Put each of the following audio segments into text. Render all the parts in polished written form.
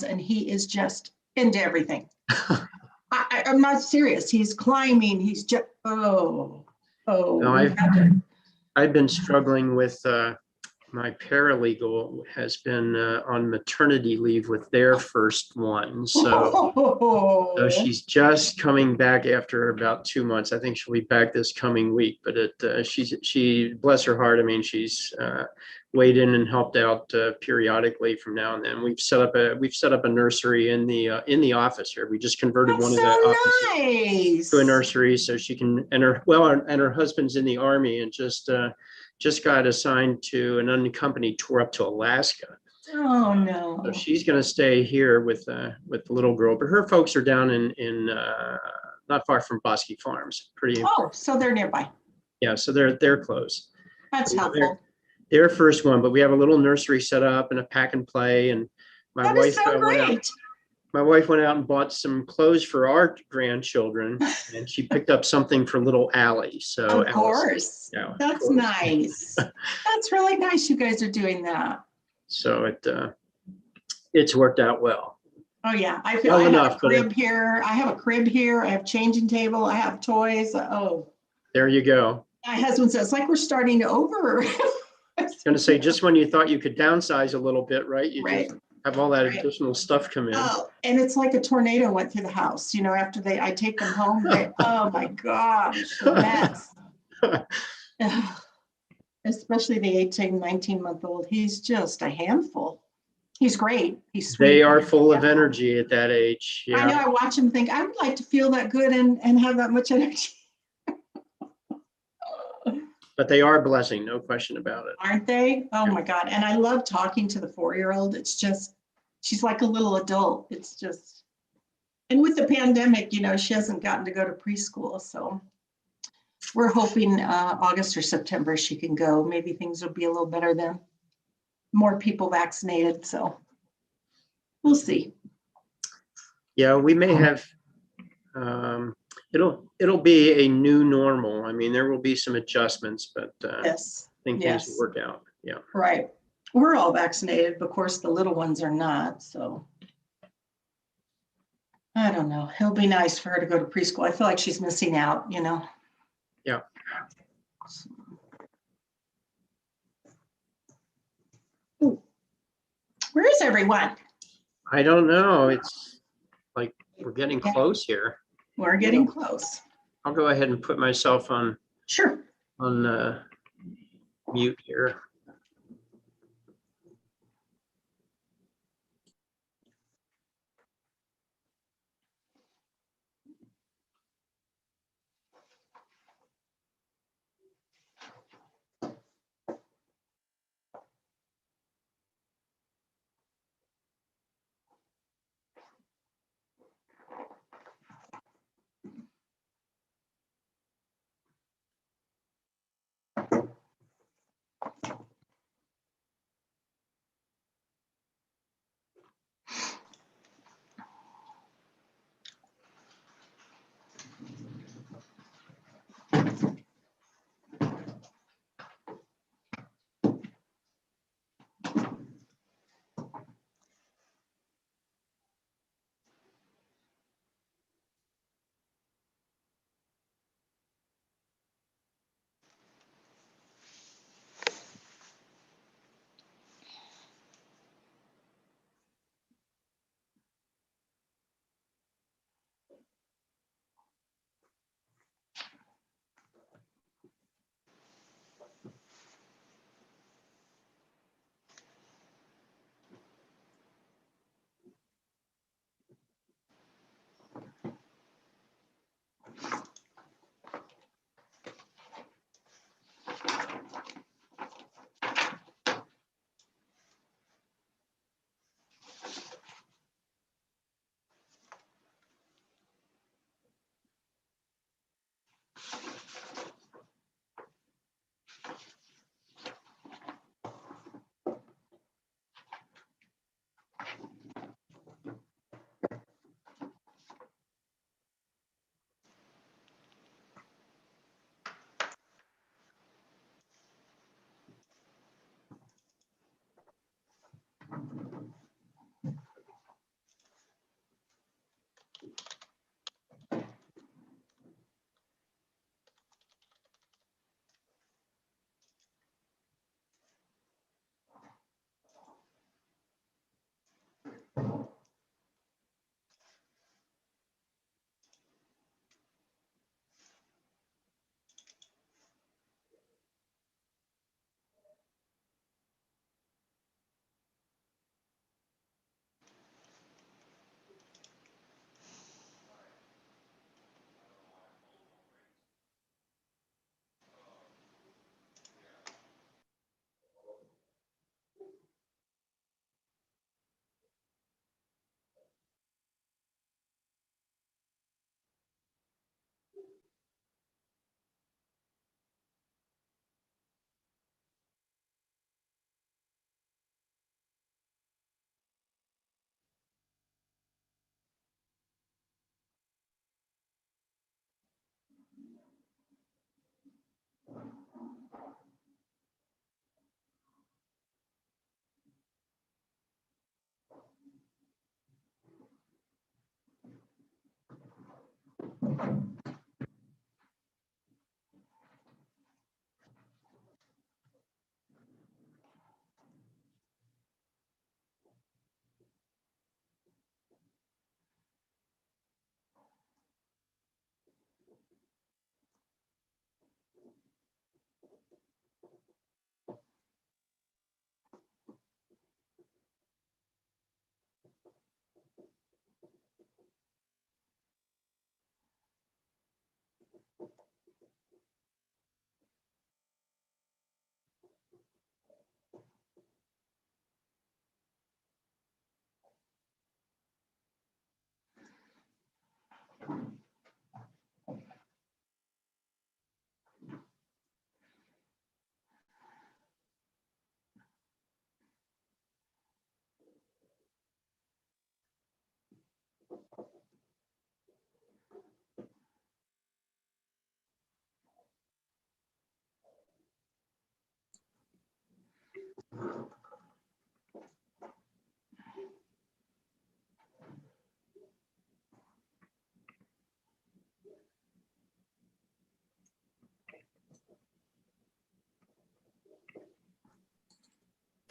and he is just into everything. I'm not serious. He's climbing. He's just, No, we've had to. I've been struggling with my paralegal has been on maternity leave with their first one. So she's just coming back after about 2 months. I think she'll be back this coming week, but she, bless her heart. I mean, she's weighed in and helped out periodically from now and then. We've set up a nursery in the office here. We just converted That's one of so the offices nice. to a nursery so she can, and her husband's in the Army and just got assigned to an unaccompanied tour up to Alaska. Oh no. So she's going to stay here with the little girl, but her folks are down in not far from Bosque Farms. Oh, so they're nearby. Yeah, so they're close. That's helpful. Their first one, but we have a little nursery set up and a pack and play, and That is so great. My wife went out and bought some clothes for our grandchildren, and she picked up something for little Allie. So of course, yeah, that's nice. That's really nice. You guys are doing that. So it's worked out well. Oh yeah, I feel I have a crib here. I have a crib here. I have changing table. I have toys. Oh, there you go. My husband says, like we're starting over. I was going to say, just when you thought you could downsize a little bit, right? You right. just have all that additional stuff come in. Oh, and it's like a tornado went through the house. You know, after I take them home, oh my gosh, a mess. Especially the 18, 19-month-old. He's just a handful. He's great. He's sweet. They are full of energy at that age. Yeah. I know. I watch him think, I would like to feel that good and have that much energy. But they are a blessing, no question about it. Aren't they? Oh my God. And I love talking to the 4-year-old. It's just, she's like a little adult. It's just, and with the pandemic, you know, she hasn't gotten to go to preschool. So we're hoping August or September she can go. Maybe things will be a little better then. More people vaccinated. So we'll see. Yeah, we may have, it'll be a new normal. I mean, there will be some adjustments, but yes, I think things will work out. Yeah. Right. We're all vaccinated, but of course the little ones are not. So I don't know. It'll be nice for her to go to preschool. I feel like she's missing out, you know? Yeah. Ooh. Where is everyone? I don't know. It's like we're getting close here. We're getting close. I'll go ahead and put myself on mute here.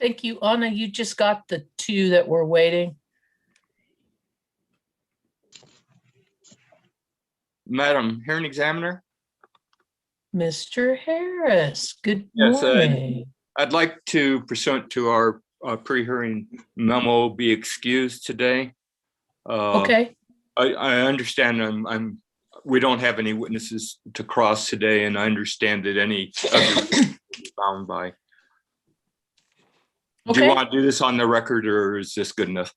Thank you, Anna. You just got the two that were waiting. Madam Hearing Examiner? Mr. Harris, good Yes, morning. I'd like to, pursuant to our pre-hearing memo, be excused today. Okay, I understand we don't have any witnesses to cross today, and I understand that any other is bound by. Do you okay. want to do this on the record, or is this good enough?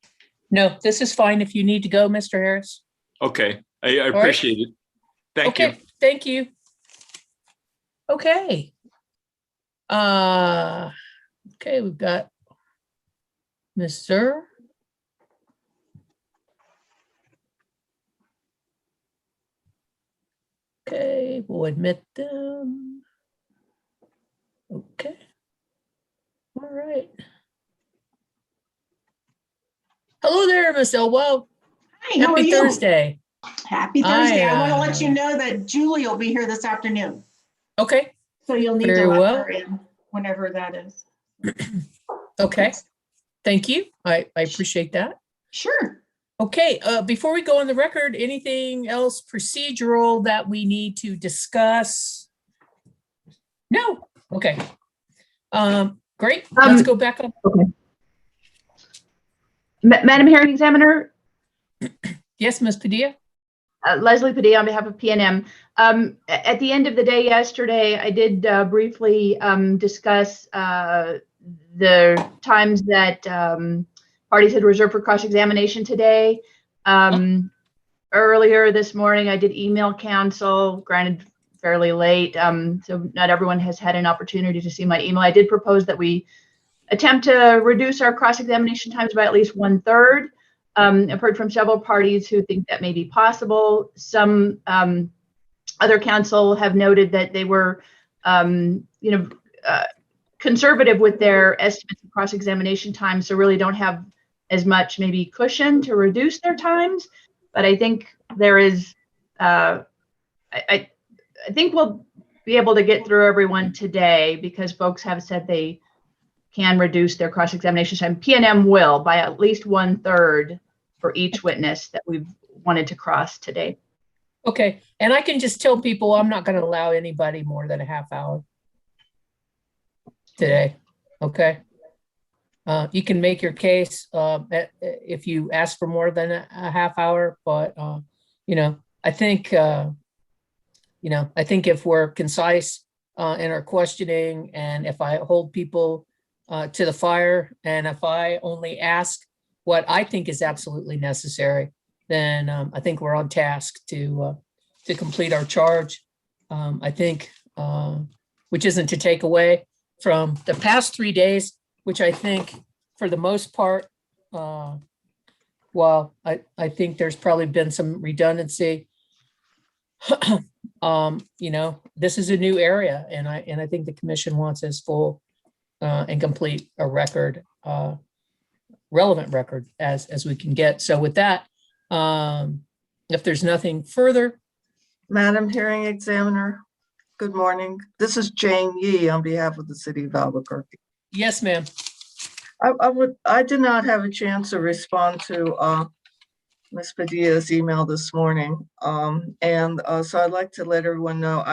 No, this is fine if you need to go, Mr. Harris. Okay, I right. appreciate it. Thank you. Okay, thank you. Okay. Okay, we've got Mr. Okay, we'll admit them. Okay. All right. Hello there, Miss Elwell. Hi, how are Happy you? Thursday. Happy Thursday. I want to let you know that Julie will be here this afternoon. Okay, So you'll need Very to let well. her in whenever that is. okay. Thank you. I appreciate that. Sure. Okay, before we go on the record, anything else procedural that we need to discuss? No. Okay. Great. Let's go back on. Okay. Madam Hearing Examiner, Yes, Ms. Padilla? Leslie Padilla on behalf of PNM. At the end of the day yesterday, I did briefly discuss the times that parties had reserved for cross-examination today. Earlier this morning, I did email counsel, granted fairly late, so not everyone has had an opportunity to see my email. I did propose that we attempt to reduce our cross-examination times by at least 1/3. I've heard from several parties who think that may be possible. Some other counsel have noted that they were, conservative with their estimates of cross-examination time, so really don't have as much maybe cushion to reduce their times. But I think there is, I think we'll be able to get through everyone today because folks have said they can reduce their cross-examination time. PNM will by at least 1/3 for each witness that we've wanted to cross today. Okay, and I can just tell people I'm not going to allow anybody more than a half hour today. Okay. You can make your case if you ask for more than a half hour, but I think I think if we're concise in our questioning, and if I hold people to the fire, and if I only ask what I think is absolutely necessary, then I think we're on task to complete our charge. I think, which isn't to take away from the past 3 days, which I think for the most part, while I think there's probably been some redundancy, this is a new area, and I think the commission wants as full and complete a record, relevant record as we can get. So with that, if there's nothing further. Madam Hearing Examiner, good morning. This is Jane Yee on behalf of the City of Albuquerque. Yes, ma'am. I did not have a chance to respond to Ms. Padilla's email this morning. So I'd like to let everyone know,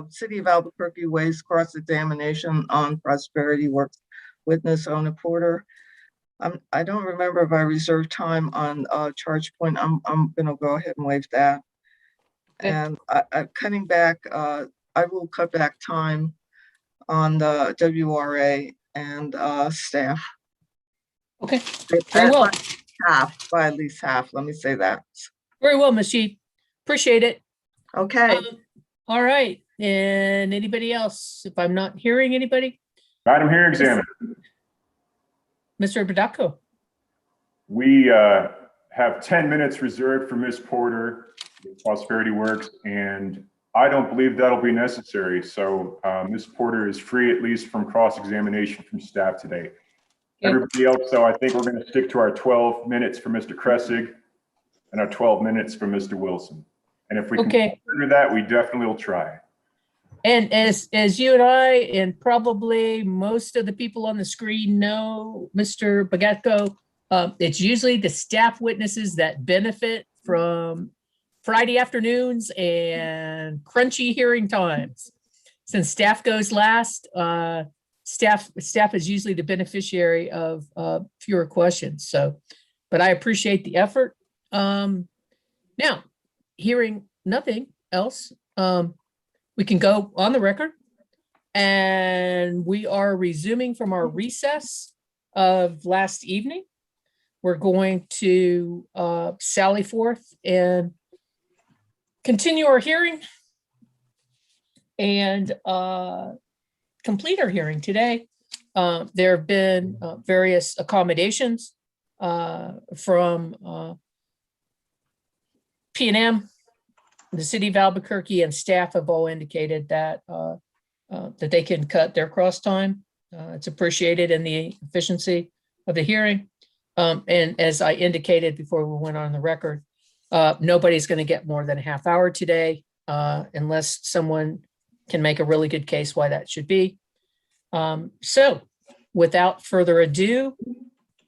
City of Albuquerque waives cross-examination on Prosperity Works witness Ona Porter. I don't remember if I reserved time on charge point. I'm gonna go ahead and waive that. Okay. And I'm cutting back, I will cut back time on the WRA and staff. Okay, very well. By at least half, let me say that. Very well, Ms. Chief. Appreciate it. Okay. All right, and anybody else? If I'm not hearing anybody? Madam Hearing Examiner, Mr. Badako. we have 10 minutes reserved for Ms. Porter, Prosperity Works, and I don't believe that'll be necessary. So Ms. Porter is free, at least from cross-examination from staff today. Okay. Everybody else, though, I think we're going to stick to our 12 minutes for Mr. Kressig and our 12 minutes for Mr. Wilson. And if we can do that, we definitely will try. And as you and I, and probably most of the people on the screen know, Mr. Bagatko, it's usually the staff witnesses that benefit from Friday afternoons and crunchy hearing times. Since staff goes last, staff is usually the beneficiary of fewer questions. So, but I appreciate the effort. Now, hearing nothing else, we can go on the record, and we are resuming from our recess of last evening. We're going to sally forth and continue our hearing and complete our hearing today. There have been various accommodations from P&M. The City of Albuquerque and staff have all indicated that that they can cut their cross time. It's appreciated in the efficiency of the hearing. And as I indicated before we went on the record, nobody's going to get more than a half hour today unless someone can make a really good case why that should be. So without further ado,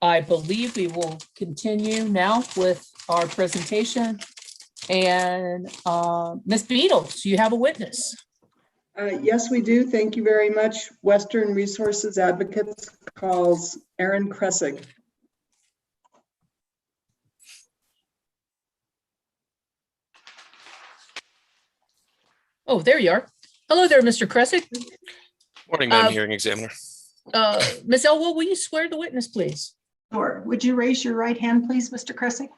I believe we will continue now with our presentation. And Ms. Beatles, you have a witness. Yes, we do. Thank you very much. Western Resources Advocates calls Aaron Kressig. Oh, there you are. Hello there, Mr. Kressig. Morning, Madam Hearing Examiner. Ms. Elwell, will you swear the witness, please? Sure. Would you raise your right hand, please, Mr. Kressig?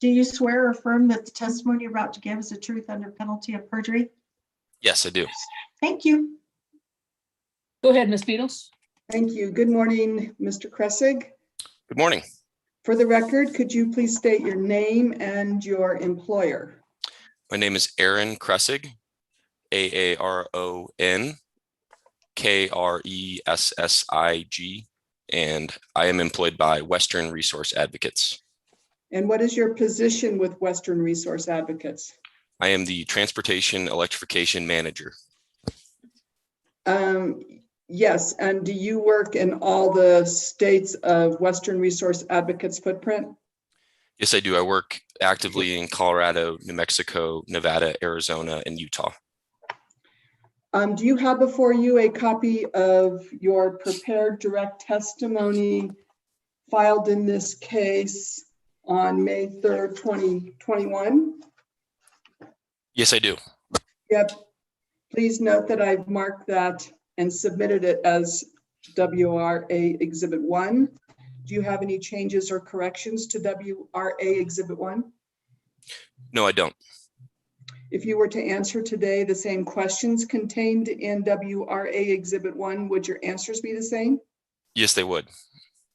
Do you swear or affirm that the testimony you're about to give is the truth under penalty of perjury? Yes, I do. Thank you. Go ahead, Ms. Beatles. Thank you. Good morning, Mr. Kressig. Good morning. For the record, could you please state your name and your employer? My name is Aaron Kressig, Aaron Kressig, and I am employed by Western Resource Advocates. And what is your position with Western Resource Advocates? I am the Transportation Electrification Manager. Yes, and do you work in all the states of Western Resource Advocates footprint? Yes, I do. I work actively in Colorado, New Mexico, Nevada, Arizona, and Utah. Do you have before you a copy of your prepared direct testimony filed in this case on May 3rd, 2021? Yes, I do. Yep. Please note that I've marked that and submitted it as WRA Exhibit 1. Do you have any changes or corrections to WRA Exhibit 1? No, I don't. If you were to answer today the same questions contained in WRA Exhibit 1, would your answers be the same? Yes, they would.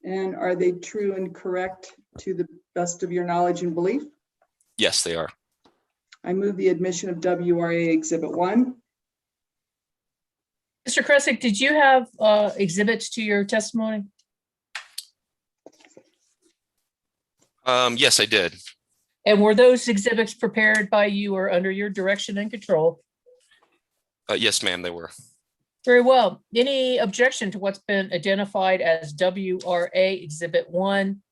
And are they true and correct to the best of your knowledge and belief? Yes, they are. I move the admission of WRA Exhibit 1. Mr. Kressig, did you have exhibits to your testimony? Yes, I did. And were those exhibits prepared by you or under your direction and control? Yes, ma'am, they were. Very well. Any objection to what's been identified as WRA Exhibit 1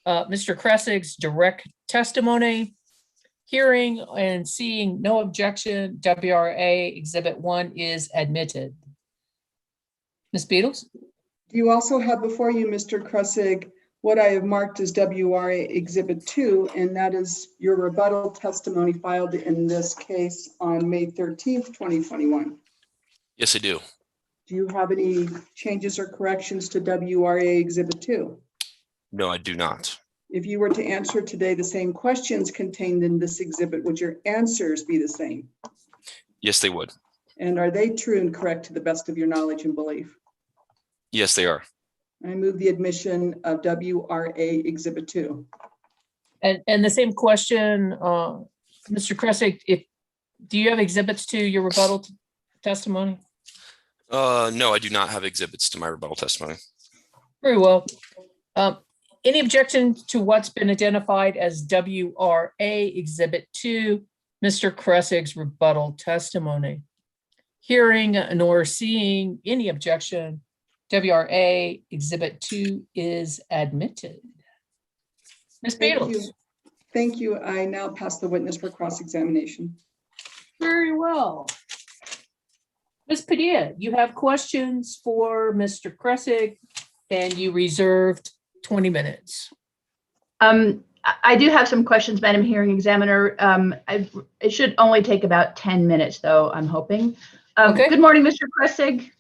Mr. Kressig's direct testimony. Hearing and seeing no objection, WRA Exhibit 1 is admitted. Ms. Beatles? You also have before you, Mr. Kressig, what I have marked as WRA Exhibit 2, and that is your rebuttal testimony filed in this case on May 13th, 2021. Yes, I do. Do you have any changes or corrections to WRA Exhibit 2? No, I do not. If you were to answer today the same questions contained in this exhibit, would your answers be the same? Yes, they would. And are they true and correct to the best of your knowledge and belief? Yes, they are. I move the admission of WRA Exhibit 2. And the same question, Mr. Kressig, do you have exhibits to your rebuttal testimony? No, I do not have exhibits to my rebuttal testimony. Very well. Any objection to what's been identified as WRA Exhibit 2, Mr. Kressig's rebuttal testimony? Hearing nor seeing any objection, WRA Exhibit 2 is admitted. Ms. Beatles? Thank you. I now pass the witness for cross-examination. Very well. Ms. Padilla, you have questions for Mr. Kressig, and you reserved 20 minutes. I do have some questions, Madam Hearing Examiner. It should only take about 10 minutes, though, I'm hoping. Okay. Good morning, Mr. Kressig.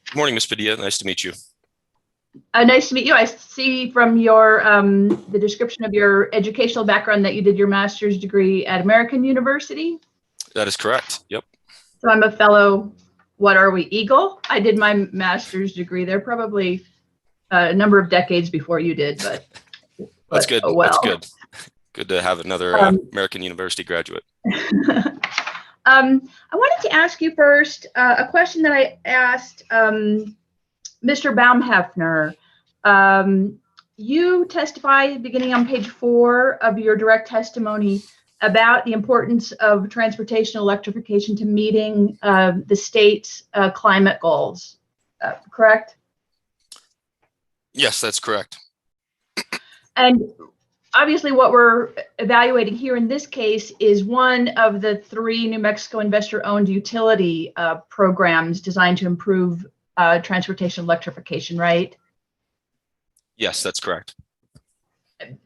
Good morning, Ms. Padilla. Nice to meet you. Nice to meet you. I see from your the description of your educational background that you did your master's degree at American University. That is correct. Yep. So I'm a fellow, what are we, Eagle? I did my master's degree there probably a number of decades before you did, but That's good. Oh, well. That's good. Good to have another American University graduate. I wanted to ask you first a question that I asked Mr. Baumhefner. You testify beginning on page 4 of your direct testimony about the importance of transportation electrification to meeting the state's climate goals, correct? Yes, that's correct. And obviously what we're evaluating here in this case is one of the 3 New Mexico investor-owned utility programs designed to improve transportation electrification, right? Yes, that's correct.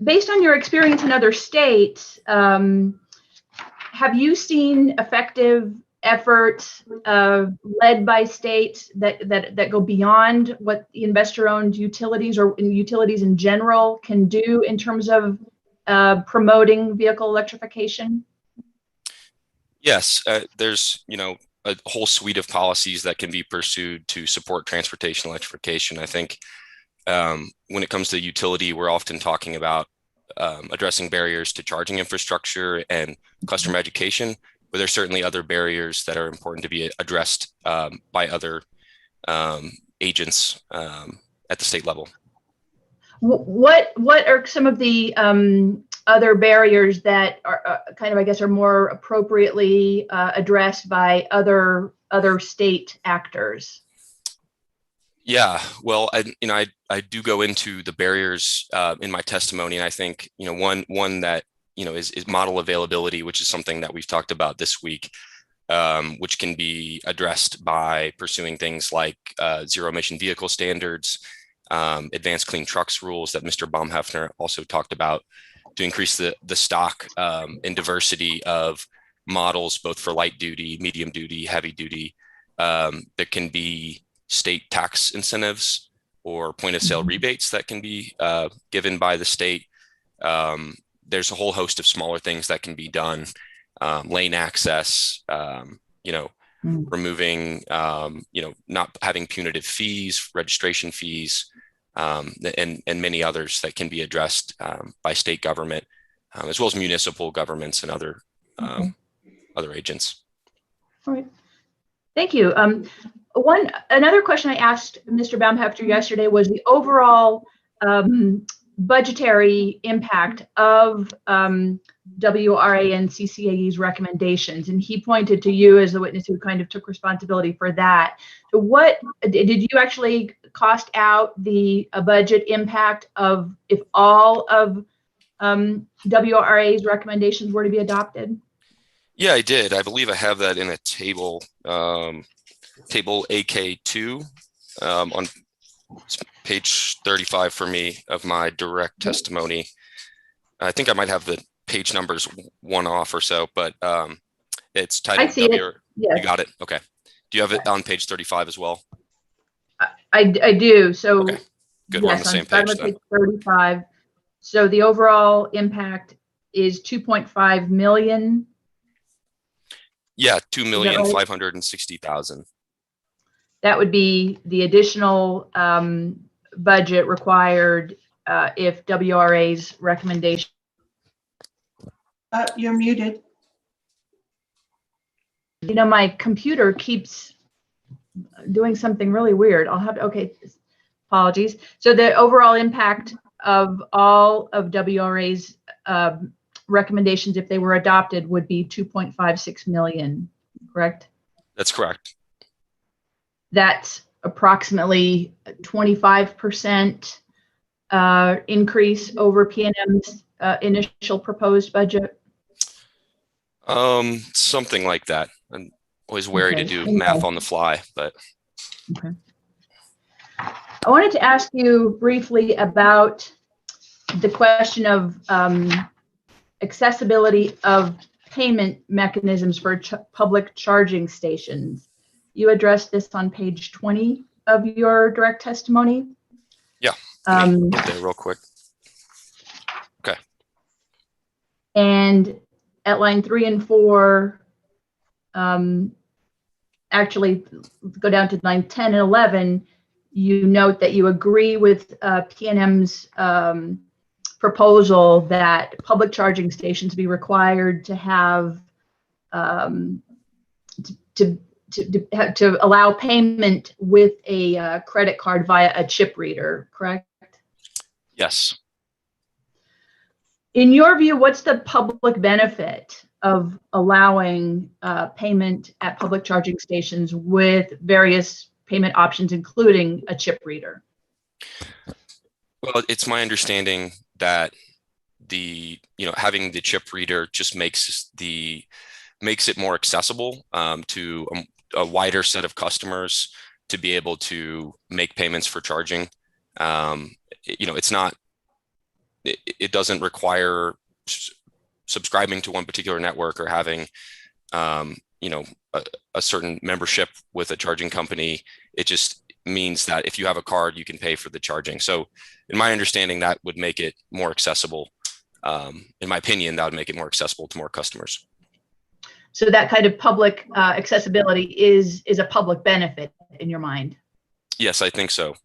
Based on your experience in other states, have you seen effective efforts led by states that go beyond what the investor-owned utilities or utilities in general can do in terms of promoting vehicle electrification? Yes, there's, a whole suite of policies that can be pursued to support transportation electrification. I think when it comes to utility, we're often talking about addressing barriers to charging infrastructure and customer education, but there's certainly other barriers that are important to be addressed by other agents at the state level. What are some of the other barriers that are kind of, I guess, are more appropriately addressed by other state actors? Yeah, well, I do go into the barriers in my testimony, and I think one that is model availability, which is something that we've talked about this week, which can be addressed by pursuing things like zero emission vehicle standards, advanced clean trucks rules that Mr. Baumhefner also talked about, to increase the stock and diversity of models, both for light duty, medium duty, heavy duty. There can be state tax incentives or point of sale rebates that can be given by the state. There's a whole host of smaller things that can be done, lane access, removing, not having punitive fees, registration fees, and many others that can be addressed by state government, as well as municipal governments and other agents. All right. Thank you. Another question I asked Mr. Baumhefter yesterday was the overall budgetary impact of WRA and CCAE's recommendations, and he pointed to you as the witness who kind of took responsibility for that. So what did you actually cost out the budget impact of if all of WRA's recommendations were to be adopted? Yeah, I did. I believe I have that in a table, table AK2 on page 35 for me of my direct testimony. I think I might have the page numbers one off or so, but it's titled I see it. Yes. You got it. Okay. Do you have it on page 35 as well? I do. So Okay. Good. We're on the same page then. Page 35. So the overall impact is 2.5 million. Yeah, 2,560,000. That would be the additional budget required if WRA's recommendation. You're muted. You know, my computer keeps doing something really weird. I'll have to, okay, apologies. So the overall impact of all of WRA's recommendations, if they were adopted, would be 2.56 million, correct? That's correct. That's approximately 25% increase over PNM's initial proposed budget. Something like that. I'm always wary to Okay. do math on the fly, but. Okay. I wanted to ask you briefly about the question of accessibility of payment mechanisms for public charging stations. You addressed this on page 20 of your direct testimony. Yeah, let me go there real quick. Okay. And at line 3 and 4, actually go down to line 10 and 11, you note that you agree with PNM's proposal that public charging stations be required to have to allow payment with a credit card via a chip reader, correct? Yes. In your view, what's the public benefit of allowing payment at public charging stations with various payment options, including a chip reader? Well, it's my understanding that having the chip reader just makes it more accessible to a wider set of customers to be able to make payments for charging. It doesn't require subscribing to one particular network or having a certain membership with a charging company. It just means that if you have a card, you can pay for the charging. So in my understanding, that would make it more accessible. In my opinion, that would make it more accessible to more customers. So that kind of public accessibility is a public benefit in your mind? Yes, I think so.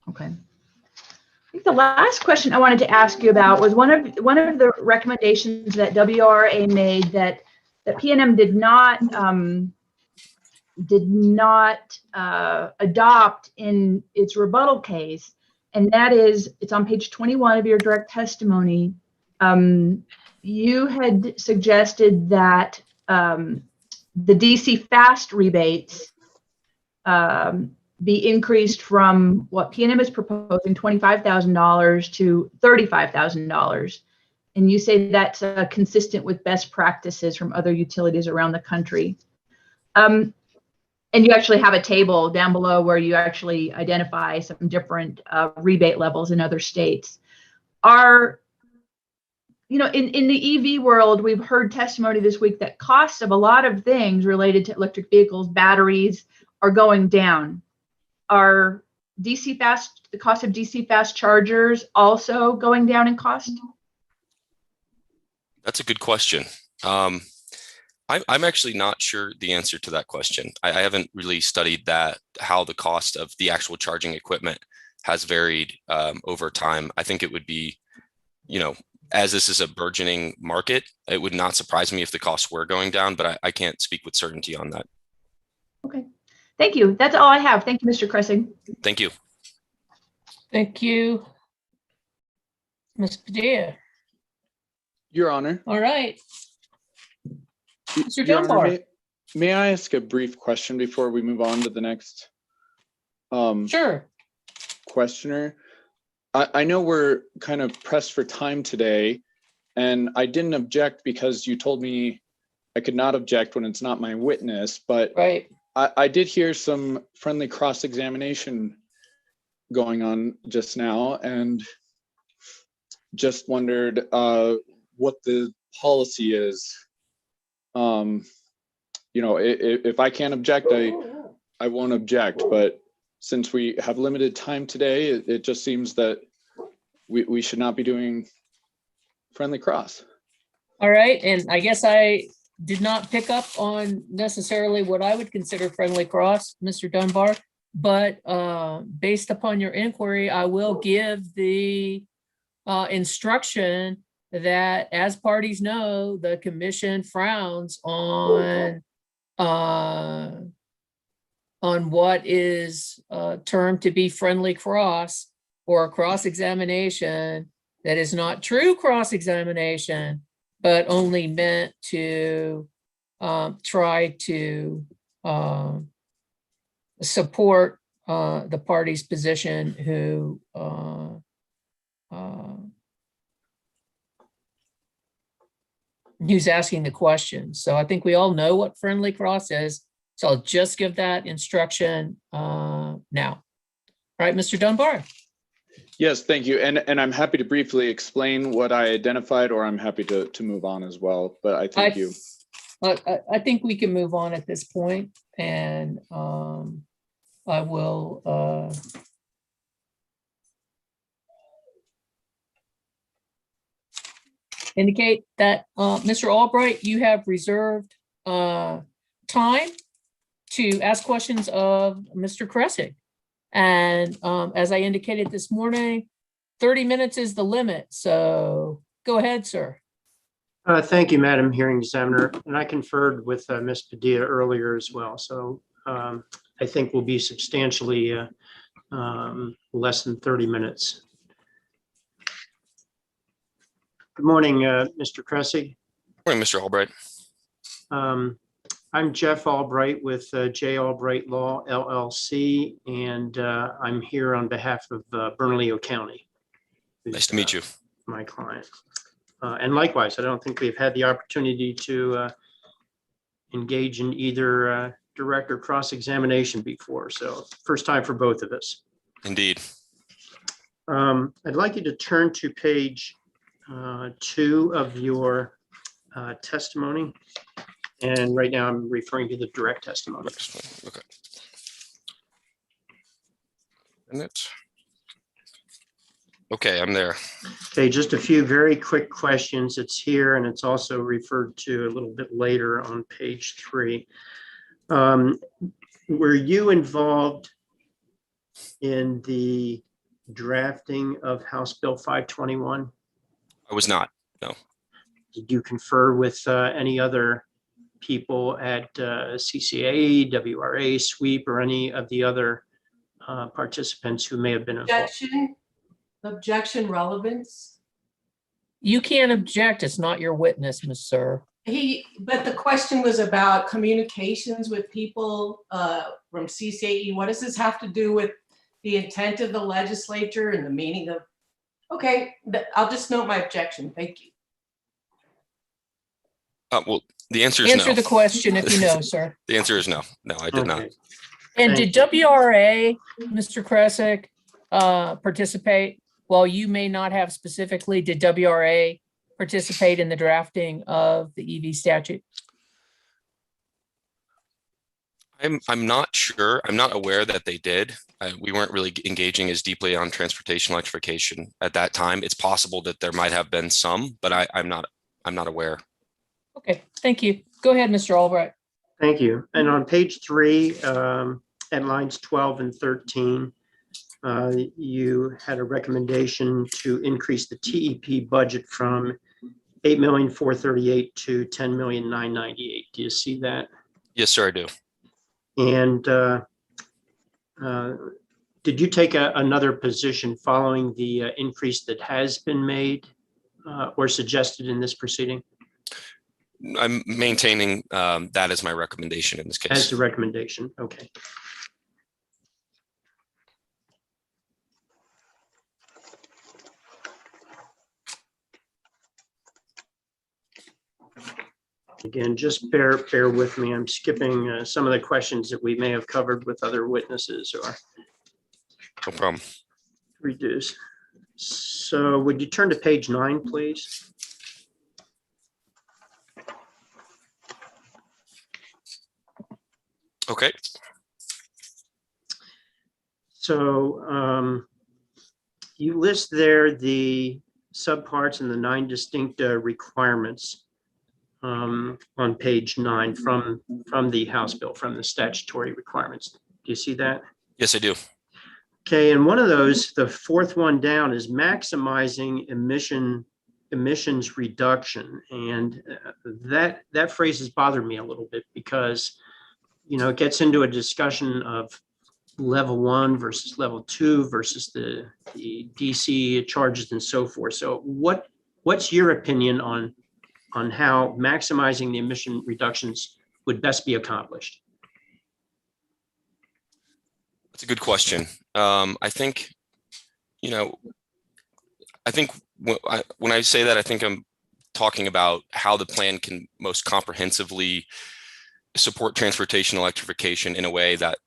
Okay. I think the last question I wanted to ask you about was one of the recommendations that WRA made that PNM did not adopt in its rebuttal case, and that is, it's on page 21 of your direct testimony. You had suggested that the DC fast rebates be increased from what PNM is proposing, $25,000 to $35,000. And you say that's consistent with best practices from other utilities around the country. And you actually have a table down below where you actually identify some different rebate levels in other states. In the EV world, we've heard testimony this week that costs of a lot of things related to electric vehicles, batteries, are going down. Are the cost of DC fast chargers also going down in cost? That's a good question. I'm actually not sure the answer to that question. I haven't really studied how the cost of the actual charging equipment has varied over time. I think it would be, as this is a burgeoning market, it would not surprise me if the costs were going down, but I can't speak with certainty on that. Okay. Thank you. That's all I have. Thank you, Mr. Cressing. Thank you. Thank you. Ms. Padilla. Your Honor. All right. Mr. Your Honor, Dunbar. may I ask a brief question before we move on to the next Sure. Questioner. I know we're kind of pressed for time today, and I didn't object because you told me I could not object when it's not my witness, but Right. I did hear some friendly cross-examination going on just now, and just wondered what the policy is. If I can't object, I won't object, but since we have limited time today, it just seems that we should not be doing friendly cross. All right. And I guess I did not pick up on necessarily what I would consider friendly cross, Mr. Dunbar, but based upon your inquiry, I will give the instruction that, as parties know, the commission frowns on what is termed to be friendly cross or cross-examination that is not true cross-examination, but only meant to try to support the party's position who's asking the question. So I think we all know what friendly cross is. So I'll just give that instruction now. All right, Mr. Dunbar. Yes, thank you. And I'm happy to briefly explain what I identified, or I'm happy to move on as well, but I thank you. I think we can move on at this point, and I will indicate that, Mr. Albright, you have reserved time to ask questions of Mr. Kressig. And as I indicated this morning, 30 minutes is the limit. So go ahead, sir. Thank you, Madam Hearing Examiner. And I conferred with Ms. Padilla earlier as well. So I think we'll be substantially less than 30 minutes. Good morning, Mr. Kressig. Morning, Mr. Albright. I'm Jeff Albright with J. Albright Law, LLC, and I'm here on behalf of Bernalillo County. Nice to meet you. My client. And likewise, I don't think we've had the opportunity to engage in either direct or cross-examination before, so first time for both of us. Indeed. I'd like you to turn to page 2 of your testimony. And right now I'm referring to the direct testimony. Okay. Minute. Okay, I'm there. Okay, just a few very quick questions. It's here and it's also referred to a little bit later on page 3. Were you involved in the drafting of House Bill 521? I was not, no. Did you confer with any other people at CCA, WRA, SWEEP, or any of the other participants who may have been involved? Objection relevance. You can't object. It's not your witness, Ms. Sir. But the question was about communications with people from CCAE. What does this have to do with the intent of the legislature and the meaning of? Okay, I'll just note my objection. Thank you. Well, the answer is no. Answer the question if you know, sir. The answer is no. No, I did not. And did WRA, Mr. Kressig, participate? While you may not have specifically, did WRA participate in the drafting of the EV statute? I'm not sure. I'm not aware that they did. We weren't really engaging as deeply on transportation electrification at that time. It's possible that there might have been some, but I'm not aware. Okay, thank you. Go ahead, Mr. Albright. Thank you. And on page 3, at lines 12 and 13, you had a recommendation to increase the TEP budget from $8,438,000 to $10,998,000. Do you see that? Yes, sir, I do. And did you take another position following the increase that has been made or suggested in this proceeding? I'm maintaining that as my recommendation in this case. As the recommendation, okay. Again, just bear with me. I'm skipping some of the questions that we may have covered with other witnesses or No problem. reduce. So would you turn to page 9, please? Okay. So you list there the subparts and the 9 distinct requirements on page 9 from the House bill, from the statutory requirements. Do you see that? Yes, I do. Okay, and one of those, the fourth one down, is maximizing emissions reduction. And that phrase has bothered me a little bit because, you know, it gets into a discussion of level 1 versus level 2 versus the DC charges and so forth. So what's your opinion on how maximizing the emission reductions would best be accomplished? That's a good question. I think, you know, I think when I say that, I think I'm talking about how the plan can most comprehensively support transportation electrification in a way that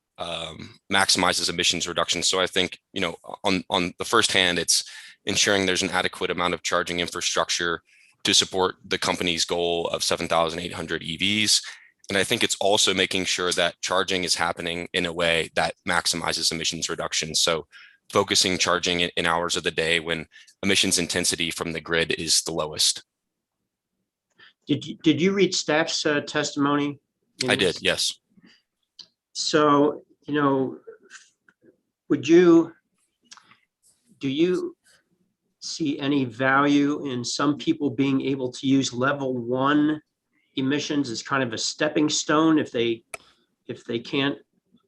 maximizes emissions reduction. So I think, you know, on the first hand, it's ensuring there's an adequate amount of charging infrastructure to support the company's goal of 7,800 EVs. And I think it's also making sure that charging is happening in a way that maximizes emissions reduction. So focusing charging in hours of the day when emissions intensity from the grid is the lowest. Did you read staff's testimony? I did, yes. So, you know, do you see any value in some people being able to use level 1 emissions as kind of a stepping stone if they can't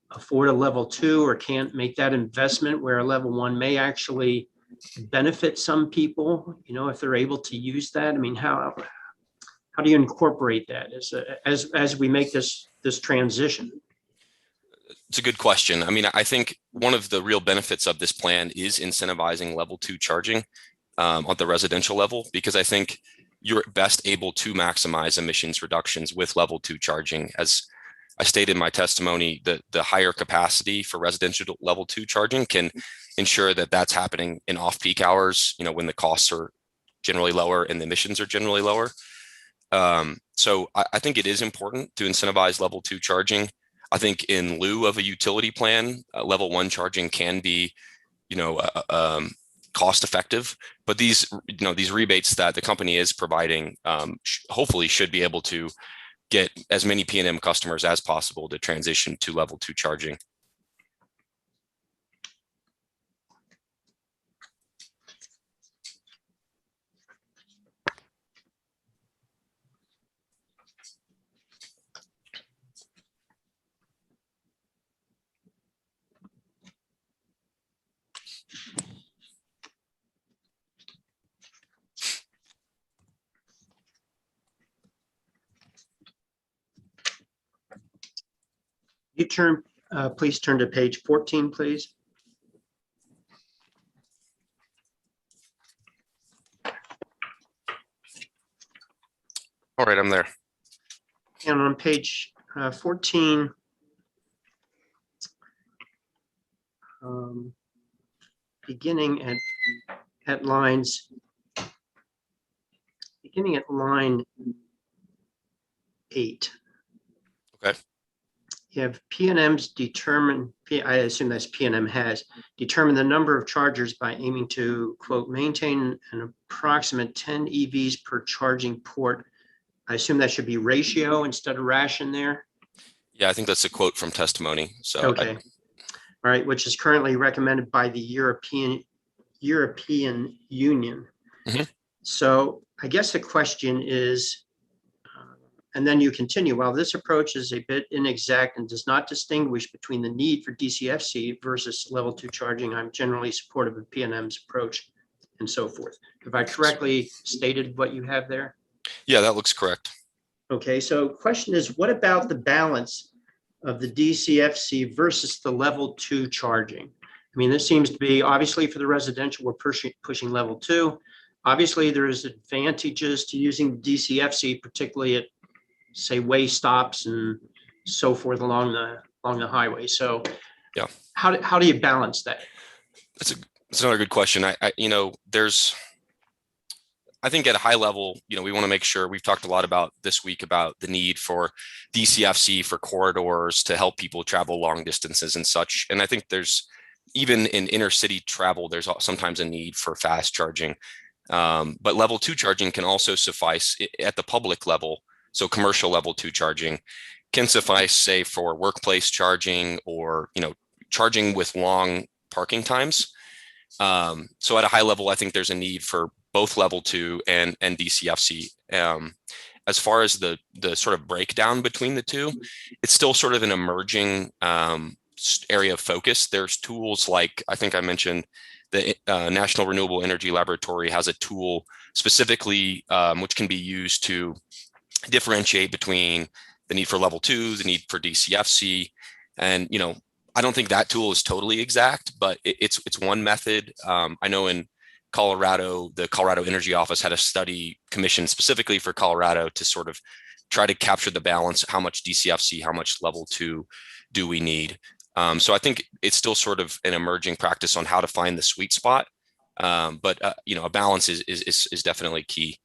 afford a level 2 or can't make that investment, where a level 1 may actually benefit some people, you know, if they're able to use that? I mean, how do you incorporate that as we make this transition? It's a good question. I mean, I think one of the real benefits of this plan is incentivizing level 2 charging on the residential level, because I think you're best able to maximize emissions reductions with level 2 charging. As I stated in my testimony, the higher capacity for residential level 2 charging can ensure that that's happening in off-peak hours, you know, when the costs are generally lower and the emissions are generally lower. So I think it is important to incentivize level 2 charging. I think in lieu of a utility plan, level 1 charging can be, you know, cost effective, but these rebates that the company is providing hopefully should be able to get as many P&M customers as possible to transition to level 2 charging. Please turn to page 14, please. All right, I'm there. And on page 14, beginning at line 8. Okay. You have P&M's determine, I assume that's P&M has determined the number of chargers by aiming to, quote, maintain an approximate 10 EVs per charging port. I assume that should be ratio instead of ration there. Yeah, I think that's a quote from testimony. So okay. All right, which is currently recommended by the European Union. Mm-hmm. So I guess the question is, and then you continue, while this approach is a bit inexact and does not distinguish between the need for DCFC versus level 2 charging, I'm generally supportive of P&M's approach and so forth. Have I correctly stated what you have there? Yeah, that looks correct. Okay, so question is, what about the balance of the DCFC versus the level 2 charging? I mean, this seems to be, obviously for the residential, we're pushing level 2. Obviously, there's advantages to using DCFC, particularly at say, way stops and so forth along the highway. So Yeah. How do you balance that? That's another good question. I think at a high level, we want to make sure, we've talked a lot about this week about the need for DCFC for corridors to help people travel long distances and such. And I think even in inner city travel, there's sometimes a need for fast charging. But level 2 charging can also suffice at the public level. So commercial level 2 charging can suffice, say, for workplace charging or, charging with long parking times. So at a high level, I think there's a need for both level 2 and DCFC. As far as the sort of breakdown between the two, it's still sort of an emerging area of focus. There's tools like, I think I mentioned, the National Renewable Energy Laboratory has a tool specifically which can be used to differentiate between the need for level 2, the need for DCFC. And, I don't think that tool is totally exact, but it's one method. I know in Colorado, the Colorado Energy Office had a study commissioned specifically for Colorado to sort of try to capture the balance, how much DCFC, how much level 2 do we need? So I think it's still sort of an emerging practice on how to find the sweet spot. But a balance is definitely key.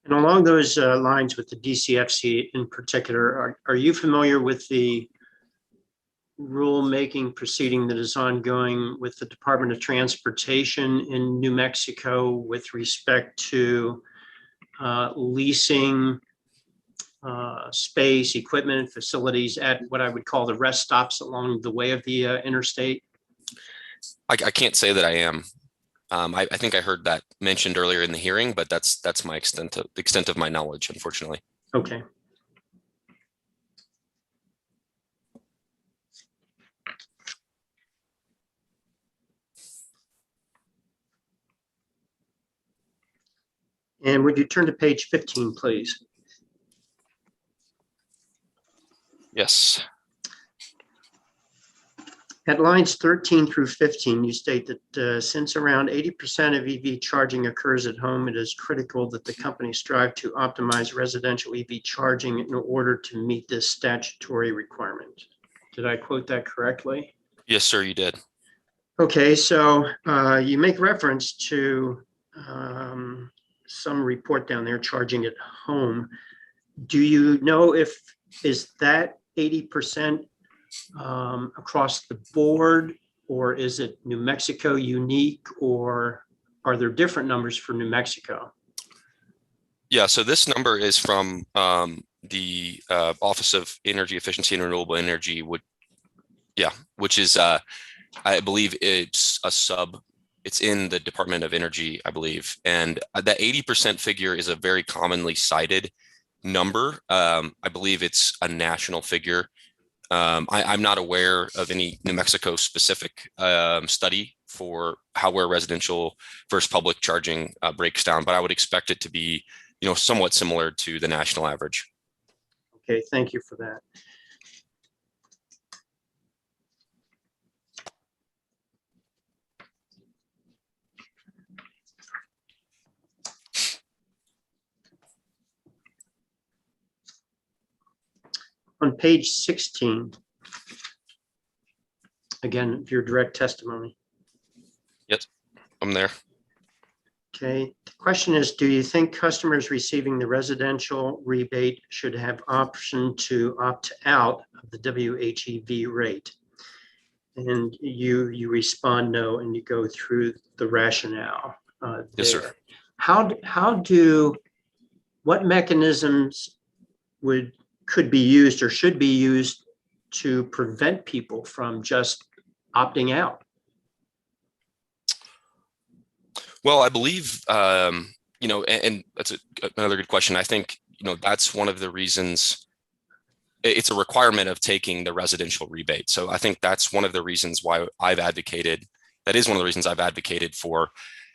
And along those lines with the DCFC in particular, are you familiar with the rulemaking proceeding that is ongoing with the Department of Transportation in New Mexico with respect to leasing space, equipment, facilities at what I would call the rest stops along the way of the interstate? I can't say that I am. I think I heard that mentioned earlier in the hearing, but that's my extent of my knowledge, unfortunately. Okay. And would you turn to page 15, please? Yes. At lines 13 through 15, you state that since around 80% of EV charging occurs at home, it is critical that the company strive to optimize residential EV charging in order to meet this statutory requirement. Did I quote that correctly? Yes, sir, you did. Okay, so you make reference to some report down there, charging at home. Do you know is that 80% across the board, or is it New Mexico unique, or are there different numbers for New Mexico? Yeah, so this number is from the Office of Energy Efficiency and Renewable Energy, which is, I believe it's it's in the Department of Energy, I believe. And that 80% figure is a very commonly cited number. I believe it's a national figure. I'm not aware of any New Mexico specific study for where residential versus public charging breaks down, but I would expect it to be, somewhat similar to the national average. Okay, thank you for that. On page 16, again, your direct testimony. Yes, I'm there. Okay, the question is, do you think customers receiving the residential rebate should have option to opt out of the WHEV rate? And you respond no, and you go through the rationale. Yes, sir. What mechanisms could be used or should be used to prevent people from just opting out? Well, I believe, and that's another good question. I think, that's one of the reasons. It's a requirement of taking the residential rebate. So I think that's one of the reasons why that is one of the reasons I've advocated for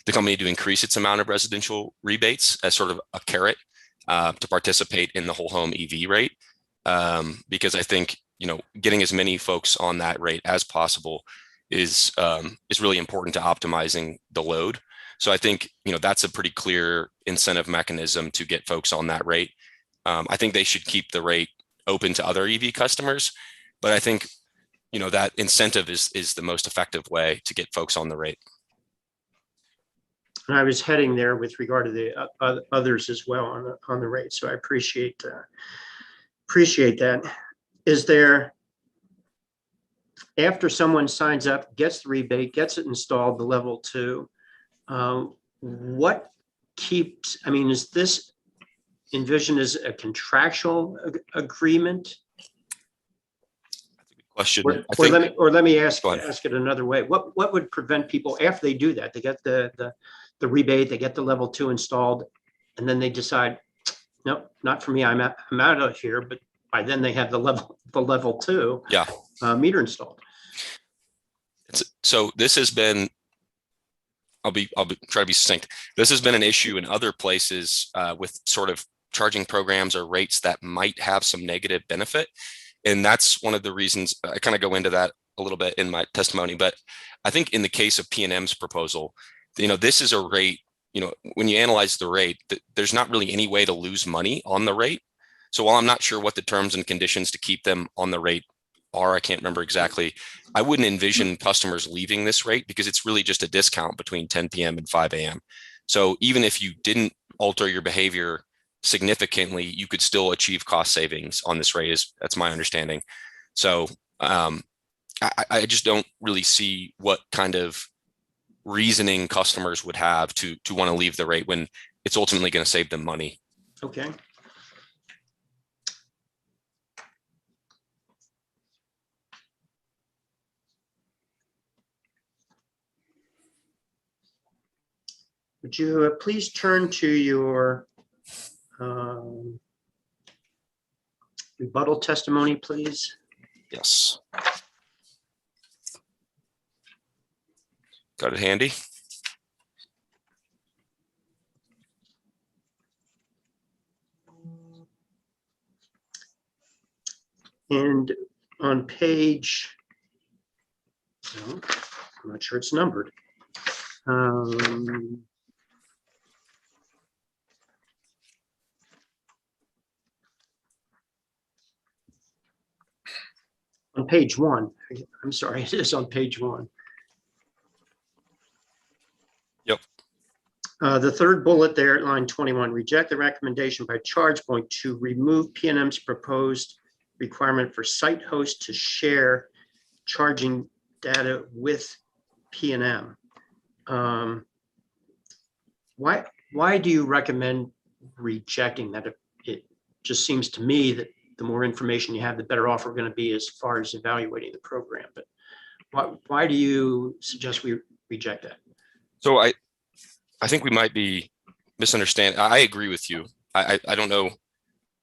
the company to increase its amount of residential rebates as sort of a carrot to participate in the whole home EV rate. Because I think, getting as many folks on that rate as possible is really important to optimizing the load. So I think, that's a pretty clear incentive mechanism to get folks on that rate. I think they should keep the rate open to other EV customers, but I think, that incentive is the most effective way to get folks on the rate. And I was heading there with regard to the others as well on the rate. So I appreciate that. Is there, after someone signs up, gets the rebate, gets it installed, the level 2, what keeps, is this envisioned as a contractual agreement? Question. Let me ask Go ahead. it another way. What would prevent people, after they do that, they get the rebate, they get the level 2 installed, and then they decide, no, not for me, I'm out of here, but by then they have the level 2 meter installed. So this has been, I'll try to be succinct. This has been an issue in other places with sort of charging programs or rates that might have some negative benefit. And that's one of the reasons I kind of go into that a little bit in my testimony. But I think in the case of PNM's proposal, this is a rate, when you analyze the rate, there's not really any way to lose money on the rate. So while I'm not sure what the terms and conditions to keep them on the rate are, I can't remember exactly, I wouldn't envision customers leaving this rate because it's really just a discount between 10 p.m. and 5 a.m. So even if you didn't alter your behavior significantly, you could still achieve cost savings on this rate. That's my understanding. So I just don't really see what kind of reasoning customers would have to want to leave the rate when it's ultimately going to save them money. Okay. Would you please turn to your rebuttal testimony, please? Yes. Got it handy? And on page, no, I'm not sure it's numbered. On page 1, I'm sorry, it is on page 1. Yep. The third bullet there at line 21, reject the recommendation by ChargePoint to remove PNM's proposed requirement for site hosts to share charging data with PNM. Why do you recommend rejecting that? It just seems to me that the more information you have, the better off we're going to be as far as evaluating the program. But why do you suggest we reject that? So I think we might be misunderstanding. I agree with you. I don't know.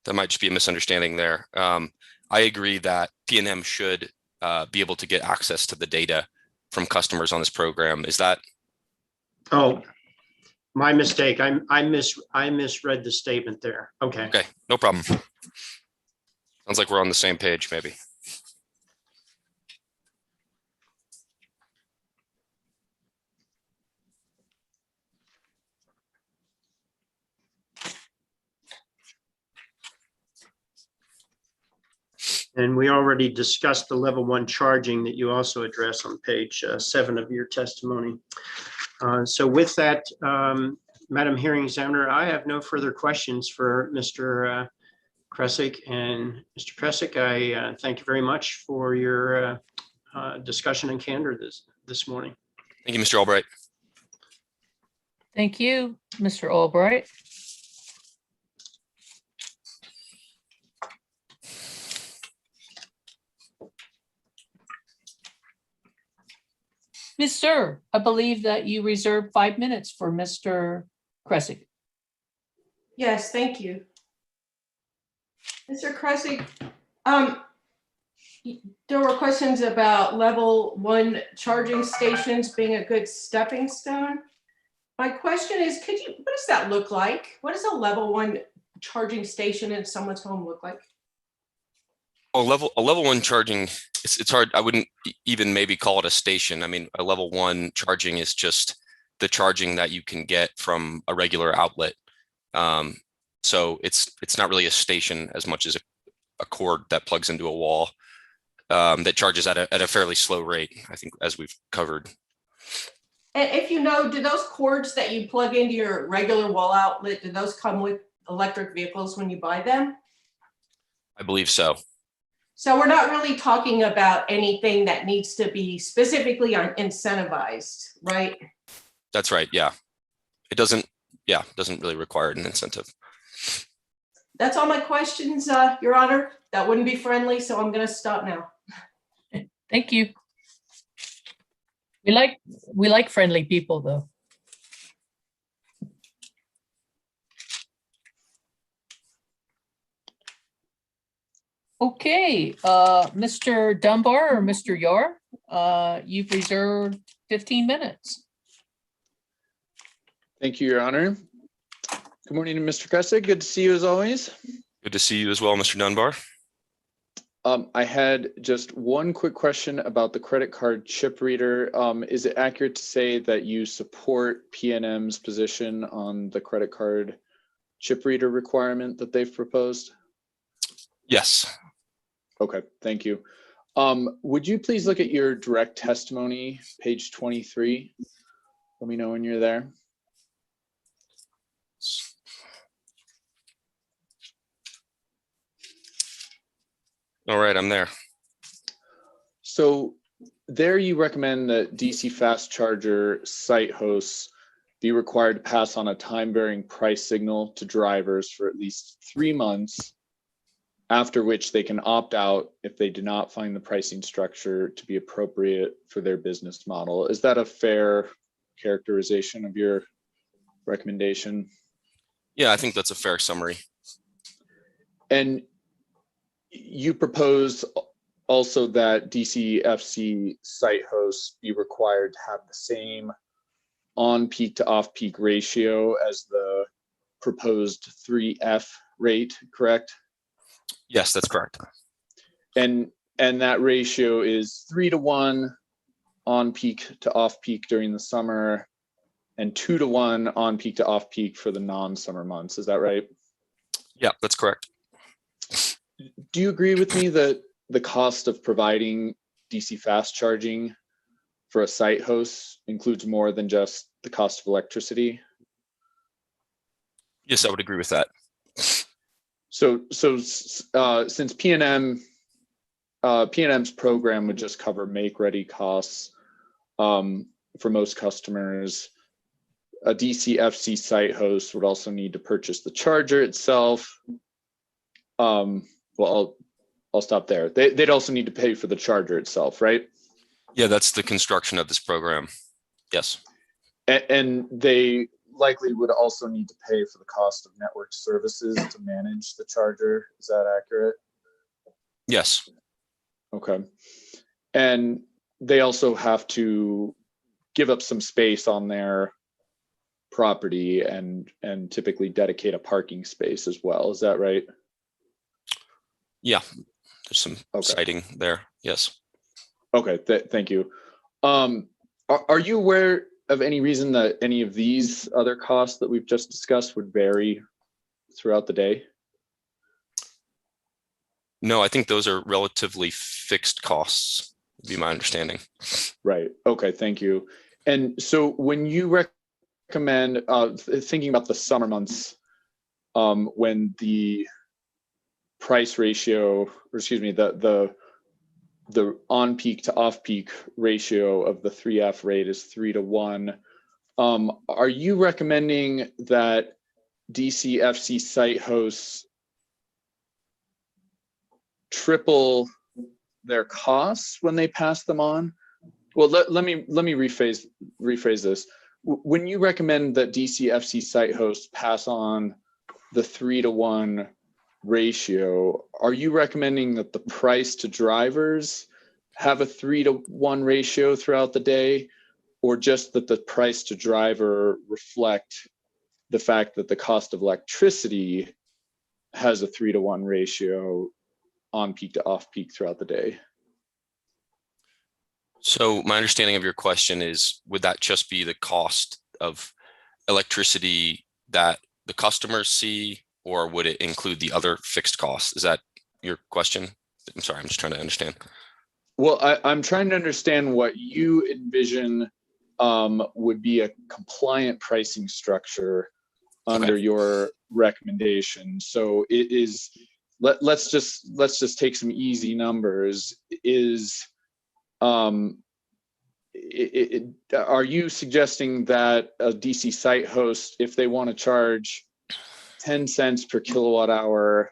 That might just be a misunderstanding there. I agree that PNM should be able to get access to the data from customers on this program. Is that? Oh, my mistake. I misread the statement there. Okay. Okay, no problem. Sounds like we're on the same page, maybe. And we already discussed the level 1 charging that you also address on page 7 of your testimony. So with that, Madam Hearing Examiner, I have no further questions for Mr. Kresick. And Mr. Kresick, I thank you very much for your discussion and candor this morning. Thank you, Mr. Albright. Thank you, Mr. Albright. Ms. Sir, I believe that you reserved 5 minutes for Mr. Kresick. Yes, thank you. Mr. Kresick, there were questions about level 1 charging stations being a good stepping stone. My question is, what does that look like? What does a level 1 charging station in someone's home look like? A level 1 charging, it's hard. I wouldn't even maybe call it a station. I mean, a level 1 charging is just the charging that you can get from a regular outlet. So it's not really a station as much as a cord that plugs into a wall that charges at a fairly slow rate, I think, as we've covered. And if you know, do those cords that you plug into your regular wall outlet, do those come with electric vehicles when you buy them? I believe so. So we're not really talking about anything that needs to be specifically incentivized, right? That's right. Yeah. It doesn't really require an incentive. That's all my questions, Your Honor. That wouldn't be friendly, so I'm going to stop now. Thank you. We like friendly people, though. Okay, Mr. Dunbar or Mr. Yar, you've reserved 15 minutes. Thank you, Your Honor. Good morning, Mr. Kressig. Good to see you as always. Good to see you as well, Mr. Dunbar. I had just one quick question about the credit card chip reader. Is it accurate to say that you support PNM's position on the credit card chip reader requirement that they've proposed? Yes. Okay, thank you. Would you please look at your direct testimony, page 23? Let me know when you're there. All right, I'm there. So there you recommend that DC fast charger site hosts be required to pass on a time-varying price signal to drivers for at least 3 months, after which they can opt out if they do not find the pricing structure to be appropriate for their business model. Is that a fair characterization of your recommendation? Yeah, I think that's a fair summary. And you propose also that DCFC site hosts be required to have the same on-peak to off-peak ratio as the proposed 3F rate, correct? Yes, that's correct. And that ratio is 3-to-1 on-peak to off-peak during the summer and 2-to-1 on-peak to off-peak for the non-summer months. Is that right? Yeah, that's correct. Do you agree with me that the cost of providing DC fast charging for a site host includes more than just the cost of electricity? Yes, I would agree with that. So since PNM's program would just cover make-ready costs for most customers, a DCFC site host would also need to purchase the charger itself. Well, I'll stop there. They'd also need to pay for the charger itself, right? Yeah, that's the construction of this program. Yes. And they likely would also need to pay for the cost of network services to manage the charger. Is that accurate? Yes. Okay. And they also have to give up some space on their property and typically dedicate a parking space as well. Is that right? Yeah, there's some sighting there. Yes. Okay, thank you. Are you aware of any reason that any of these other costs that we've just discussed would vary throughout the day? No, I think those are relatively fixed costs, would be my understanding. Right. Okay, thank you. And so when you recommend thinking about the summer months, when the price ratio, or excuse me, the on-peak to off-peak ratio of the 3F rate is 3-to-1. Are you recommending that DCFC site hosts triple their costs when they pass them on? Well, let me rephrase this. When you recommend that DCFC site hosts pass on the 3-to-1 ratio, are you recommending that the price to drivers have a 3-to-1 ratio throughout the day, or just that the price to driver reflect the fact that the cost of electricity has a 3-to-1 ratio on peak to off peak throughout the day? So my understanding of your question is, would that just be the cost of electricity that the customers see, or would it include the other fixed costs? Is that your question? I'm sorry, I'm just trying to understand. Well, I'm trying to understand what you envision would be a compliant pricing structure under your recommendation. So it is, let's just take some easy numbers. Are you suggesting that a DC site host, if they want to charge 10 cents per kilowatt hour,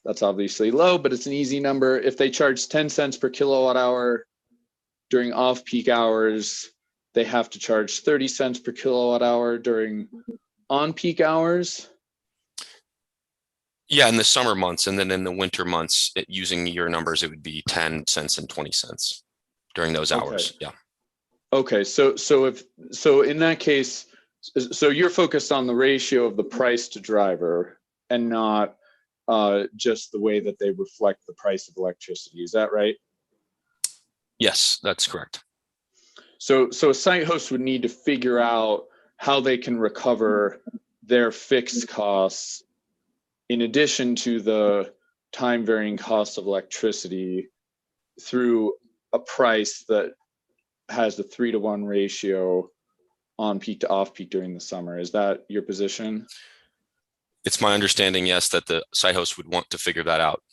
that's obviously low, but it's an easy number. If they charge 10 cents per kilowatt hour during off-peak hours, they have to charge 30 cents per kilowatt hour during on-peak hours? Yeah, in the summer months, and then in the winter months, using your numbers, it would be 10 cents and 20 cents during those hours. Yeah. Okay, so in that case, so you're focused on the ratio of the price to driver and not just the way that they reflect the price of electricity. Is that right? Yes, that's correct. So a site host would need to figure out how they can recover their fixed costs in addition to the time varying cost of electricity through a price that has the 3-to-1 ratio on peak to off peak during the summer. Is that your position? It's my understanding, yes, that the site host would want to figure that out.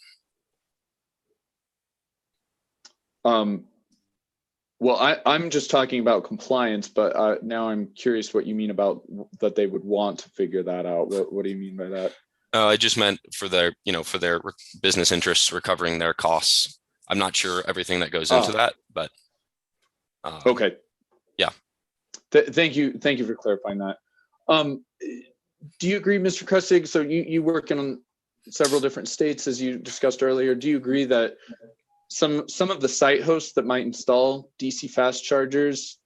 Well, I'm just talking about compliance, but now I'm curious what you mean about that they would want to figure that out. What do you mean by that? I just meant for their, for their business interests, recovering their costs. I'm not sure everything that goes into that, but. Okay. Yeah. Thank you for clarifying that. Do you agree, Mr. Krustig? So you work in several different states, as you discussed earlier. Do you agree that some of the site hosts that might install DC fast chargers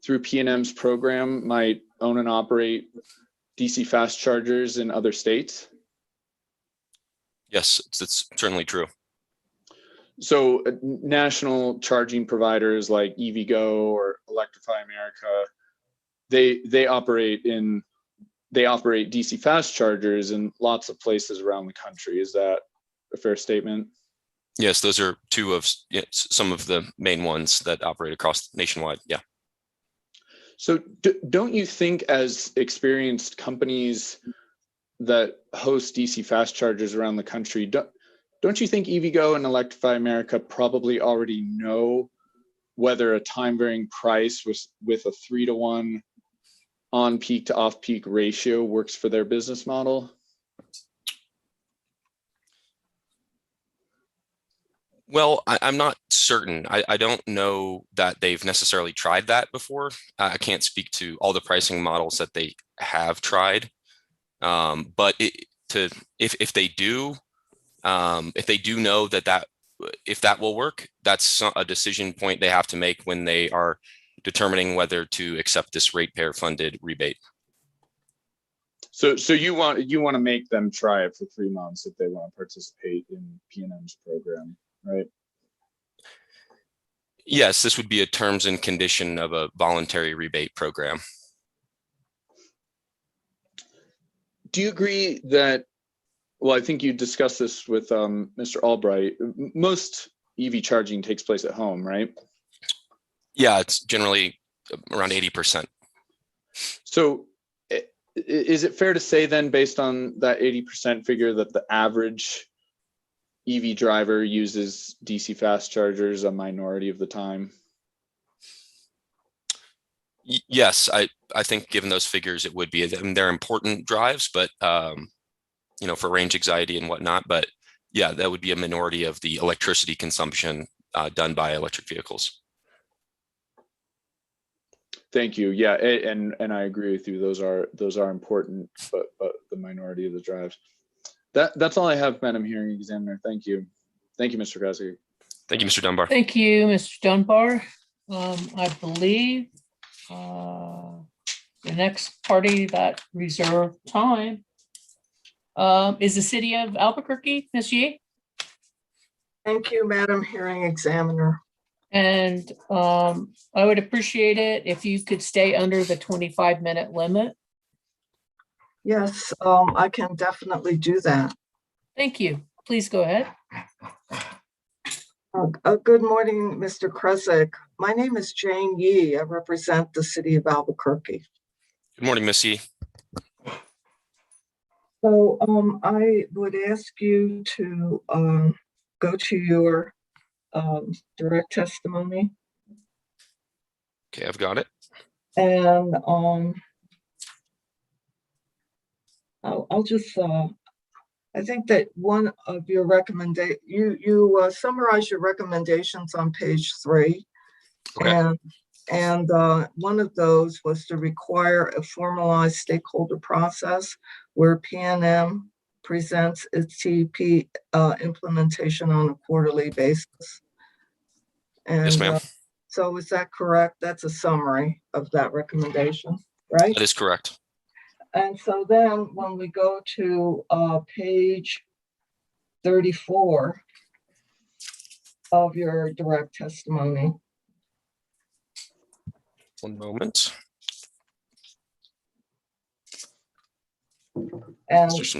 through PNM's program might own and operate DC fast chargers in other states? Yes, it's certainly true. So national charging providers like EVgo or Electrify America, they operate DC fast chargers in lots of places around the country. Is that a fair statement? Yes, those are two of some of the main ones that operate across nationwide. Yeah. So don't you think, as experienced companies that host DC fast chargers around the country, don't you think EVgo and Electrify America probably already know whether a time varying price with a 3-to-1 on peak to off peak ratio works for their business model? Well, I'm not certain. I don't know that they've necessarily tried that before. I can't speak to all the pricing models that they have tried. But if they do know if that will work, that's a decision point they have to make when they are determining whether to accept this ratepayer funded rebate. So you want to make them try it for 3 months if they want to participate in PNM's program, right? Yes, this would be a terms and condition of a voluntary rebate program. Do you agree that, well, I think you discussed this with Mr. Albright, most EV charging takes place at home, right? Yeah, it's generally around 80%. So is it fair to say then, based on that 80% figure, that the average EV driver uses DC fast chargers a minority of the time? Yes, I think given those figures, it would be. I mean, they're important drives, but for range anxiety and whatnot. But yeah, that would be a minority of the electricity consumption done by electric vehicles. Thank you. Yeah, and I agree with you. Those are important, but the minority of the drives. That's all I have, Madam Hearing Examiner. Thank you. Thank you, Mr. Krustig. Thank you, Mr. Dunbar. Thank you, Mr. Dunbar. I believe the next party that reserved time is the City of Albuquerque. Ms. Yee? Thank you, Madam Hearing Examiner. And I would appreciate it if you could stay under the 25-minute limit. Yes, I can definitely do that. Thank you. Please go ahead. Good morning, Mr. Kresik. My name is Jane Yee. I represent the city of Albuquerque. Good morning, Miss Yee. So I would ask you to go to your direct testimony. Okay, I've got it. And I'll just, I think that one of your you summarize your recommendations on page 3. Okay. And one of those was to require a formalized stakeholder process where PNM presents its TEP implementation on a quarterly basis. And Yes, ma'am. so is that correct? That's a summary of that recommendation, right? That is correct. And so then when we go to page 34 of your direct testimony. One moment. And Okay,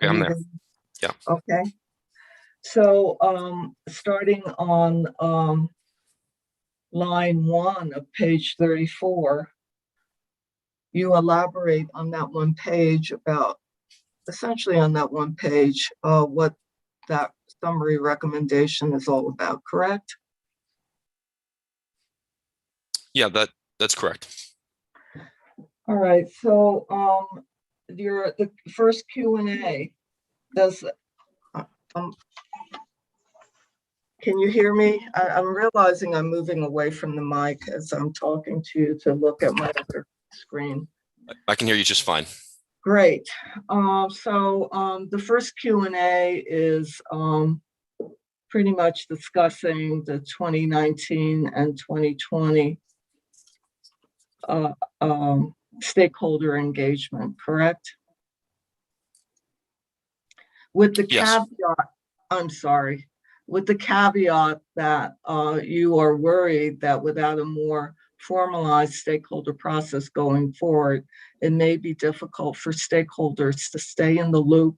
I'm there. Yeah. Okay. So starting on line 1 of page 34, you elaborate on that one page about, essentially on that one page, what that summary recommendation is all about, correct? Yeah, that's correct. All right, so the first Q&A does, can you hear me? I'm realizing I'm moving away from the mic as I'm talking to you to look at my other screen. I can hear you just fine. Great. So the first Q&A is pretty much discussing the 2019 and 2020 stakeholder engagement, correct? With the Yes. caveat, I'm sorry, with the caveat that you are worried that without a more formalized stakeholder process going forward, it may be difficult for stakeholders to stay in the loop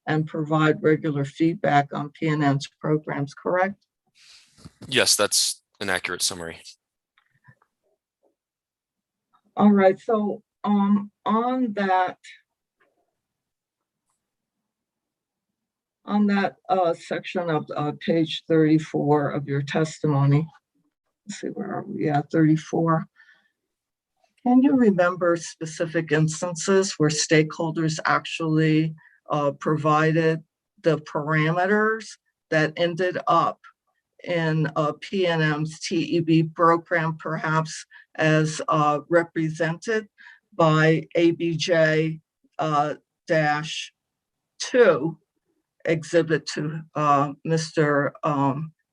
and provide regular feedback on PNM's programs, correct? Yes, that's an accurate summary. All right, so on that section of page 34 of your testimony, let's see, where are we? Yeah, 34. Can you remember specific instances where stakeholders actually provided the parameters that ended up in PNM's TEB program, perhaps as represented by ABJ -2, exhibit to Mr.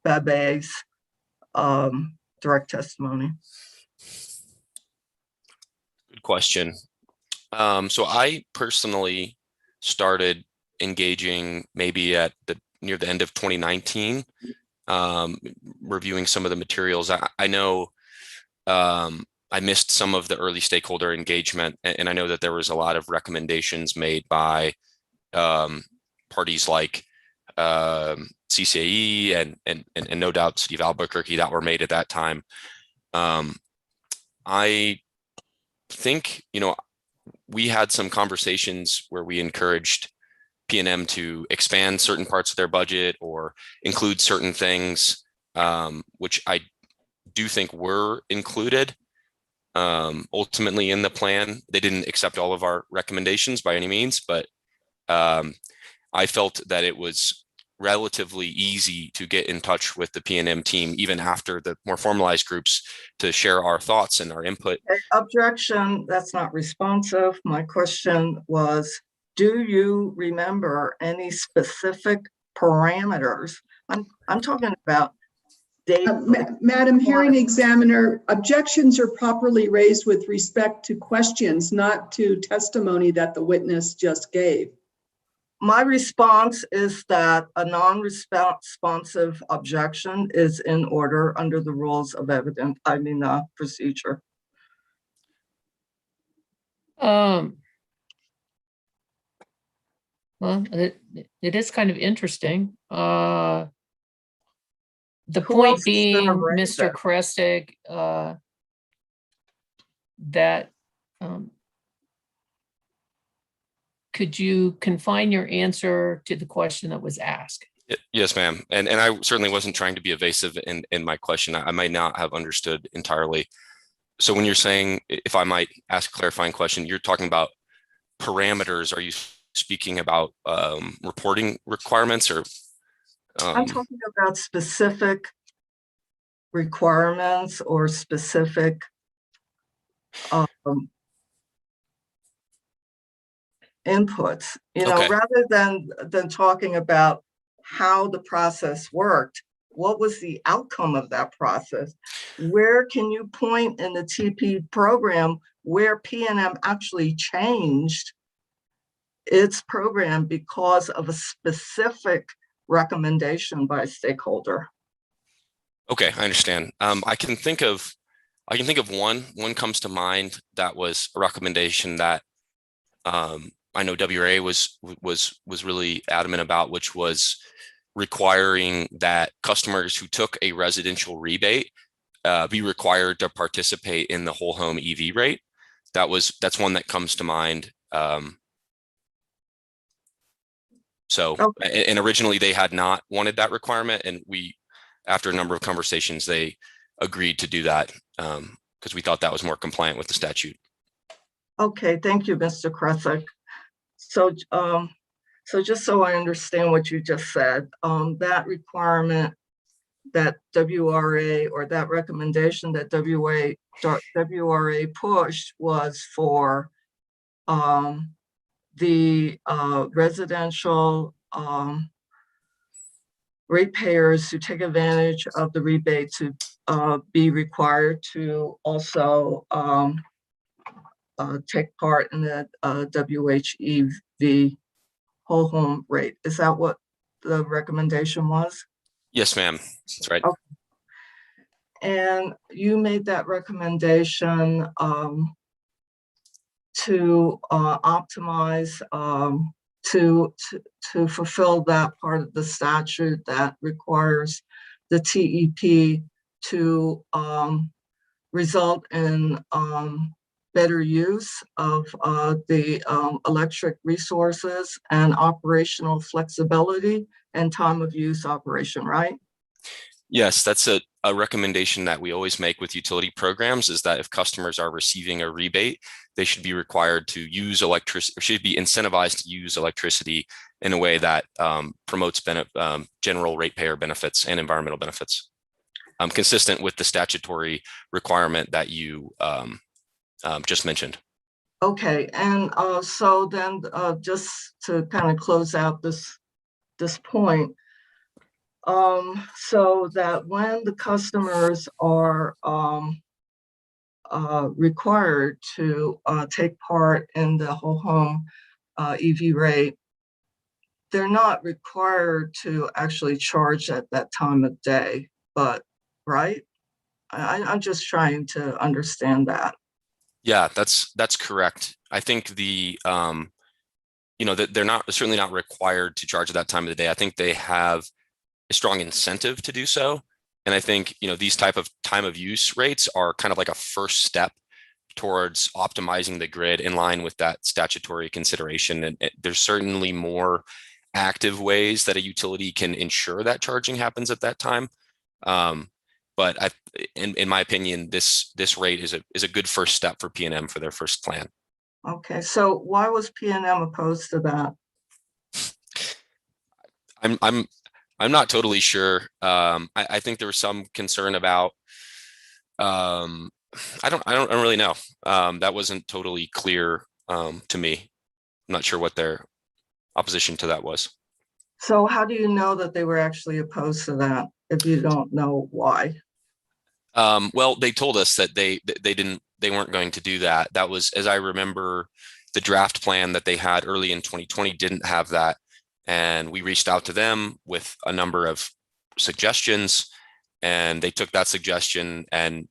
Babe's direct testimony? Good question. So I personally started engaging maybe at near the end of 2019, reviewing some of the materials. I know I missed some of the early stakeholder engagement, and I know that there was a lot of recommendations made by parties like CCAE and no doubt City of Albuquerque that were made at that time. I think, we had some conversations where we encouraged PNM to expand certain parts of their budget or include certain things, which I do think were included ultimately in the plan. They didn't accept all of our recommendations by any means, but I felt that it was relatively easy to get in touch with the PNM team, even after the more formalized groups, to share our thoughts and our input. Objection, that's not responsive. My question was, do you remember any specific parameters? I'm talking about data. Madam Hearing Examiner, objections are properly raised with respect to questions, not to testimony that the witness just gave. my response is that a non-responsive objection is in order under the rules of procedure. Well, it is kind of interesting. The Who point else is gonna being, raise Mr. it? Krestig, that could you confine your answer to the question that was asked? Yes, ma'am. And I certainly wasn't trying to be evasive in my question. I might not have understood entirely. So when you're saying, if I might ask a clarifying question, you're talking about parameters. Are you speaking about reporting requirements or? I'm talking about specific requirements or specific inputs, Okay. rather than talking about how the process worked. What was the outcome of that process? Where can you point in the TP program where PNM actually changed its program because of a specific recommendation by a stakeholder? Okay, I understand. I can think of one. One comes to mind that was a recommendation that I know WRA was really adamant about, which was requiring that customers who took a residential rebate be required to participate in the whole home EV rate. That's one that comes to mind. And originally they had not wanted that requirement, and after a number of conversations, they agreed to do that because we thought that was more compliant with the statute. Okay, thank you, Mr. Kresik. So, just so I understand what you just said, that requirement that WRA, or that recommendation that WRA pushed, was for the residential ratepayers who take advantage of the rebate to be required to also take part in the WHEV whole home rate. Is that what the recommendation was? Yes, ma'am. That's right. Okay. And you made that recommendation to optimize, to fulfill that part of the statute that requires the TEP to result in better use of the electric resources and operational flexibility and time of use operation, right? Yes, that's a recommendation that we always make with utility programs, is that if customers are receiving a rebate, they should be required to use electricity, or should be incentivized to use electricity in a way that promotes general ratepayer benefits and environmental benefits, consistent with the statutory requirement that you just mentioned. Okay, and so then just to kind of close out this point, so that when the customers are required to take part in the whole home EV rate, they're not required to actually charge at that time of day, but right? I'm just trying to understand that. Yeah, that's correct. I think that they're certainly not required to charge at that time of the day. I think they have a strong incentive to do so. And I think, these type of time of use rates are kind of like a first step towards optimizing the grid in line with that statutory consideration. And there's certainly more active ways that a utility can ensure that charging happens at that time. But in my opinion, this rate is a good first step for PNM for their first plan. Okay, so why was PNM opposed to that? I'm not totally sure. I think there was some concern about. I don't really know. That wasn't totally clear to me. I'm not sure what their opposition to that was. So how do you know that they were actually opposed to that if you don't know why? Well, they told us that they weren't going to do that. That was, as I remember, the draft plan that they had early in 2020 didn't have that And we reached out to them with a number of suggestions, and they took that suggestion and,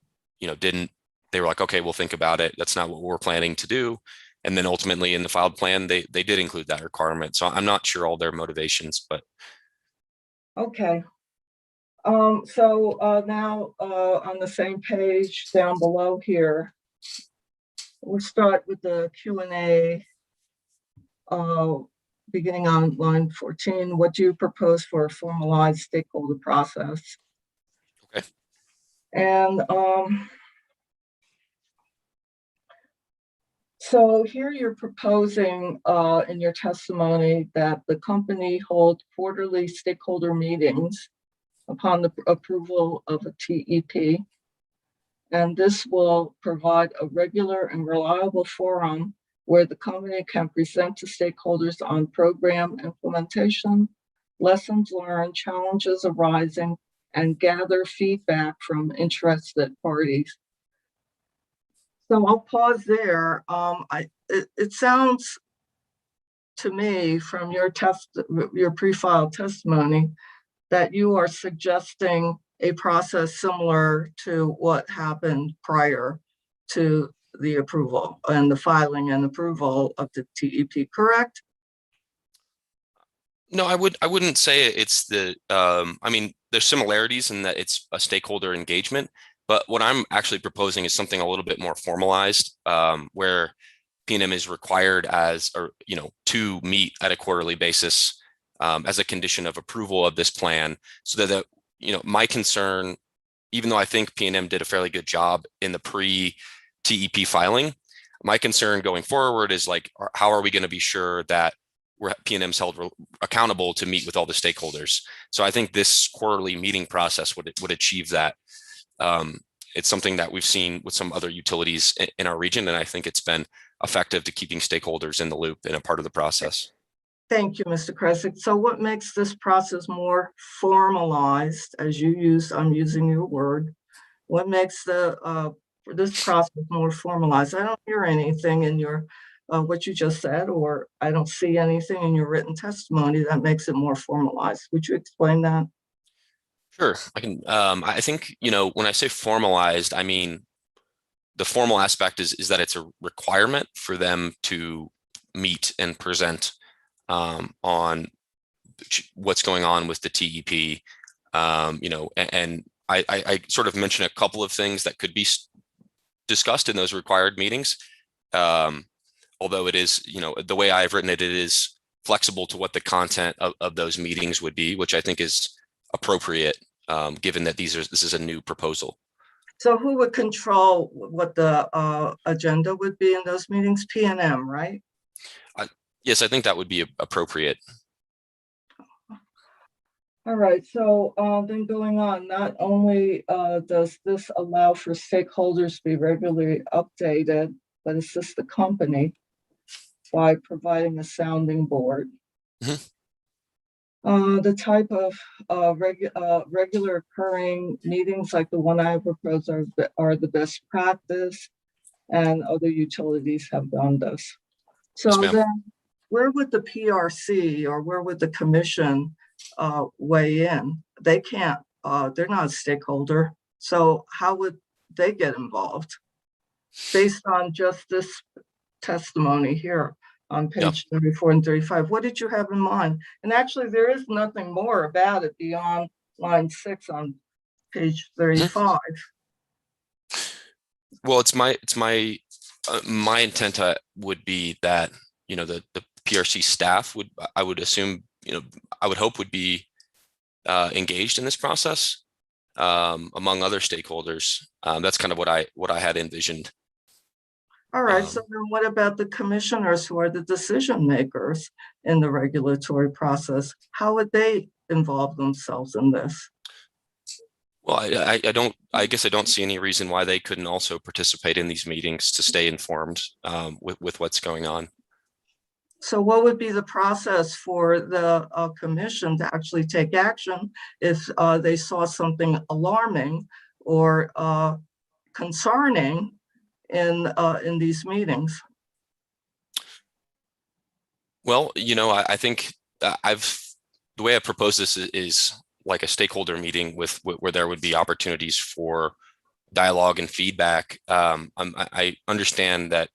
they were like, okay, we'll think about it. That's not what we're planning to do. And then ultimately in the filed plan, they did include that requirement. So I'm not sure all their motivations, but. Okay. Now on the same page down below here, we'll start with the Q&A. Beginning on line 14, what do you propose for a formalized stakeholder process? Okay. And so here you're proposing in your testimony that the company hold quarterly stakeholder meetings upon the approval of a TEP. And this will provide a regular and reliable forum where the company can present to stakeholders on program implementation, lessons learned, challenges arising, and gather feedback from interested parties. So I'll pause there. It sounds to me from your pre-filed testimony that you are suggesting a process similar to what happened prior to the approval and the filing and approval of the TEP, correct? No, I wouldn't say it's there's similarities in that it's a stakeholder engagement, but what I'm actually proposing is something a little bit more formalized, where P&M is required to meet at a quarterly basis as a condition of approval of this plan, so that my concern, even though I think P&M did a fairly good job in the pre-TEP filing, my concern going forward is how are we going to be sure that P&M's held accountable to meet with all the stakeholders? So I think this quarterly meeting process would achieve that. It's something that we've seen with some other utilities in our region, and I think it's been effective to keeping stakeholders in the loop and a part of the process. Thank you, Mr. Kresick. So what makes this process more formalized, as I'm using your word, what makes this process more formalized? I don't hear anything in your what you just said, or I don't see anything in your written testimony that makes it more formalized. Would you explain that? Sure, I can. I think, when I say formalized, I mean the formal aspect is that it's a requirement for them to meet and present on what's going on with the TEP, and I sort of mentioned a couple of things that could be discussed in those required meetings. Although it is, the way I've written it, it is flexible to what the content of those meetings would be, which I think is appropriate, given that this is a new proposal. So who would control what the agenda would be in those meetings? P&M, right? Yes, I think that would be appropriate. All right, so then going on, not only does this allow for stakeholders to be regularly updated, but assist the company by providing a sounding board. Mm-hmm. The type of regular occurring meetings like the one I propose are the best practice, and other utilities have done this. So Yes, then where would the PRC or where would the commission weigh in? They can't, they're not a stakeholder. So how would they get involved based on just this testimony here on page 34 and 35? What did you have in mind? And actually there is nothing more about it beyond line 6 on page 35. Well, it's my intent would be that, the PRC staff I would assume, I would hope would be engaged in this process among other stakeholders. That's kind of what I had envisioned. All right, so then what about the commissioners who are the decision makers in the regulatory process? How would they involve themselves in this? Well, I guess I don't see any reason why they couldn't also participate in these meetings to stay informed with what's going on. So what would be the process for the commission to actually take action if they saw something alarming or concerning in these meetings? Well, I think the way I propose this is like a stakeholder meeting with where there would be opportunities for dialogue and feedback. I understand that,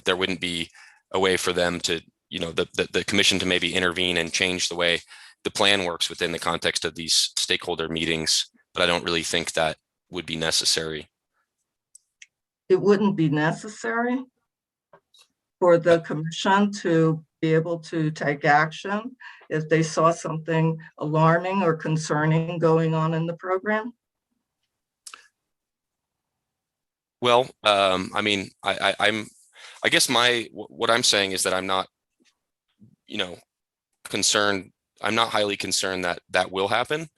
there wouldn't be a way for them to, the commission to maybe intervene and change the way the plan works within the context of these stakeholder meetings, but I don't really think that would be necessary. It wouldn't be necessary for the commission to be able to take action if they saw something alarming or concerning going on in the program? Well, I mean, I guess what I'm saying is that I'm not, concerned. I'm not highly concerned that that will happen,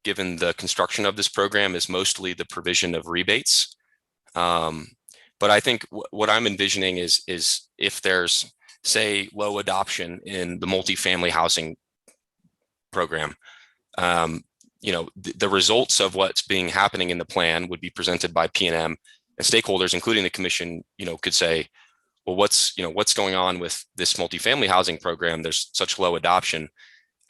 given the construction of this program is mostly the provision of rebates. But I think what I'm envisioning is if there's, say, low adoption in the multifamily housing program, the results of what's happening in the plan would be presented by P&M, and stakeholders, including the commission, could say, well, what's going on with this multifamily housing program? There's such low adoption.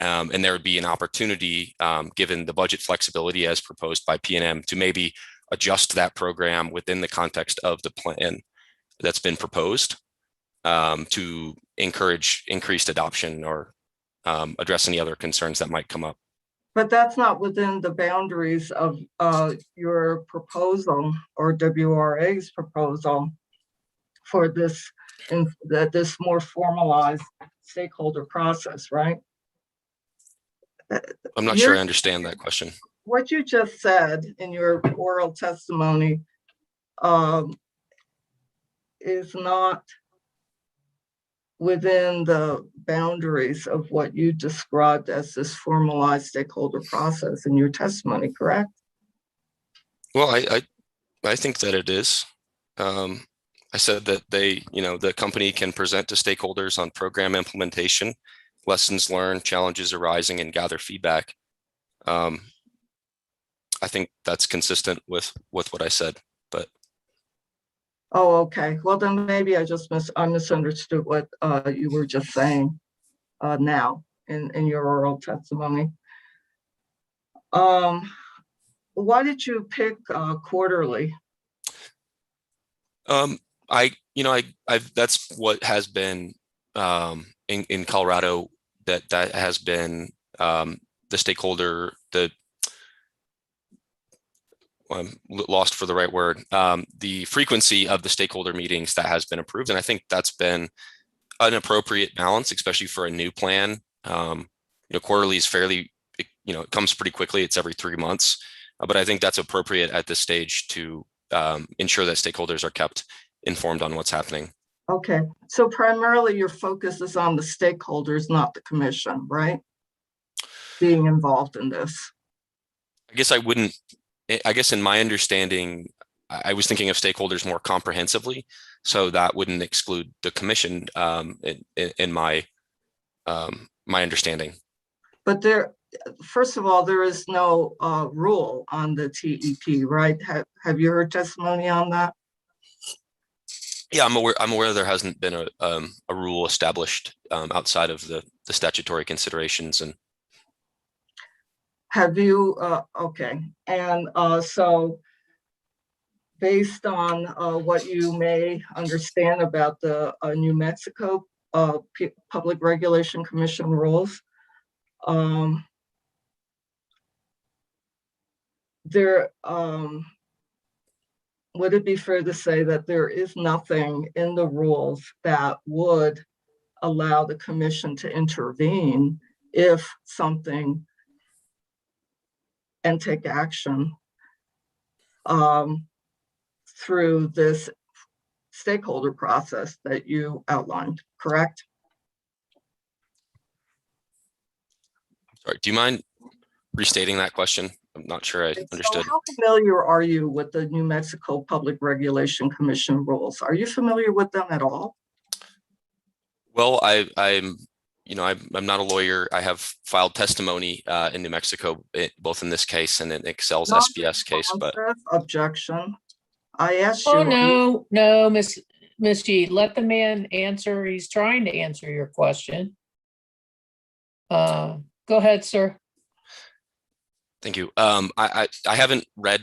And there would be an opportunity, given the budget flexibility as proposed by P&M, to maybe adjust that program within the context of the plan that's been proposed, to encourage increased adoption or address any other concerns that might come up. But that's not within the boundaries of your proposal or WRA's proposal for this more formalized stakeholder process, right? I'm not sure I understand that question. What you just said in your oral testimony is not within the boundaries of what you described as this formalized stakeholder process in your testimony, correct? Well, I think that it is. I said that the company can present to stakeholders on program implementation, lessons learned, challenges arising, and gather feedback. I think that's consistent with what I said, but. Oh, okay. Well, then maybe I misunderstood what you were just saying now in your oral testimony. Why did you pick quarterly? That's what has been in Colorado, that has been the stakeholder, I'm lost for the right word, the frequency of the stakeholder meetings that has been approved. And I think that's been an appropriate balance, especially for a new plan. Quarterly is fairly, it comes pretty quickly. It's every 3 months, but I think that's appropriate at this stage to ensure that stakeholders are kept informed on what's happening. Okay, so primarily your focus is on the stakeholders, not the commission, right? Being involved in this. I guess in my understanding, I was thinking of stakeholders more comprehensively, so that wouldn't exclude the commission in my my understanding. But first of all, there is no rule on the TEP, right? Have you heard testimony on that? Yeah, I'm aware there hasn't been a rule established outside of the statutory considerations. And have you, okay. And so based on what you may understand about the New Mexico Public Regulation Commission rules, would it be fair to say that there is nothing in the rules that would allow the commission to intervene if something and take action through this stakeholder process that you outlined, correct? Sorry, do you mind restating that question? I'm not sure I understood. So how familiar are you with the New Mexico Public Regulation Commission rules? Are you familiar with them at all? Well, I'm not a lawyer. I have filed testimony in New Mexico, both in this case and in Excel's SBS case. But objection. I asked you. Oh no, Miss G. Let the man answer. He's trying to answer your question. Go ahead, sir. Thank you. I haven't read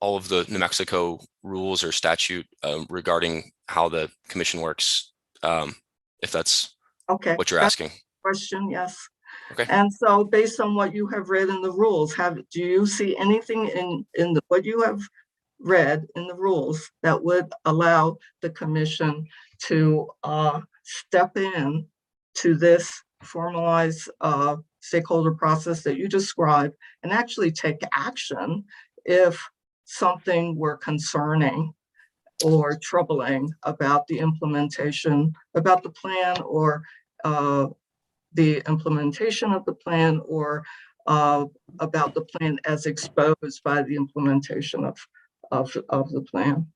all of the New Mexico rules or statute regarding how the commission works. If that's Okay. what you're that's asking. the question, yes. Okay. And so based on what you have read in the rules, do you see anything in what you have read in the rules that would allow the commission to step in to this formalized stakeholder process that you described and actually take action if something were concerning or troubling about the implementation, about the plan, or the implementation of the plan, or about the plan as exposed by the implementation of the plan?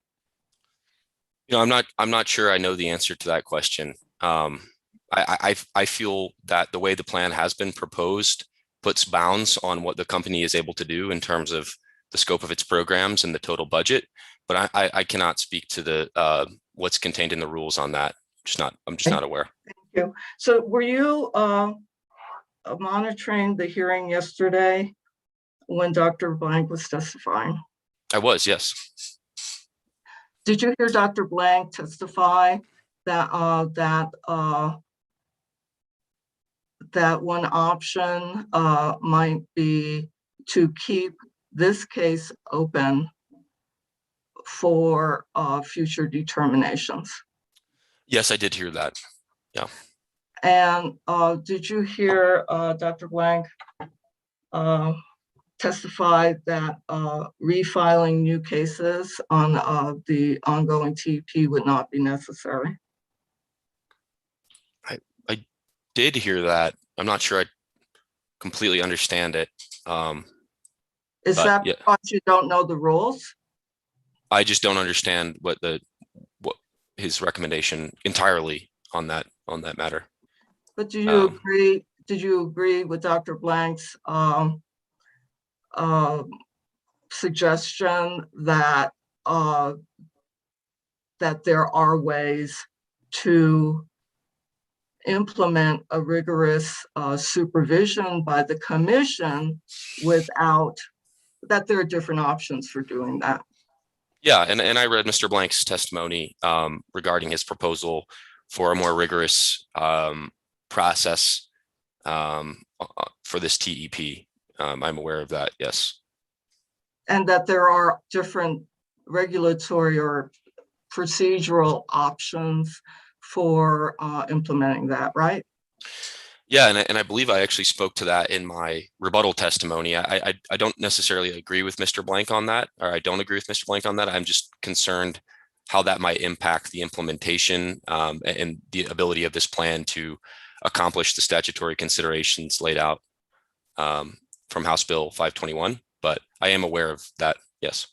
You know, I'm not sure I know the answer to that question. I feel that the way the plan has been proposed puts bounds on what the company is able to do in terms of the scope of its programs and the total budget. But I cannot speak to the what's contained in the rules on that. I'm just not aware. Thank you. So were you monitoring the hearing yesterday when Dr. Blank was testifying? I was, yes. Did you hear Dr. Blank testify that that one option might be to keep this case open for future determinations? Yes, I did hear that. Yeah. And did you hear Dr. Blank testify that refiling new cases on the ongoing TP would not be necessary? I did hear that. I'm not sure I completely understand it. Is that yeah, because you don't know the rules? I just don't understand what his recommendation entirely on that matter. But do you agree? Did you agree with Dr. Blank's suggestion that that there are ways to implement a rigorous supervision by the commission without that there are different options for doing that? Yeah, and I read Mr. Blank's testimony regarding his proposal for a more rigorous process for this TEP. I'm aware of that, yes. And that there are different regulatory or procedural options for implementing that, right? Yeah, and I believe I actually spoke to that in my rebuttal testimony. I don't necessarily agree with Mr. Blank on that, or I don't agree with Mr. Blank on that. I'm just concerned how that might impact the implementation and the ability of this plan to accomplish the statutory considerations laid out from House Bill 521. But I am aware of that, yes.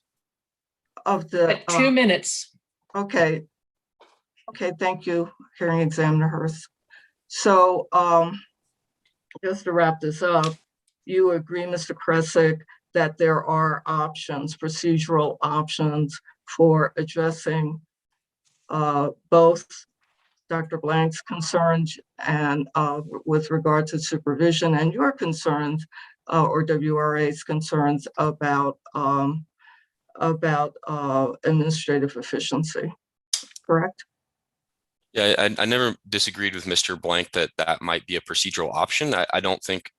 Of the 2 minutes. Okay. Okay, thank you, hearing examiner Hurst. So just to wrap this up, you agree, Mr. Kresick, that there are options, procedural options for addressing both Dr. Blank's concerns and with regard to supervision and your concerns or WRA's concerns about administrative efficiency, correct? Yeah, I never disagreed with Mr. Blank that that might be a procedural option. I don't think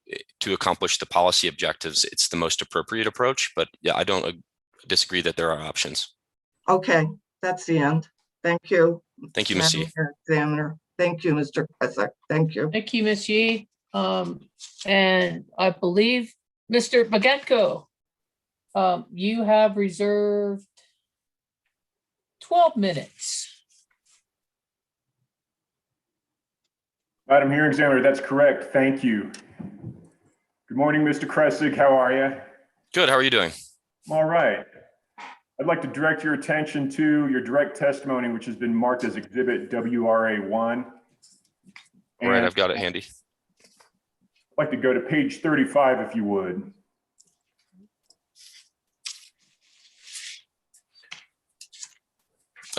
to accomplish the policy objectives, it's the most appropriate approach, but yeah, I don't disagree that there are options. Okay, that's the end. Thank you. Thank you, Ms. Yee. Examiner. Thank you, Mr. Kresick. Thank you. Thank you, Ms. Yee. And I believe, Mr. Magenko, you have reserved 12 minutes. Madam Hearing Examiner, that's correct. Thank you. Good morning, Mr. Kresick. How are you? Good. How are you doing? All right. I'd like to direct your attention to your direct testimony, which has been marked as Exhibit WRA-1. All right, I've got it handy. I'd like to go to page 35, if you would.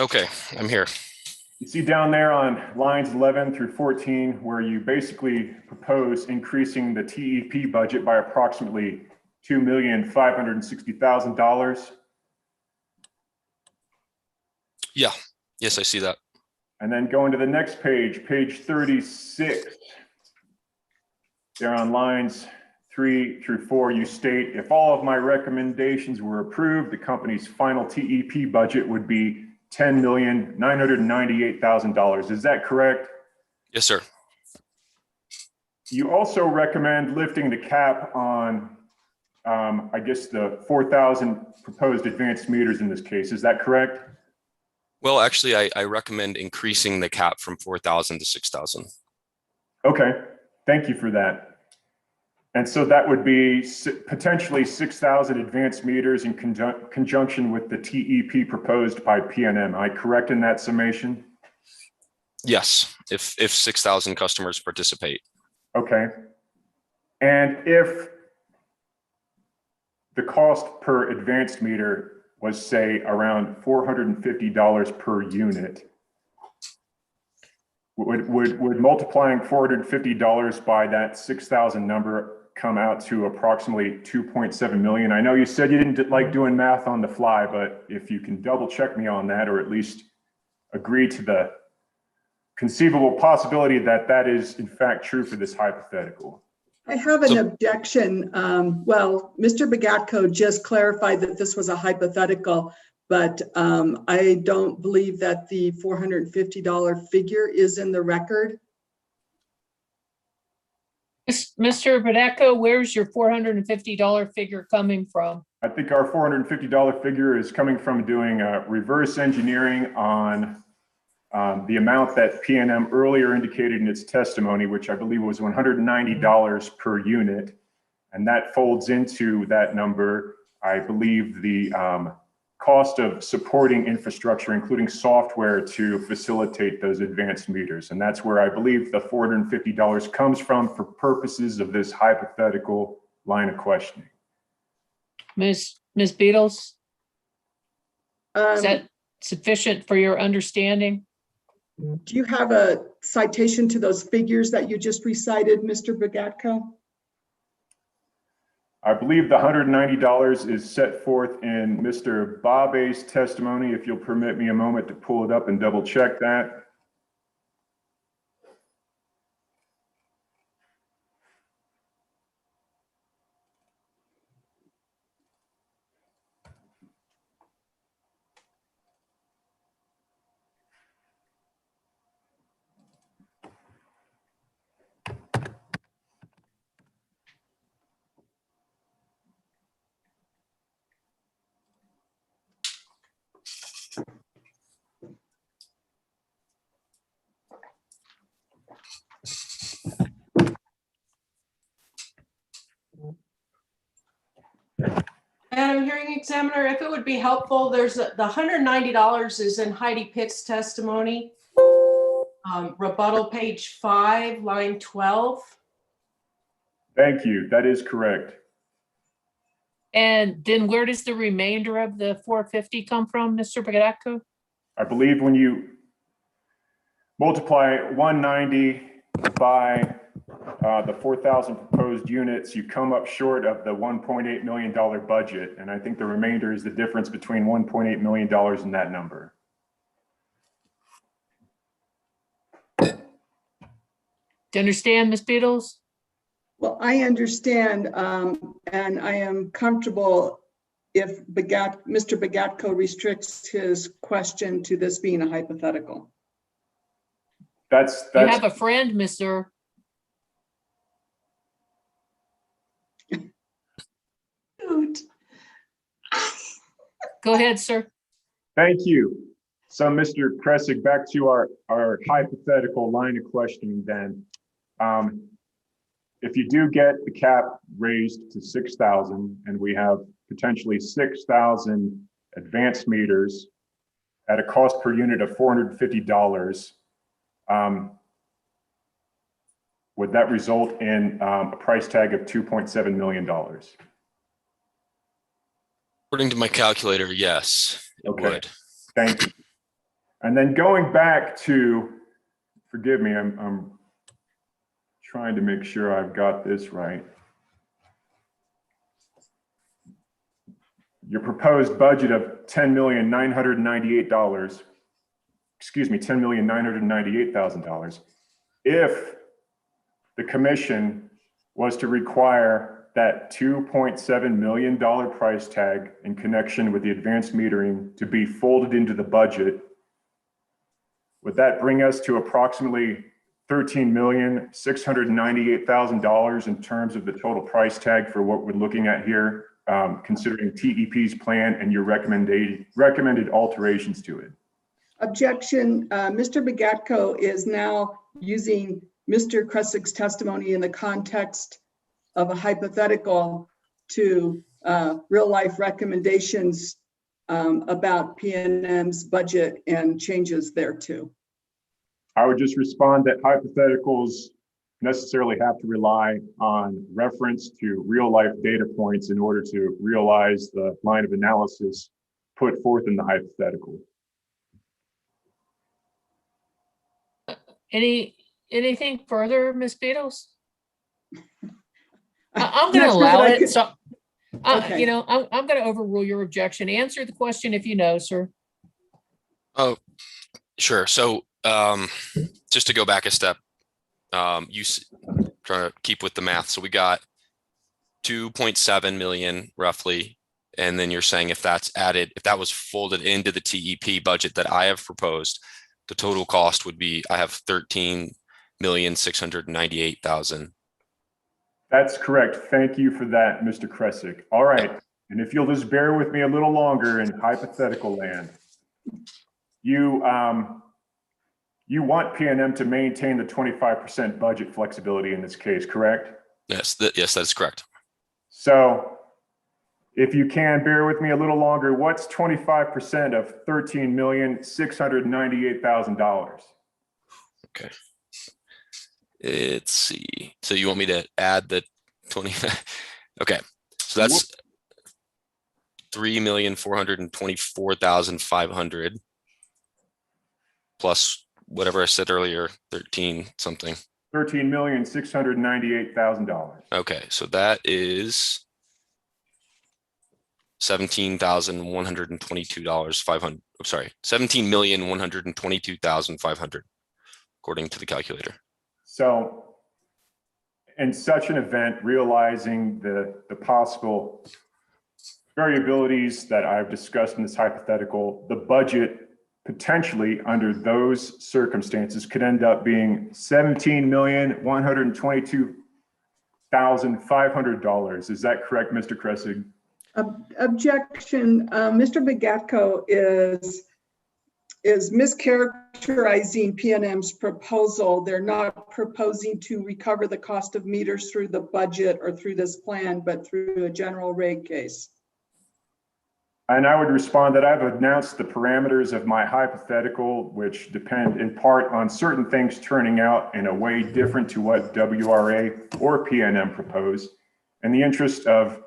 Okay, I'm here. You see down there on lines 11 through 14, where you basically propose increasing the TEP budget by approximately $2,560,000. Yeah. Yes, I see that. And then going to the next page, page 36. There on lines 3 through 4, you state, if all of my recommendations were approved, the company's final TEP budget would be $10,998,000. Is that correct? Yes, sir. You also recommend lifting the cap on, I guess, the 4,000 proposed advanced meters in this case. Is that correct? Well, actually, I recommend increasing the cap from 4,000 to 6,000. Okay, thank you for that. And so that would be potentially 6,000 advanced meters in conjunction with the TEP proposed by PNM. Am I correct in that summation? Yes, if 6,000 customers participate. Okay. And if the cost per advanced meter was, say, around $450 per unit, would multiplying $450 by that 6,000 number come out to approximately 2.7 million? I know you said you didn't like doing math on the fly, but if you can double check me on that, or at least agree to the conceivable possibility that that is in fact true for this hypothetical. I have an objection. Well, Mr. Bagatko just clarified that this was a hypothetical, but I don't believe that the $450 figure is in the record. Mr. Badeko, where's your $450 figure coming from? I think our $450 figure is coming from doing reverse engineering on the amount that PNM earlier indicated in its testimony, which I believe was $190 per unit. And that folds into that number, I believe, the cost of supporting infrastructure, including software to facilitate those advanced meters. And that's where I believe the $450 comes from for purposes of this hypothetical line of questioning. Ms. Beatles? Is that sufficient for your understanding? Do you have a citation to those figures that you just recited, Mr. Bagatko? I believe the $190 is set forth in Mr. Babe's testimony. If you'll permit me a moment to pull it up and double check that. Madam Hearing Examiner, if it would be helpful, there's the $190 is in Heidi Pitt's testimony. Rebuttal page 5, line 12. Thank you. That is correct. And then where does the remainder of the 450 come from, Mr. Bagatko? I believe when you multiply 190 by the 4,000 proposed units, you come up short of the $1.8 million budget. And I think the remainder is the difference between $1.8 million and that number. Do you understand, Ms. Beatles? Well, I understand, and I am comfortable if Mr. Bagatko restricts his question to this being a hypothetical. That's You have a friend, Mr. Dude. Go ahead, sir. Thank you. So, Mr. Kressig, back to our hypothetical line of questioning then. If you do get the cap raised to 6,000 and we have potentially 6,000 advanced meters at a cost per unit of $450, would that result in a price tag of $2.7 million? According to my calculator, yes, it Okay. would. Thank you. And then going back to, forgive me, I'm trying to make sure I've got this right. Your proposed budget of $10,998,000, excuse me, $10,998,000. If the commission was to require that $2.7 million price tag in connection with the advanced metering to be folded into the budget, would that bring us to approximately $13,698,000 in terms of the total price tag for what we're looking at here, considering TEP's plan and your recommended alterations to it? Objection. Mr. Bagatko is now using Mr. Kressik's testimony in the context of a hypothetical to real life recommendations about PNM's budget and changes thereto. I would just respond that hypotheticals necessarily have to rely on reference to real life data points in order to realize the line of analysis put forth in the hypothetical. Anything further, Ms. Beatles? I'm I'm going to not sure allow that I it. could- So, Okay. you know, I'm going to overrule your objection. Answer the question if you know, sir. Oh, sure. So just to go back a step, trying to keep with the math. So we got 2.7 million roughly. And then you're saying if that's added, if that was folded into the TEP budget that I have proposed, the total cost would be, I have 13,698,000. That's correct. Thank you for that, Mr. Kressik. All right. And if you'll just bear with me a little longer in hypothetical land, you want PNM to maintain the 25% budget flexibility in this case, correct? Yes, yes, that is correct. So if you can bear with me a little longer, what's 25% of $13,698,000? Okay. Let's see. So you want me to add the 20? Okay. So that's 3,424,500 plus whatever I said earlier, 13 something. $13,698,000. Okay. So that is $17,122,500. I'm sorry, $17,122,500 according to the calculator. So in such an event, realizing the possible variabilities that I've discussed in this hypothetical, the budget potentially under those circumstances could end up being $17,122,500. Is that correct, Mr. Kressig? Objection. Mr. Bagatko is mischaracterizing PNM's proposal. They're not proposing to recover the cost of meters through the budget or through this plan, but through a general rate case. And I would respond that I've announced the parameters of my hypothetical, which depend in part on certain things turning out in a way different to what WRA or PNM propose, in the interest of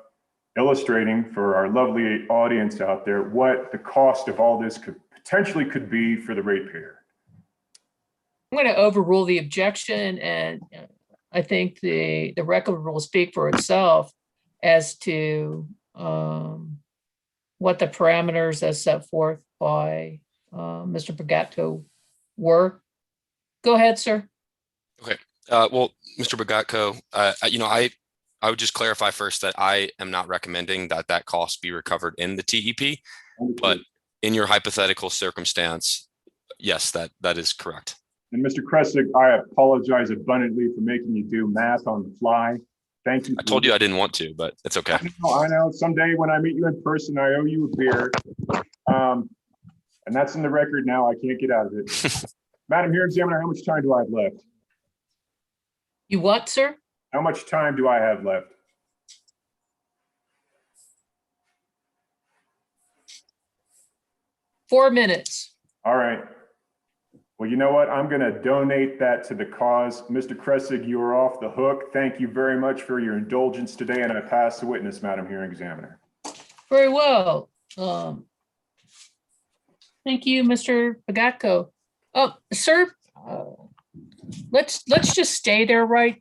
illustrating for our lovely audience out there what the cost of all this potentially could be for the ratepayer. I'm going to overrule the objection, and I think the record will speak for itself as to what the parameters as set forth by Mr. Bagatko were. Go ahead, sir. Okay. Well, Mr. Bagatko, I would just clarify first that I am not recommending that that cost be recovered in the TEP, but in your hypothetical circumstance, yes, that is correct. And Mr. Kressig, I apologize abundantly for making you do math on the fly. Thank you. I told you I didn't want to, but it's okay. I know. Someday when I meet you in person, I owe you a beer. And that's in the record now. I can't get out of it. Madam Hearing Examiner, how much time do I have left? You what, sir? How much time do I have left? $4 minutes. All right. Well, you know what? I'm going to donate that to the cause. Mr. Kressig, you are off the hook. Thank you very much for your indulgence today, and I pass the witness, Madam Hearing Examiner. Very well. Thank you, Mr. Bagatko. Oh, sir, let's just stay there right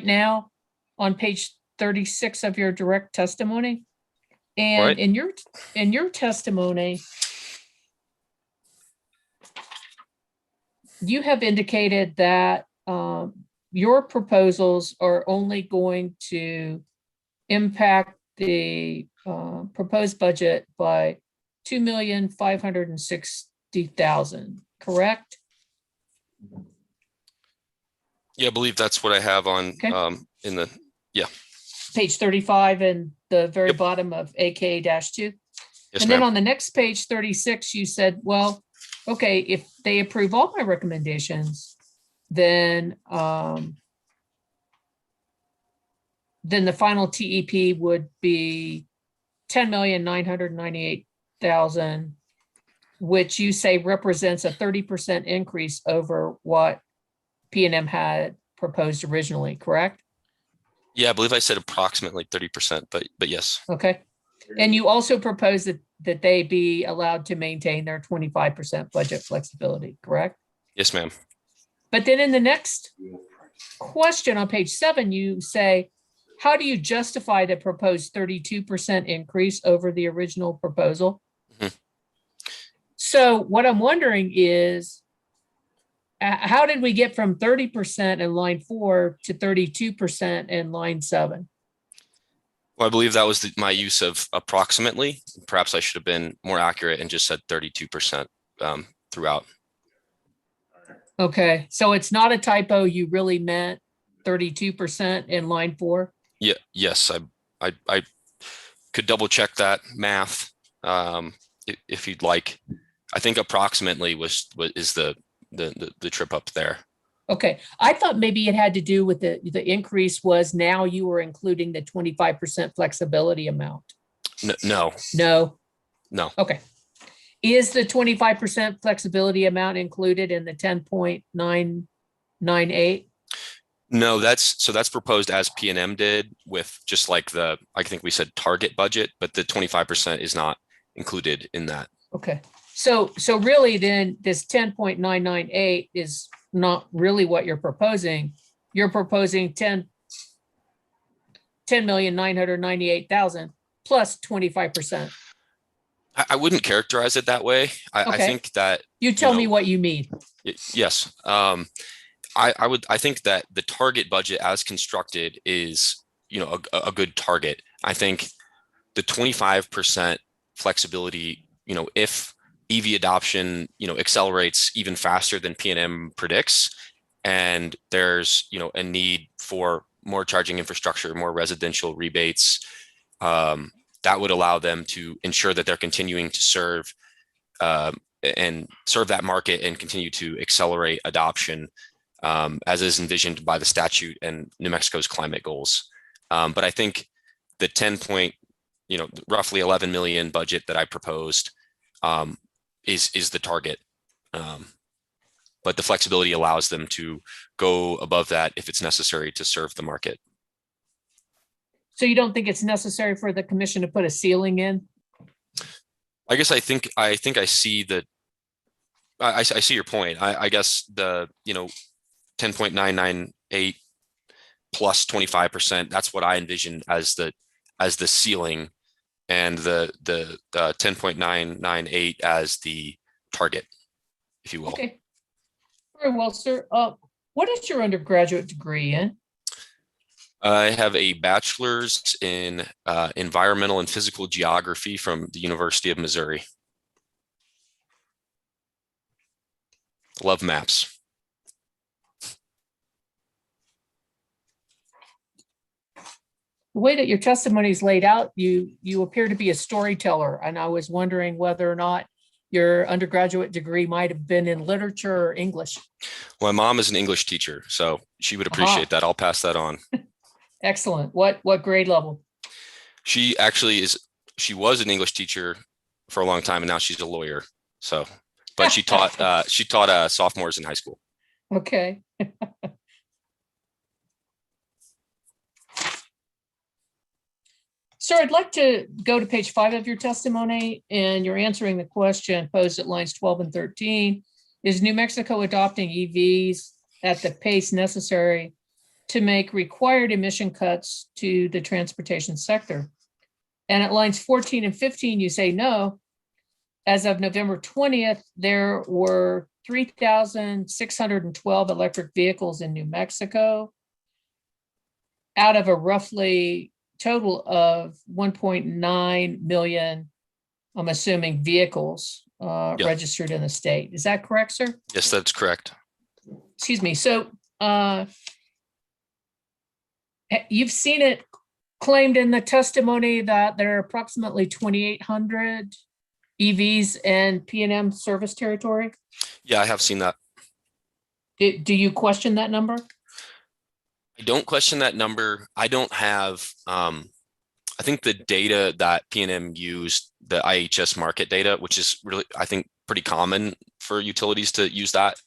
now on page 36 of your direct testimony. And Right. in your testimony, you have indicated that your proposals are only going to impact the proposed budget by $2,560,000, correct? Yeah, I believe that's what I have on Okay. in the Page 35 and the very Yep. bottom of AK-2. yes, And then ma'am. on the next page 36, you said, well, okay, if they approve all my recommendations, then the final TEP would be 10,998,000, which you say represents a 30% increase over what P&M had proposed originally, correct? Yeah, I believe I said approximately 30%, but yes. Okay. And you also proposed that they be allowed to maintain their 25% budget flexibility, correct? Yes, ma'am. But then in the next question on page 7, you say, how do you justify the proposed 32% increase over the original proposal? Mhm. So what I'm wondering is, how did we get from 30% in line 4 to 32% in line 7? Well, I believe that was my use of approximately. Perhaps I should have been more accurate and just said 32% throughout. Okay, so it's not a typo. You really meant 32% in line 4? Yeah, yes, I could double check that math if you'd like. I think approximately is the trip up there. Okay, I thought maybe it had to do with the increase was now you were including the 25% flexibility amount. No. No. Okay. Is the 25% flexibility amount included in the 10.998? No, that's proposed as P&M did with just like I think we said target budget, but the 25% is not included in that. Okay. So really then this 10.998 is not really what you're proposing. You're proposing 10,998,000 plus 25%. I wouldn't characterize it that way. I think that you tell me what you mean. Yes. I think that the target budget as constructed is, a good target. I think the 25% flexibility, if EV adoption, accelerates even faster than P&M predicts, and there's, a need for more charging infrastructure, more residential rebates, that would allow them to ensure that they're continuing to serve that market and continue to accelerate adoption, as is envisioned by the statute and New Mexico's climate goals. But I think the roughly 11 million budget that I proposed is the target. But the flexibility allows them to go above that if it's necessary to serve the market. So you don't think it's necessary for the commission to put a ceiling in? I guess I think I see I see your point. I guess the 10.998 plus 25%, that's what I envision as the ceiling, and the 10.998 as the target, if you will. Okay. Very well, sir. What is your undergraduate degree in? I have a bachelor's in environmental and physical geography from the University of Missouri. Love maps. The way that your testimony is laid out, you appear to be a storyteller, and I was wondering whether or not your undergraduate degree might have been in literature or English. Well, my mom is an English teacher, so she would appreciate that. I'll pass that on. Excellent. What grade level? She actually is. She was an English teacher for a long time, and now she's a lawyer. So, but she taught sophomores in high school. Okay. Sir, I'd like to go to page 5 of your testimony, and you're answering the question posed at lines 12 and 13. Is New Mexico adopting EVs at the pace necessary to make required emission cuts to the transportation sector? And at lines 14 and 15, you say no. As of November 20th, there were 3,612 electric vehicles in New Mexico out of a roughly total of 1.9 million, I'm assuming, vehicles registered in the state. Is that correct, sir? Yes, that's correct. Excuse me. So you've seen it claimed in the testimony that there are approximately 2,800 EVs in P&M service territory? Yeah, I have seen that. Do you question that number? I don't question that number. I don't have, I think the data that P&M used, the IHS market data, which is really, I think, pretty common for utilities to use that,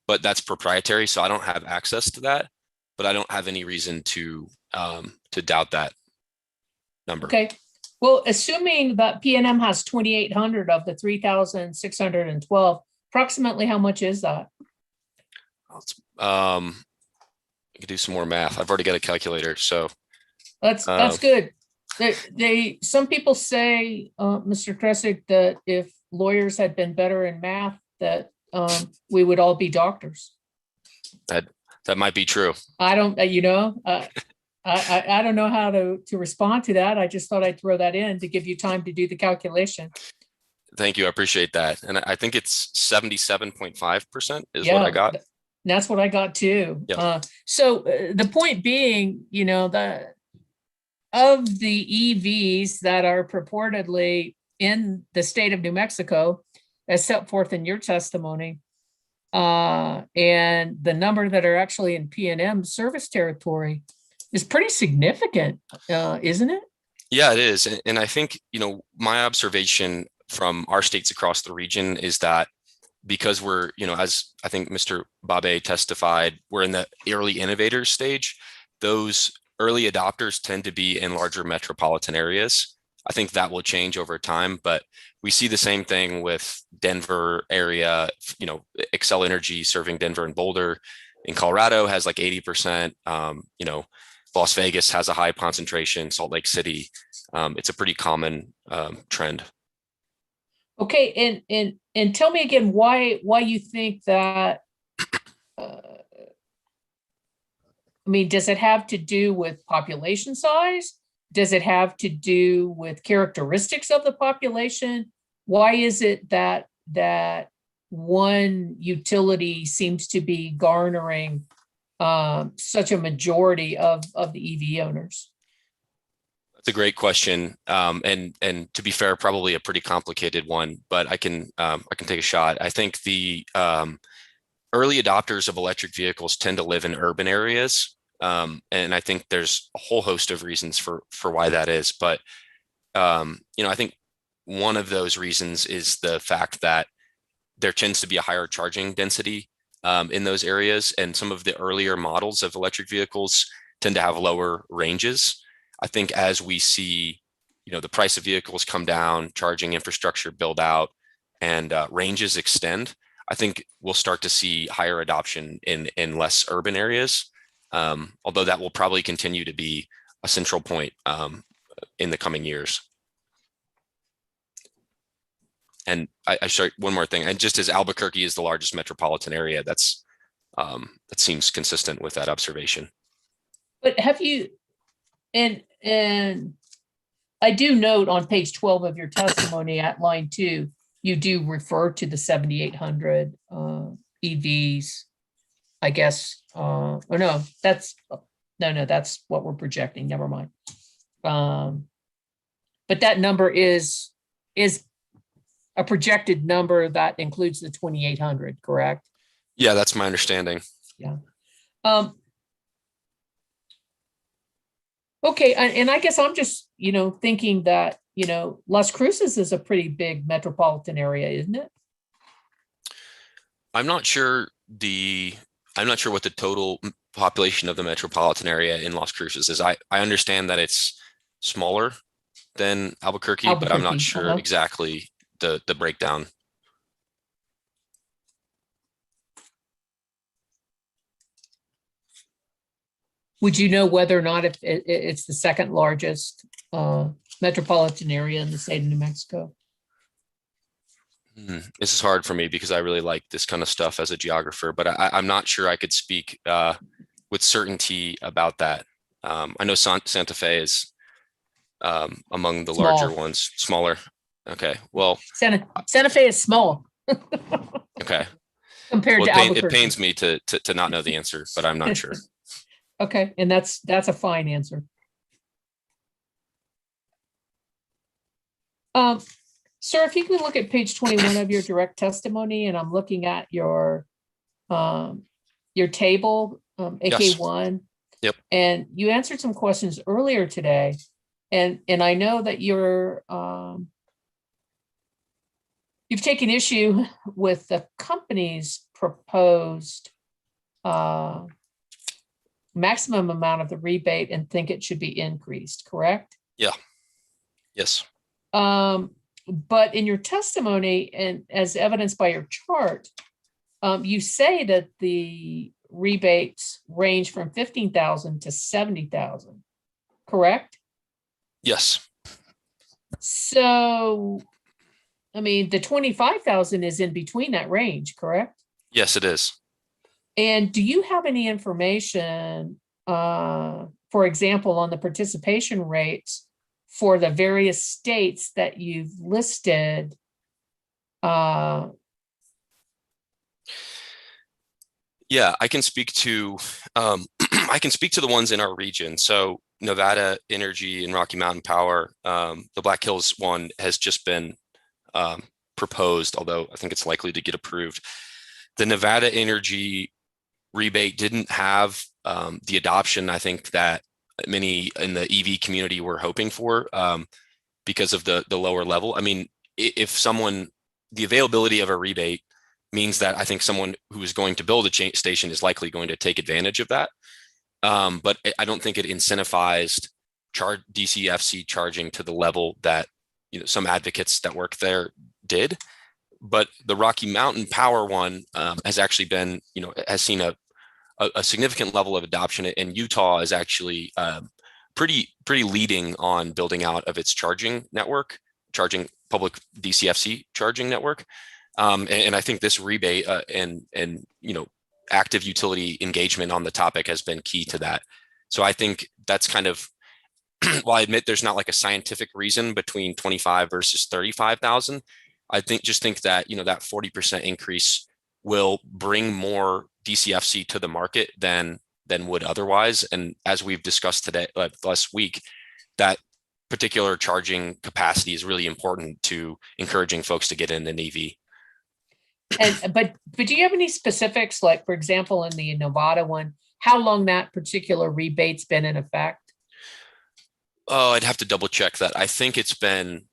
but that's proprietary. So I don't have access to that, but I don't have any reason to doubt that number. Okay. Well, assuming that P&M has 2,800 of the 3,612, approximately how much is that? I could do some more math. I've already got a calculator, so. That's good. Some people say, Mr. Kresick, that if lawyers had been better in math, that we would all be doctors. That might be true. I don't, I don't know how to respond to that. I just thought I'd throw that in to give you time to do the calculation. Thank you. I appreciate that. And I think it's 77.5% is what I got. That's what I got too. Yeah. So the point being, that of the EVs that are purportedly in the state of New Mexico, as set forth in your testimony, and the number that are actually in P&M service territory is pretty significant, isn't it? Yeah, it is. And I think, my observation from our states across the region is that because we're, as I think Mr. Babe testified, we're in the early innovators stage. Those early adopters tend to be in larger metropolitan areas. I think that will change over time, but we see the same thing with Denver area, Xcel Energy serving Denver and Boulder. In Colorado has like 80%, Las Vegas has a high concentration, Salt Lake City. It's a pretty common trend. Okay, and tell me again why you think that. Does it have to do with population size? Does it have to do with characteristics of the population? Why is it that one utility seems to be garnering such a majority of the EV owners? That's a great question. And to be fair, probably a pretty complicated one, but I can take a shot. I think the early adopters of electric vehicles tend to live in urban areas. And I think there's a whole host of reasons for why that is. But, I think one of those reasons is the fact that there tends to be a higher charging density in those areas. And some of the earlier models of electric vehicles tend to have lower ranges. I think as we see, the price of vehicles come down, charging infrastructure build out, and ranges extend, I think we'll start to see higher adoption in less urban areas. Although that will probably continue to be a central point in the coming years. And I show one more thing, and just as Albuquerque is the largest metropolitan area, that seems consistent with that observation. But have you, and I do note on page 12 of your testimony at line 2, you do refer to the 7,800 EVs, I guess. That's what we're projecting. Never mind. But that number is a projected number that includes the 2,800, correct? Yeah, that's my understanding. Yeah. Okay, and I guess I'm just, thinking that, Las Cruces is a pretty big metropolitan area, isn't it? I'm not sure what the total population of the metropolitan area in Las Cruces is. I understand that it's smaller than Albuquerque, but I'm not Albuquerque, sure exactly the breakdown. Would you know whether or not if it's the second largest metropolitan area in the state of New Mexico? This is hard for me because I really like this kind of stuff as a geographer, but I'm not sure I could speak with certainty about that. I know Santa Fe is among the Small. larger ones, smaller. Okay, well, Santa Fe is small okay. compared Well, to it Albuquerque. pains me to not know the answer, but I'm not sure. Okay, and that's a fine answer. Sir, if you can look at page 21 of your direct testimony, and I'm looking at your table, AK1. Yep. And you answered some questions earlier today, and I know that you've taken issue with the company's proposed maximum amount of the rebate and think it should be increased, correct? Yeah. Yes. But in your testimony, and as evidenced by your chart, you say that the rebates range from 15,000 to 70,000, correct? Yes. So, I mean, the 25,000 is in between that range, correct? Yes, it is. And do you have any information, for example, on the participation rates for the various states that you've listed? Yeah, I can speak to I can speak to the ones in our region. So Nevada Energy and Rocky Mountain Power, the Black Hills one has just been proposed, although I think it's likely to get approved. The Nevada Energy rebate didn't have the adoption, I think, that many in the EV community were hoping for because of the lower level. I mean, if the availability of a rebate means that I think someone who is going to build a station is likely going to take advantage of that. But I don't think it incentivized DCFC charging to the level that some advocates that work there did. But the Rocky Mountain Power one has actually been, has seen a significant level of adoption, and Utah is actually pretty leading on building out of its charging public DCFC charging network. And I think this rebate and active utility engagement on the topic has been key to that. So I think that's kind of, while I admit there's not like a scientific reason between 25 versus 35,000, I think that, that 40% increase will bring more DCFC to the market than would otherwise. And as we've discussed today, last week, that particular charging capacity is really important to encouraging folks to get in an EV. But do you have any specifics, like, for example, in the Nevada one, how long that particular rebate's been in effect? Oh, I'd have to double check that. I think it's been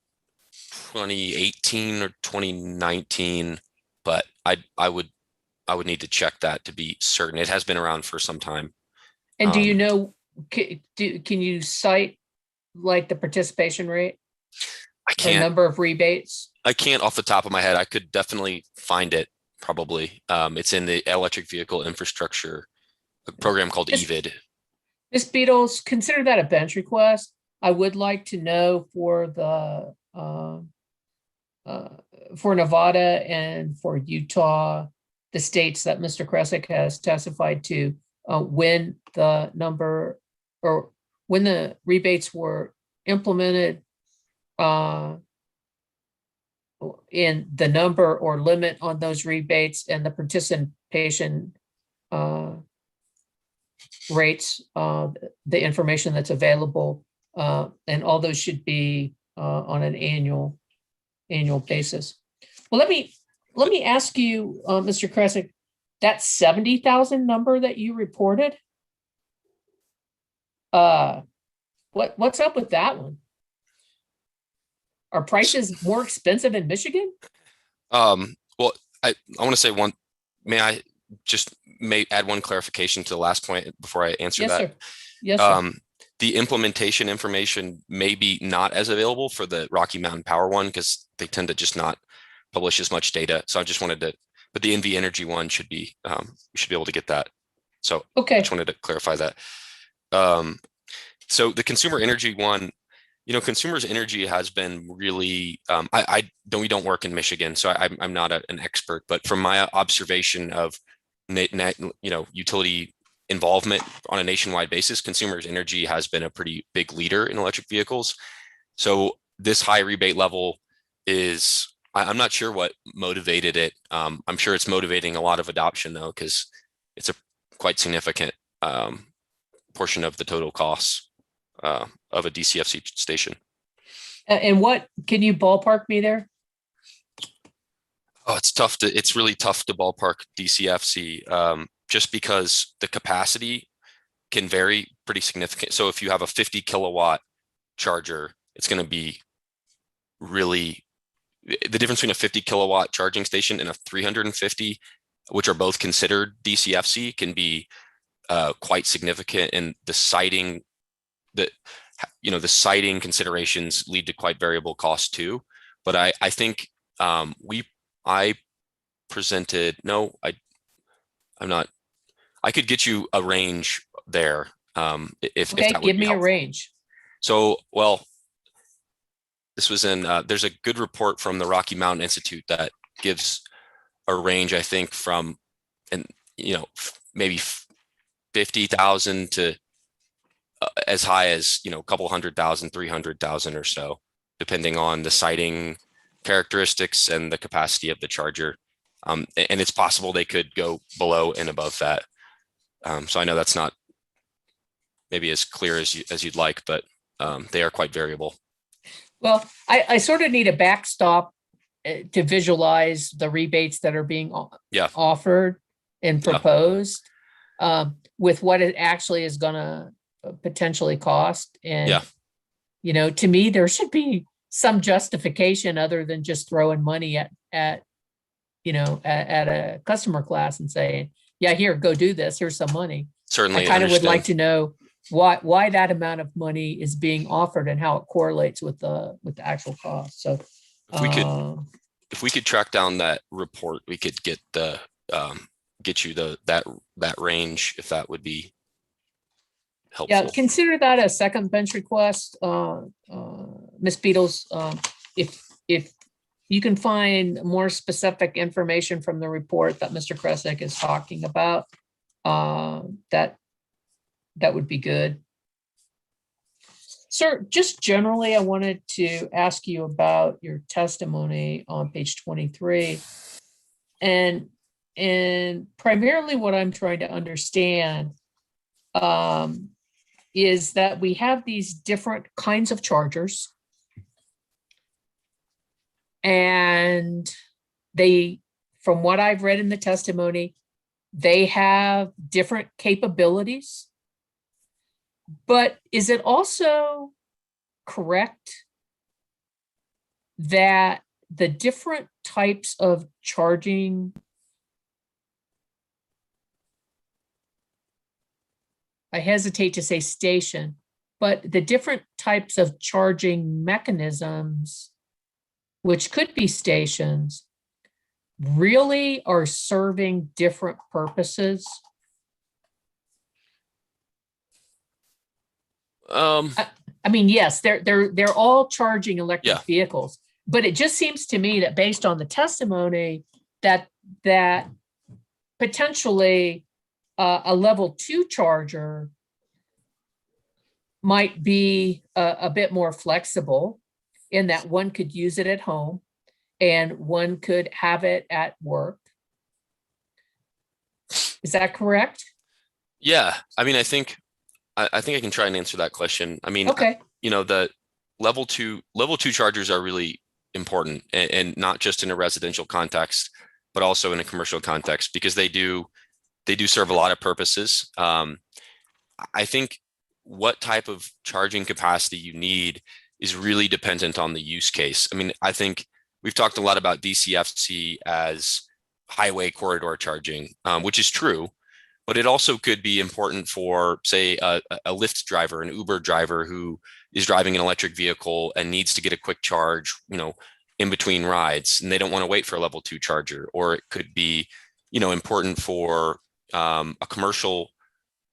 2018 or 2019, but I would need to check that to be certain. It has been around for some time. And do you know, can you cite like the participation rate? I can't. Or number of rebates? I can't off the top of my head. I could definitely find it probably. It's in the electric vehicle infrastructure program called EVID. Ms. Beatles, consider that a bench request. I would like to know for the for Nevada and for Utah, the states that Mr. Kresick has testified to, when the number or when the rebates were implemented, in the number or limit on those rebates and the participation rates, the information that's available, and all those should be on an annual basis. Well, let me ask you, Mr. Kresick, that 70,000 number that you reported, what's up with that one? Are prices more expensive in Michigan? Well, I want to say one. May I add one clarification to the last point before I answer Yes, that? sir. Yes, sir. The implementation information may be not as available for the Rocky Mountain Power one because they tend to just not publish as much data. So I just wanted to, but the NV Energy one should be, you should be able to get that. So I Okay, just wanted to clarify that. So the consumer energy one, you know, consumers energy has been really, we don't work in Michigan, so I'm not an expert, but from my observation of, utility involvement on a nationwide basis, consumers energy has been a pretty big leader in electric vehicles. So this high rebate level is, I'm not sure what motivated it. I'm sure it's motivating a lot of adoption though, because it's a quite significant portion of the total costs of a DCFC station. and what, can you ballpark me there? Oh, it's really tough to ballpark DCFC just because the capacity can vary pretty significant. So if you have a 50 kilowatt charger, it's going to be really, the difference between a 50 kilowatt charging station and a 350, which are both considered DCFC, can be quite significant. And the siting considerations lead to quite variable costs too. But I think I presented, I'm not, I could get you a range there if Okay, that would give be me a helpful. range. So, well, this was in, there's a good report from the Rocky Mountain Institute that gives a range, I think, from, and maybe 50,000 to as high as, a couple 100,000, 300,000 or so, depending on the siting characteristics and the capacity of the charger. And it's possible they could go below and above that. So I know that's not maybe as clear as you'd like, but they are quite variable. Well, I sort of need a backstop to visualize the rebates that are being offered and proposed with what it actually is going to potentially cost. And, to me, there should be some justification other than just throwing money at a customer class and saying, yeah, here, go do this. Here's some money. Certainly. I kind of would like to know why that amount of money is being offered and how it correlates with the actual cost. So if we could track down that report, we could get you that range, if that would be helpful. Yeah, consider that a second bench request, Ms. Beatles. If you can find more specific information from the report that Mr. Kresek is talking about, that would be good. Sir, just generally, I wanted to ask you about your testimony on page 23. And primarily what I'm trying to understand is that we have these different kinds of chargers. And they, from what I've read in the testimony, they have different capabilities. But is it also correct that the different types of charging, I hesitate to say station, but the different types of charging mechanisms, which could be stations, really are serving different purposes? I mean, yes, they're all charging electric vehicles, but it just seems to me that based on the testimony that potentially a level 2 charger might be a bit more flexible in that one could use it at home and one could have it at work. Is that correct? Yeah. I mean, I think I can try and answer that question. I mean, okay. The level two chargers are really important, and not just in a residential context, but also in a commercial context, because they do serve a lot of purposes. I think what type of charging capacity you need is really dependent on the use case. I mean, I think we've talked a lot about DCFC as highway corridor charging, which is true, But it also could be important for, say, a Lyft driver, an Uber driver who is driving an electric vehicle and needs to get a quick charge, in between rides, and they don't want to wait for a level 2 charger. Or it could be, important for a commercial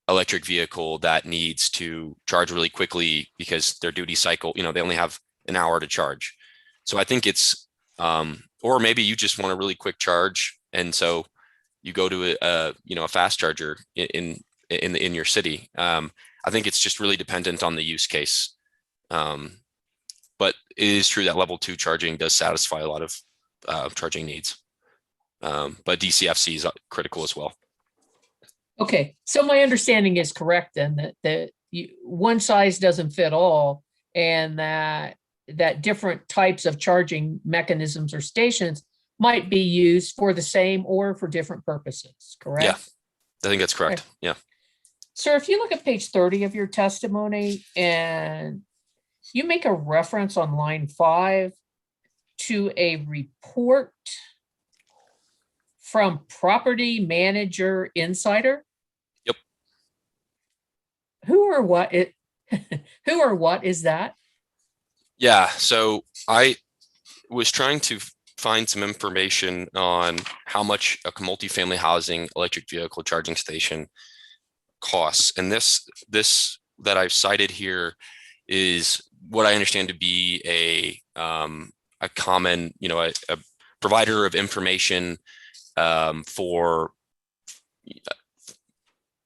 electric vehicle that needs to charge really quickly because their duty cycle, they only have an hour to charge. So I think it's, or maybe you just want a really quick charge, and so you go to a fast charger in your city. I think it's just really dependent on the use case. But it is true that level 2 charging does satisfy a lot of charging needs. But DCFC is critical as well. Okay, so my understanding is correct then, that one size doesn't fit all, and that different types of charging mechanisms or stations might be used for the same or for different purposes, correct? Yeah, I think that's correct. Okay. Yeah. Sir, if you look at page 30 of your testimony, and you make a reference on line 5 to a report from Property Manager Insider. Yep. Who or what is that? Yeah, so I was trying to find some information on how much a multifamily housing electric vehicle charging station costs. And this that I've cited here is what I understand to be a common, a provider of information for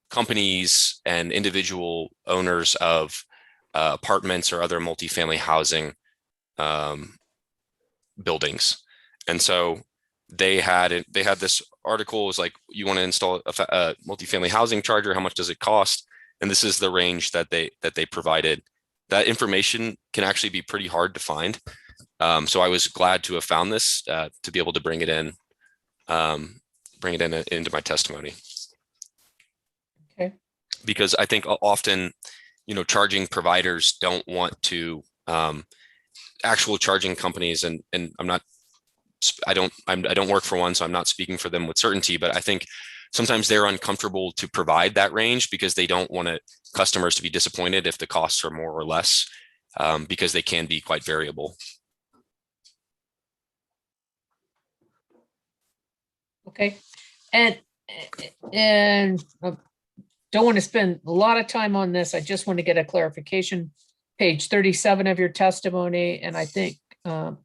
companies and individual owners of apartments or other multifamily housing buildings. And so they had this article. It was like, you want to install a multifamily housing charger, how much does it cost? And this is the range that they provided. That information can actually be pretty hard to find. So I was glad to have found this to be able to bring it in into my testimony. Okay. Because I think often, charging providers don't want to, actual charging companies, and I don't work for one, so I'm not speaking for them with certainty, but I think sometimes they're uncomfortable to provide that range because they don't want customers to be disappointed if the costs are more or less, because they can be quite variable. Okay. And don't want to spend a lot of time on this. I just want to get a clarification. Page 37 of your testimony, and I think there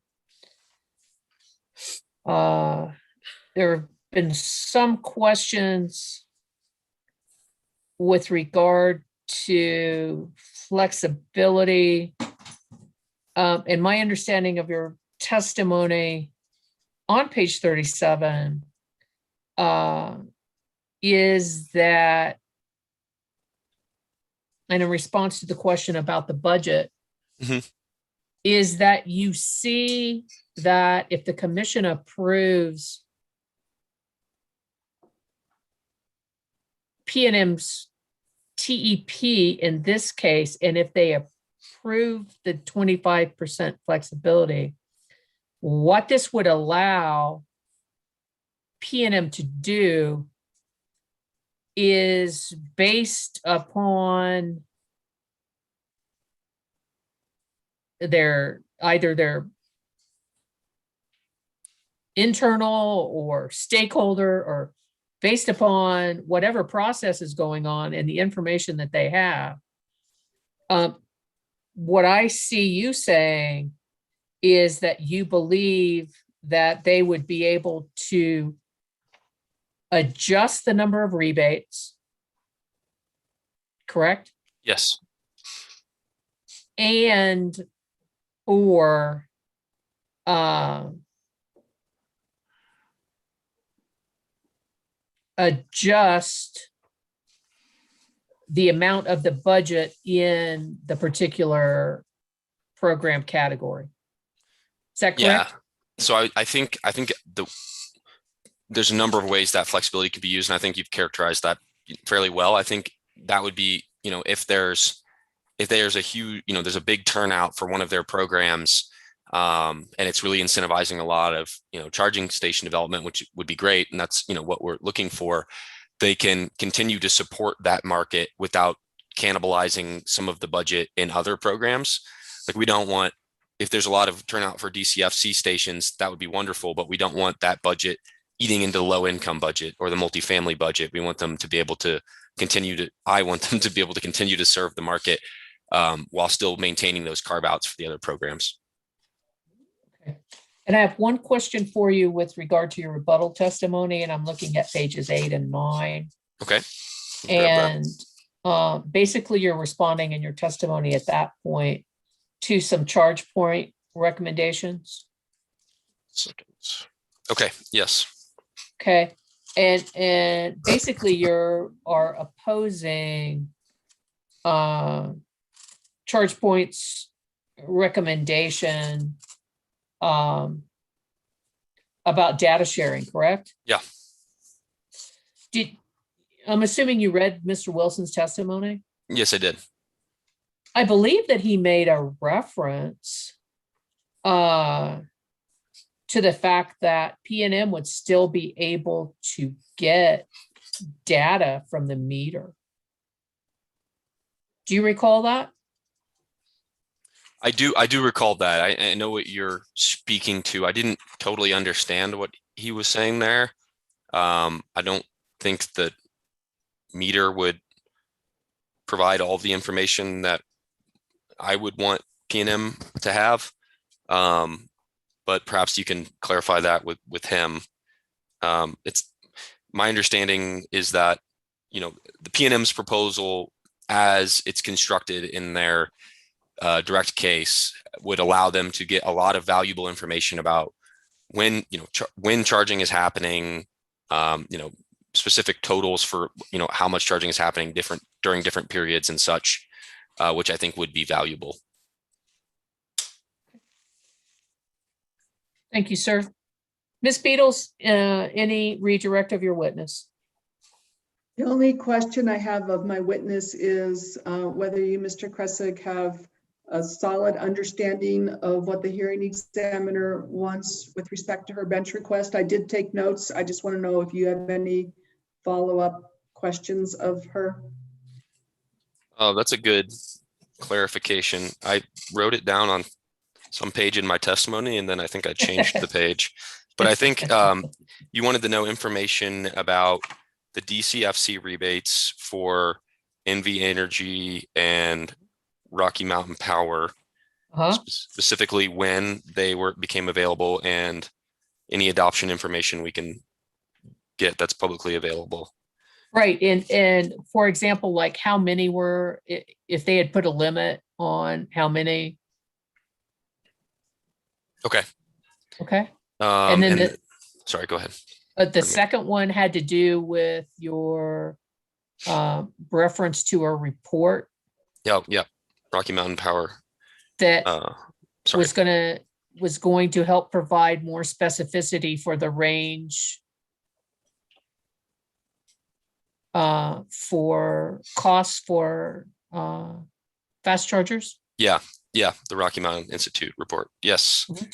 have been some questions with regard to flexibility. And my understanding of your testimony on page 37 is that, and in response to the question about the budget, is that you see that if the commission approves P&M's TEP in this case, and if they approve the 25% flexibility, what this would allow P&M to do is based upon either their internal or stakeholder, or based upon whatever process is going on and the information that they have. What I see you saying is that you believe that they would be able to adjust the number of rebates, correct? Yes. And or adjust the amount of the budget in the particular program category. Is that correct? Yeah. So I think there's a number of ways that flexibility can be used, and I think you've characterized that fairly well. I think that would be, if there's a huge, there's a big turnout for one of their programs, and it's really incentivizing a lot of, charging station development, which would be great. And that's, what we're looking for. they can continue to support that market without cannibalizing some of the budget in other programs. Like we don't want, if there's a lot of turnout for DCFC stations, that would be wonderful, but we don't want that budget eating into the low income budget or the multifamily budget. We want them to be able to I want them to be able to continue to serve the market while still maintaining those carve outs for the other programs. Okay. And I have one question for you with regard to your rebuttal testimony, and I'm looking at pages 8 and 9. Okay. And basically you're responding in your testimony at that point to some charge point recommendations. Seconds. Okay, yes. Okay. And basically you are opposing charge points recommendation about data sharing, correct? Yeah. I'm assuming you read Mr. Wilson's testimony? Yes, I did. I believe that he made a reference to the fact that PNM would still be able to get data from the meter. Do you recall that? I do recall that. I know what you're speaking to. I didn't totally understand what he was saying there. I don't think that meter would provide all the information that I would want PNM to have. But perhaps you can clarify that with him. It's my understanding is that, the PNM's proposal as it's constructed in their direct case would allow them to get a lot of valuable information about when, when charging is happening, specific totals for, how much charging is happening during different periods and such, which I think would be valuable. Thank you, sir. Ms. Beatles, any redirect of your witness? The only question I have of my witness is whether you, Mr. Kressig, have a solid understanding of what the hearing examiner wants with respect to her bench request. I did take notes. I just want to know if you have any follow-up questions of her. Oh, that's a good clarification. I wrote it down on some page in my testimony, and then I think I changed the page. But I think you wanted to know information about the DCFC rebates for NV Energy and Rocky Mountain Power, specifically when they became available, and any adoption information we can get that's publicly available. Right. And for example, like how many were, if they had put a limit on how many? Okay. Okay. And then sorry, go ahead. The second one had to do with your reference to a report. Yeah. Rocky Mountain Power. That was going to help provide more specificity for the range for costs for fast chargers. Yeah, the Rocky Mountain Institute report. Yes. Mm-hmm.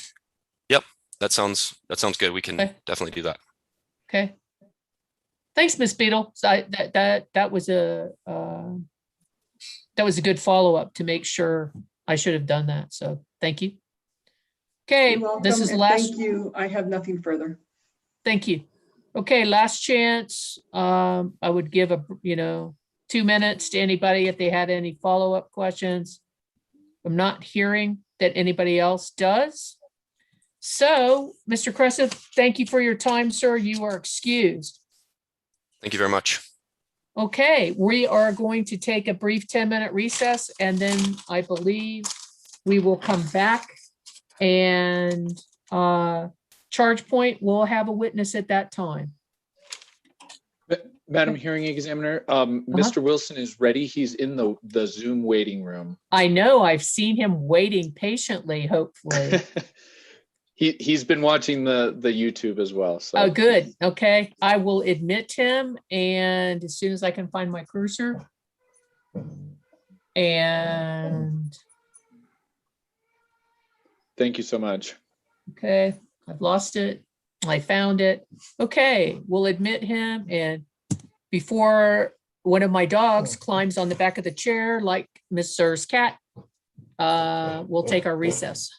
Yep, that sounds good. We can definitely do that. Okay. Thanks, Ms. Beadle. So that was a good follow-up to make sure I should have done that. So thank you. Okay, this is the last. Thank you. I have nothing further. Thank you. Okay, last chance. I would give 2 minutes to anybody if they had any follow-up questions. I'm not hearing that anybody else does. So, Mr. Kressig, thank you for your time, sir. You are excused. Thank you very much. Okay, we are going to take a brief 10-minute recess, and then I believe we will come back, and ChargePoint will have a witness at that time. Madam Hearing Examiner, Mr. Wilson is ready. He's in the Zoom waiting room. I know. I've seen him waiting patiently, hopefully. He's been watching the YouTube as well. So. Oh, good. Okay. I will admit him, and as soon as I can find my cursor. And thank you so much. Okay. I've lost it. I found it. Okay. We'll admit him, and before one of my dogs climbs on the back of the chair like Miss Sir's cat, we'll take our recess.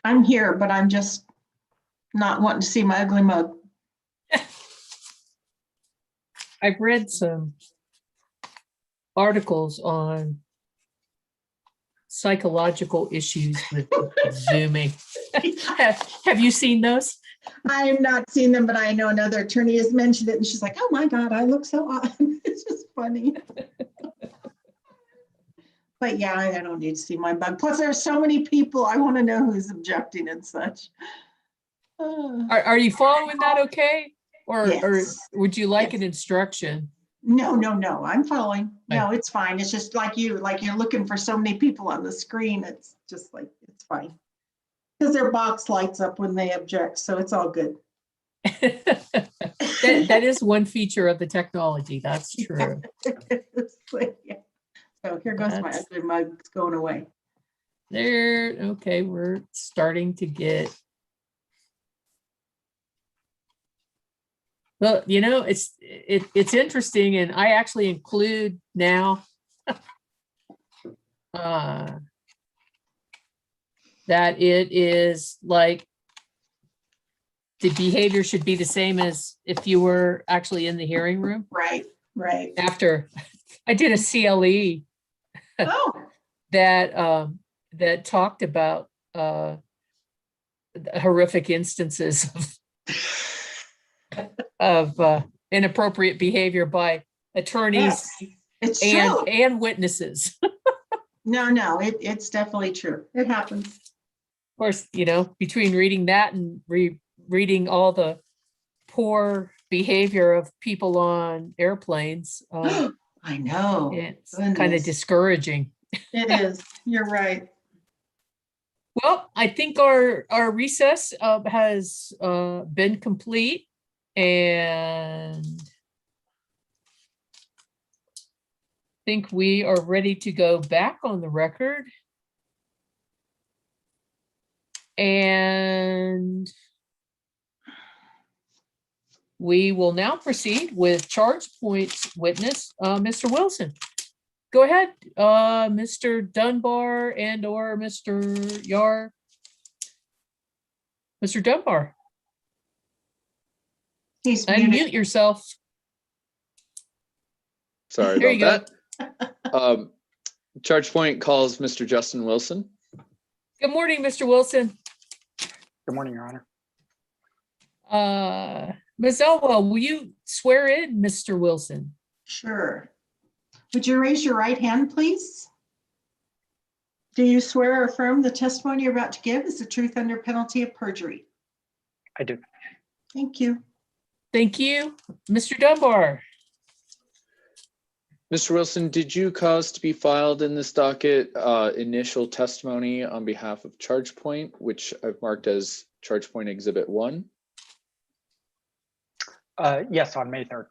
I'm here, but I'm just not wanting to see my ugly mug. I've read some articles on psychological issues with Zooming. Have you seen those? I have not seen them, but I know another attorney has mentioned it, and she's like, "Oh my God, I look so odd." It's just funny. But yeah, I don't need to see my bug. Plus, there's so many people. I want to know who's objecting and such. Are you following that okay? Or Yes. would you like Yes. an instruction? No, I'm following. No, it's fine. It's just like you're looking for so many people on the screen. It's just like, it's fine. Because their box lights up when they object, so it's all good. That is one feature of the technology. That's true. It's like, yeah. So here goes my ugly mug. It's going away. There, okay, we're starting to get. Well, you know, it's interesting, and I actually include now that it is like the behavior should be the same as if you were actually in the hearing room. Right. After I did a CLE Oh, that talked about horrific instances of inappropriate behavior by attorneys yes, it's true. and witnesses. No, it's definitely true. It happens. Of course, you know, between reading that and reading all the poor behavior of people on airplanes, I know. it's kind of Goodness. discouraging. It is. You're right. Well, I think our recess has been complete, and think we are ready to go back on the record. And we will now proceed with charge points witness, Mr. Wilson. Go ahead, Mr. Dunbar and or Mr. Yar. Mr. Dunbar. He's muted. Unmute yourself. Sorry There you about that. Charge point calls Mr. Justin Wilson. Good morning, Mr. Wilson. Good morning, Your Honor. Ms. Elwell, will you swear in Mr. Wilson? Sure. Would you raise your right hand, please? Do you swear or affirm the testimony you're about to give is the truth under penalty of perjury? I do. Thank you. Thank you. Mr. Dunbar. Mr. Wilson, did you cause to be filed in this docket initial testimony on behalf of charge point, which I've marked as charge point exhibit 1? Yes, on May 3rd.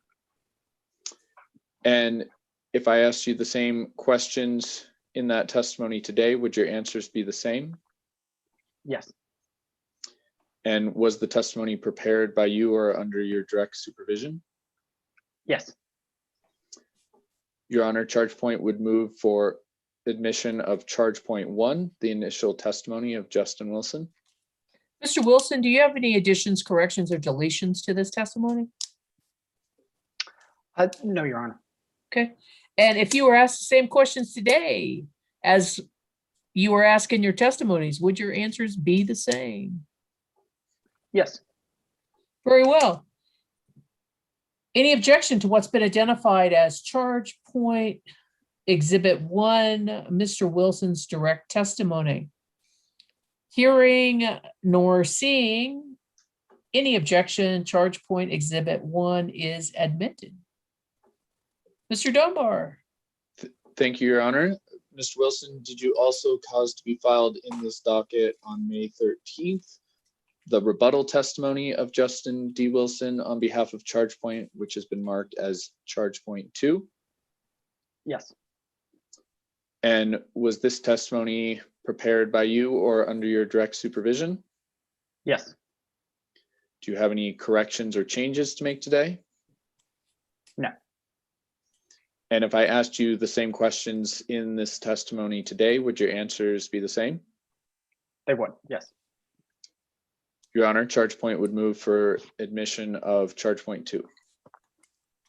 And if I asked you the same questions in that testimony today, would your answers be the same? Yes. And was the testimony prepared by you or under your direct supervision? Yes. Your Honor, charge point would move for admission of charge point 1, the initial testimony of Justin Wilson. Mr. Wilson, do you have any additions, corrections, or deletions to this testimony? No, Your Honor. Okay. And if you were asked the same questions today as you were asking your testimonies, would your answers be the same? Yes. Very well. Any objection to what's been identified as charge point exhibit 1, Mr. Wilson's direct testimony? Hearing nor seeing any objection, charge point exhibit 1 is admitted. Mr. Dunbar. Thank you, Your Honor. Mr. Wilson, did you also cause to be filed in this docket on May 13th the rebuttal testimony of Justin D. Wilson on behalf of charge point, which has been marked as charge point 2? Yes. And was this testimony prepared by you or under your direct supervision? Yes. Do you have any corrections or changes to make today? No. And if I asked you the same questions in this testimony today, would your answers be the same? They would. Yes. Your Honor, charge point would move for admission of charge point 2.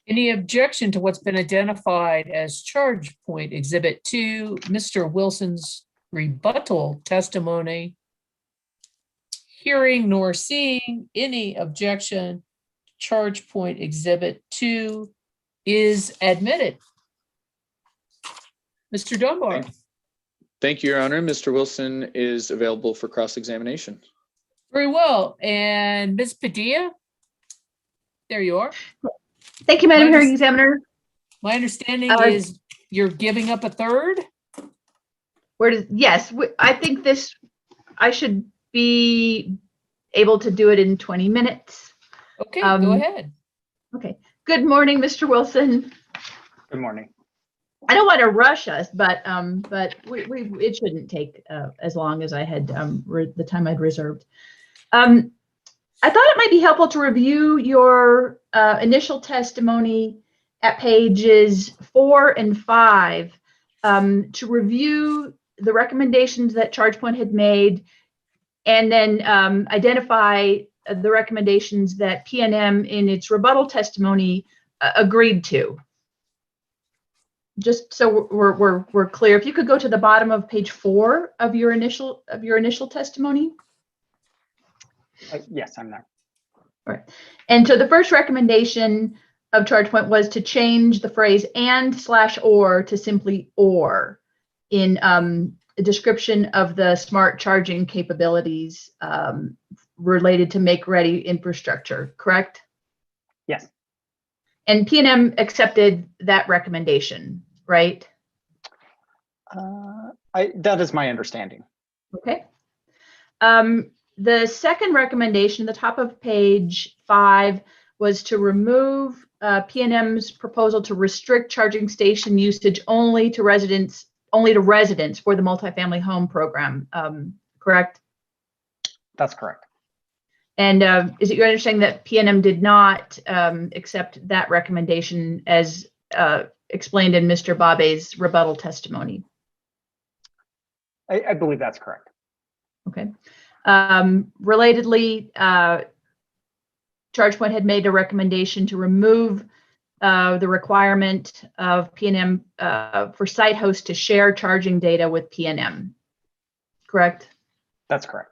Any objection to what's been identified as charge point exhibit 2, Mr. Wilson's rebuttal testimony? Hearing nor seeing any objection, charge point exhibit 2 is admitted. Mr. Dunbar. Thank you, Your Honor. Mr. Wilson is available for cross-examination. Very well. And Ms. Padilla? There you are. Thank you, Madam Hearing Examiner. My understanding is you're giving up a third? Yes, I think I should be able to do it in 20 minutes. Okay, go ahead. Okay. Good morning, Mr. Wilson. Good morning. I don't want to rush us, but it shouldn't take as long as I had the time I'd reserved. I thought it might be helpful to review your initial testimony at pages 4 and 5 to review the recommendations that ChargePoint had made, and then identify the recommendations that PNM in its rebuttal testimony agreed to. Just so we're clear, if you could go to the bottom of page 4 of your initial testimony. Yes, I'm there. All right. And so the first recommendation of ChargePoint was to change the phrase and/or to simply or in a description of the smart charging capabilities related to make-ready infrastructure, correct? Yes. And PNM accepted that recommendation, right? That is my understanding. Okay. The second recommendation, the top of page 5, was to remove PNM's proposal to restrict charging station usage only to residents for the multifamily home program, correct? That's correct. And is it your understanding that PNM did not accept that recommendation as explained in Mr. Babe's rebuttal testimony? I believe that's correct. Okay. Relatedly, ChargePoint had made a recommendation to remove the requirement of PNM for site hosts to share charging data with PNM, correct? That's correct.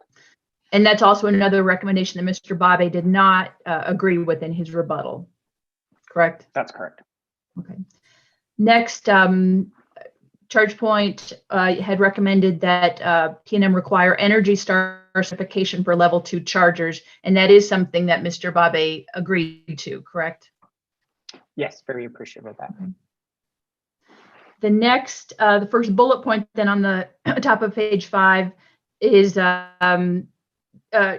And that's also another recommendation that Mr. Babe did not agree with in his rebuttal, correct? That's correct. Okay. Next, ChargePoint had recommended that PNM require Energy Star certification for level 2 chargers, and that is something that Mr. Babe agreed to, correct? Yes, very appreciative of that. Okay. The next, the first bullet point then on the top of page 5 is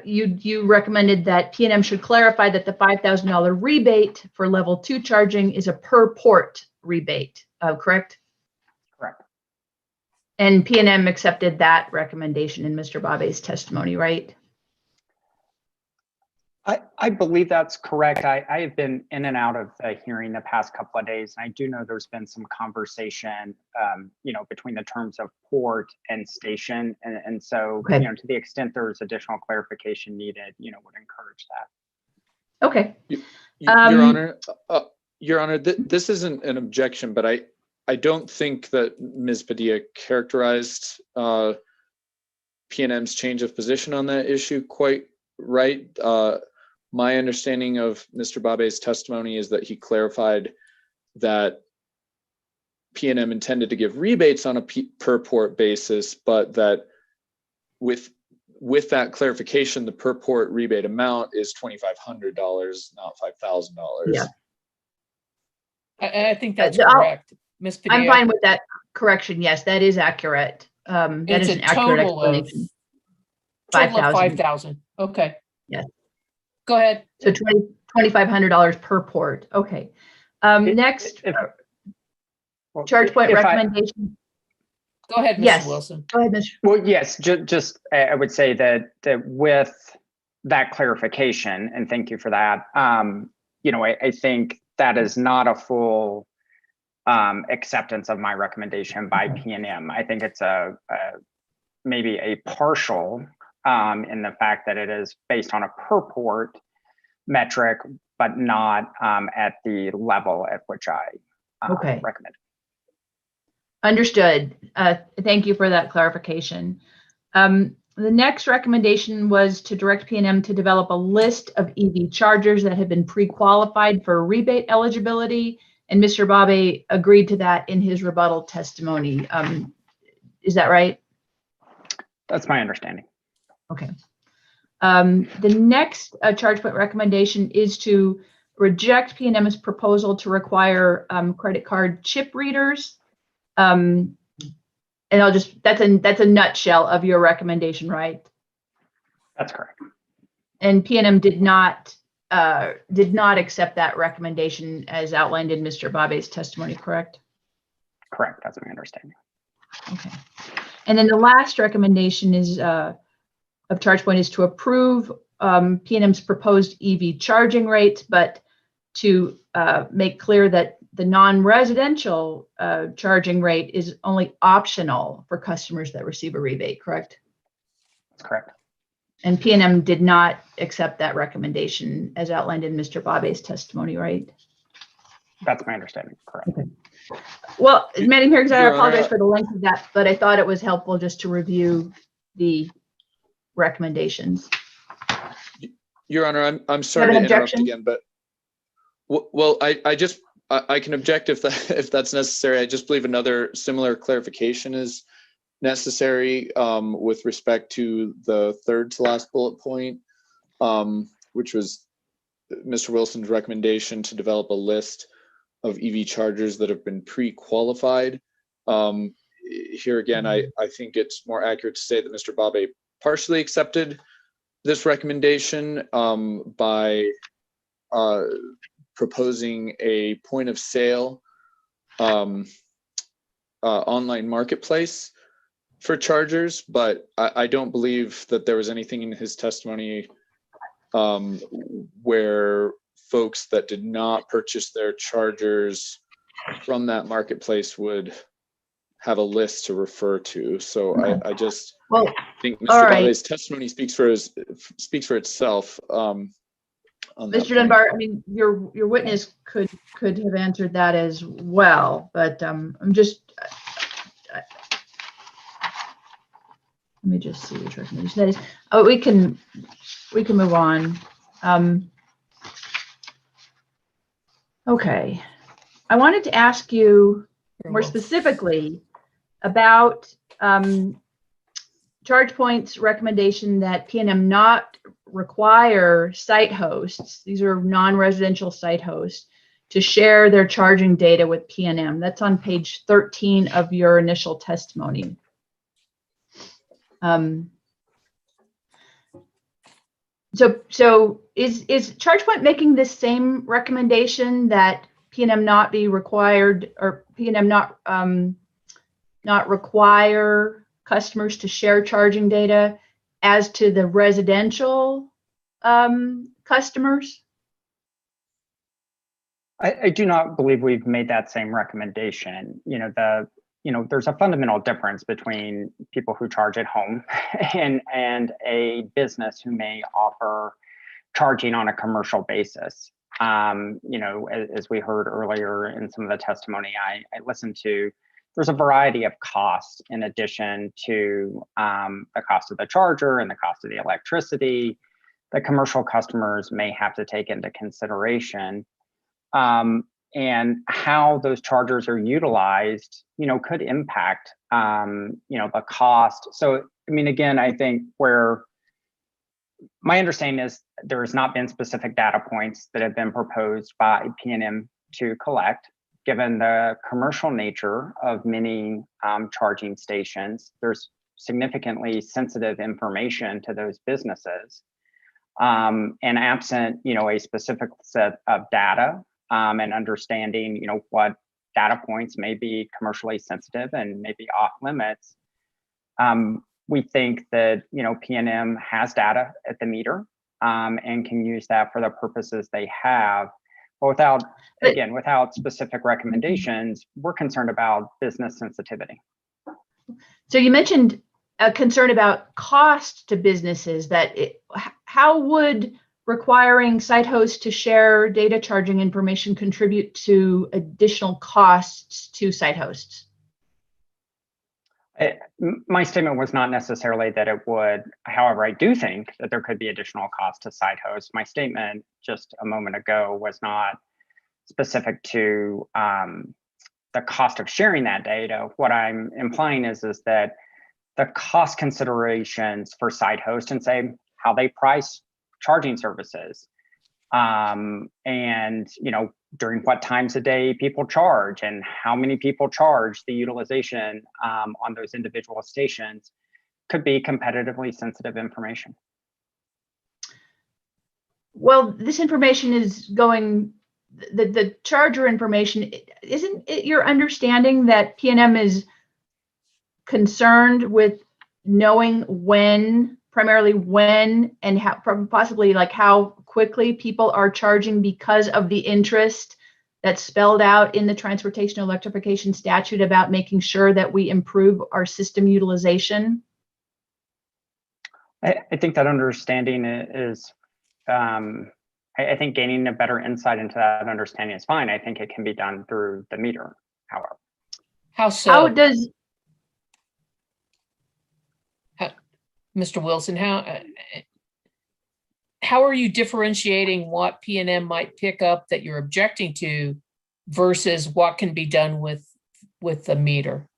you recommended that PNM should clarify that the $5,000 rebate for level 2 charging is a per port rebate, correct? Correct. And PNM accepted that recommendation in Mr. Babe's testimony, right? I believe that's correct. I have been in and out of the hearing the past couple of days, and I do know there's been some conversation, between the terms of port and station, and so Okay. To the extent there's additional clarification needed, would encourage that. Okay. Your Honor, this isn't an objection, but I don't think that Ms. Padilla characterized PNM's change of position on that issue quite right. My understanding of Mr. Babe's testimony is that he clarified that PNM intended to give rebates on a per port basis, but that with that clarification, the per port rebate amount is $2,500, not $5,000. Yeah. I think that's correct. Ms. Padilla. I'm fine with that correction. Yes, that is accurate. That It's is a an accurate total of explanation. 5,000. Okay. Yes. Go ahead. So $2,500 per port. Okay. Next, ChargePoint recommendation. Go ahead, Mr. Yes. Wilson. Go ahead, Mr. Well, yes, just I would say that with that clarification, and thank you for that. I think that is not a full acceptance of my recommendation by PNM. I think it's maybe a partial in the fact that it is based on a per port metric, but not at the level at which I Okay. recommend. Understood. Thank you for that clarification. The next recommendation was to direct P&M to develop a list of EV chargers that have been pre-qualified for rebate eligibility, and Mr. Bobby agreed to that in his rebuttal testimony. Is that right? That's my understanding. Okay. The next ChargePoint recommendation is to reject P&M's proposal to require credit card chip readers. And I'll just, that's a nutshell of your recommendation, right? That's correct. And P&M did not accept that recommendation as outlined in Mr. Bobby's testimony, correct? Correct, that's my understanding. Okay. And then the last recommendation is of ChargePoint is to approve P&M's proposed EV charging rates, but to make clear that the non-residential charging rate is only optional for customers that receive a rebate, correct? That's correct. And P&M did not accept that recommendation as outlined in Mr. Bobby's testimony, right? That's my understanding, correct. Okay. Well, Madam Chair, I Your Honor, apologize for the length of that, but I thought it was helpful just to review the recommendations. Your Honor, I'm sorry have to an interrupt objection? again, but well, I can object if that's necessary. I just believe another similar clarification is necessary with respect to the third to last bullet point, which was Mr. Wilson's recommendation to develop a list of EV chargers that have been pre-qualified. Here again, I think it's more accurate to say that Mr. Bobby partially accepted this recommendation by proposing a point of sale online marketplace for chargers, but I don't believe that there was anything in his testimony where folks that did not purchase their chargers from that marketplace would have a list to refer to. So I just think Mr. Bobby's testimony speaks for itself. Mr. Dunbar, I mean, your witness could have answered that as well, but I'm just, let me just see which recommendation that is. Oh, we can move on. Okay, I wanted to ask you more specifically about ChargePoint's recommendation that P&M not require site hosts, these are non-residential site hosts, to share their charging data with P&M. That's on page 13 of your initial testimony. So is ChargePoint making this same recommendation that P&M not be required, or P&M not require customers to share charging data as to the residential customers? I do not believe we've made that same recommendation. There's a fundamental difference between people who charge at home and a business who may offer charging on a commercial basis. As we heard earlier in some of the testimony I listened to, there's a variety of costs in addition to the cost of the charger and the cost of the electricity that commercial customers may have to take into consideration. And how those chargers are utilized, could impact, the cost. So, I mean, again, I think where my understanding is there has not been specific data points that have been proposed by P&M to collect. Given the commercial nature of many charging stations, there's significantly sensitive information to those businesses. And absent, a specific set of data and understanding, what data points may be commercially sensitive and maybe off limits, we think that, P&M has data at the meter and can use that for the purposes they have. But without specific recommendations, we're concerned about business sensitivity. So you mentioned a concern about cost to businesses. How would requiring site hosts to share data charging information contribute to additional costs to site hosts? My statement was not necessarily that it would. However, I do think that there could be additional cost to site hosts. My statement just a moment ago was not specific to the cost of sharing that data. What I'm implying is that the cost considerations for site hosts and say how they price charging services, and during what times a day people charge and how many people charge, the utilization on those individual stations could be competitively sensitive information. Well, this information is going, the charger information, isn't it your understanding that PNM is concerned with knowing when, primarily when, and how, possibly like how quickly people are charging because of the interest that's spelled out in the transportation electrification statute about making sure that we improve our system utilization? I think that understanding is, I think gaining a better insight into that understanding is fine. I think it can be done through the meter, however. How so? How does, Mr. Wilson, how are you differentiating what PNM might pick up that you're objecting to versus what can be done with the meter?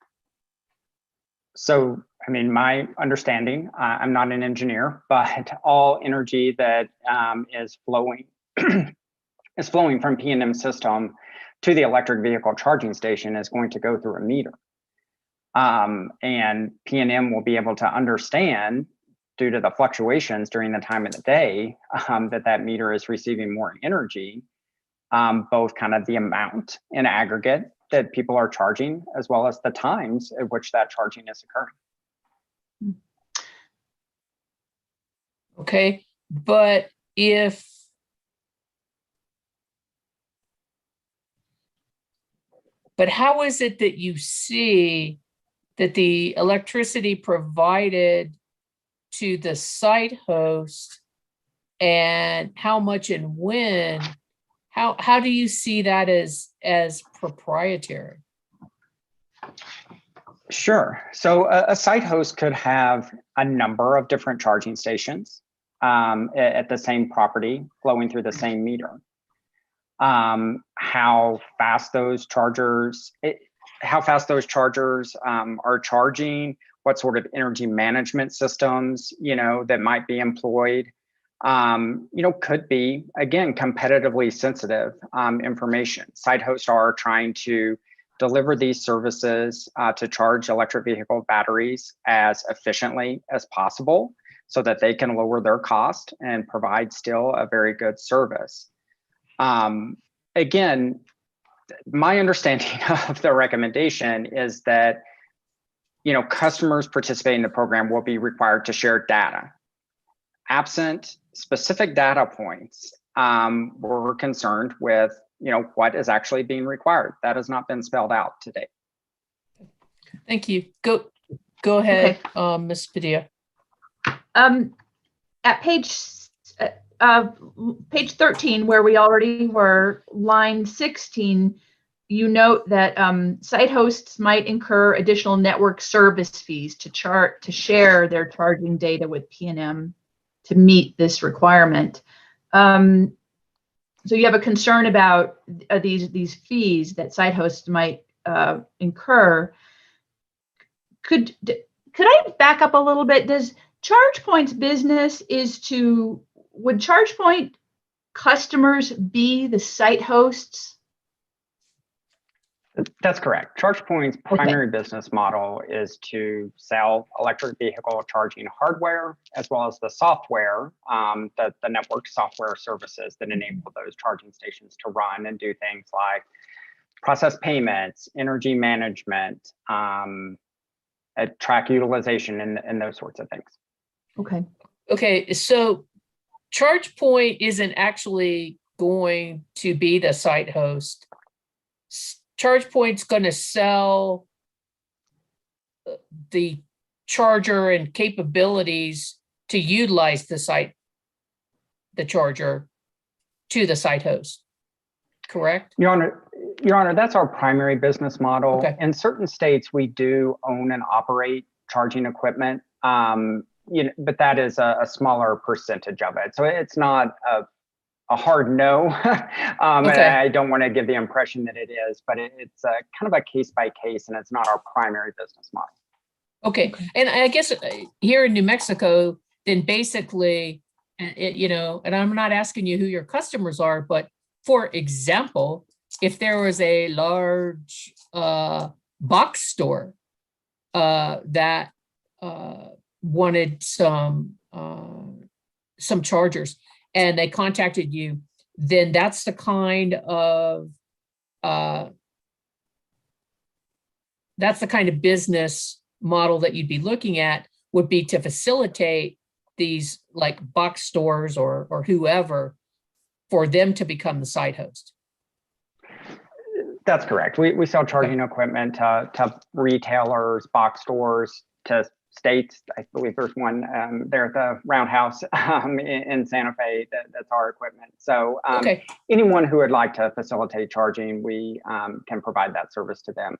So, I mean, my understanding, I'm not an engineer, but all energy that is flowing is flowing from PNM system to the electric vehicle charging station is going to go through a meter. And PNM will be able to understand, due to the fluctuations during the time of the day, that meter is receiving more energy, both kind of the amount in aggregate that people are charging, as well as the times at which that charging is occurring. Okay, but how is it that you see that the electricity provided to the site host and how much and when, how do you see that as proprietary? Sure. So a site host could have a number of different charging stations at the same property flowing through the same meter. How fast those chargers are charging, what sort of energy management systems, that might be employed, could be, again, competitively sensitive information. Site hosts are trying to deliver these services to charge electric vehicle batteries as efficiently as possible so that they can lower their cost and provide still a very good service. Again, my understanding of the recommendation is that, customers participating in the program will be required to share data. Absent specific data points, we're concerned with, what is actually being required. That has not been spelled out today. Thank you. Go ahead, okay. Ms. Padilla. At page 13, where we already were, line 16, you note that site hosts might incur additional network service fees to share their charging data with PNM to meet this requirement. So you have a concern about these fees that site hosts might incur. Could I back up a little bit? Does ChargePoint's business would ChargePoint customers be the site hosts? That's correct. ChargePoint's primary business model is to sell electric vehicle charging hardware, as well as the software, the network software services that enable those charging stations to run and do things like process payments, energy management, track utilization, and those sorts of things. Okay, so ChargePoint isn't actually going to be the site host. ChargePoint's going to sell the charger and capabilities to utilize the charger to the site host, correct? Your Honor, that's our primary business model. Okay. In certain states, we do own and operate charging equipment, but that is a smaller percentage of it. So it's not a hard no. And Okay. I don't want to give the impression that it is, but it's kind of a case by case, and it's not our primary business model. Okay, and I guess here in New Mexico, then basically, and I'm not asking you who your customers are, but for example, if there was a large box store that wanted some chargers and they contacted you, then that's the kind of business model that you'd be looking at, would be to facilitate these like box stores or whoever for them to become the site host. That's correct. We sell charging equipment to retailers, box stores, to states. I believe there's one there at the Roundhouse in Santa Fe that's our equipment. So anyone who would like to facilitate charging, we can provide that service to them.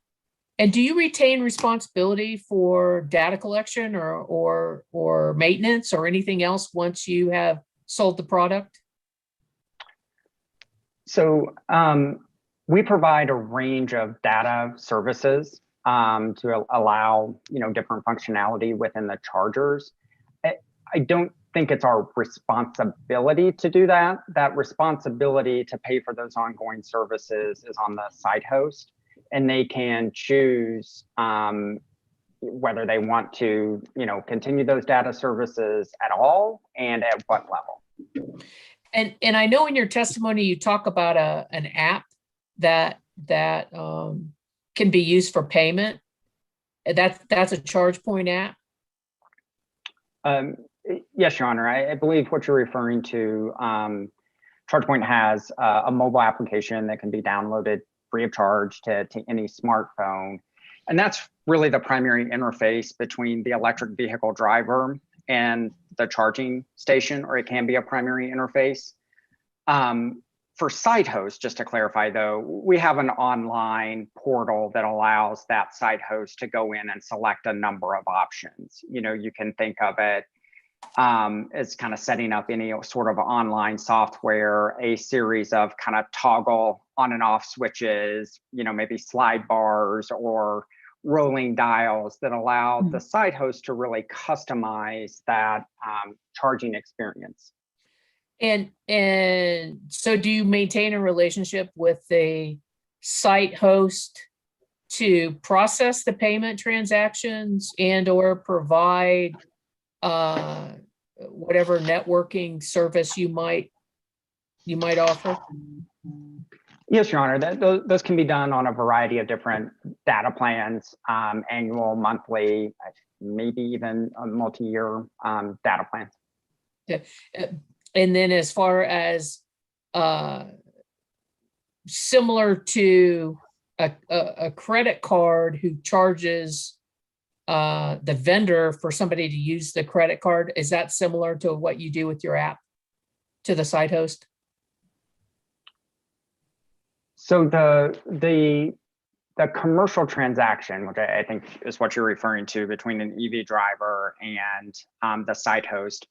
And do you retain responsibility for data collection or maintenance or anything else once you have sold the product? So we provide a range of data services to allow different functionality within the chargers. I don't think it's our responsibility to do that. That responsibility to pay for those ongoing services is on the site host, and they can choose whether they want to continue those data services at all and at what level. And I know in your testimony you talk about an app that can be used for payment. That's a ChargePoint app. Yes, Your Honor. I believe what you're referring to. ChargePoint has a mobile application that can be downloaded free of charge to any smartphone, and that's really the primary interface between the electric vehicle driver and the charging station, or it can be a primary interface. For site host, just to clarify though, we have an online portal that allows that site host to go in and select a number of options. You can think of it as kind of setting up any sort of online software, a series of kind of toggle on and off switches, maybe slide bars or rolling dials that allow the site host to really customize that charging experience. And so do you maintain a relationship with the site host to process the payment transactions and or provide whatever networking service you might offer? Yes, Your Honor. Those can be done on a variety of different data plans, annual, monthly, maybe even a multi-year data plans. Yeah. And then as far as similar to a credit card who charges the vendor for somebody to use the credit card, is that similar to what you do with your app to the site host? So the commercial transaction, which I think is what you're referring to, between an EV driver and the site host,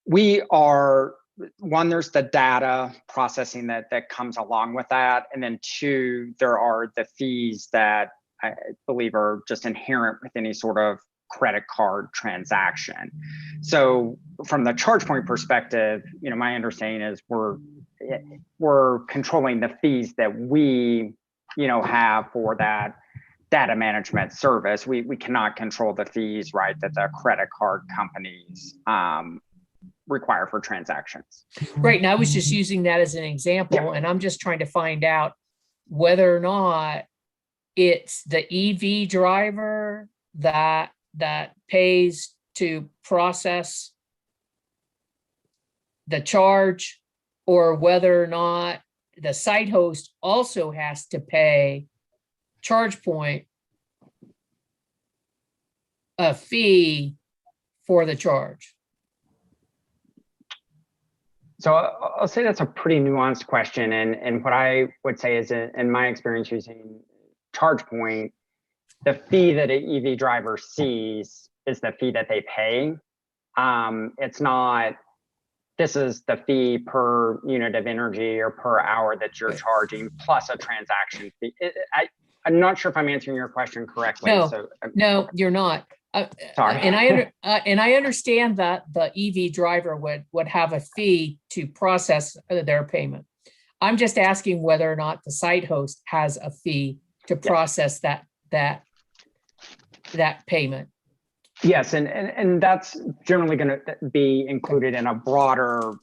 we are, one, there's the data processing that comes along with that, and then two, there are the fees that I believe are just inherent with any sort of credit card transaction. So from the ChargePoint perspective, my understanding is we're controlling the fees that we have for that data management service. We cannot control the fees, right, that the credit card companies require for transactions. Right. And I was just using that as an example, and I'm just trying to find out whether or not it's the EV driver that pays to process the charge, or whether or not the site host also has to pay ChargePoint a fee for the charge? So I'll say that's a pretty nuanced question. And what I would say is in my experience using ChargePoint, the fee that an EV driver sees is the fee that they pay. It's not, this is the fee per unit of energy or per hour that you're charging plus a transaction fee. I'm not sure if I'm answering your question correctly. No, so, no, you're not. Sorry. And I understand that the EV driver would have a fee to process their payment. I'm just asking whether or not the site host has a fee to process that payment. Yes, and that's generally going to be included in a broader,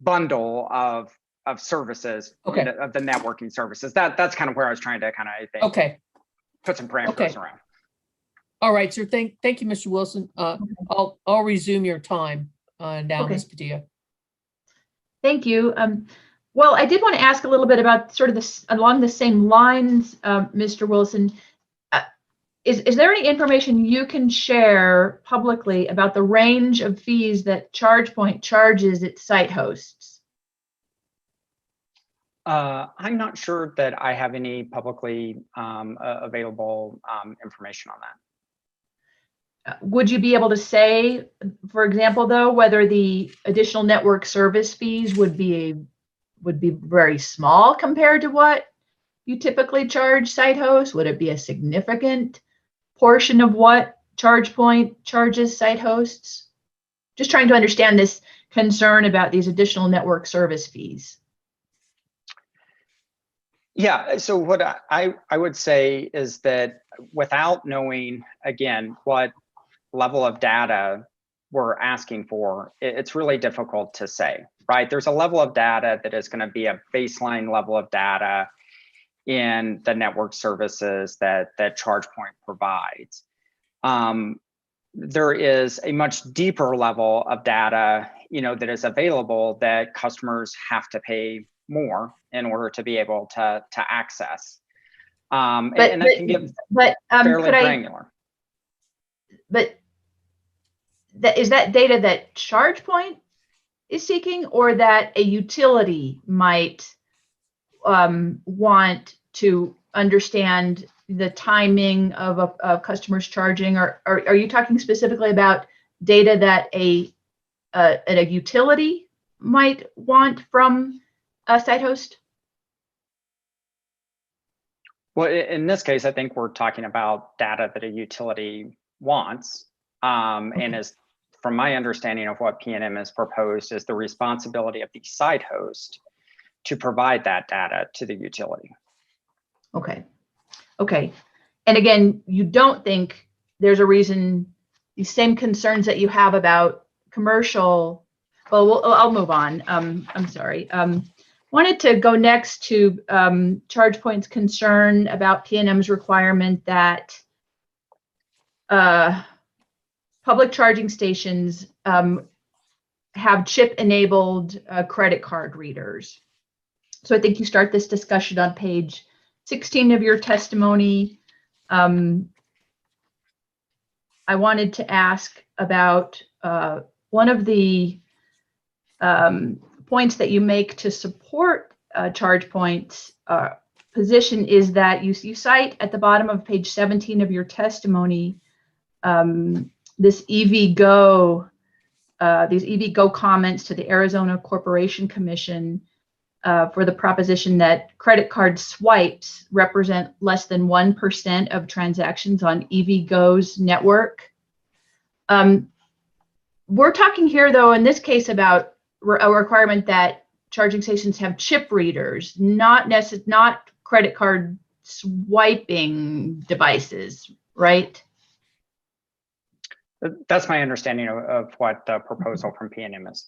bundle of services, Okay. of the networking services. That's kind of where I was trying to I think Okay. put some parameters around. All right, sir. Thank you, Mr. Wilson. I'll resume your time now, Ms. Padilla. Thank you. Well, I did want to ask a little bit about sort of this along the same lines, Mr. Wilson. Is there any information you can share publicly about the range of fees that ChargePoint charges its site hosts? I'm not sure that I have any publicly available information on that. Would you be able to say, for example, though, whether the additional network service fees would be very small compared to what you typically charge site hosts? Would it be a significant portion of what ChargePoint charges site hosts? Just trying to understand this concern about these additional network service fees. Yeah, so what I would say is that without knowing, again, what level of data we're asking for, it's really difficult to say, right? There's a level of data that is going to be a baseline level of data in the network services that ChargePoint provides. There is a much deeper level of data, that is available that customers have to pay more in order to be able to access. And that can get fairly granular. But is that data that ChargePoint is seeking, or that a utility might want to understand the timing of a customer's charging, or are you talking specifically about data that a utility might want from a site host? Well, in this case, I think we're talking about data that a utility wants, and is, from my understanding of what PNM has proposed, is the responsibility of the site host to provide that data to the utility. Okay. And again, you don't think there's a reason, these same concerns that you have about commercial, well, I'll move on. I'm sorry. Wanted to go next to ChargePoint's concern about PNM's requirement that public charging stations have chip-enabled credit card readers. So I think you start this discussion on page 16 of your testimony. I wanted to ask about one of the points that you make to support ChargePoint's position is that you cite at the bottom of page 17 of your testimony this EVgo, these EVgo comments to the Arizona Corporation Commission for the proposition that credit card swipes represent less than 1% of transactions on EVgo's network. We're talking here, though, in this case about a requirement that charging stations have chip readers, not credit card swiping devices, right? That's my understanding of what the proposal from PNM is.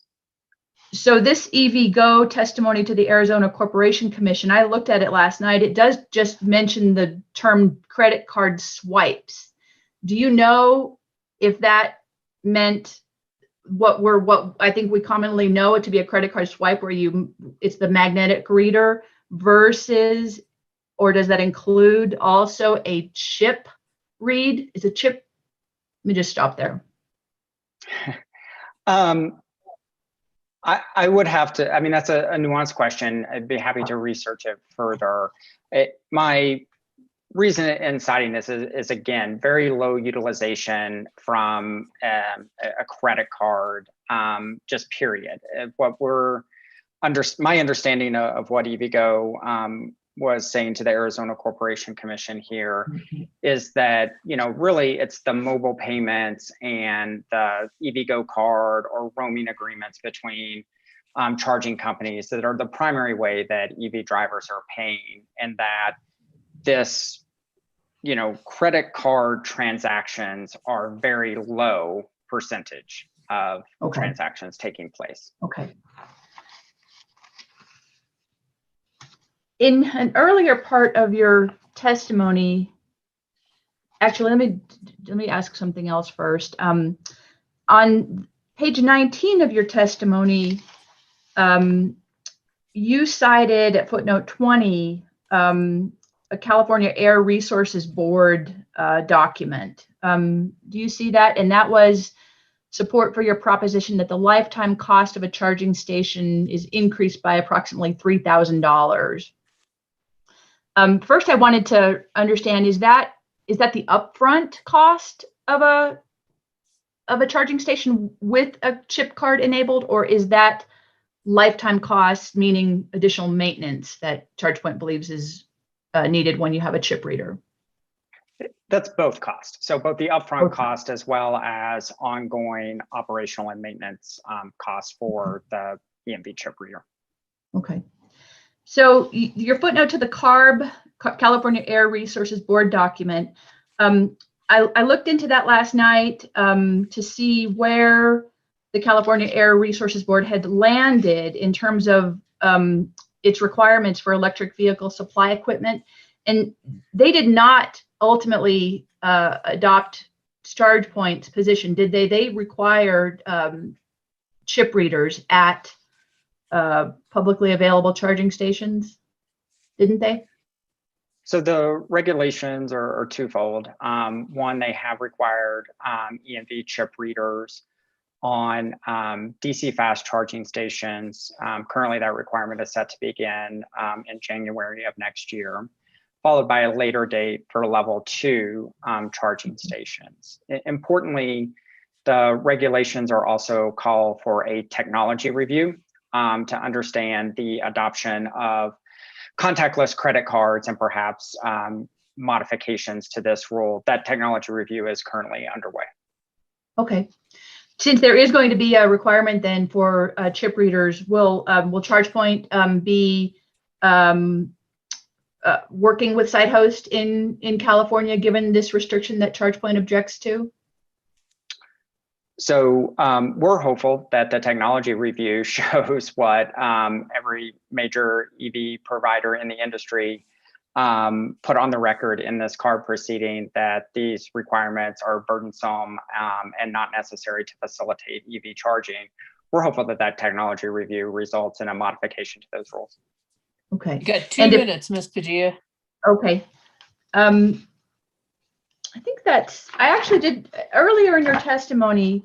So this EVgo testimony to the Arizona Corporation Commission, I looked at it last night. It does just mention the term credit card swipes. Do you know if that meant what I think we commonly know it to be a credit card swipe, where it's the magnetic reader versus, or does that include also a chip read? Is a chip Let me just stop there. I would have to, I mean, that's a nuanced question. I'd be happy to research it further. My reason in citing this is again, very low utilization from a credit card, just period. What my understanding of what EVgo was saying to the Arizona Corporation Commission here is that, really it's the mobile payments and the EVgo card or roaming agreements between charging companies that are the primary way that EV drivers are paying, and that this, credit card transactions are very low percentage of transactions taking place. Okay. In an earlier part of your testimony, actually, let me ask something else first. On page 19 of your testimony, you cited at footnote 20 a California Air Resources Board document. Do you see that? And that was support for your proposition that the lifetime cost of a charging station is increased by approximately $3,000. First, I wanted to understand, is that the upfront cost of a charging station with a chip card enabled, or is that lifetime cost, meaning additional maintenance that ChargePoint believes is needed when you have a chip reader? That's both costs. So both the upfront cost as well as ongoing operational and maintenance costs for the EMV chip reader. Okay. So your footnote to the CARB, California Air Resources Board document, I looked into that last night to see where the California Air Resources Board had landed in terms of its requirements for electric vehicle supply equipment. And they did not ultimately adopt ChargePoint's position, did they? They required chip readers at publicly available charging stations, didn't they? So the regulations are twofold. One, they have required EMV chip readers on DC fast charging stations. Currently, that requirement is set to begin in January of next year, followed by a later date for level 2 charging stations. Importantly, the regulations are also call for a technology review to understand the adoption of contactless credit cards and perhaps modifications to this rule. That technology review is currently underway. Okay. Since there is going to be a requirement then for chip readers, will ChargePoint be working with SiteHost in California, given this restriction that ChargePoint objects to? So we're hopeful that the technology review shows what every major EV provider in the industry put on the record in this CARB proceeding, that these requirements are burdensome and not necessary to facilitate EV charging. We're hopeful that that technology review results in a modification to those rules. Okay. You got 2 minutes, Ms. Padilla. Okay. I think I actually did earlier in your testimony,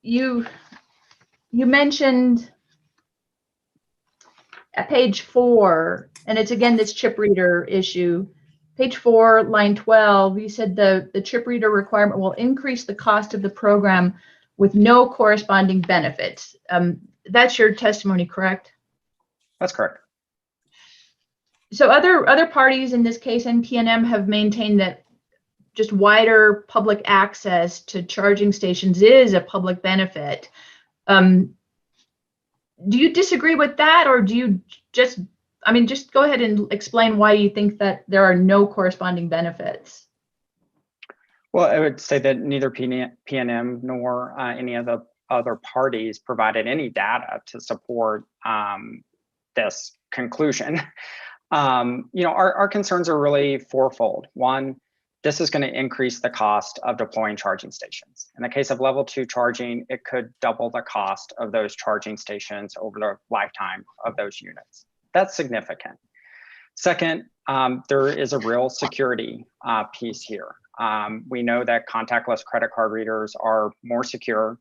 you mentioned at page 4, and it's again this chip reader issue, page 4, line 12, you said the chip reader requirement will increase the cost of the program with no corresponding benefits. That's your testimony, correct? That's correct. So other parties, in this case NPNM, have maintained that just wider public access to charging stations is a public benefit. Do you disagree with that, or do you just go ahead and explain why you think that there are no corresponding benefits? Well, I would say that neither PNM nor any of the other parties provided any data to support this conclusion. Our concerns are really fourfold. One, this is going to increase the cost of deploying charging stations. In the case of level 2 charging, it could double the cost of those charging stations over the lifetime of those units. That's significant. Second, there is a real security piece here. We know that contactless credit card readers are more secure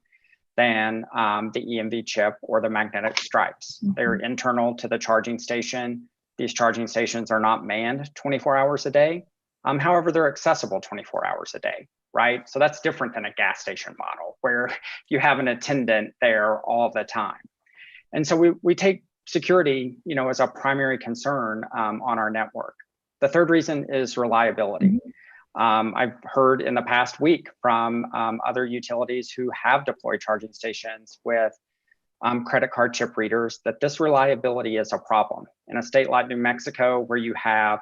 than the EMV chip or the magnetic stripes. They're internal to the charging station. These charging stations are not manned 24 hours a day. However, they're accessible 24 hours a day, right? So that's different than a gas station model where you have an attendant there all the time. And so we take security, as a primary concern on our network. The third reason is reliability. I've heard in the past week from other utilities who have deployed charging stations with credit card chip readers that this reliability is a problem. In a state like New Mexico, where you have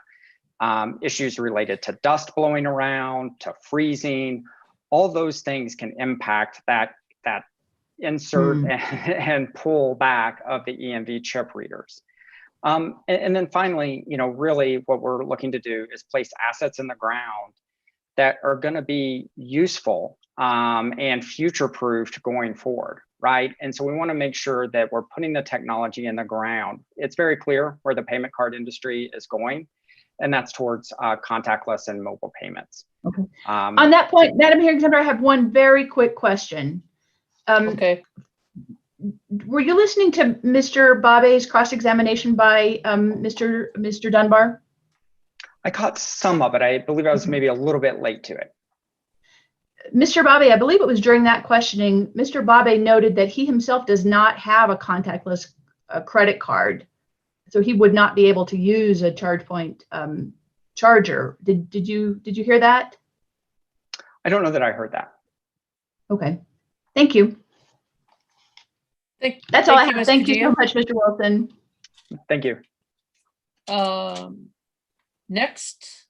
issues related to dust blowing around, to freezing, all those things can impact that insert and pull back of the EMV chip readers. And then finally, really what we're looking to do is place assets in the ground that are going to be useful and future-proofed going forward, right? And so we want to make sure that we're putting the technology in the ground. It's very clear where the payment card industry is going, and that's towards contactless and mobile payments. Okay. On that point, Madam Hearing Examiner, I have one very quick question. Okay. Were you listening to Mr. Babe's cross-examination by Mr. Dunbar? I caught some of it. I believe I was maybe a little bit late to it. Mr. Babe, I believe it was during that questioning, Mr. Babe noted that he himself does not have a contactless credit card, so he would not be able to use a ChargePoint charger. Did you hear that? I don't know that I heard that. Okay, thank you. That's all I have. Thank you so much, Mr. Wilson. Thank you. Next,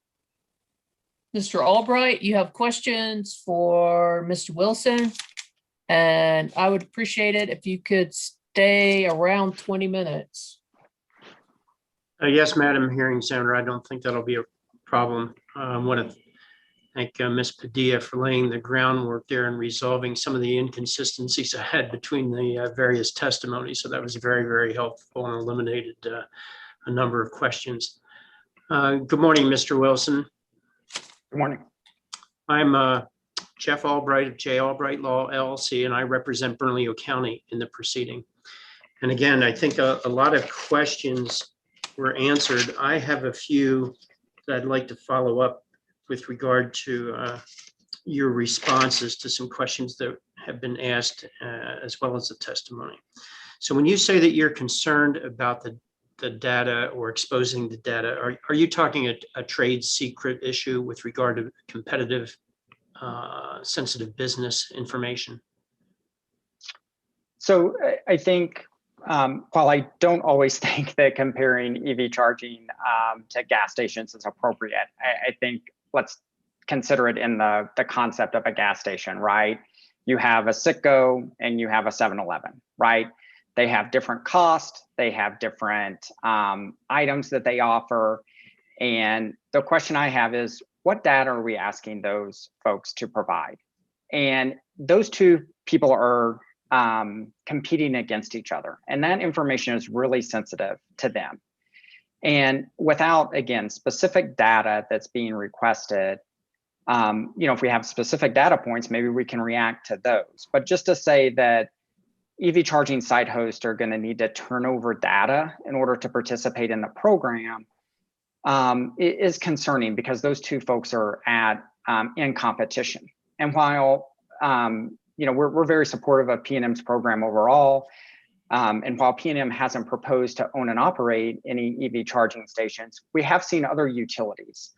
Mr. Albright, you have questions for Mr. Wilson, and I would appreciate it if you could stay around 20 minutes. Yes, Madam Hearing Examiner, I don't think that'll be a problem. I want to thank Ms. Padilla for laying the groundwork there and resolving some of the inconsistencies I had between the various testimonies. So that was very, very helpful and eliminated a number of questions. Good morning, Mr. Wilson. Good morning. I'm Jeff Albright of J. Albright Law LLC, and I represent Bernalillo County in the proceeding. And again, I think a lot of questions were answered. I have a few that I'd like to follow up with regard to your responses to some questions that have been asked, as well as the testimony. So when you say that you're concerned about the data or exposing the data, are you talking a trade secret issue with regard to competitive sensitive business information? So I think while I don't always think that comparing EV charging to gas stations is appropriate, I think let's consider it in the concept of a gas station, right? You have a Citgo and you have a 7-Eleven, right? They have different costs, they have different items that they offer. And the question I have is, what data are we asking those folks to provide? And those two people are competing against each other. And that information is really sensitive to them. And without, again, specific data that's being requested, if we have specific data points, maybe we can react to those. But just to say that EV charging site hosts are going to need to turn over data in order to participate in the program is concerning, because those two folks are in competition. And while we're very supportive of PNM's program overall, and while PNM hasn't proposed to own and operate any EV charging stations, we have seen other utilities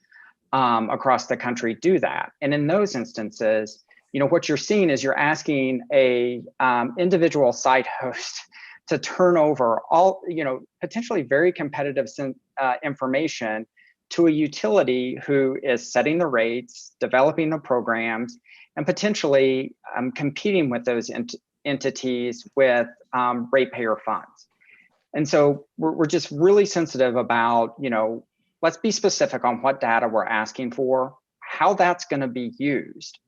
across the country do that. And in those instances, what you're seeing is you're asking a individual site host to turn over all, potentially very competitive information to a utility who is setting the rates, developing the programs, and potentially competing with those entities with ratepayer funds. And so we're just really sensitive about, let's be specific on what data we're asking for, how that's going to be used.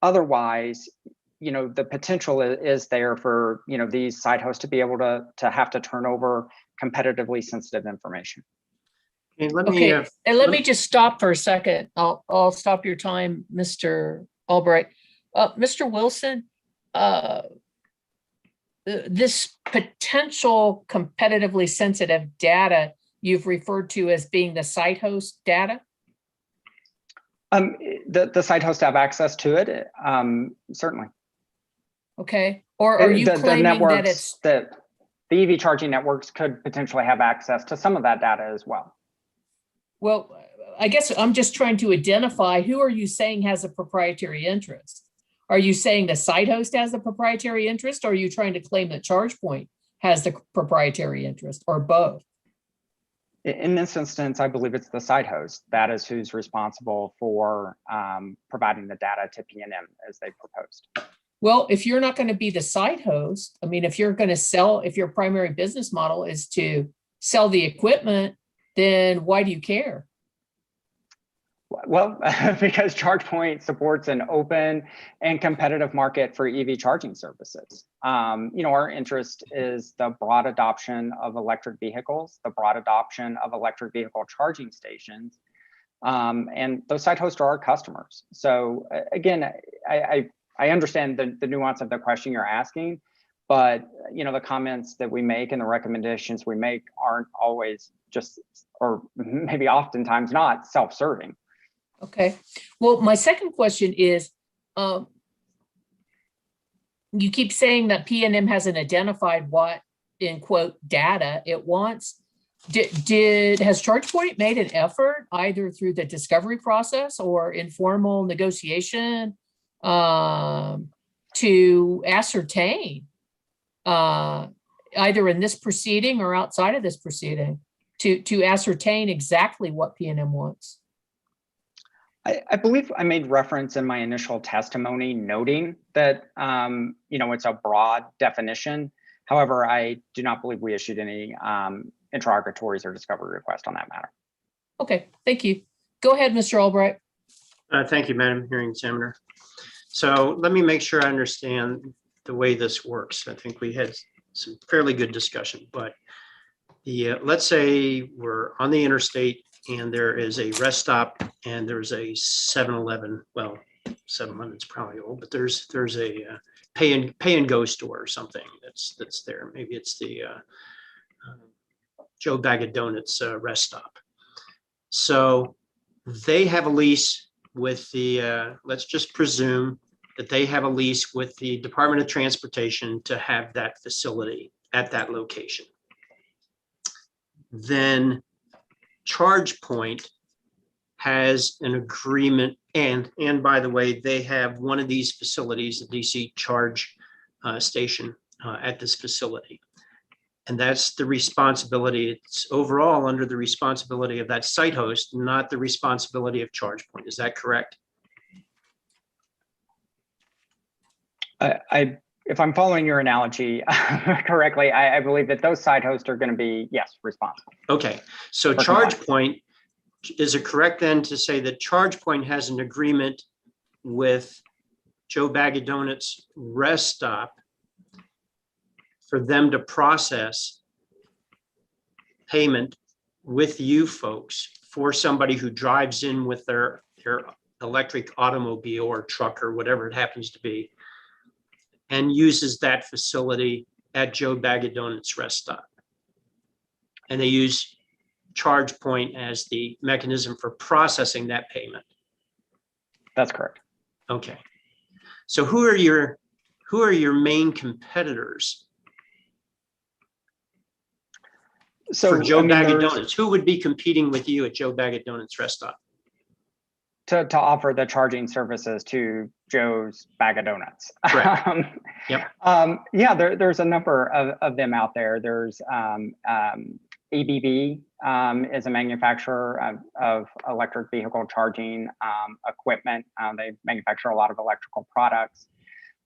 Otherwise, the potential is there for, these site hosts to be able to have to turn over competitively sensitive information. Okay, let me, Okay, and let me just stop for a second. I'll stop your time, Mr. Albright. Mr. Wilson, this potential competitively sensitive data you've referred to as being the site host data? The site hosts have access to it, certainly. Okay, or are you The claiming that networks, it's, the EV charging networks could potentially have access to some of that data as well. well, I guess I'm just trying to identify who are you saying has a proprietary interest? Are you saying the site host has a proprietary interest, or are you trying to claim that ChargePoint has the proprietary interest, or both? In this instance, I believe it's the site host. That is who's responsible for providing the data to PNM as they proposed. Well, if you're not going to be the site host, I mean, if you're going to sell, if your primary business model is to sell the equipment, then why do you care? Well, because ChargePoint supports an open and competitive market for EV charging services. Our interest is the broad adoption of electric vehicles, the broad adoption of electric vehicle charging stations, and those site hosts are our customers. So again, I understand the nuance of the question you're asking, but the comments that we make and the recommendations we make aren't always just, or maybe oftentimes not, self-serving. Okay. Well, my second question is, you keep saying that PNM hasn't identified what, in quote, data it wants. Has ChargePoint made an effort either through the discovery process or informal negotiation to ascertain, either in this proceeding or outside of this proceeding, to ascertain exactly what PNM wants? I believe I made reference in my initial testimony noting that, it's a broad definition. However, I do not believe we issued any interrogatories or discovery request on that matter. Okay, thank you. Go ahead, Mr. Albright. Thank you, Madam Hearing Examiner. So let me make sure I understand the way this works. I think we had some fairly good discussion, but let's say we're on the interstate and there is a rest stop and there's a 7-Eleven. Well, 7-Eleven is probably old, but there's a pay and go store or something that's there. Maybe it's the Joe Bag of Donuts rest stop. So they have a lease with the, let's just presume that they have a lease with the Department of Transportation to have that facility at that location. Then ChargePoint has an agreement, and by the way, they have one of these facilities, a DC charge station at this facility. And that's the responsibility, it's overall under the responsibility of that site host, not the responsibility of ChargePoint. Is that correct? If I'm following your analogy correctly, I believe that those site hosts are going to be, yes, responsible. Okay, so ChargePoint, is it correct then to say that ChargePoint has an agreement with Joe Bag of Donuts rest stop for them to process payment with you folks for somebody who drives in with their electric automobile or truck or whatever it happens to be, and uses that facility at Joe Bag of Donuts rest stop? And they use ChargePoint as the mechanism for processing that payment. That's correct. Okay. So who are your main competitors for Joe Bag of Donuts? Who would be competing with you at Joe Bag of Donuts rest stop? To offer the charging services to Joe's Bag of Donuts. Correct. Yep. Yeah, there's a number of them out there. There's ABB is a manufacturer of electric vehicle charging equipment. They manufacture a lot of electrical products.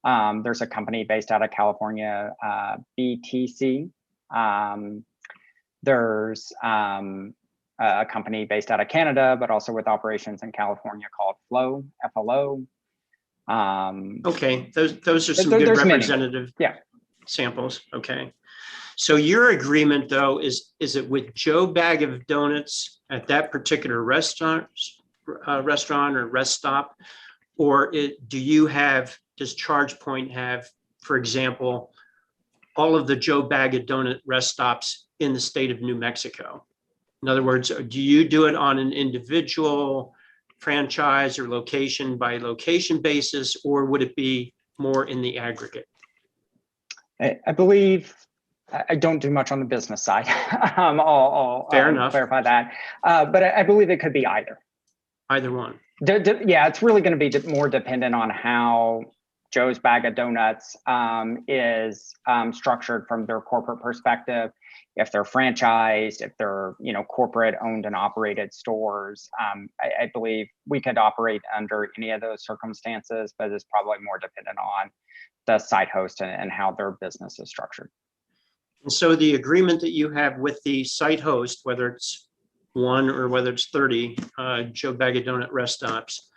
There's a company based out of California, BTC. There's a company based out of Canada, but also with operations in California called Flow, FLO. Okay, those are some good representative samples. Okay. So your agreement though, is it with Joe Bag of Donuts at that particular restaurant or rest stop? Or does ChargePoint have, for example, all of the Joe Bag of Donut rest stops in the state of New Mexico? In other words, do you do it on an individual franchise or location by location basis, or would it be more in the aggregate? I believe I don't do much on the business side. I'll Fair enough. clarify that. But I believe it could be either. Either one. Yeah, it's really going to be more dependent on how Joe's Bag of Donuts is structured from their corporate perspective. If they're franchised, if they're corporate owned and operated stores, I believe we could operate under any of those circumstances, but it's probably more dependent on the site host and how their business is structured. And so the agreement that you have with the site host, whether it's 1 or whether it's 30 Joe Bag of Donut rest stops,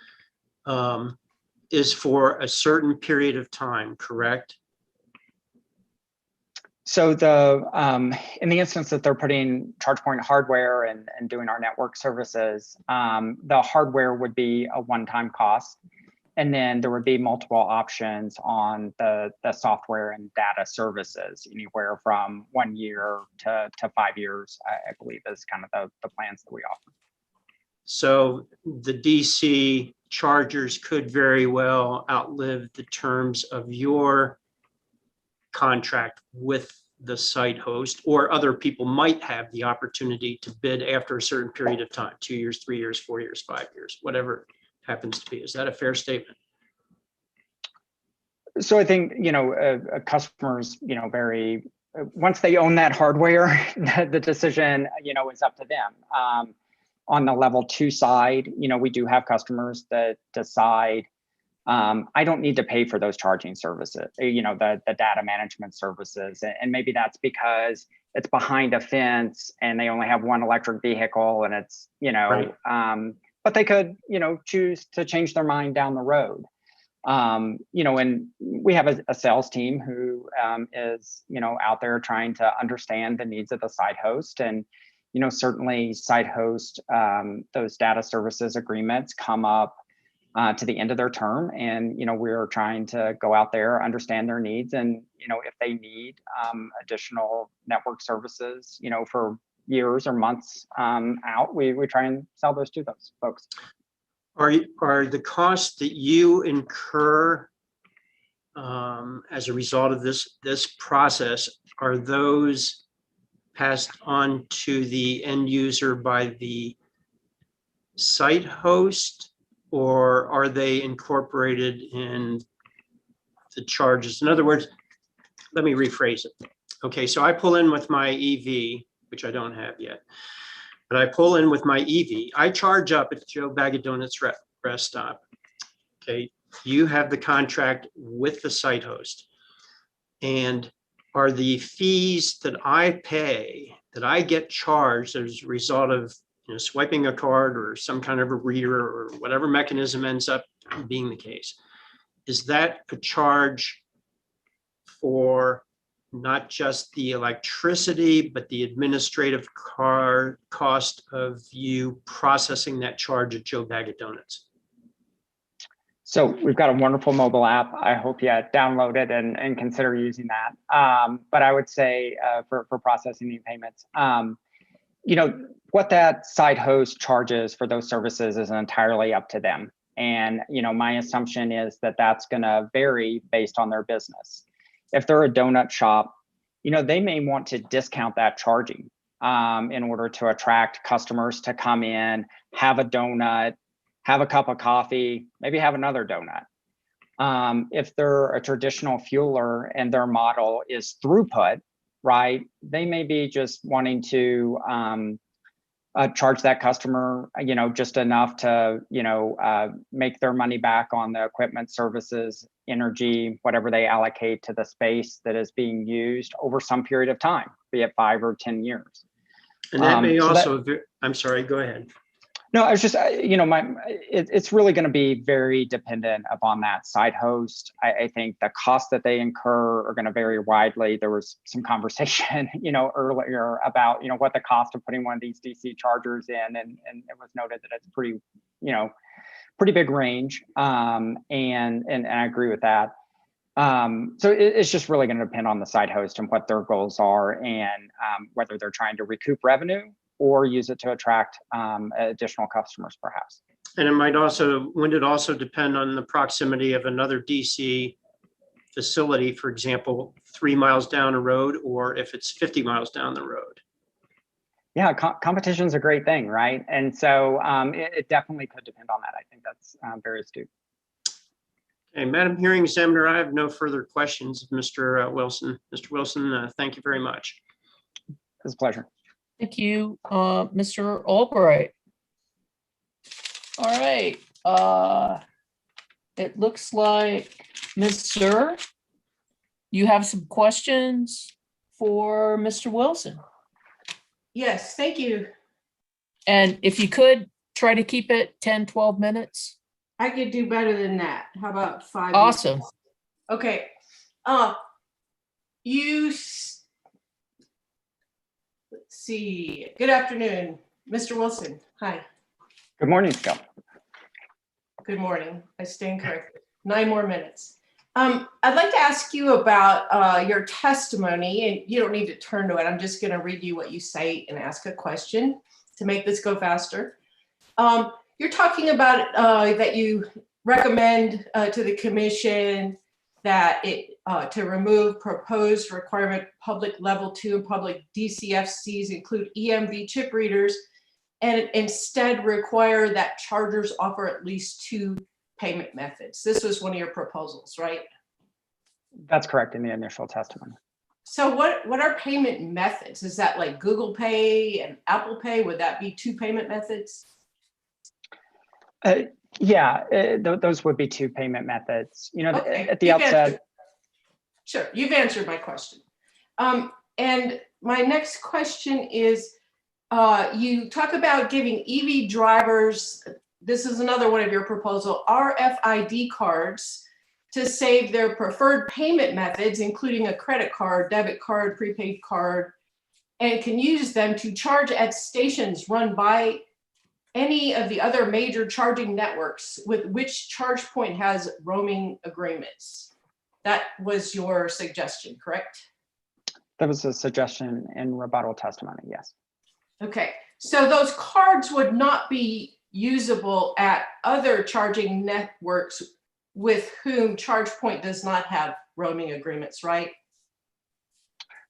is for a certain period of time, correct? So in the instance that they're putting ChargePoint hardware and doing our network services, the hardware would be a one-time cost. And then there would be multiple options on the software and data services, anywhere from 1 year to 5 years, I believe is kind of the plans that we offer. So the DC chargers could very well outlive the terms of your contract with the site host, or other people might have the opportunity to bid after a certain period of time, 2 years, 3 years, 4 years, 5 years, whatever it happens to be. Is that a fair statement? So I think, customers, once they own that hardware, the decision, is up to them. On the level 2 side, we do have customers that decide, I don't need to pay for those charging services, the data management services. And maybe that's because it's behind a fence and they only have one electric vehicle and it's, Right. But they could, choose to change their mind down the road. And we have a sales team who is, out there trying to understand the needs of the site host. And, certainly site host, those data services agreements come up to the end of their term. And, we're trying to go out there, understand their needs. And, if they need additional network services, for years or months out, we try and sell those to those folks. Are the costs that you incur as a result of this process, are those passed on to the end user by the site host, or are they incorporated in the charges? In other words, let me rephrase it. Okay, so I pull in with my EV, which I don't have yet, but I pull in with my EV. I charge up at Joe Bag of Donuts rest stop. Okay, you have the contract with the site host. And are the fees that I pay, that I get charged as a result of swiping a card or some kind of a reader or whatever mechanism ends up being the case, is that a charge for not just the electricity, but the administrative cost of you processing that charge at Joe Bag of Donuts? So we've got a wonderful mobile app. I hope you download it and consider using that. But I would say for processing these payments, what that site host charges for those services is entirely up to them. And, my assumption is that that's going to vary based on their business. If they're a donut shop, they may want to discount that charging in order to attract customers to come in, have a donut, have a cup of coffee, maybe have another donut. If they're a traditional fueler and their model is throughput, right, they may be just wanting to charge that customer, just enough to, make their money back on the equipment, services, energy, whatever they allocate to the space that is being used over some period of time, be it 5 or 10 years. And that may also, I'm sorry, go ahead. No, I was just, it's really going to be very dependent upon that site host. I think the costs that they incur are going to vary widely. There was some conversation, earlier about, what the cost of putting one of these DC chargers in, and it was noted that it's pretty big range. And I agree with that. So it's just really going to depend on the site host and what their goals are, and whether they're trying to recoup revenue or use it to attract additional customers, perhaps. And wouldn't it also depend on the proximity of another DC facility, for example, 3 miles down the road, or if it's 50 miles down the road? Yeah, competition is a great thing, right? And so it definitely could depend on that. I think that's very astute. Okay, Madam Hearing Examiner, I have no further questions of Mr. Wilson. Mr. Wilson, thank you very much. It's a pleasure. Thank you, Mr. Albright. All right. It looks like Ms. Sir, you have some questions for Mr. Wilson. Yes, thank you. And if you could try to keep it 10, 12 minutes. I could do better than that. How about 5 Awesome. minutes? Okay. Let's see. Good afternoon, Mr. Wilson. Hi. Good morning, Scott. Good morning. I stand corrected. 9 more minutes. I'd like to ask you about your testimony, and you don't need to turn to it. I'm just going to read you what you say and ask a question to make this go faster. You're talking about that you recommend to the commission that to remove proposed requirement public level 2 and public DCFCs include EMV chip readers, and instead require that chargers offer at least 2 payment methods. This was one of your proposals, right? That's correct in the initial testimony. So what are payment methods? Is that like Google Pay and Apple Pay? Would that be 2 payment methods? Yeah, those would be 2 payment methods. Okay. At the outset. Sure, you've answered my question. And my next question is, you talk about giving EV drivers, this is another one of your proposal, RFID cards to save their preferred payment methods, including a credit card, debit card, prepaid card, and can use them to charge at stations run by any of the other major charging networks with which ChargePoint has roaming agreements. That was your suggestion, correct? That was a suggestion in rebuttal testimony, yes. Okay, so those cards would not be usable at other charging networks with whom ChargePoint does not have roaming agreements, right?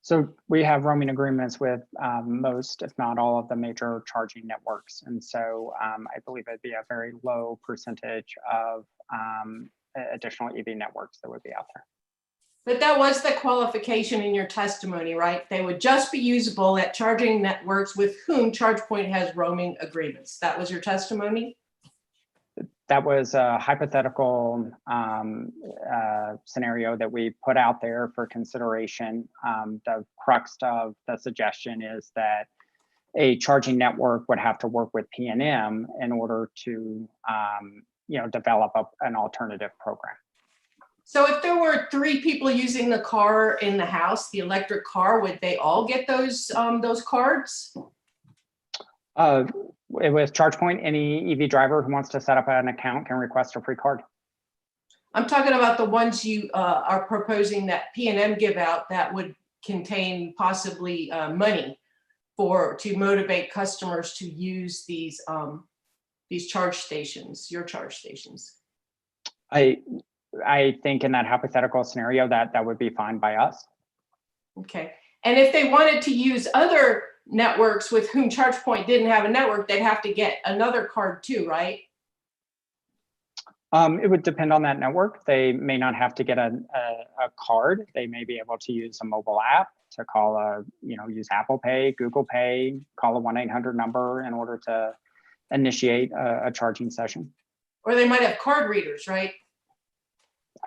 So we have roaming agreements with most, if not all, of the major charging networks. And so I believe it'd be a very low percentage of additional EV networks that would be out there. But that was the qualification in your testimony, right? They would just be usable at charging networks with whom ChargePoint has roaming agreements. That was your testimony? That was a hypothetical scenario that we put out there for consideration. The crux of the suggestion is that a charging network would have to work with P&M in order to develop an alternative program. So if there were 3 people using the car in the house, the electric car, would they all get those cards? With ChargePoint, any EV driver who wants to set up an account can request a free card. I'm talking about the ones you are proposing that P&M give out that would contain possibly money to motivate customers to use these charge stations, your charge stations. I think in that hypothetical scenario that would be fine by us. Okay, and if they wanted to use other networks with whom ChargePoint didn't have a network, they'd have to get another card too, right? It would depend on that network. They may not have to get a card. They may be able to use a mobile app to call use Apple Pay, Google Pay, call a 1-800 number in order to initiate a charging session. Or they might have card readers, right?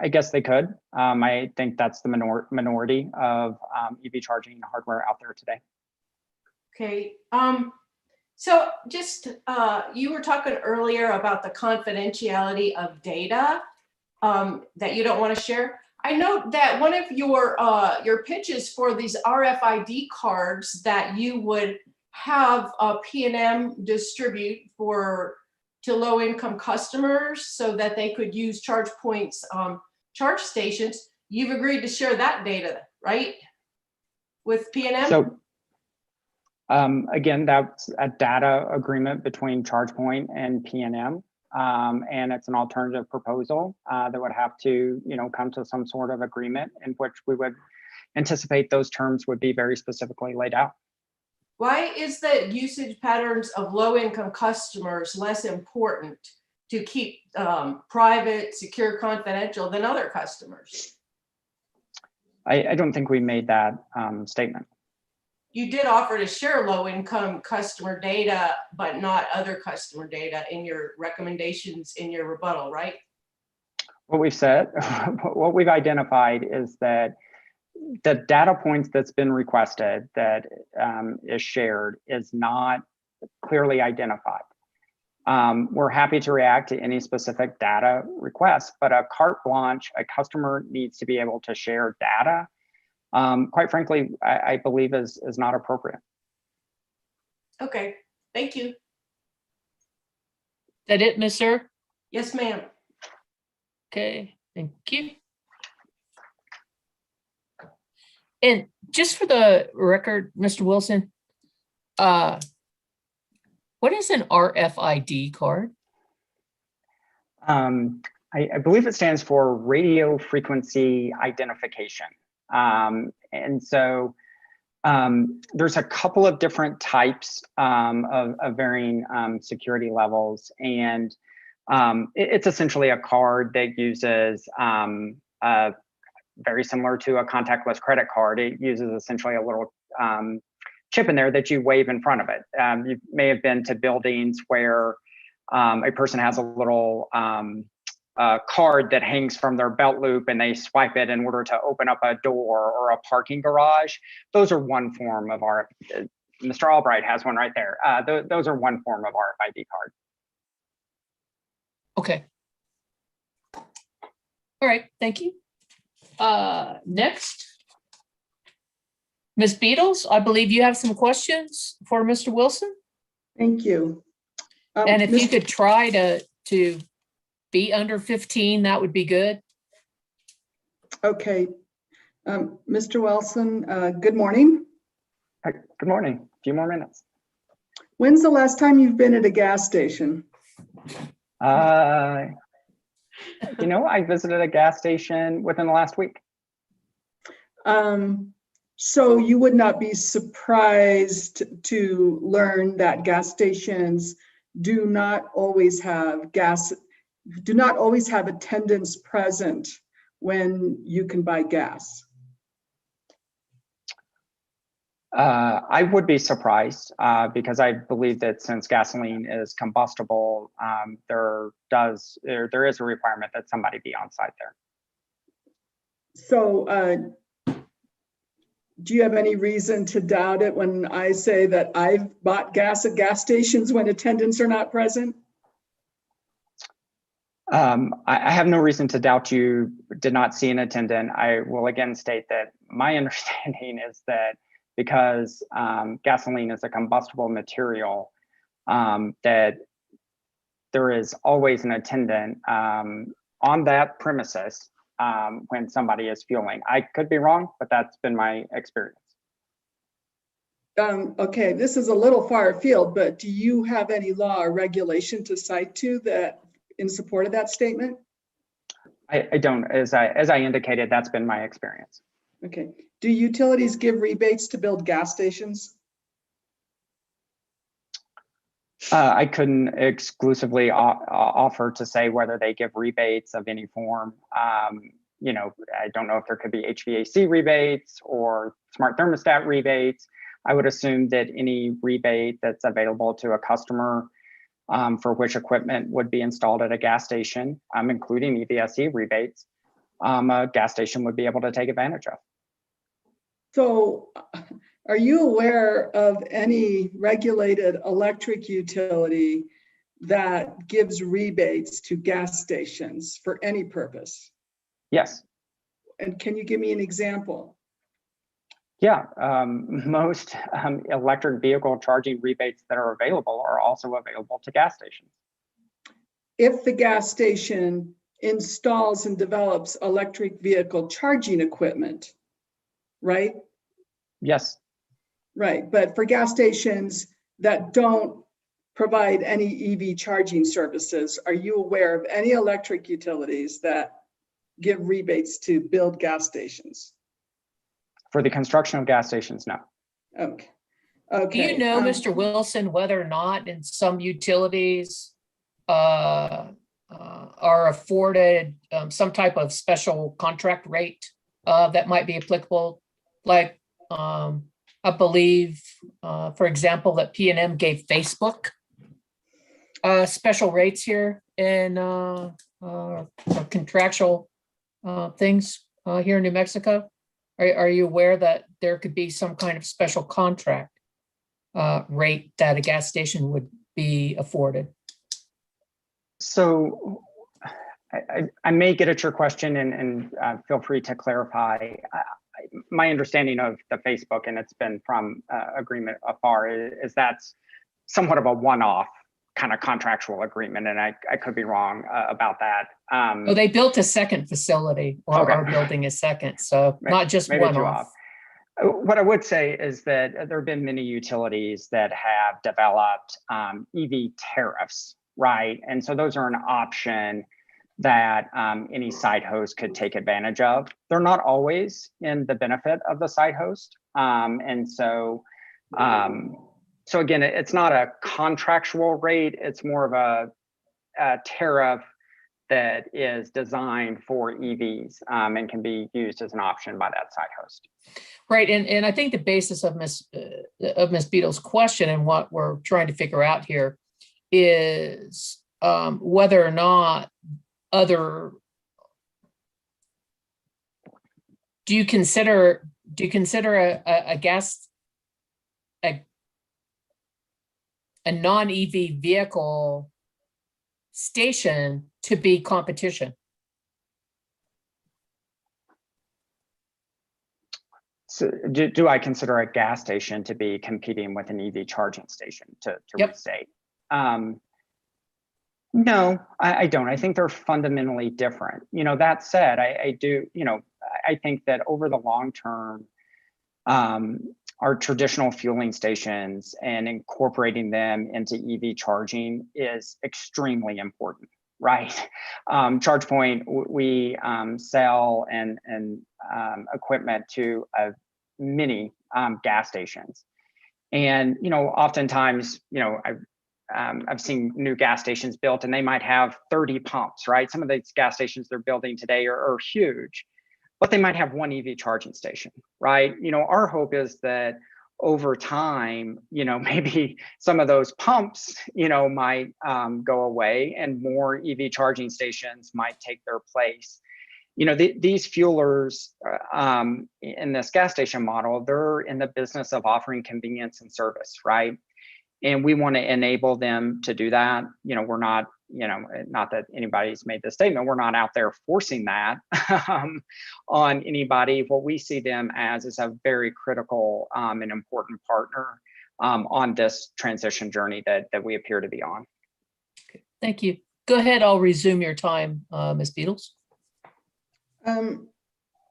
I guess they could. I think that's the minority of EV charging hardware out there today. Okay. So just, you were talking earlier about the confidentiality of data that you don't want to share. I know that one of your pitches for these RFID cards that you would have P&M distribute to low-income customers so that they could use ChargePoint's charge stations. You've agreed to share that data, right? With P&M? So again, that's a data agreement between ChargePoint and P&M. And it's an alternative proposal that would have to, come to some sort of agreement in which we would anticipate those terms would be very specifically laid out. Why is the usage patterns of low-income customers less important to keep private, secure, confidential than other customers? I don't think we made that statement. You did offer to share low-income customer data, but not other customer data in your recommendations in your rebuttal, right? What we've said, what we've identified is that the data points that's been requested that is shared is not clearly identified. We're happy to react to any specific data request, but a carte blanche, a customer needs to be able to share data. Quite frankly, I believe is not appropriate. Okay, thank you. That it, Ms. Sir? Yes, ma'am. Okay, thank you. And just for the record, Mr. Wilson, what is an RFID card? I believe it stands for radio frequency identification. And so there's a couple of different types of varying security levels. And it's essentially a card that uses very similar to a contactless credit card. It uses essentially a little chip in there that you wave in front of it. You may have been to buildings where a person has a little card that hangs from their belt loop and they swipe it in order to open up a door or a parking garage. Those are one form of Mr. Albright has one right there. Those are one form of RFID card. Okay. All right, thank you. Next, Ms. Beatles, I believe you have some questions for Mr. Wilson. Thank you. And if you could try to be under 15, that would be good. Okay. Mr. Wilson, good morning. Hi, good morning. A few more minutes. When's the last time you've been at a gas station? I visited a gas station within the last week. So you would not be surprised to learn that gas stations do not always have attendants present when you can buy gas. I would be surprised because I believe that since gasoline is combustible, there is a requirement that somebody be on site there. So do you have any reason to doubt it when I say that I've bought gas at gas stations when attendants are not present? I have no reason to doubt you did not see an attendant. I will again state that my understanding is that because gasoline is a combustible material, that there is always an attendant on that premises when somebody is fueling. I could be wrong, but that's been my experience. Okay, this is a little far afield, but do you have any law or regulation to cite to that in support of that statement? I don't. As I indicated, that's been my experience. Okay. Do utilities give rebates to build gas stations? I couldn't exclusively offer to say whether they give rebates of any form. I don't know if there could be HVAC rebates or smart thermostat rebates. I would assume that any rebate that's available to a customer for which equipment would be installed at a gas station, including EVSE rebates, a gas station would be able to take advantage of. So Are you aware of any regulated electric utility that gives rebates to gas stations for any purpose? Yes. And can you give me an example? Yeah, most electric vehicle charging rebates that are available are also available to gas stations. If the gas station installs and develops electric vehicle charging equipment, right? Yes. Right, but for gas stations that don't provide any EV charging services, are you aware of any electric utilities that give rebates to build gas stations? For the construction of gas stations, no. Okay. Do Okay. you know, Mr. Wilson, whether or not in some utilities are afforded some type of special contract rate that might be applicable? Like, I believe, for example, that P&M gave Facebook special rates here in contractual things here in New Mexico. Are you aware that there could be some kind of special contract rate that a gas station would be afforded? So I may get at your question and feel free to clarify. My understanding of the Facebook, and it's been from agreement afar, is that's somewhat of a one-off kind of contractual agreement, and I could be wrong about that. Well, they built a second facility, or are building a second, so not just one-off. What I would say is that there have been many utilities that have developed EV tariffs, right? And so those are an option that any site host could take advantage of. They're not always in the benefit of the site host. And so, so again, it's not a contractual rate, it's more of a tariff that is designed for EVs and can be used as an option by that site host. Right, and I think the basis of Ms. Beadle's question and what we're trying to figure out here is whether or not do you consider a non-EV vehicle station to be competition? So do I consider a gas station to be competing with an EV charging station, to restate? No, I don't. I think they're fundamentally different. You know, that said, I do, you know, I think that over the long term, our traditional fueling stations and incorporating them into EV charging is extremely important, right? ChargePoint, we sell and equipment to many gas stations. And, you know, oftentimes, you know, I've seen new gas stations built and they might have 30 pumps, right? Some of these gas stations they're building today are huge, but they might have one EV charging station, right? You know, our hope is that over time, you know, maybe some of those pumps, you know, might go away and more EV charging stations might take their place. You know, these fuelers in this gas station model, they're in the business of offering convenience and service, right? And we want to enable them to do that. You know, we're not, you know, not that anybody's made this statement, we're not out there forcing that on anybody. What we see them as is a very critical and important partner on this transition journey that we appear to be on. Okay, thank you. Go ahead, I'll resume your time, Ms. Beatles.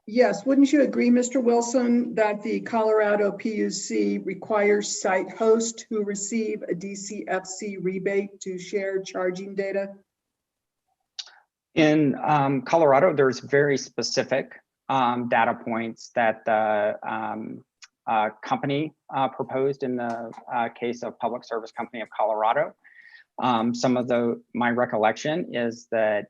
Yes, wouldn't you agree, Mr. Wilson, that the Colorado PUC requires site hosts who receive a DCFC rebate to share charging data? In Colorado, there's very specific data points that the company proposed in the case of Public Service Company of Colorado. Some of my recollection is that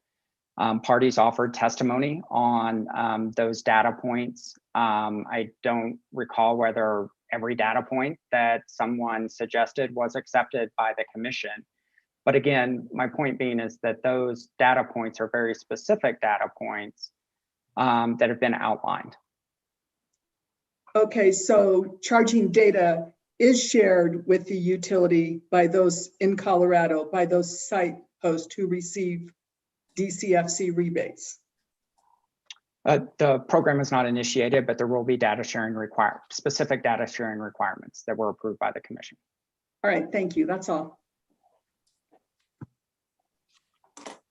parties offered testimony on those data points. I don't recall whether every data point that someone suggested was accepted by the commission. But again, my point being is that those data points are very specific data points that have been outlined. Okay, so charging data is shared with the utility by those in Colorado, by those site hosts who receive DCFC rebates. The program is not initiated, but there will be specific data sharing requirements that were approved by the commission. All right, thank you. That's all.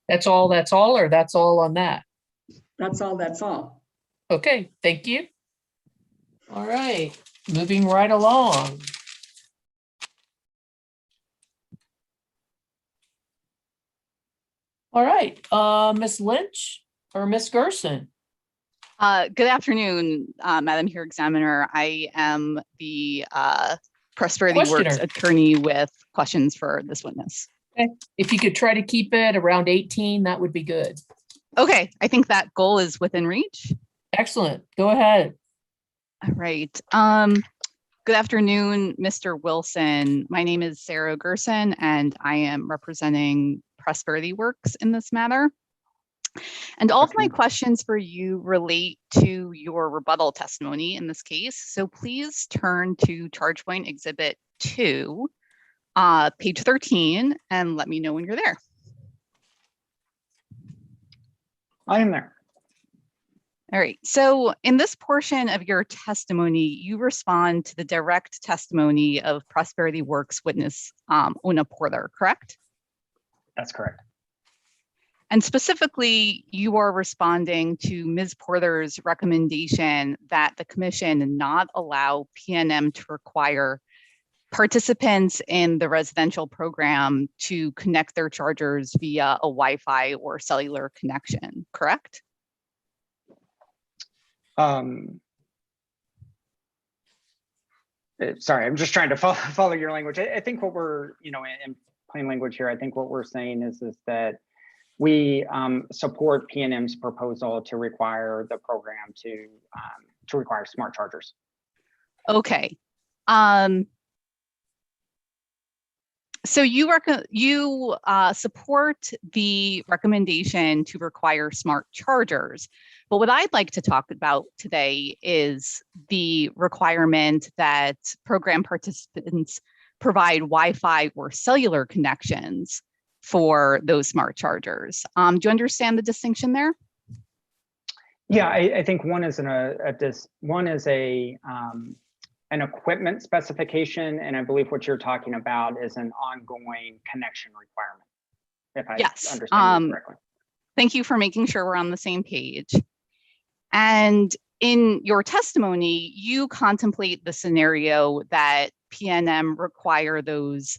That's all, or that's all on that? That's all. That's all. Okay, thank you. All right, moving right along. All right, Ms. Lynch or Ms. Gerson? Good afternoon, Madam Hearing Examiner. I am the Prosperity Works attorney with questions for this witness. Okay. If you could try to keep it around 18, that would be good. Okay, I think that goal is within reach. Excellent. Go ahead. All right. Good afternoon, Mr. Wilson. My name is Sarah Gerson, and I am representing Prosperity Works in this matter. And all of my questions for you relate to your rebuttal testimony in this case. So please turn to ChargePoint Exhibit 2, page 13, and let me know when you're there. I am there. All right. So in this portion of your testimony, you respond to the direct testimony of Prosperity Works witness Una Porter, correct? That's correct. And specifically, you are responding to Ms. Porter's recommendation that the commission not allow PNM to require participants in the residential program to connect their chargers via a Wi-Fi or cellular connection, correct? Sorry, I'm just trying to follow your language. I think what we're, in plain language here, I think what we're saying is that we support PNM's proposal to require the program to require smart chargers. Okay. So you support the recommendation to require smart chargers, but what I'd like to talk about today is the requirement that program participants provide Wi-Fi or cellular connections for those smart chargers. Do you understand the distinction there? Yeah, I think one is an equipment specification, and I believe what you're talking about is an ongoing connection requirement, if I understand you correctly. Thank you for making sure we're on the same page. And in your testimony, you contemplate the scenario that PNM require those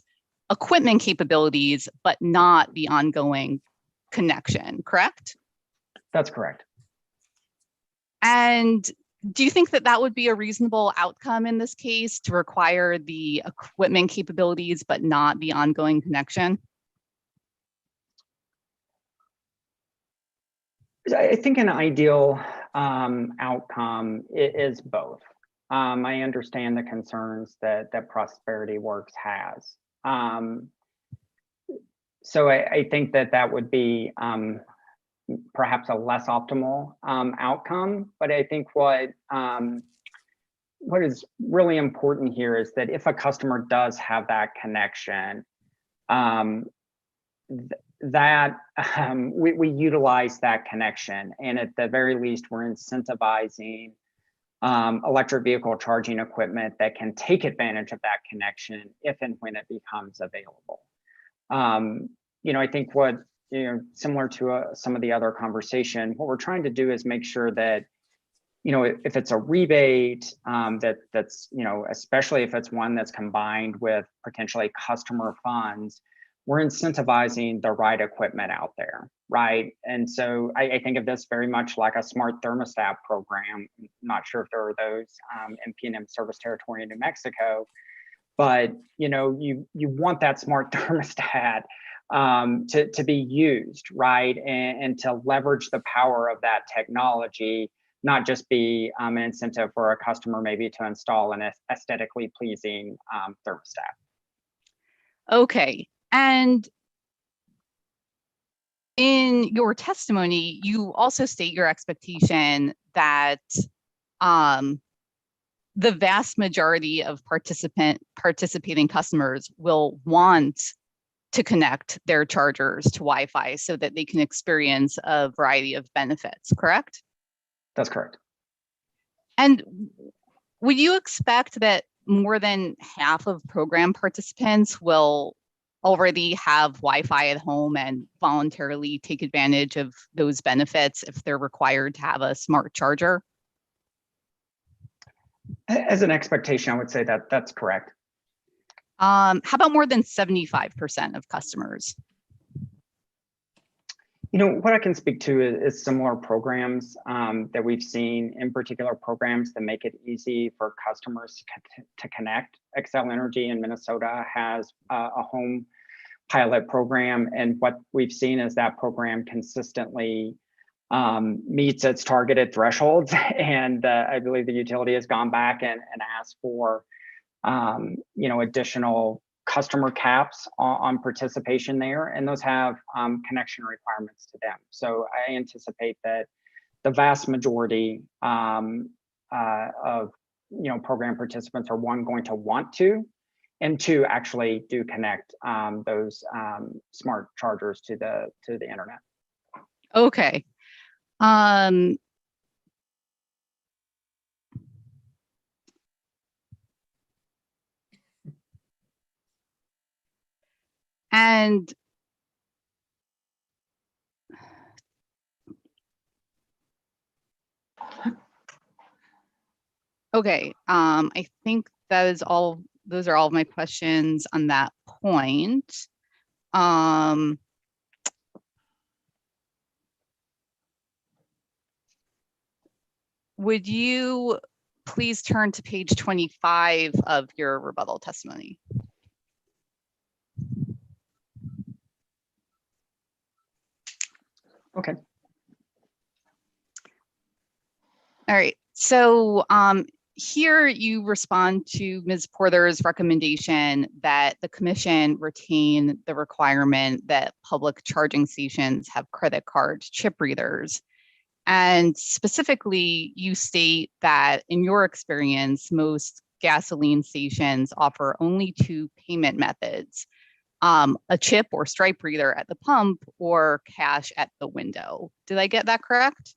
equipment capabilities, but not the ongoing connection, correct? That's correct. And do you think that that would be a reasonable outcome in this case, to require the equipment capabilities, but not the ongoing connection? I think an ideal outcome is both. I understand the concerns that Prosperity Works has. So I think that would be perhaps a less optimal outcome, but I think what is really important here is that if a customer does have that connection, we utilize that connection, and at the very least, we're incentivizing electric vehicle charging equipment that can take advantage of that connection if and when it becomes available. I think what, similar to some of the other conversation, what we're trying to do is make sure that, if it's a rebate, that's, especially if it's one that's combined with potentially customer funds, we're incentivizing the right equipment out there, right? And so I think of this very much like a smart thermostat program. I'm not sure if there are those in PNM service territory in New Mexico, but you want that smart thermostat to be used, right? And to leverage the power of that technology, not just be an incentive for a customer maybe to install an aesthetically pleasing thermostat. Okay. And in your testimony, you also state your expectation that the vast majority of participating customers will want to connect their chargers to Wi-Fi so that they can experience a variety of benefits, correct? That's correct. And would you expect that more than half of program participants will already have Wi-Fi at home and voluntarily take advantage of those benefits if they're required to have a smart charger? As an expectation, I would say that that's correct. How about more than 75% of customers? You know, what I can speak to is similar programs that we've seen, in particular programs that make it easy for customers to connect. Xcel Energy in Minnesota has a home pilot program, and what we've seen is that program consistently meets its targeted thresholds. And I believe the utility has gone back and asked for you know, additional customer caps on participation there, and those have connection requirements to them. So I anticipate that the vast majority of program participants are, one, going to want to, and two, actually do connect those smart chargers to the internet. Okay. And okay, I think that is all. Those are all of my questions on that point. Would you please turn to page 25 of your rebuttal testimony? Okay. All right. So here you respond to Ms. Porter's recommendation that the commission retain the requirement that public charging stations have credit card chip readers. And specifically, you state that in your experience, most gasoline stations offer only two payment methods, a chip or stripe reader at the pump or cash at the window. Did I get that correct?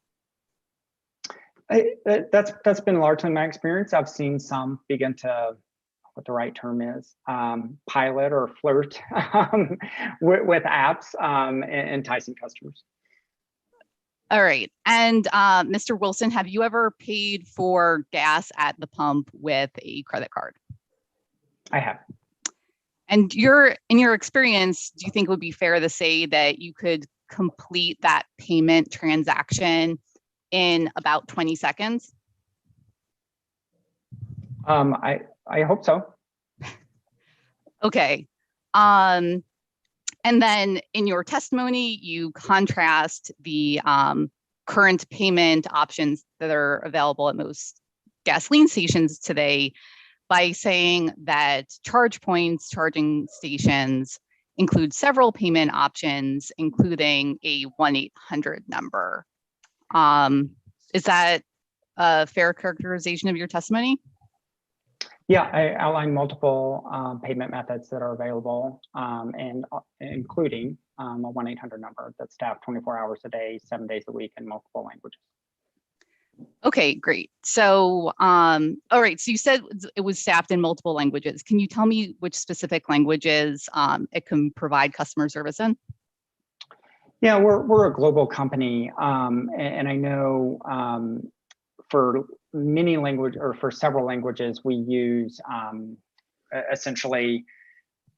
That's been largely my experience. I've seen some begin to, what the right term is, pilot or flirt with apps enticing customers. All right. And Mr. Wilson, have you ever paid for gas at the pump with a credit card? I have. And in your experience, do you think it would be fair to say that you could complete that payment transaction in about 20 seconds? I hope so. Okay. And then in your testimony, you contrast the current payment options that are available at most gasoline stations today by saying that charge points, charging stations include several payment options, including a 1-800 number. Is that a fair characterization of your testimony? Yeah, I outlined multiple payment methods that are available, and including a 1-800 number that's staffed 24 hours a day, 7 days a week in multiple languages. Okay, great. So, all right, so you said it was staffed in multiple languages. Can you tell me which specific languages it can provide customer service in? Yeah, we're a global company, and I know for many language, or for several languages, we use essentially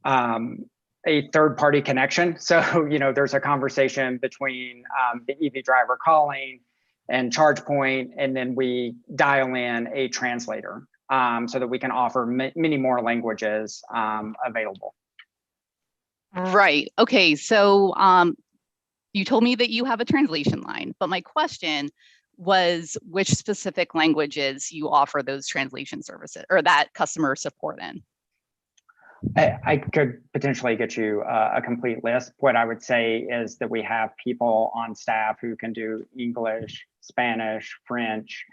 a third-party connection. So, you know, there's a conversation between the EV driver calling and charge point, and then we dial in a translator so that we can offer many more languages available. Right. Okay. So you told me that you have a translation line, but my question was which specific languages you offer those translation services or that customer support in? I could potentially get you a complete list. What I would say is that we have people on staff who can do English, Spanish, French,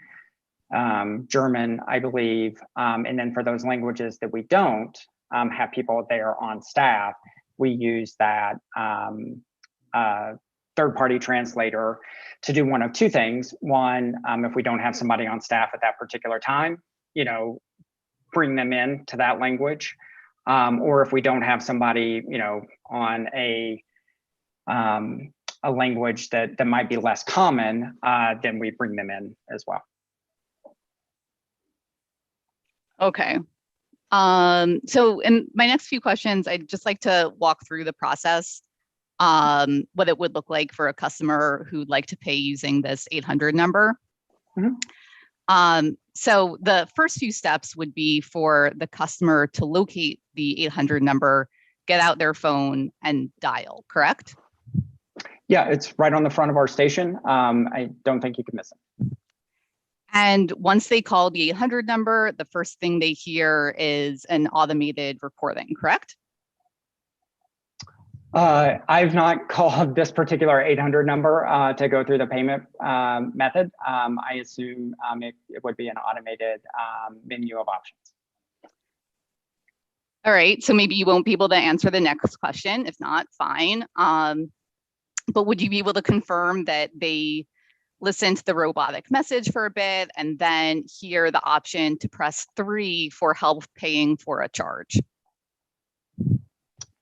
German, I believe. And then for those languages that we don't have people there on staff, we use that third-party translator to do one of two things. One, if we don't have somebody on staff at that particular time, bring them in to that language. Or if we don't have somebody, on a language that might be less common, then we bring them in as well. Okay. So in my next few questions, I'd just like to walk through the process, what it would look like for a customer who'd like to pay using this 800 number. So the first few steps would be for the customer to locate the 800 number, get out their phone and dial, correct? Yeah, it's right on the front of our station. I don't think you can miss it. And once they call the 800 number, the first thing they hear is an automated recording, correct? I've not called this particular 800 number to go through the payment method. I assume it would be an automated menu of options. All right, so maybe you won't be able to answer the next question. If not, fine. But would you be able to confirm that they listen to the robotic message for a bit and then hear the option to press 3 for help paying for a charge?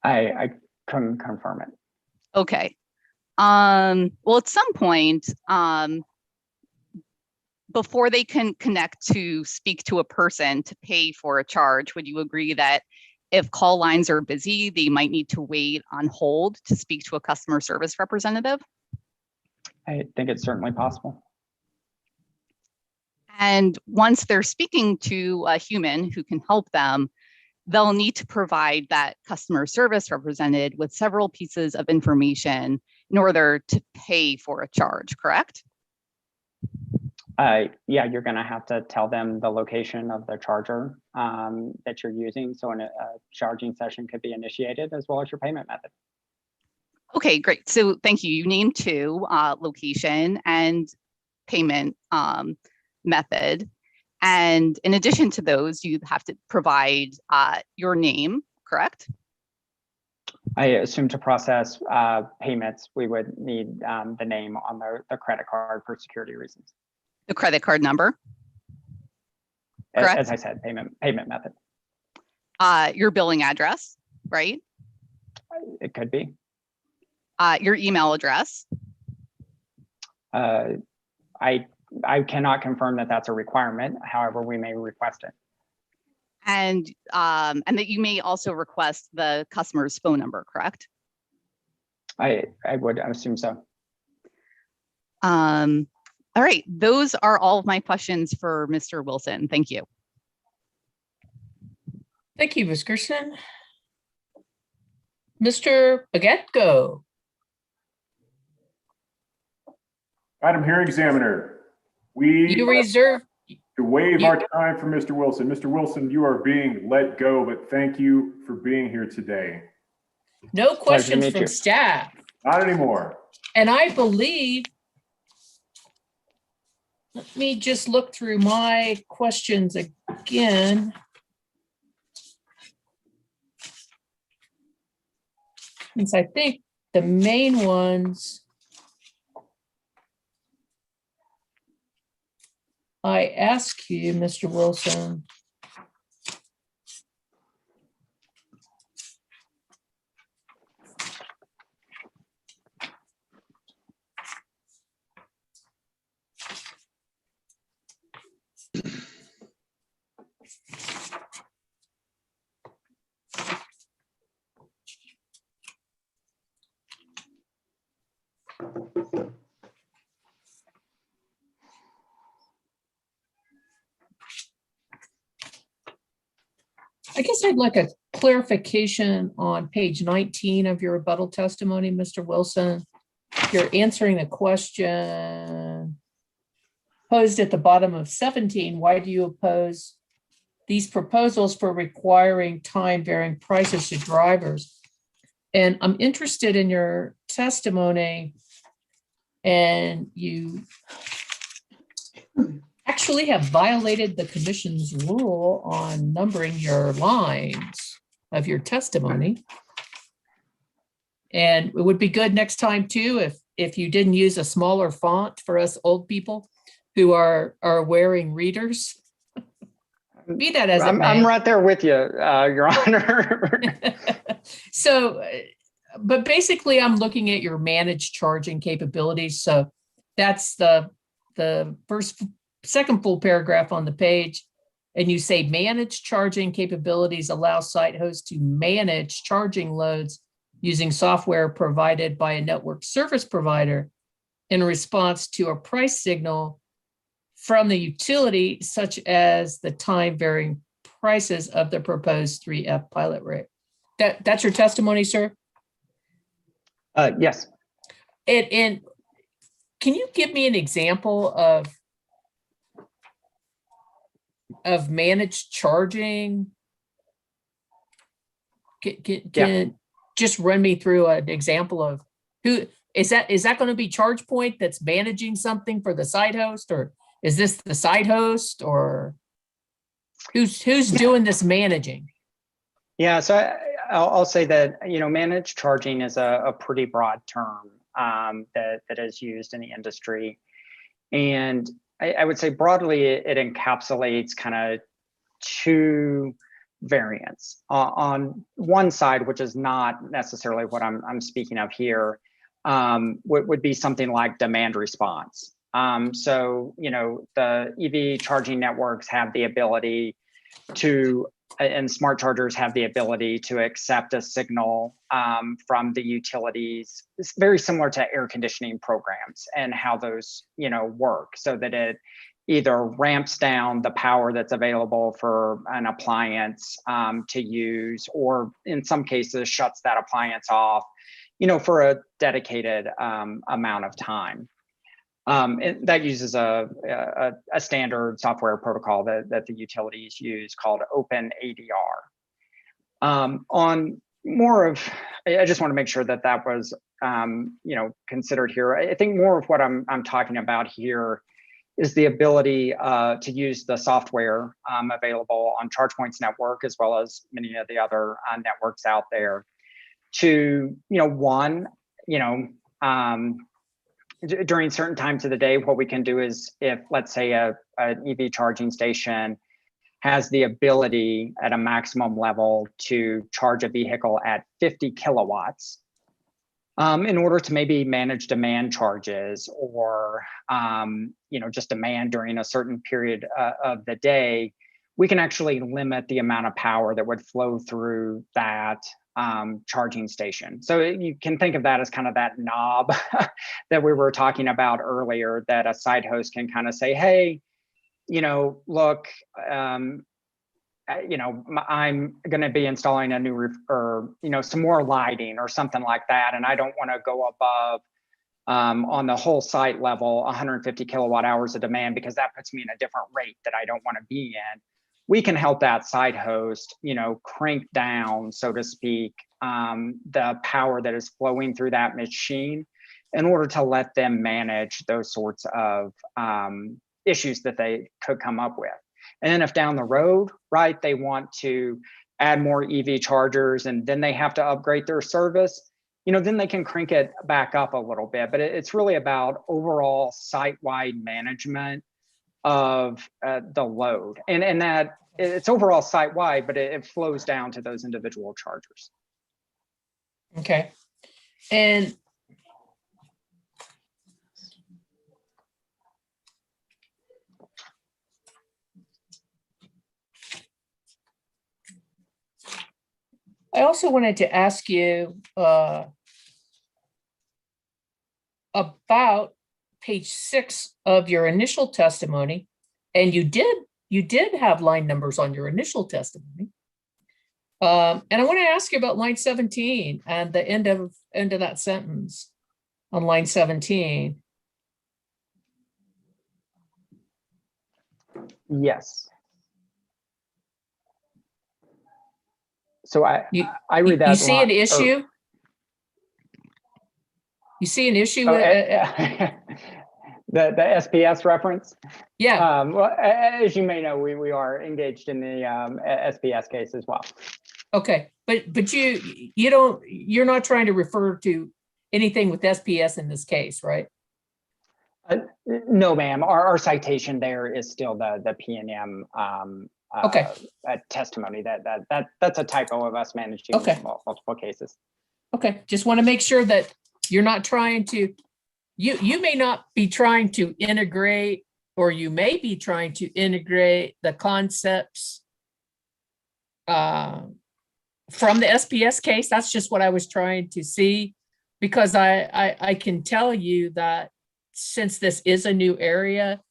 I couldn't confirm it. Okay. Well, at some point, before they can connect to speak to a person to pay for a charge, would you agree that if call lines are busy, they might need to wait on hold to speak to a customer service representative? I think it's certainly possible. And once they're speaking to a human who can help them, they'll need to provide that customer service representative with several pieces of information in order to pay for a charge, correct? Yeah, you're going to have to tell them the location of the charger that you're using. So a charging session could be initiated, as well as your payment method. Okay, great. So thank you. You named two, location and payment method. And in addition to those, you have to provide your name, correct? I assume to process payments, we would need the name on the credit card for security reasons. The credit card number? Correct. As I said, payment method. Your billing address, right? It could be. Your email address? I cannot confirm that that's a requirement. However, we may request it. And that you may also request the customer's phone number, correct? I would assume so. All right, those are all of my questions for Mr. Wilson. Thank you. Thank you, Ms. Gerson. Mr. Bagetko. Madam Hearing Examiner, we You reserve. to waive our time for Mr. Wilson. Mr. Wilson, you are being let go, but thank you for being here today. No questions from staff. Not anymore. And I believe, let me just look through my questions again. Since I think the main ones I ask you, Mr. Wilson. I guess I'd like a clarification on page 19 of your rebuttal testimony, Mr. Wilson. You're answering the question posed at the bottom of 17. Why do you oppose these proposals for requiring time-varying prices to drivers? And I'm interested in your testimony, and you actually have violated the commission's rule on numbering your lines of your testimony. And it would be good next time too, if you didn't use a smaller font for us old people who are wearing readers. Be that as it may. I'm right there with you, Your Honor. So, but basically I'm looking at your managed charging capabilities. So that's the second full paragraph on the page. And you say managed charging capabilities allow site hosts to manage charging loads using software provided by a network service provider in response to a price signal from the utility, such as the time varying prices of the proposed 3F pilot rate. That's your testimony, sir? Yes. And can you give me an example of managed charging? Can just run me through an example of who is that going to be ChargePoint that's managing something for the site host, or is this the site host, or who's doing this managing? Yeah, so I'll say that, managed charging is a pretty broad term that is used in the industry. And I would say broadly, it encapsulates kind of two variants. On one side, which is not necessarily what I'm speaking of here, would be something like demand response. So, the EV charging networks have the ability to, and smart chargers have the ability to accept a signal from the utilities. It's very similar to air conditioning programs and how those, work, so that it either ramps down the power that's available for an appliance to use, or in some cases shuts that appliance off, for a dedicated amount of time. And that uses a standard software protocol that the utilities use called OpenADR. On more of, I just want to make sure that was, considered here. I think more of what I'm talking about here is the ability to use the software available on ChargePoint's network, as well as many of the other networks out there, to, during certain times of the day, what we can do is, if, let's say, an EV charging station has the ability at a maximum level to charge a vehicle at 50 kilowatts, in order to maybe manage demand charges, or just demand during a certain period of the day, we can actually limit the amount of power that would flow through that charging station. So you can think of that as kind of that knob that we were talking about earlier, that a site host can kind of say, hey, look, I'm going to be installing a new roof, or some more lighting or something like that, and I don't want to go above on the whole site level 150 kilowatt hours of demand, because that puts me in a different rate that I don't want to be in. We can help that site host, crank down, so to speak, the power that is flowing through that machine, in order to let them manage those sorts of issues that they could come up with. And then if down the road, right, they want to add more EV chargers, and then they have to upgrade their service, then they can crank it back up a little bit. But it's really about overall site-wide management of the load, and that it's overall site-wide, but it flows down to those individual chargers. Okay. And I also wanted to ask you about page 6 of your initial testimony, and you did have line numbers on your initial testimony. And I want to ask you about line 17 and the end of that sentence on line 17. Yes. So I read that. You see an issue? You see an issue? The SPS reference? Yeah, Well, as you may know, we are engaged in the SPS case as well. okay, but you're not trying to refer to anything with SPS in this case, right? No, ma'am. Our citation there is still the P&M Okay. testimony. That's a typo of us managing Okay. multiple cases. Okay, just want to make sure that you're not trying to, you may not be trying to integrate, or you may be trying to integrate the concepts from the SPS case. That's just what I was trying to see, because I can tell you that since this is a new area,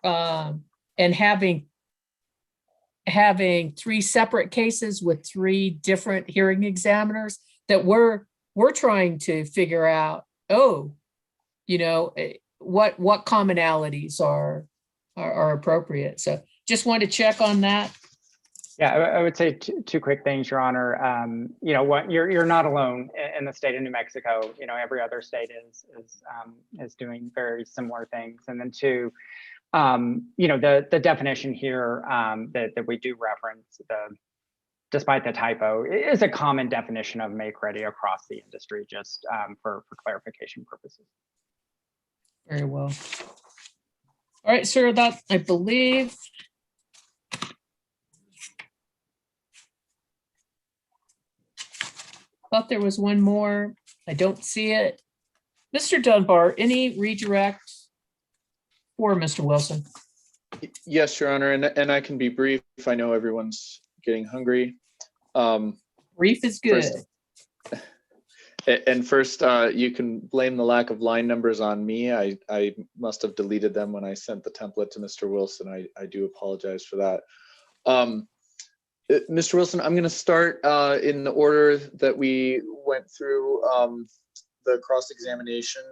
and having 3 separate cases with 3 different hearing examiners, that we're trying to figure out, what commonalities are appropriate. So just want to check on that. Yeah, I would say two quick things, Your Honor. You're not alone in the state of New Mexico. Every other state is doing very similar things. And then 2, the definition here that we do reference, despite the typo, is a common definition of make ready across the industry, just for clarification purposes. Very well. All right, sir, that I believe. Thought there was one more. I don't see it. Mr. Dunbar, any redirect for Mr. Wilson? Yes, Your Honor, and I can be brief. I know everyone's getting hungry. Brief is good. First, you can blame the lack of line numbers on me. I must have deleted them when I sent the template to Mr. Wilson. I do apologize for that. Mr. Wilson, I'm going to start in the order that we went through the cross-examination.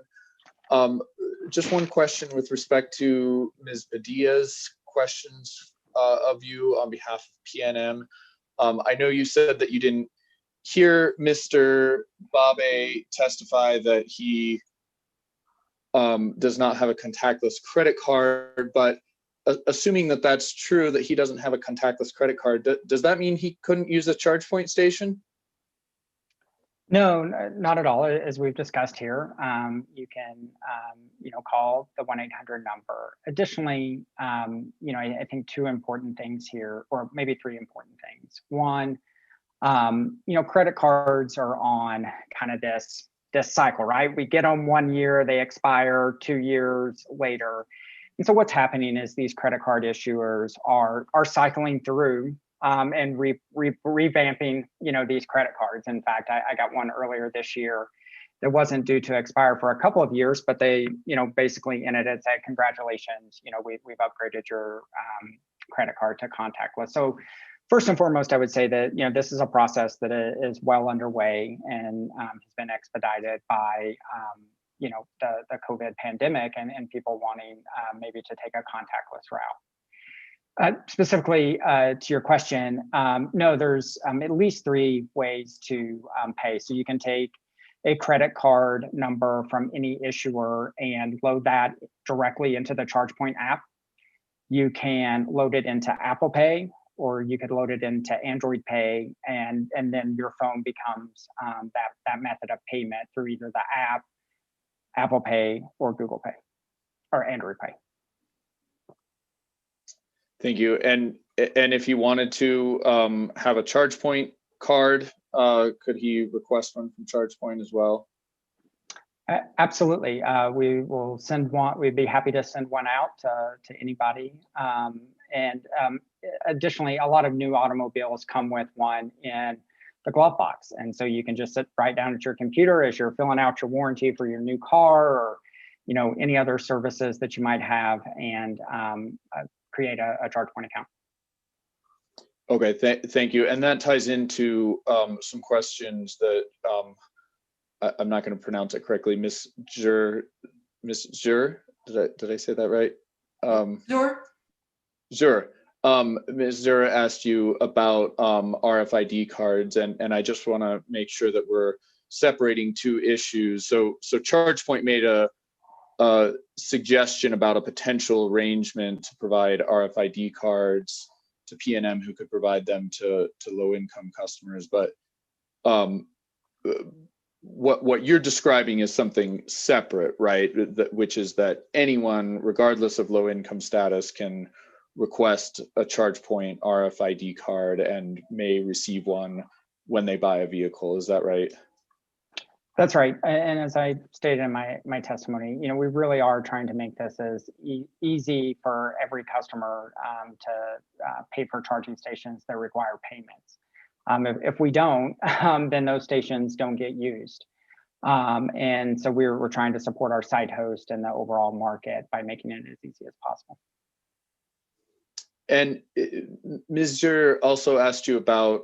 Just one question with respect to Ms. Padilla's questions of you on behalf of PNM. I know you said that you didn't hear Mr. Babe testify that he does not have a contactless credit card, but assuming that that's true, that he doesn't have a contactless credit card, does that mean he couldn't use a charge point station? No, not at all. As we've discussed here, you can, call the 1-800 number. Additionally, I think 2 important things here, or maybe 3 important things. One, credit cards are on kind of this cycle, right? We get them 1 year, they expire 2 years later. And so what's happening is these credit card issuers are cycling through and revamping, these credit cards. In fact, I got one earlier this year that wasn't due to expire for a couple of years, but they, basically in it said, congratulations, we've upgraded your credit card to contactless. So first and foremost, I would say that, this is a process that is well underway and has been expedited by, the COVID pandemic and people wanting maybe to take a contactless route. Specifically to your question, no, there's at least 3 ways to pay. So you can take a credit card number from any issuer and load that directly into the ChargePoint app. You can load it into Apple Pay, or you could load it into Android Pay, and then your phone becomes that method of payment through either the app, Apple Pay, or Google Pay, or Android Pay. Thank you. And if he wanted to have a ChargePoint card, could he request one from ChargePoint as well? Absolutely. We will send one. We'd be happy to send one out to anybody. Additionally, a lot of new automobiles come with one in the glove box. And so you can just sit right down at your computer as you're filling out your warranty for your new car, or any other services that you might have, and create a ChargePoint account. Okay, thank you. And that ties into some questions that I'm not going to pronounce it correctly. Miss Jur, did I say that right? Jur. Ms. Zura asked you about RFID cards, and I just want to make sure that we're separating 2 issues. So ChargePoint made a suggestion about a potential arrangement to provide RFID cards to PNM, who could provide them to low-income customers. But what you're describing is something separate, right? Which is that anyone, regardless of low-income status, can request a ChargePoint RFID card and may receive one when they buy a vehicle. Is that right? That's right. And as I stated in my testimony, we really are trying to make this as easy for every customer to pay for charging stations that require payments. If we don't, then those stations don't get used. And so we're trying to support our site host and the overall market by making it as easy as possible. And Ms. Zur also asked you about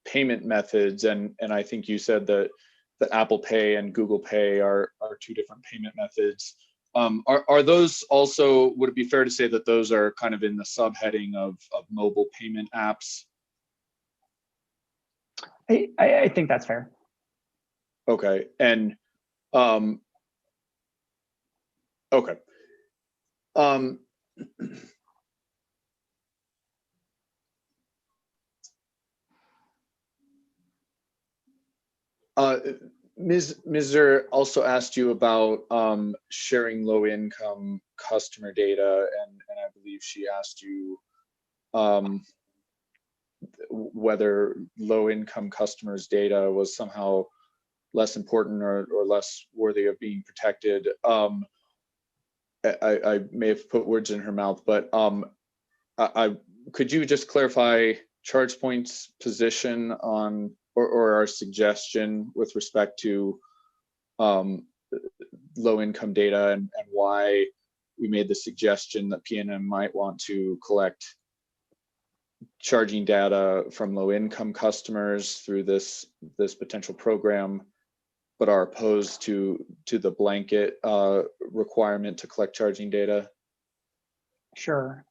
payment methods, and I think you said that Apple Pay and Google Pay are two different payment methods. Are those also, would it be fair to say that those are kind of in the subheading of mobile payment apps? I think that's fair. Okay, and okay. Ms. Zur also asked you about sharing low-income customer data, and I believe she asked you whether low-income customers' data was somehow less important or less worthy of being protected. I may have put words in her mouth, but could you just clarify ChargePoint's position on, or our suggestion with respect to low-income data, and why we made the suggestion that PNM might want to collect charging data from low-income customers through this potential program, but are opposed to the blanket requirement to collect charging data? Sure.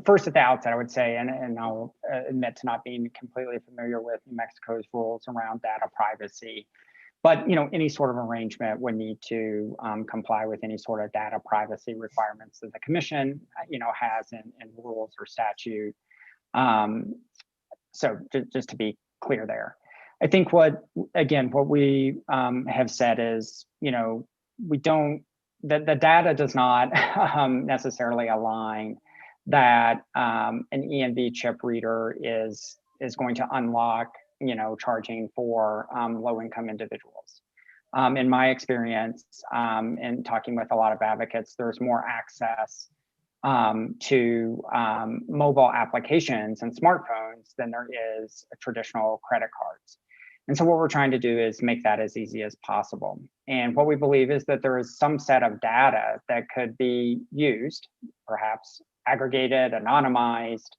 First at the outset, I would say, and I'll admit to not being completely familiar with New Mexico's rules around data privacy, but any sort of arrangement would need to comply with any sort of data privacy requirements that the commission, has in rules or statute. So just to be clear there, I think what we have said is, the data does not necessarily align that an EMV chip reader is going to unlock, charging for low-income individuals. In my experience, in talking with a lot of advocates, there's more access to mobile applications and smartphones than there is traditional credit cards. And so what we're trying to do is make that as easy as possible. And what we believe is that there is some set of data that could be used, perhaps aggregated, anonymized,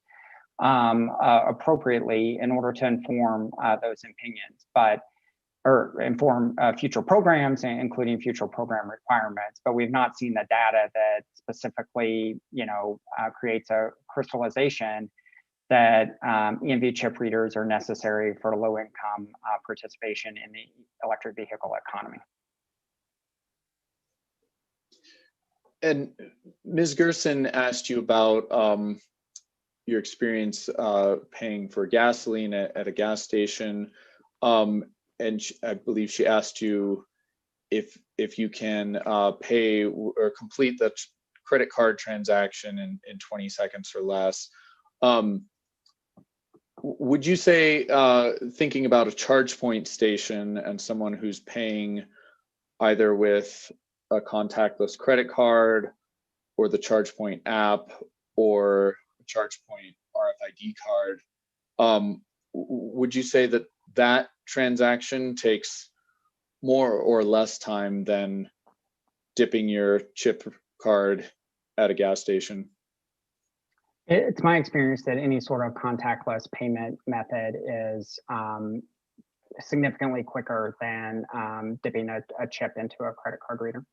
appropriately in order to inform those opinions, or inform future programs, including future program requirements. But we've not seen the data that specifically, creates a crystallization that EMV chip readers are necessary for low-income participation in the electric vehicle economy. And Ms. Gerson asked you about your experience paying for gasoline at a gas station, and I believe she asked you if you can pay or complete the credit card transaction in 20 seconds or less. Would you say, thinking about a ChargePoint station and someone who's paying either with a contactless credit card or the ChargePoint app or a ChargePoint RFID card, would you say that transaction takes more or less time than dipping your chip card at a gas station? It's my experience that any sort of contactless payment method is significantly quicker than dipping a chip into a credit card reader.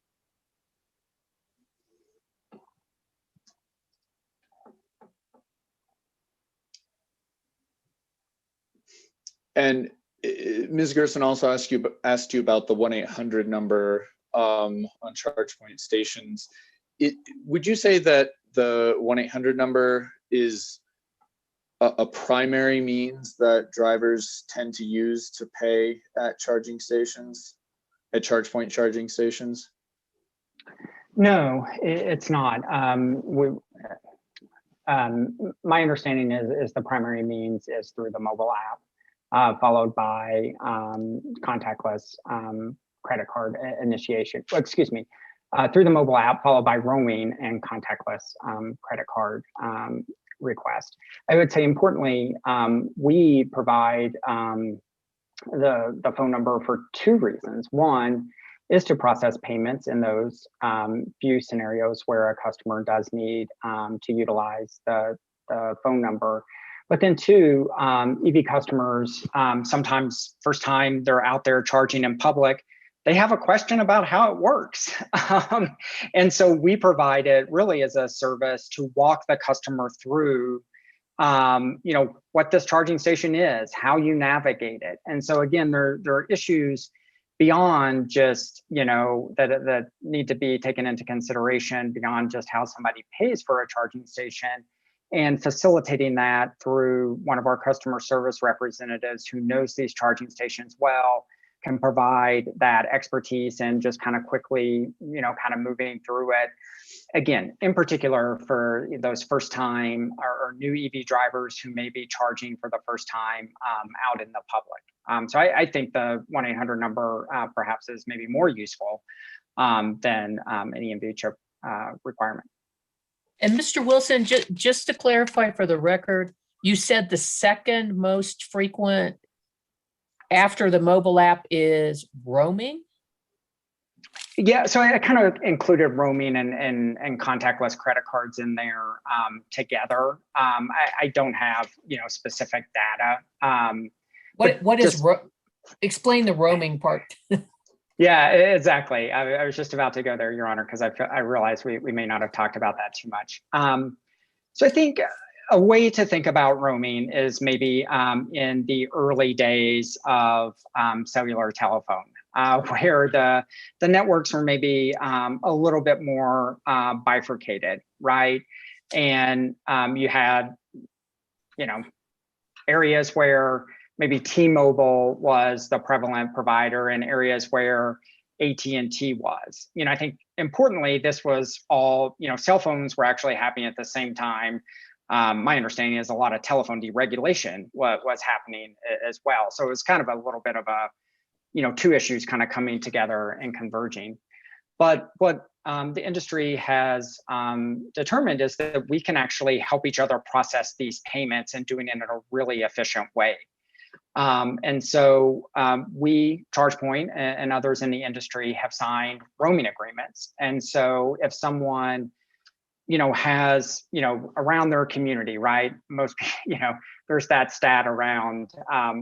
And Ms. Gerson also asked you about the 1-800 number on charge point stations. Would you say that the 1-800 number is a primary means that drivers tend to use to pay at charging stations, at charge point charging stations? No, it's not. My understanding is the primary means is through the mobile app, followed by contactless credit card initiation. Excuse me, through the mobile app, followed by roaming and contactless credit card request. I would say importantly, we provide the phone number for two reasons. One is to process payments in those few scenarios where a customer does need to utilize the phone number. But then two, EV customers, sometimes first time they're out there charging in public, they have a question about how it works. And so we provide it really as a service to walk the customer through what this charging station is, how you navigate it. And so again, there are issues beyond just, that need to be taken into consideration beyond just how somebody pays for a charging station, and facilitating that through one of our customer service representatives who knows these charging stations well, can provide that expertise and just kind of quickly, kind of moving through it. Again, in particular for those first time or new EV drivers who may be charging for the first time out in the public. So I think the 1-800 number perhaps is maybe more useful than an EMV chip requirement. And Mr. Wilson, just to clarify for the record, you said the second most frequent after the mobile app is roaming? Yeah, so I kind of included roaming and contactless credit cards in there together. I don't have specific data. What is explain the roaming part? Yeah, exactly. I was just about to go there, Your Honor, because I realized we may not have talked about that too much. So I think a way to think about roaming is maybe in the early days of cellular telephone, where the networks were maybe a little bit more bifurcated, right? And you had, areas where maybe T-Mobile was the prevalent provider and areas where AT&T was. I think importantly, this was all, cell phones were actually happening at the same time. My understanding is a lot of telephone deregulation was happening as well. So it was kind of a little bit of a, two issues kind of coming together and converging. But what the industry has determined is that we can actually help each other process these payments and doing it in a really efficient way. And so we, ChargePoint and others in the industry have signed roaming agreements. And so if someone, has, around their community, right? Most, there's that stat around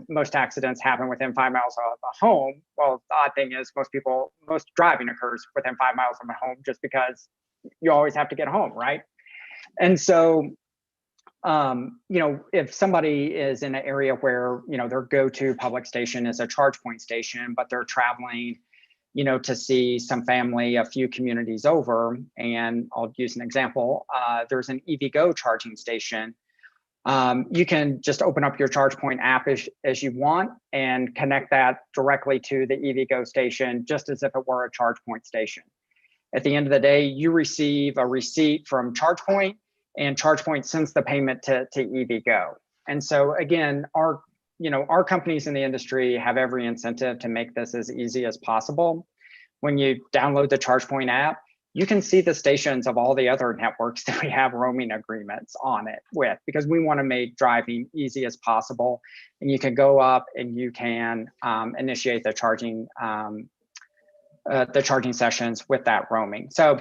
most accidents happen within 5 miles of a home. Well, the odd thing is most driving occurs within 5 miles from a home just because you always have to get home, right? And so, if somebody is in an area where, their go-to public station is a ChargePoint station, but they're traveling, to see some family a few communities over, and I'll use an example, there's an EVgo charging station. You can just open up your ChargePoint app as you want and connect that directly to the EVgo station, just as if it were a ChargePoint station. At the end of the day, you receive a receipt from ChargePoint, and ChargePoint sends the payment to EVgo. And so again, our companies in the industry have every incentive to make this as easy as possible. When you download the ChargePoint app, you can see the stations of all the other networks that we have roaming agreements on it with, because we want to make driving easy as possible. And you can go up and you can initiate the charging sessions with that roaming. So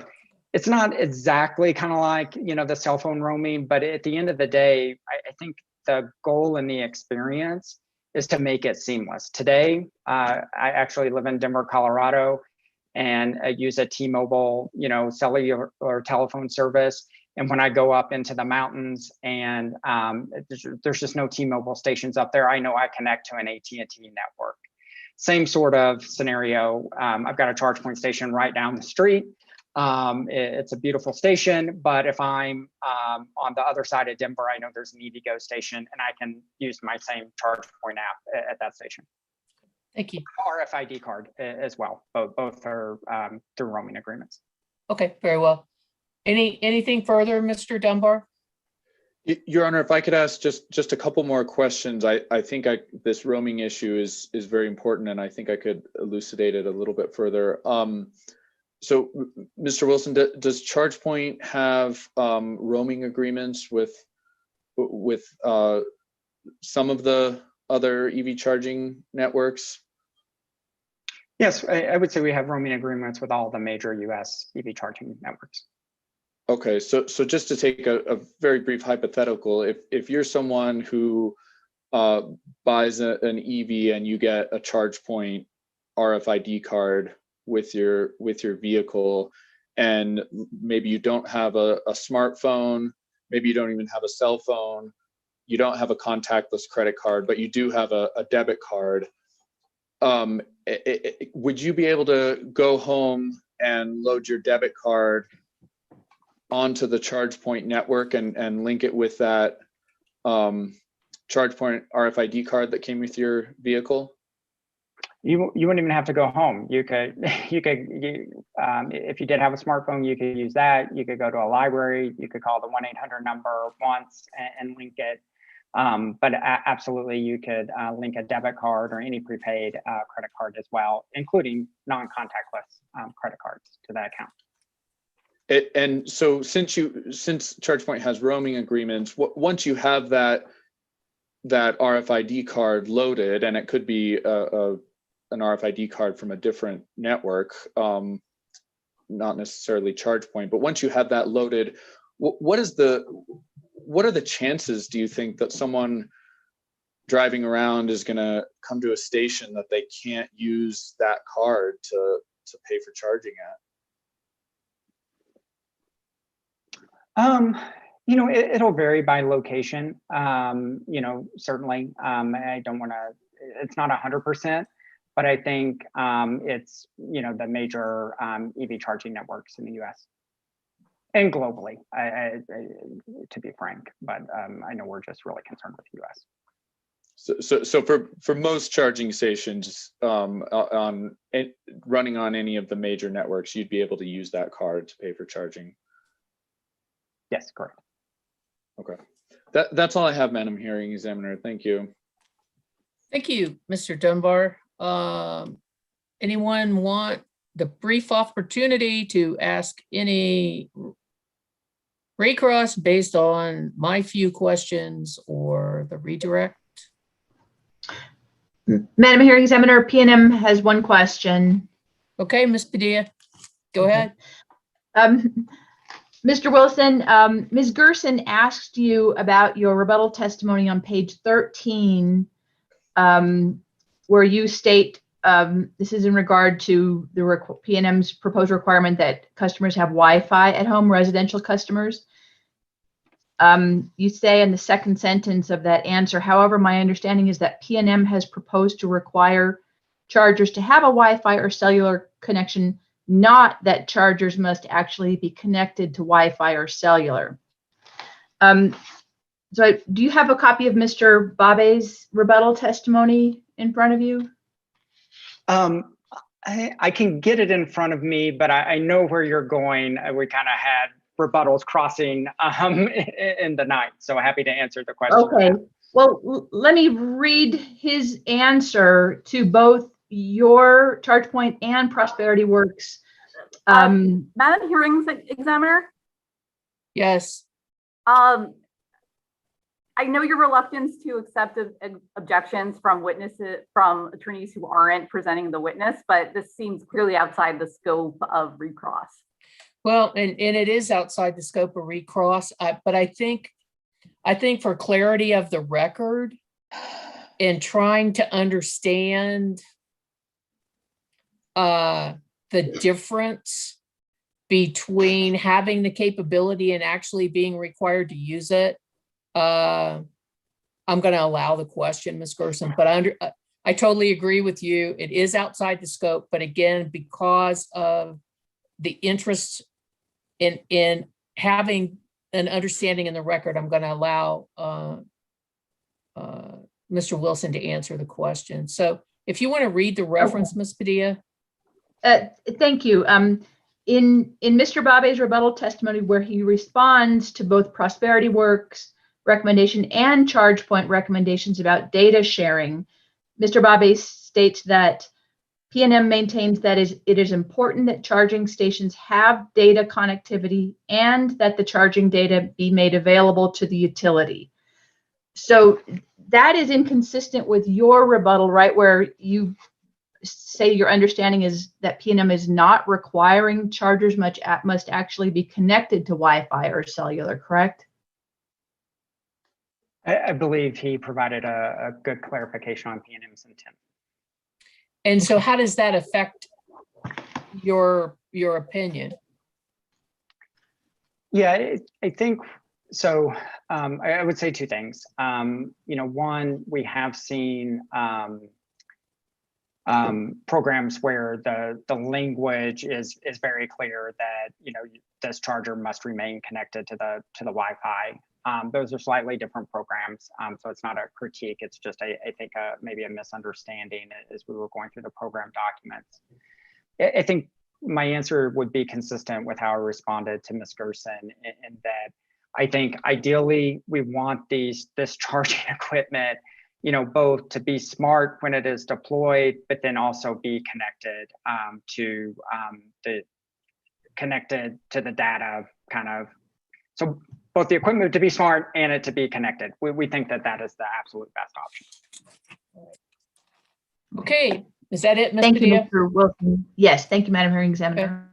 it's not exactly kind of like, the cell phone roaming, but at the end of the day, I think the goal and the experience is to make it seamless. Today, I actually live in Denver, Colorado, and I use a T-Mobile, cellular or telephone service. And when I go up into the mountains and there's just no T-Mobile stations up there, I know I connect to an AT&T network. same sort of scenario. I've got a charge point station right down the street. It's a beautiful station, but if I'm on the other side of Denver, I know there's an EVgo station and I can use my same charge point app at that station. Thank you. RFID card as well. Both are through roaming agreements. Okay, very well. Anything further, Mr. Dunbar? Your Honor, if I could ask just a couple more questions. I think this roaming issue is very important, and I think I could elucidate it a little bit further. So, Mr. Wilson, does ChargePoint have roaming agreements with some of the other EV charging networks? Yes, I would say we have roaming agreements with all the major US EV charging networks. Okay, so just to take a very brief hypothetical, if you're someone who buys an EV and you get a ChargePoint RFID card with your vehicle, and maybe you don't have a smartphone, maybe you don't even have a cell phone, you don't have a contactless credit card, but you do have a debit card, would you be able to go home and load your debit card onto the ChargePoint network and link it with that ChargePoint RFID card that came with your vehicle? You wouldn't even have to go home. You could if you did have a smartphone, you could use that. You could go to a library. You could call the 1-800 number once and link it. But absolutely, you could link a debit card or any prepaid credit card as well, including non-contactless credit cards to that account. And so since ChargePoint has roaming agreements, once you have that RFID card loaded, and it could be an RFID card from a different network, not necessarily ChargePoint, but once you have that loaded, what are the chances, do you think, that someone driving around is going to come to a station that they can't use that card to pay for charging at? It'll vary by location. Certainly, I don't want to, it's not 100%, but I think it's, the major EV charging networks in the US and globally, to be frank, but I know we're just really concerned with the US. So for most charging stations running on any of the major networks, you'd be able to use that card to pay for charging? Yes, correct. Okay. That's all I have, Madam Hearing Examiner. Thank you. Thank you, Mr. Dunbar. Anyone want the brief opportunity to ask any recross based on my few questions or the redirect? Madam Hearing Examiner, PNM has one question. Okay, Ms. Padilla, go ahead. Mr. Wilson, Ms. Gerson asked you about your rebuttal testimony on page 13, where you state, this is in regard to the PNM's proposed requirement that customers have Wi-Fi at home, residential customers. You say in the second sentence of that answer, however, my understanding is that PNM has proposed to require chargers to have a Wi-Fi or cellular connection, not that chargers must actually be connected to Wi-Fi or cellular. So do you have a copy of Mr. Babe's rebuttal testimony in front of you? I can get it in front of me, but I know where you're going. We kind of had rebuttals crossing in the night, so happy to answer the question. Okay, well, let me read his answer to both your ChargePoint and Prosperity Works. Madam Hearings Examiner? Yes. I know your reluctance to accept objections from attorneys who aren't presenting the witness, but this seems clearly outside the scope of recross. Well, and it is outside the scope of recross, but I think for clarity of the record and trying to understand the difference between having the capability and actually being required to use it, I'm going to allow the question, Ms. Gerson, but I totally agree with you. It is outside the scope, but again, because of the interest in having an understanding in the record, I'm going to allow Mr. Wilson to answer the question. So if you want to read the reference, Ms. Padilla. Thank you. In Mr. Babe's rebuttal testimony, where he responds to both Prosperity Works recommendation and ChargePoint recommendations about data sharing, Mr. Babe states that PNM maintains that it is important that charging stations have data connectivity and that the charging data be made available to the utility. So that is inconsistent with your rebuttal, right, where you say your understanding is that PNM is not requiring chargers must actually be connected to Wi-Fi or cellular, correct? I believe he provided a good clarification on PNM's intent. And so how does that affect your opinion? Yeah, I think so. I would say two things. One, we have seen programs where the language is very clear that this charger must remain connected to the Wi-Fi. Those are slightly different programs, so it's not a critique. It's just I think maybe a misunderstanding as we were going through the program documents. I think my answer would be consistent with how I responded to Ms. Gerson, in that I think ideally we want this charging equipment, both to be smart when it is deployed, but then also be connected to the data kind of. So both the equipment to be smart and it to be connected. We think that is the absolute best option. Okay, is that it, Ms. Thank you, Padilla? Mr. Wilson. Yes, thank you, Madam Hearing Examiner.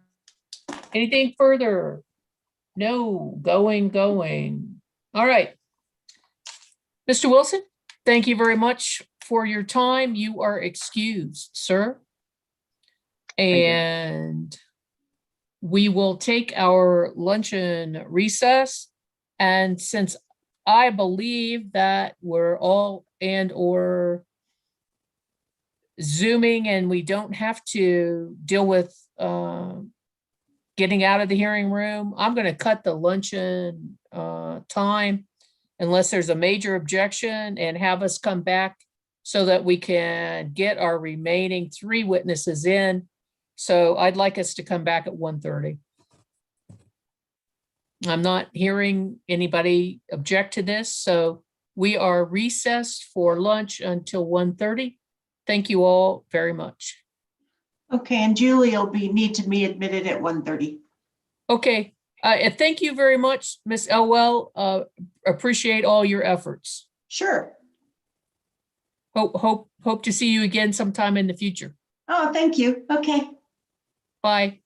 Okay. Anything further? No, going. All right. Mr. Wilson, thank you very much for your time. You are excused, sir. And we will take our luncheon recess. And since I believe that we're all or Zooming and we don't have to deal with getting out of the hearing room, I'm going to cut the luncheon time unless there's a major objection and have us come back so that we can get our remaining 3 witnesses in. So I'd like us to come back at 1:30. I'm not hearing anybody object to this, so we are recessed for lunch until 1:30. Thank you all very much. Okay, and Julie will need to be admitted at 1:30. Okay, and thank you very much, Ms. Elwell. Appreciate all your efforts. Sure. Hope to see you again sometime in the future. Oh, thank you. Okay. Bye.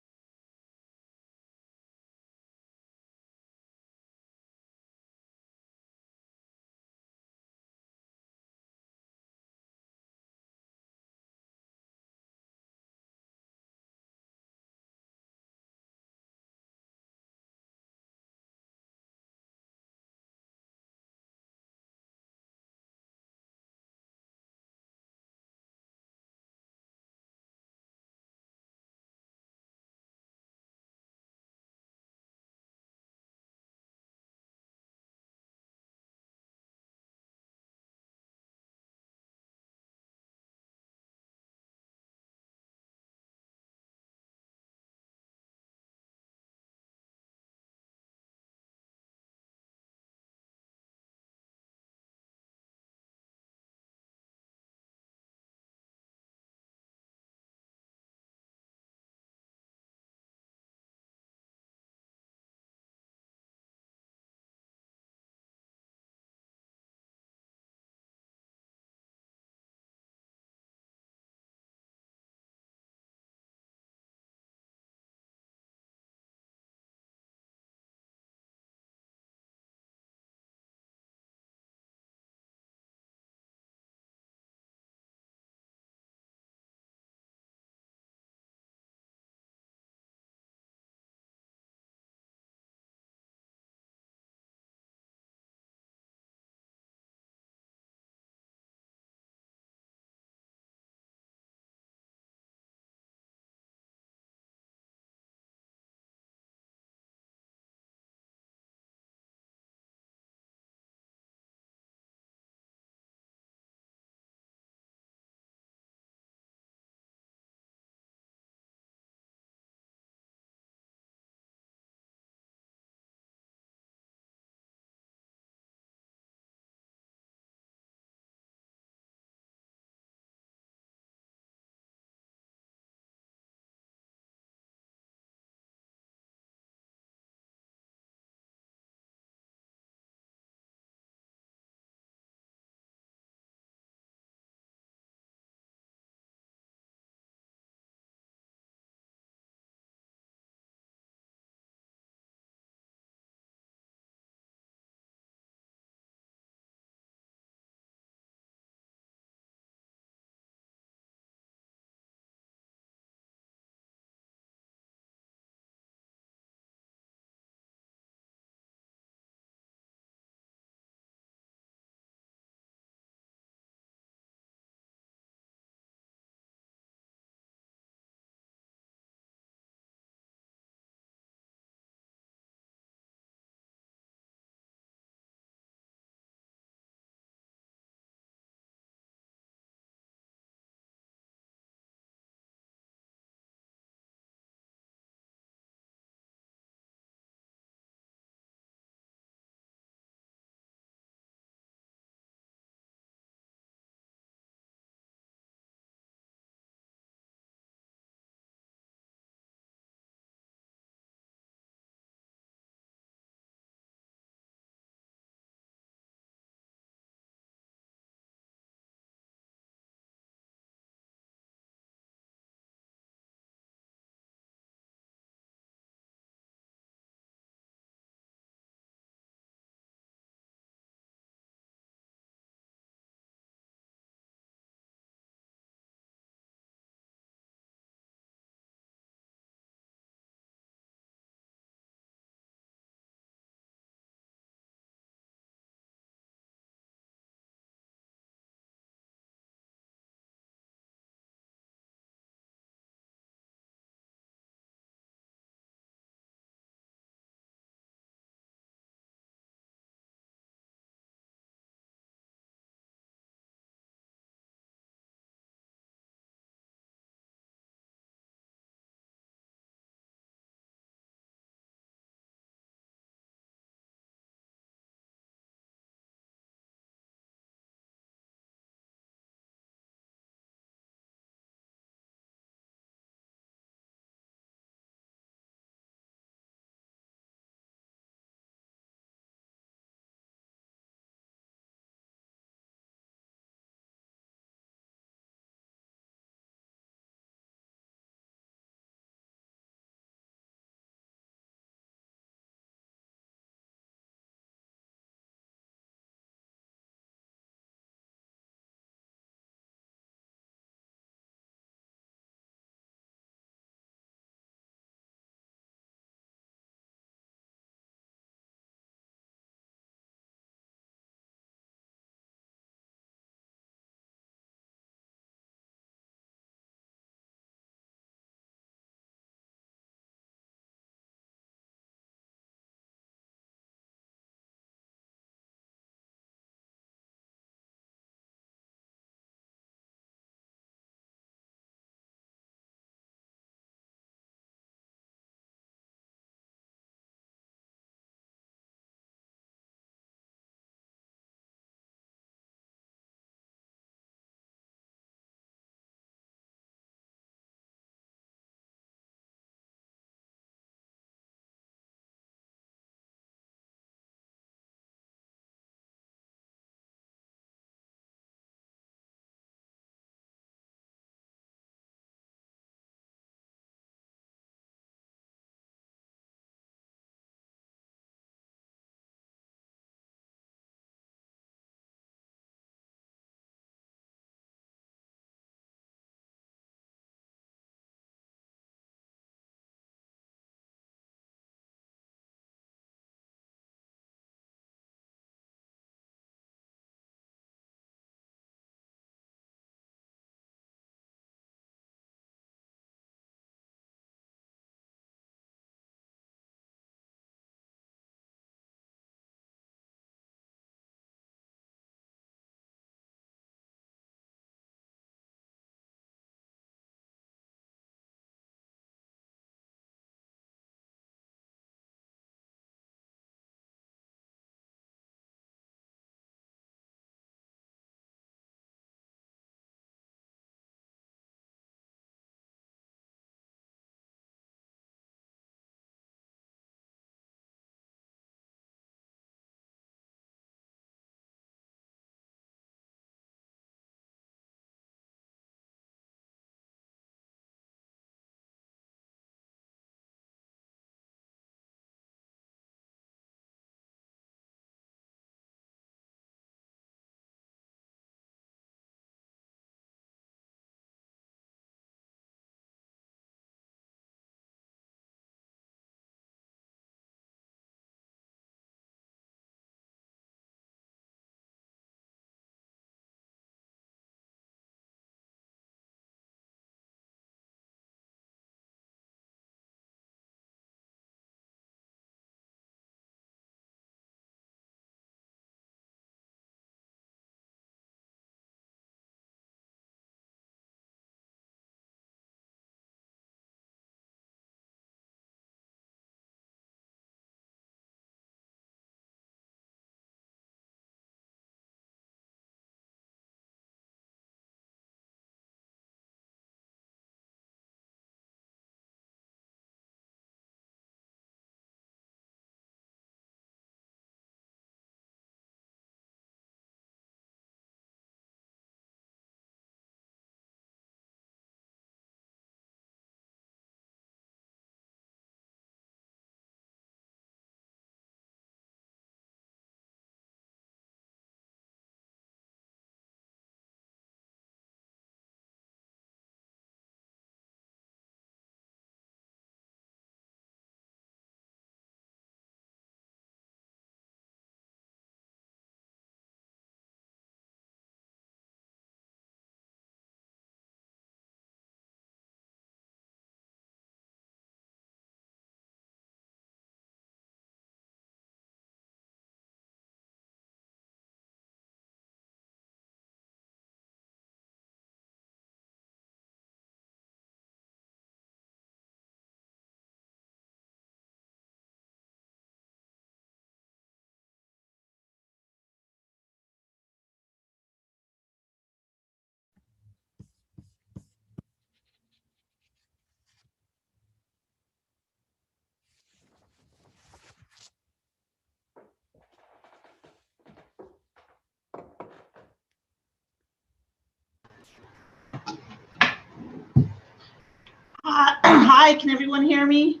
Hi, can everyone hear me?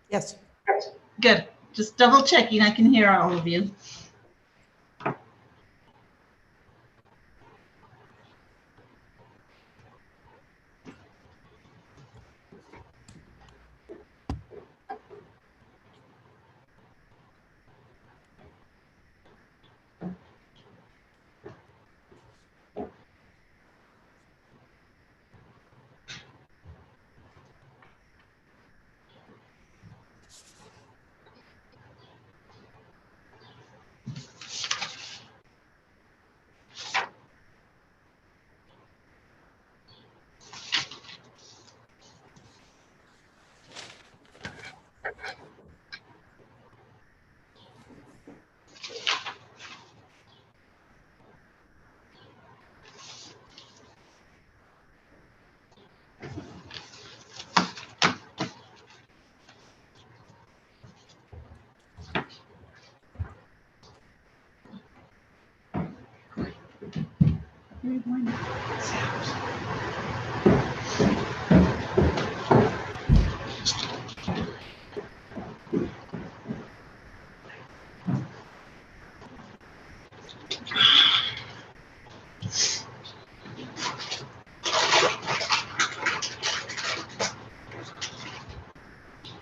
Yes. Good. Just double checking. I can hear all of you.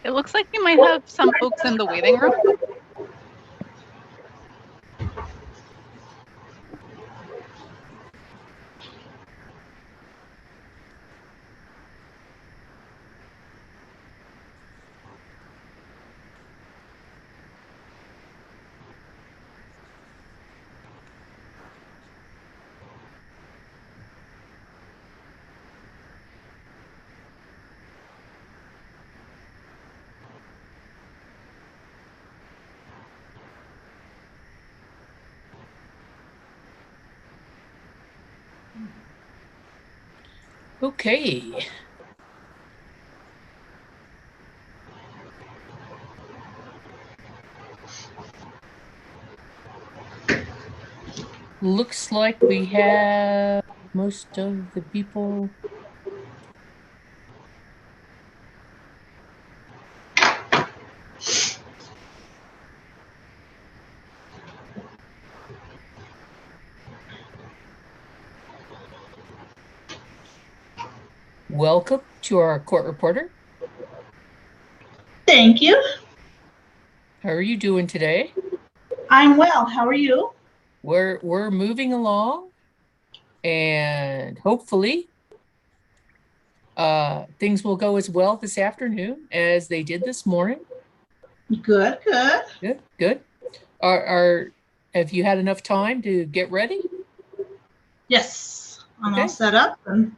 It looks like we might have some folks in the waiting room. Okay. Looks like we have most of the people. Welcome to our court reporter. Thank you. How are you doing today? I'm well. How are you? We're moving along, and hopefully things will go as well this afternoon as they did this morning. Good, good. Good. Have you had enough time to get ready? Yes, I'm Okay. all set up and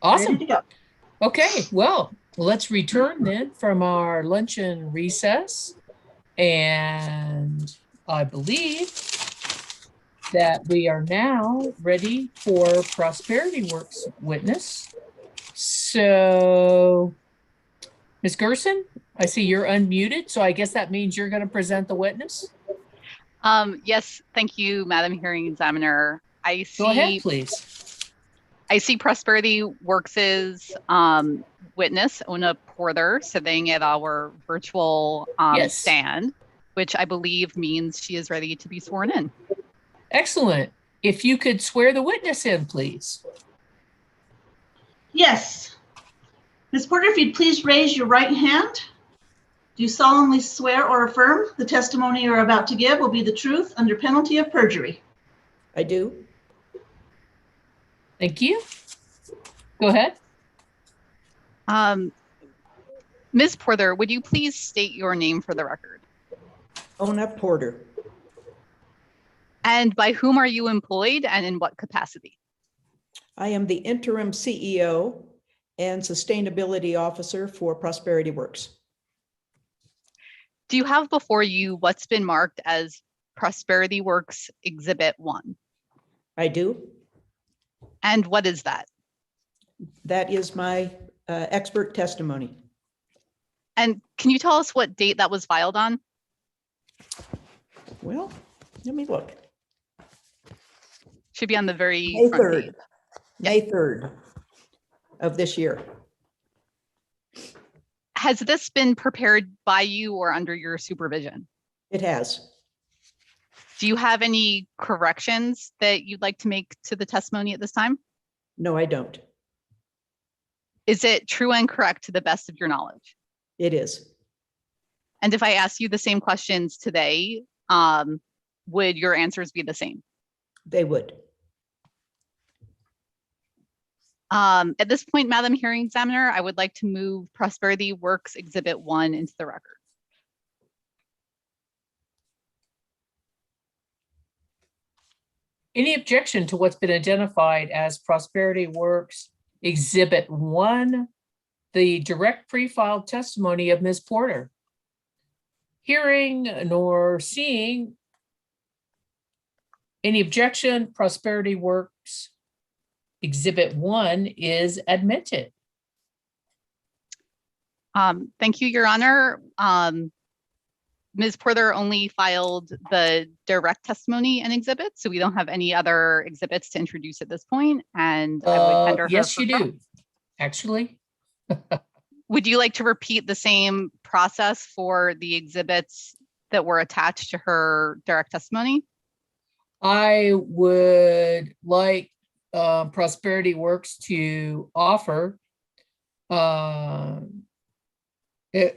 Awesome. ready to go. Okay, well, let's return then from our luncheon recess. And I believe that we are now ready for Prosperity Works witness. So, Ms. Gerson, I see you're unmuted, so I guess that means you're going to present the witness. Yes, thank you, Madam Hearing Examiner. Go ahead, please. I see Prosperity Works's witness, Una Porter, sitting at our virtual Yes. stand, which I believe means she is ready to be sworn in. Excellent. If you could swear the witness in, please. Yes. Ms. Porter, if you'd please raise your right hand. Do you solemnly swear or affirm the testimony you're about to give will be the truth under penalty of perjury? I do. Thank you. Go ahead. Ms. Porter, would you please state your name for the record? Ona Porter. And by whom are you employed and in what capacity? I am the interim CEO and sustainability officer for Prosperity Works. Do you have before you what's been marked as Prosperity Works Exhibit 1? I do. And what is that? That is my expert testimony. And can you tell us what date that was filed on? Well, let me look. Should be on the very May front 3rd. page. May 3rd of this year. Has this been prepared by you or under your supervision? It has. Do you have any corrections that you'd like to make to the testimony at this time? No, I don't. Is it true and correct to the best of your knowledge? It is. And if I ask you the same questions today, would your answers be the same? They would. At this point, Madam Hearing Examiner, I would like to move Prosperity Works Exhibit 1 into the record. Any objection to what's been identified as Prosperity Works Exhibit 1, the direct pre-filed testimony of Ms. Porter? Hearing nor seeing any objection, Prosperity Works Exhibit 1 is admitted. Thank you, Your Honor. Ms. Porter only filed the direct testimony and exhibit, so we don't have any other exhibits to introduce at this point. And I would tender her yes, for you cross. do, actually. Would you like to repeat the same process for the exhibits that were attached to her direct testimony? I would like Prosperity Works to offer. It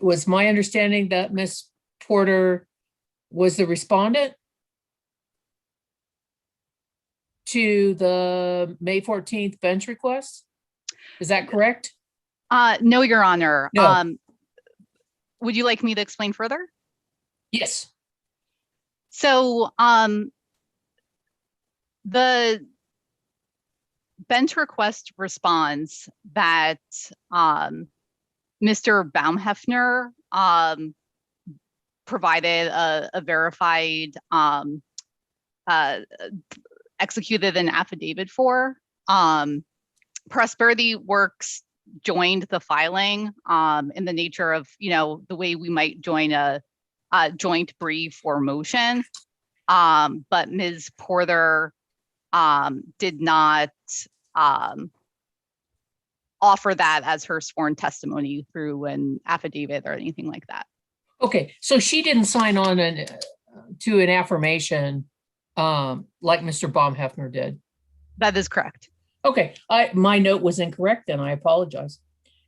was my understanding that Ms. Porter was the respondent to the May 14th bench request. Is that correct? No, Your Honor. No. Would you like me to explain further? Yes. So the bench request responds that Mr. Baumhefner provided a verified, executed an affidavit for. Prosperity Works joined the filing in the nature of, the way we might join a joint brief or motion. But Ms. Porter did not offer that as her sworn testimony through an affidavit or anything like that. Okay, so she didn't sign on to an affirmation like Mr. Baumhefner did. That is correct. Okay, my note was incorrect then, I apologize.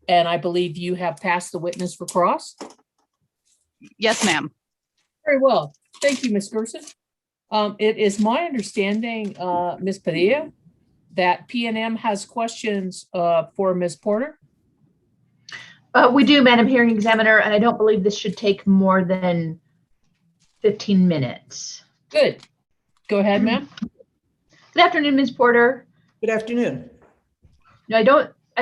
And I believe you have passed the witness for cross? Yes, ma'am. Very well, thank you, Ms. Gerson. It is my understanding, Ms. Padilla, that PNM has questions for Ms. Porter. We do, Madam Hearing Examiner, and I don't believe this should take more than 15 minutes. Good. Go ahead, ma'am. Good afternoon, Ms. Porter. Good afternoon. No, I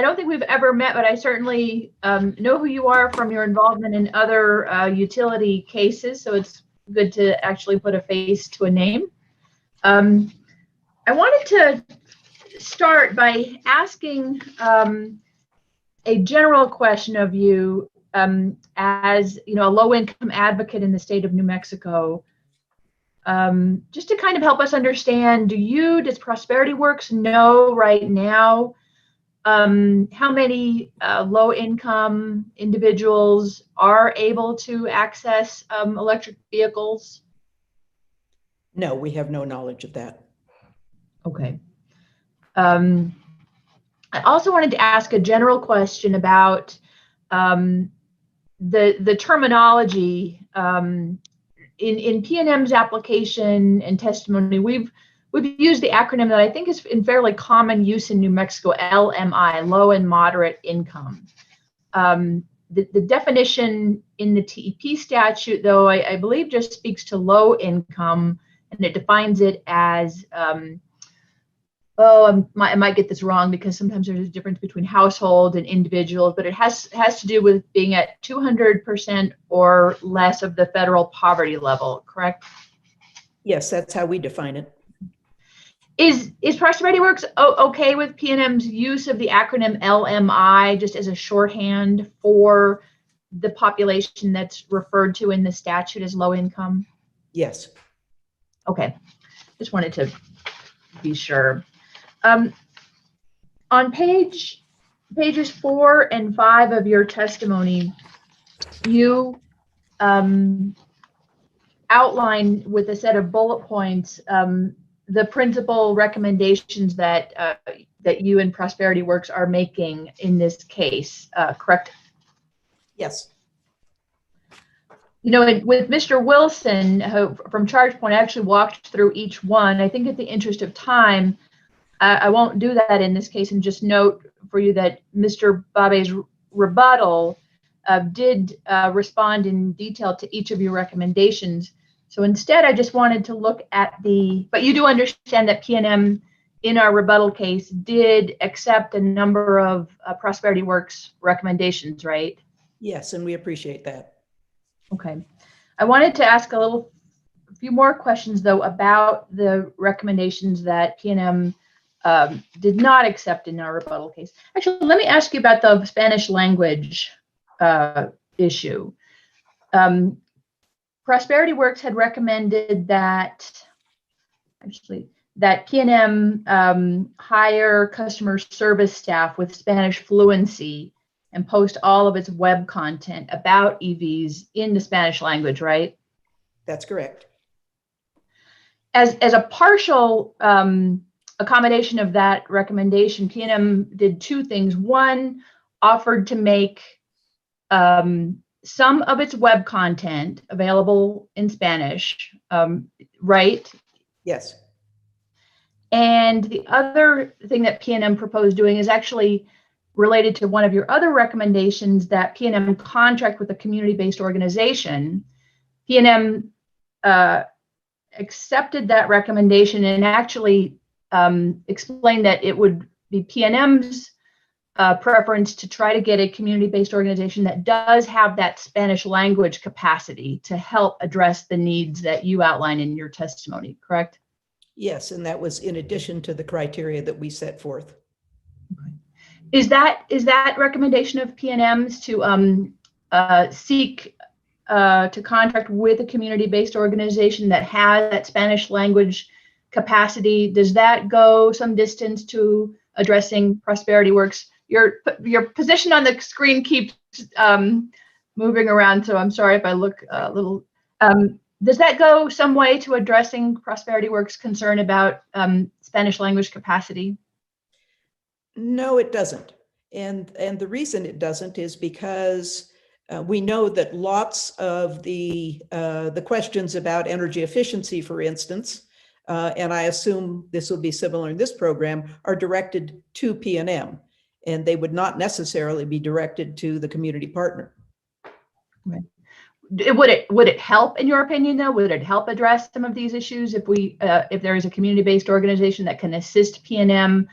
don't think we've ever met, but I certainly know who you are from your involvement in other utility cases. So it's good to actually put a face to a name. I wanted to start by asking a general question of you as a low-income advocate in the state of New Mexico. Just to kind of help us understand, does Prosperity Works know right now how many low-income individuals are able to access electric vehicles? No, we have no knowledge of that. Okay. I also wanted to ask a general question about the terminology in PNM's application and testimony. We've used the acronym that I think is in fairly common use in New Mexico, LMI, low and moderate income. The definition in the TEP statute, though, I believe just speaks to low income, and it defines it as I might get this wrong because sometimes there's a difference between household and individuals, but it has to do with being at 200% or less of the federal poverty level, correct? Yes, that's how we define it. Is Prosperity Works okay with PNM's use of the acronym LMI just as a shorthand for the population that's referred to in the statute as low income? Yes. Okay, just wanted to be sure. On pages 4 and 5 of your testimony, you outline with a set of bullet points the principal recommendations that that you and Prosperity Works are making in this case, correct? Yes. You know, with Mr. Wilson from ChargePoint, I actually walked through each one. I think, in the interest of time, I won't do that in this case, and just note for you that Mr. Babe's rebuttal did respond in detail to each of your recommendations. So instead, I just wanted to look at but you do understand that PNM in our rebuttal case did accept a number of Prosperity Works recommendations, right? Yes, and we appreciate that. Okay. I wanted to ask a few more questions, though, about the recommendations that PNM did not accept in our rebuttal case. Actually, let me ask you about the Spanish language issue. Prosperity Works had recommended that PNM hire customer service staff with Spanish fluency and post all of its web content about EVs in the Spanish language, right? That's correct. As a partial accommodation of that recommendation, PNM did two things. One, offered to make some of its web content available in Spanish, right? Yes. And the other thing that PNM proposed doing is actually related to one of your other recommendations, that PNM contract with a community-based organization. PNM accepted that recommendation and actually explained that it would be PNM's preference to try to get a community-based organization that does have that Spanish language capacity to help address the needs that you outline in your testimony, correct? Yes, and that was in addition to the criteria that we set forth. Is that recommendation of PNM's to seek to contract with a community-based organization that has that Spanish language capacity? Does that go some distance to addressing Prosperity Works? Your position on the screen keeps moving around, so I'm sorry if I look a little. Does that go some way to addressing Prosperity Works' concern about Spanish language capacity? No, it doesn't. And the reason it doesn't is because we know that lots of the questions about energy efficiency, for instance, and I assume this will be similar in this program, are directed to PNM, and they would not necessarily be directed to the community partner. Right. Would it help, in your opinion, though? Would it help address some of these issues if there is a community-based organization that can assist PNM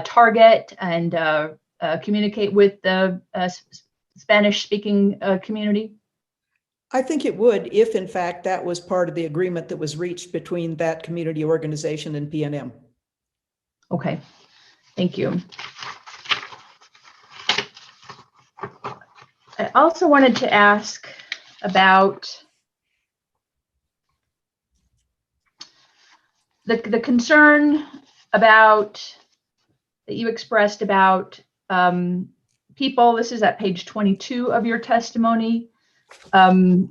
target and communicate with the Spanish-speaking community? I think it would, if in fact that was part of the agreement that was reached between that community organization and PNM. Okay, thank you. I also wanted to ask about the concern about that you expressed about people. This is at page 22 of your testimony. And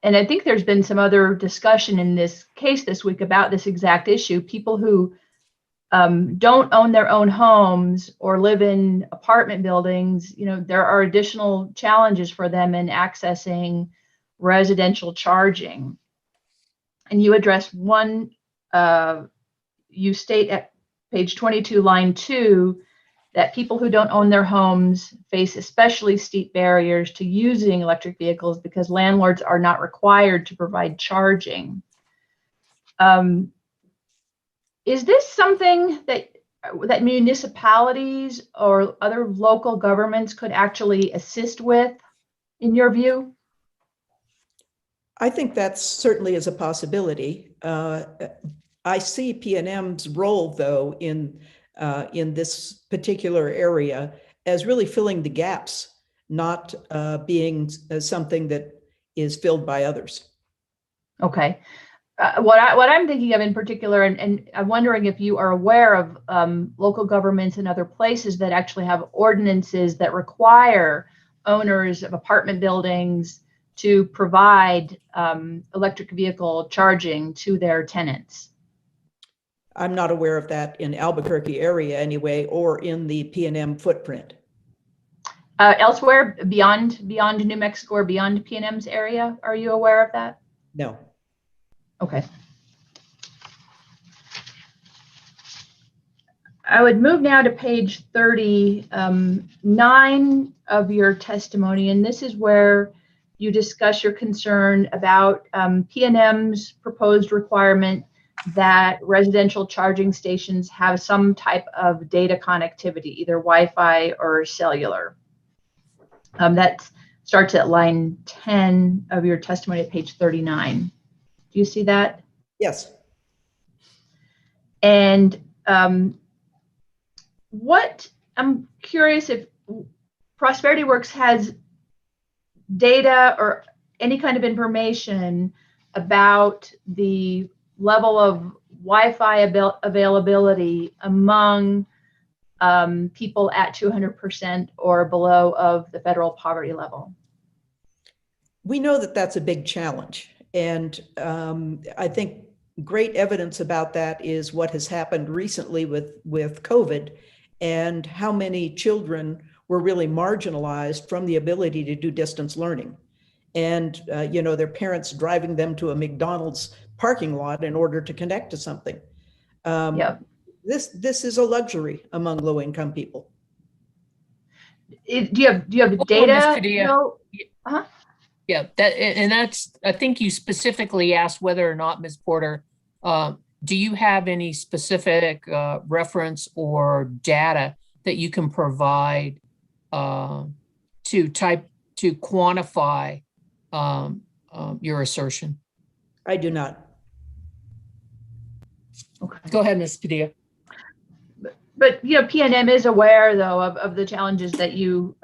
I think there's been some other discussion in this case this week about this exact issue. People who don't own their own homes or live in apartment buildings, there are additional challenges for them in accessing residential charging. And you address one, you state at page 22, line 2, that people who don't own their homes face especially steep barriers to using electric vehicles because landlords are not required to provide charging. Is this something that municipalities or other local governments could actually assist with, in your view? I think that certainly is a possibility. I see PNM's role, though, in this particular area as really filling the gaps, not being something that is filled by others. Okay. What I'm thinking of in particular, and I'm wondering if you are aware of local governments in other places that actually have ordinances that require owners of apartment buildings to provide electric vehicle charging to their tenants? I'm not aware of that in Albuquerque area anyway, or in the P&M footprint. Elsewhere beyond New Mexico or beyond P&M's area, are you aware of that? No. Okay. I would move now to page 39 of your testimony, and this is where you discuss your concern about P&M's proposed requirement that residential charging stations have some type of data connectivity, either Wi-Fi or cellular. That starts at line 10 of your testimony at page 39. Do you see that? Yes. And I'm curious if Prosperity Works has data or any kind of information about the level of Wi-Fi availability among people at 200% or below of the federal poverty level. We know that that's a big challenge. And I think great evidence about that is what has happened recently with COVID and how many children were really marginalized from the ability to do distance learning. And, their parents driving them to a McDonald's parking lot in order to connect to something. This is a luxury among low-income people. Do you have data? Yeah, that's, I think you specifically asked whether or not, Ms. Porter, do you have any specific reference or data that you can provide to quantify your assertion? I do not. Okay. Go ahead, Ms. Padilla. But P&M is aware though of the challenges that you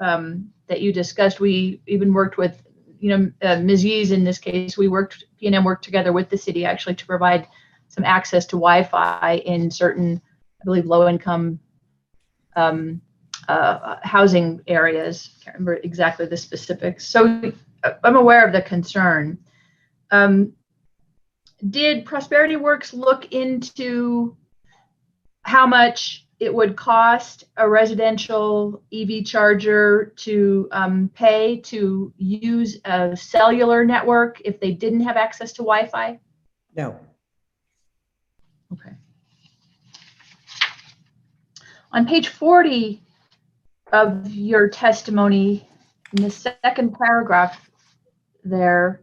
discussed. We even worked with Ms. Yees in this case. P&M worked together with the city actually to provide some access to Wi-Fi in certain, I believe, low-income housing areas. I can't remember exactly the specifics. So I'm aware of the concern. Did Prosperity Works look into how much it would cost a residential EV charger to pay to use a cellular network if they didn't have access to Wi-Fi? No. Okay. On page 40 of your testimony, in the second paragraph there,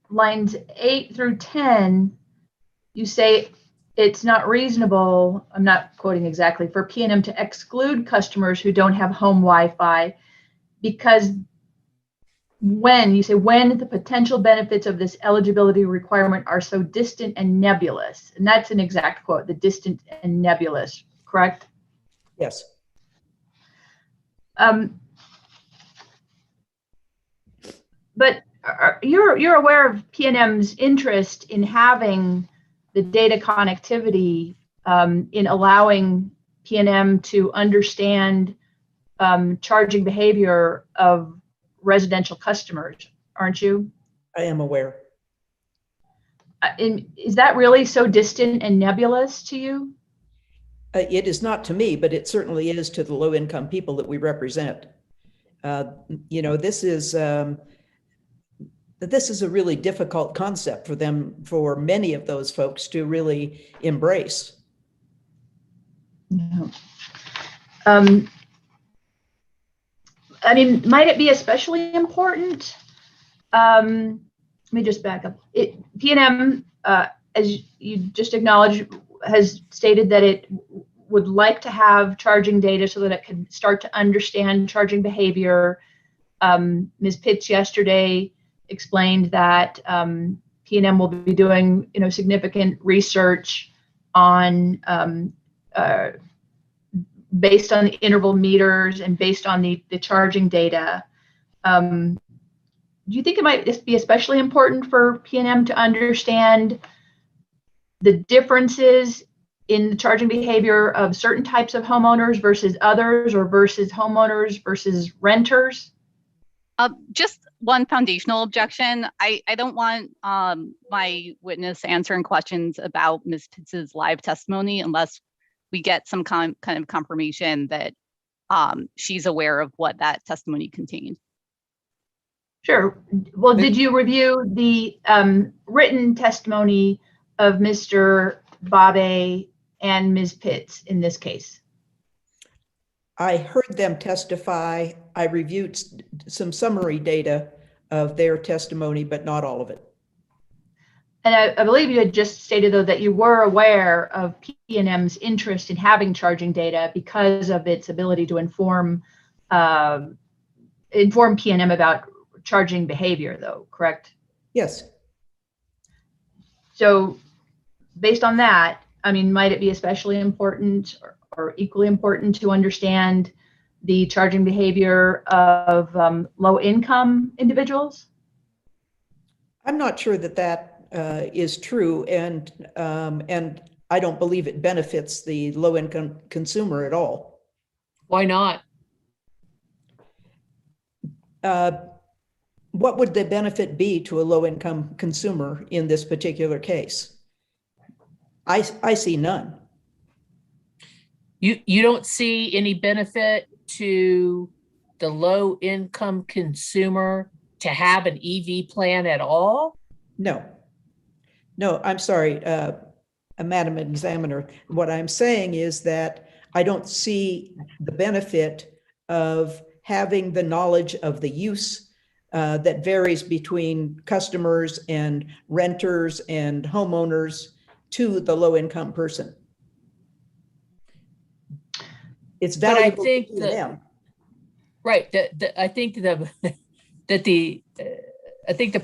lines 8 through 10, you say it's not reasonable, I'm not quoting exactly, for P&M to exclude customers who don't have home Wi-Fi because when the potential benefits of this eligibility requirement are so distant and nebulous, and that's an exact quote, the distant and nebulous, correct? Yes. But you're aware of P&M's interest in having the data connectivity in allowing P&M to understand charging behavior of residential customers, aren't you? I am aware. Is that really so distant and nebulous to you? It is not to me, but it certainly is to the low-income people that we represent. This is a really difficult concept for them, for many of those folks to really embrace. Yeah. Might it be especially important? Let me just back up. P&M, as you just acknowledged, has stated that it would like to have charging data so that it can start to understand charging behavior. Ms. Pitts yesterday explained that P&M will be doing significant research on based on the interval meters and based on the charging data. Do you think it might be especially important for P&M to understand the differences in the charging behavior of certain types of homeowners versus others, or versus homeowners versus renters? Just one foundational objection. I don't want my witness answering questions about Ms. Pitts's live testimony unless we get some kind of confirmation that she's aware of what that testimony contained. Sure. Well, did you review the written testimony of Mr. Babe and Ms. Pitts in this case? I heard them testify. I reviewed some summary data of their testimony, but not all of it. And I believe you had just stated, though, that you were aware of P&M's interest in having charging data because of its ability to inform P&M about charging behavior, though, correct? Yes. So based on that, I mean, might it be especially important or equally important to understand the charging behavior of low-income individuals? I'm not sure that that is true, and I don't believe it benefits the low-income consumer at all. Why not? What would the benefit be to a low-income consumer in this particular case? I see none. You don't see any benefit to the low-income consumer to have an EV plan at all? No. No, I'm sorry, Madam Examiner. What I'm saying is that I don't see the benefit of having the knowledge of the use that varies between customers and renters and homeowners to the low-income person. It's valuable to them. Right. I think the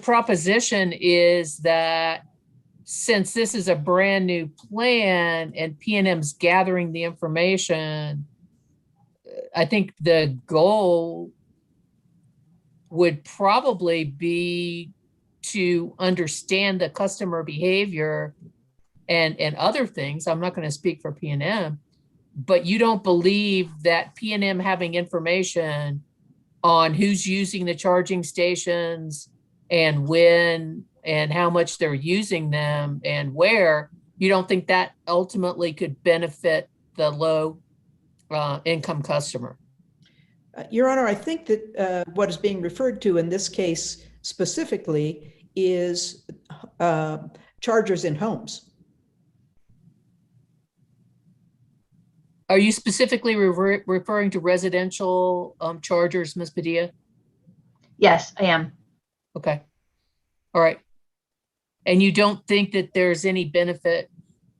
proposition is that since this is a brand new plan and P&M's gathering the information, I think the goal would probably be to understand the customer behavior and other things. I'm not going to speak for P&M, but you don't believe that P&M having information on who's using the charging stations and when and how much they're using them and where, you don't think that ultimately could benefit the low income customer? Your Honor, I think that what is being referred to in this case specifically is chargers in homes. Are you specifically referring to residential chargers, Ms. Padilla? Yes, I am. Okay. All right. And you don't think that there's any benefit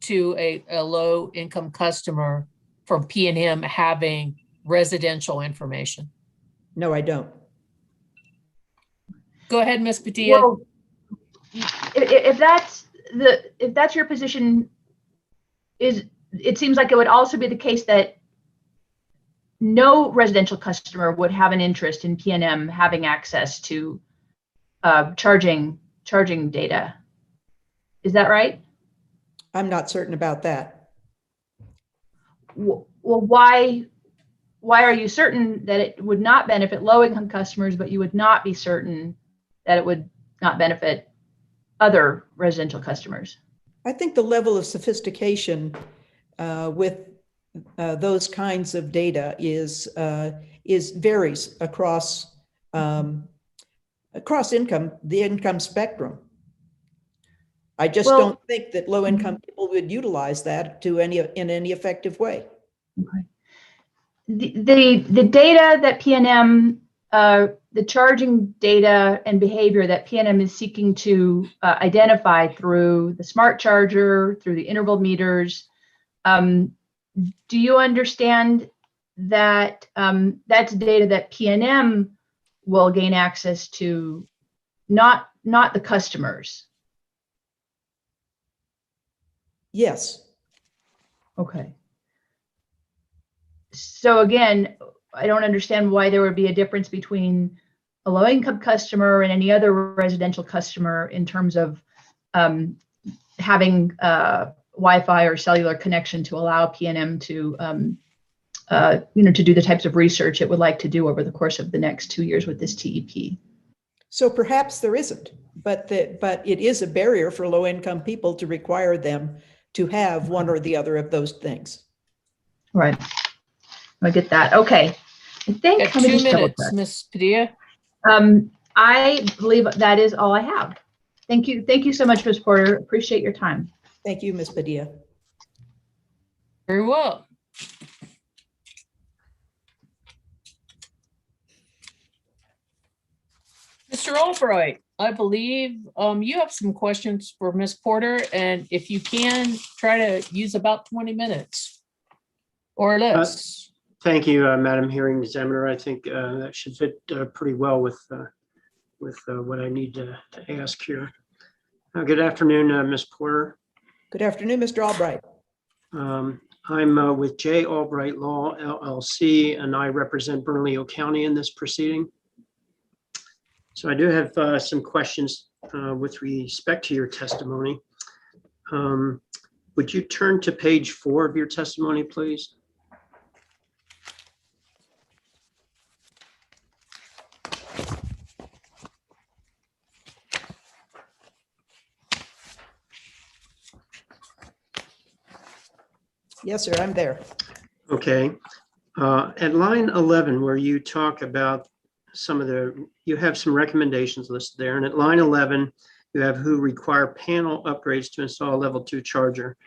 to a low income customer from P&M having residential information? No, I don't. Go ahead, Ms. Padilla. Well, if that's your position, it seems like it would also be the case that no residential customer would have an interest in P&M having access to charging data. Is that right? I'm not certain about that. Well, why are you certain that it would not benefit low-income customers, but you would not be certain that it would not benefit other residential customers? I think the level of sophistication with those kinds of data varies across the income spectrum. I just don't think that low-income people would utilize that in any effective way. Okay. The data that P&M, the charging data and behavior that P&M is seeking to identify through the smart charger, through the interval meters, do you understand that that's data that P&M will gain access to, not the customers? Yes. Okay. So again, I don't understand why there would be a difference between a low-income customer and any other residential customer in terms of having Wi-Fi or cellular connection to allow PNM to, to do the types of research it would like to do over the course of the next 2 years with this TEP. So perhaps there isn't, but it is a barrier for low-income people to require them to have one or the other of those things. Right. I get that. Okay. I think At let me 2 just double minutes, check. Ms. Padilla. I believe that is all I have. Thank you. Thank you so much, Ms. Porter. Appreciate your time. Thank you, Ms. Padilla. Very well. Mr. Albright, I believe you have some questions for Ms. Porter, and if you can, try to use about 20 minutes or less. Thank you, Madam Hearing Examiner. I think that should fit pretty well with what I need to ask here. Good afternoon, Ms. Porter. Good afternoon, Mr. Albright. I'm with J. Albright Law, LLC, and I represent Bernalillo County in this proceeding. So I do have some questions with respect to your testimony. Would you turn to page 4 of your testimony, please? Yes, sir, I'm there. Okay. At line 11, where you talk about you have some recommendations listed there. And at line 11, you have who require panel upgrades to install a level 2 charger.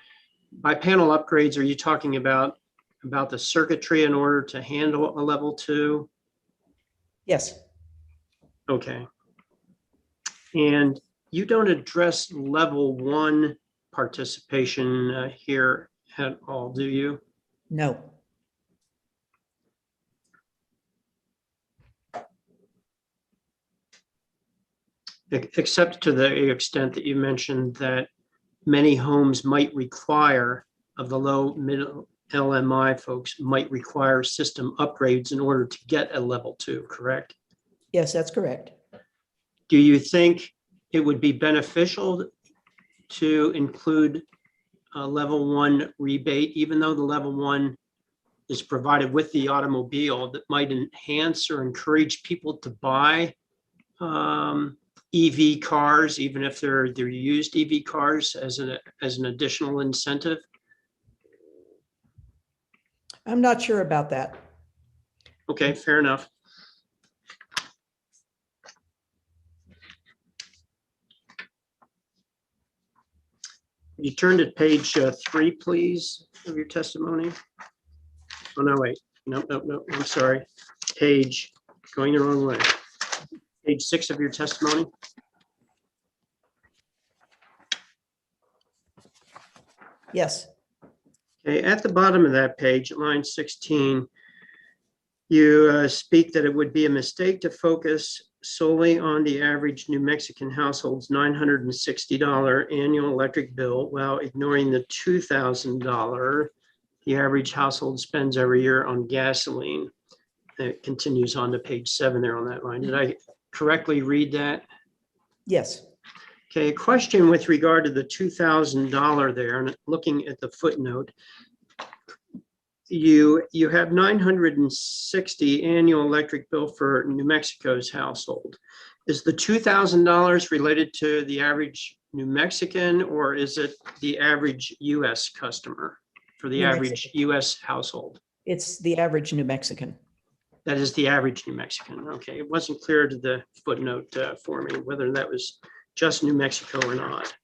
By panel upgrades, are you talking about the circuitry in order to handle a level 2? Yes. Okay. And you don't address level 1 participation here at all, do you? No. Except to the extent that you mentioned that many homes might require, of the low middle LMI folks, might require system upgrades in order to get a level 2, correct? Yes, that's correct. Do you think it would be beneficial to include a level 1 rebate, even though the level 1 is provided with the automobile, that might enhance or encourage people to buy EV cars, even if they're used EV cars, as an additional incentive? I'm not sure about that. Okay, fair enough. You turn to page 3, please, of your testimony. Oh, no, wait. No, I'm sorry. Going the wrong way. Page 6 of your testimony. Yes. Okay, at the bottom of that page, line 16, you speak that it would be a mistake to focus solely on the average New Mexican household's $960 annual electric bill while ignoring the $2,000 the average household spends every year on gasoline. It continues on to page 7 there on that line. Did I correctly read that? Yes. Okay, a question with regard to the $2,000 there, and looking at the footnote, you have 960 annual electric bill for New Mexico's household. Is the $2,000 related to the average New Mexican, or is it the average US customer for the average US household? It's the average New Mexican. That is the average New Mexican. Okay, it wasn't clear to the footnote for me whether that was just New Mexico or not.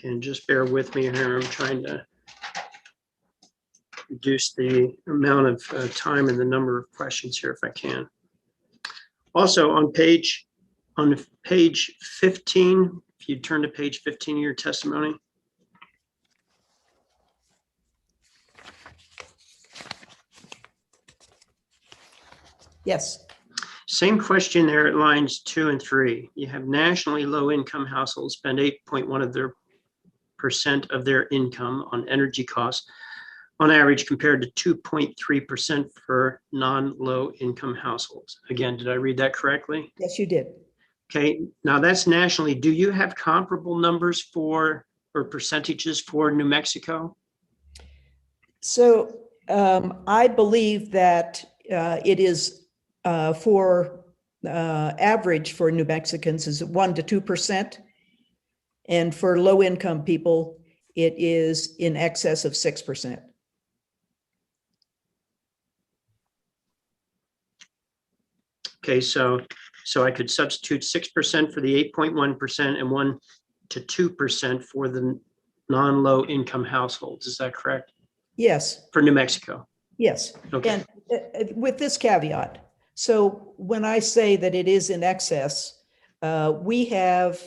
And just bear with me here. I'm trying to reduce the amount of time and the number of questions here if I can. Also on page 15, if you turn to page 15 of your testimony. Yes. Same question there at lines 2 and 3. You have nationally low-income households spend 8.1% of their income on energy costs on average, compared to 2.3% for non-low income households. Again, did I read that correctly? Yes, you did. Okay, now that's nationally. Do you have comparable numbers for, or percentages for New Mexico? So I believe that it is for average for New Mexicans is 1 to 2%. And for low income people, it is in excess of 6%. Okay, so I could substitute 6% for the 8.1% and 1 to 2% for the non-low income households. Is that correct? Yes. For New Mexico? Yes. Okay. And with this caveat, so when I say that it is in excess, we have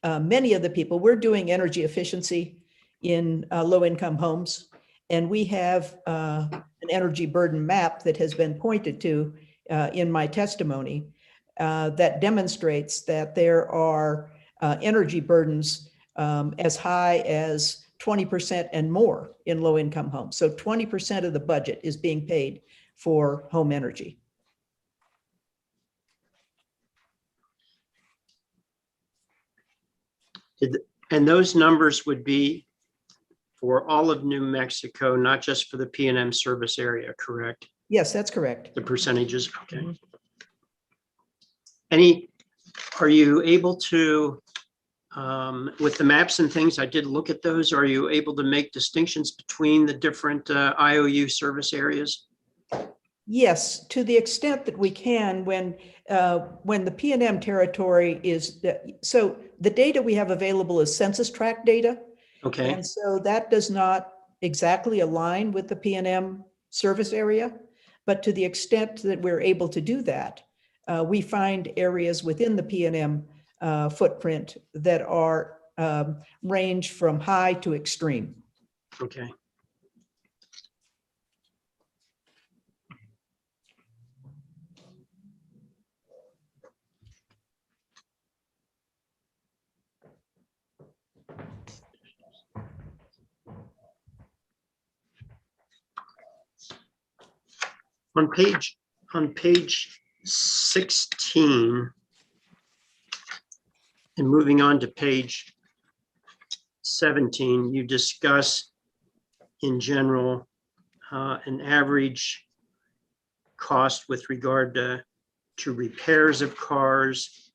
many of the people, we're doing energy efficiency in low-income homes, and we have an energy burden map that has been pointed to in my testimony that demonstrates that there are energy burdens as high as 20% and more in low-income homes. So 20% of the budget is being paid for home energy. And those numbers would be for all of New Mexico, not just for the P&M service area, correct? Yes, that's correct. The percentages, okay. Mm-hmm. Are you able to, with the maps and things, I did look at those, are you able to make distinctions between the different IOU service areas? Yes, to the extent that we can when the P&M territory is, so the data we have available is census tract data. Okay. And so that does not exactly align with the P&M service area, but to the extent that we're able to do that, we find areas within the P&M footprint that are range from high to extreme. Okay. On page 16, and moving on to page 17, you discuss in general an average cost with regard to repairs of cars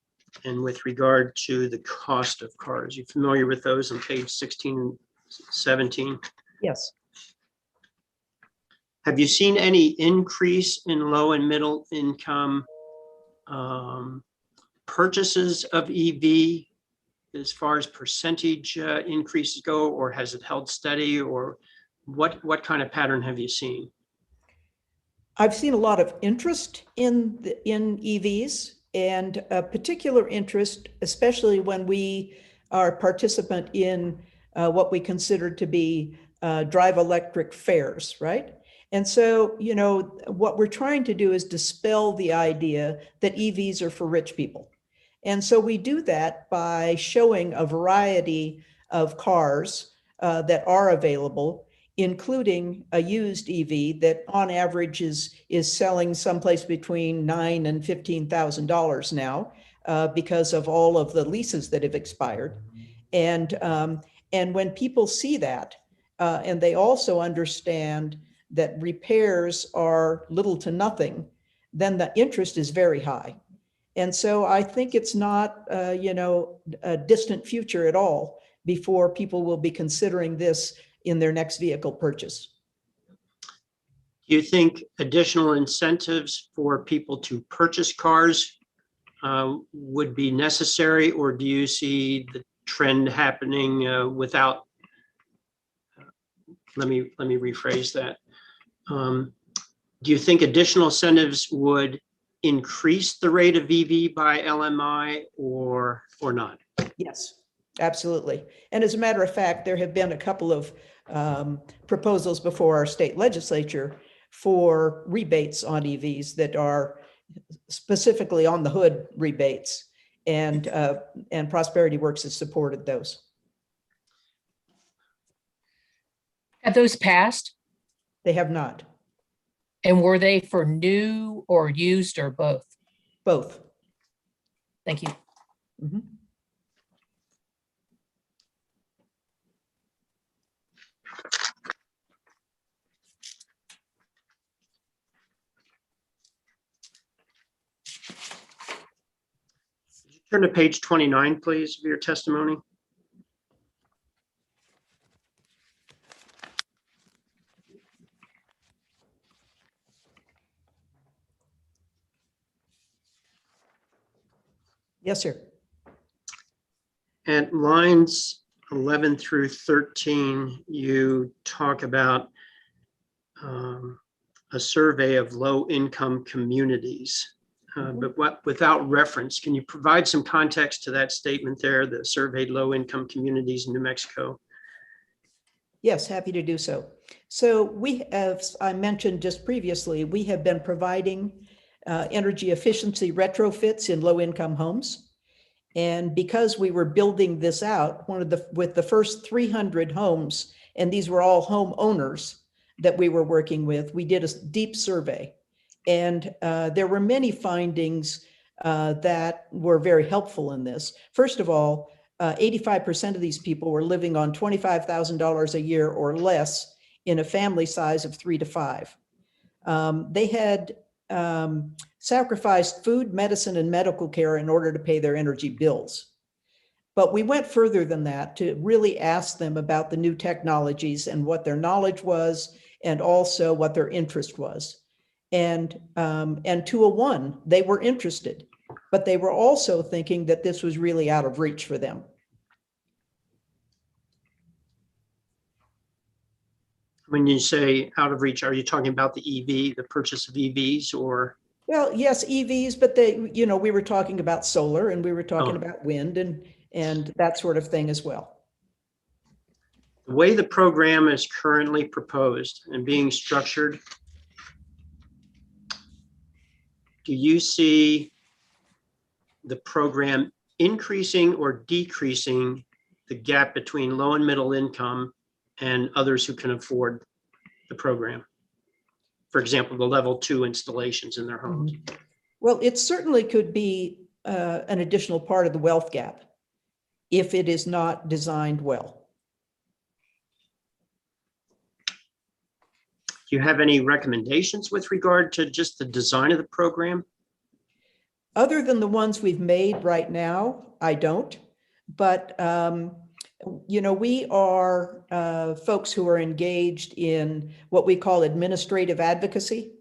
and with regard to the cost of cars. You familiar with those on page 16 and 17? Yes. Have you seen any increase in low and middle income purchases of EV as far as percentage increases go, or has it held steady, or what kind of pattern have you seen? I've seen a lot of interest in EVs, and a particular interest, especially when we are a participant in what we consider to be drive electric fairs, right? And so, you know, what we're trying to do is dispel the idea that EVs are for rich people. And so we do that by showing a variety of cars that are available, including a used EV that on average is selling someplace between $9,000 and $15,000 now because of all of the leases that have expired. And when people see that, and they also understand that repairs are little to nothing, then the interest is very high. And so I think it's not, a distant future at all before people will be considering this in their next vehicle purchase. Do you think additional incentives for people to purchase cars would be necessary, or do you see the trend happening without? Let me rephrase that. Do you think additional incentives would increase the rate of EV by LMI or not? Yes, absolutely. And as a matter of fact, there have been a couple of proposals before our state legislature for rebates on EVs that are specifically on the hood rebates, and Prosperity Works has supported those. Have those passed? They have not. And were they for new or used or both? Both. Thank you. Mhm. Turn to page 29, please, of your testimony. Yes, sir. At lines 11 through 13, you talk about a survey of low-income communities, but without reference. Can you provide some context to that statement there, the surveyed low-income communities in New Mexico? Yes, happy to do so. So we, as I mentioned just previously, we have been providing energy efficiency retrofits in low-income homes. And because we were building this out, with the first 300 homes, and these were all homeowners that we were working with, we did a deep survey. And there were many findings that were very helpful in this. First of all, 85% of these people were living on $25,000 a year or less in a family size of 3 to 5. They had sacrificed food, medicine, and medical care in order to pay their energy bills. But we went further than that to really ask them about the new technologies and what their knowledge was, and also what their interest was. And 201, they were interested, but they were also thinking that this was really out of reach for them. When you say out of reach, are you talking about the EV, the purchase of EVs, or? Well, yes, EVs, but we were talking about solar, and we were talking about wind and that sort of thing as well. The way the program is currently proposed and being structured, do you see the program increasing or decreasing the gap between low and middle income and others who can afford the program? For example, the level 2 installations in their homes. Well, it certainly could be an additional part of the wealth gap if it is not designed well. Do you have any recommendations with regard to just the design of the program? Other than the ones we've made right now, I don't. But, we are folks who are engaged in what we call administrative advocacy.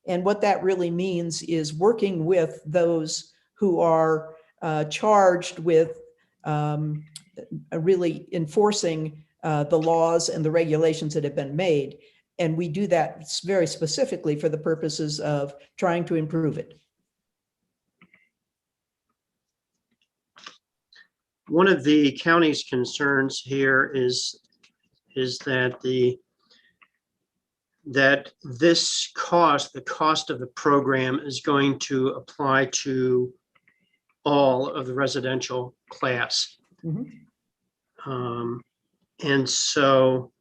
And what that really means is working with those who are charged with really enforcing the laws and the regulations that have been made. And we do that very specifically for the purposes of trying to improve it. One of the county's concerns here is that this cost, the cost of the program, is going to apply to all of the residential class. And so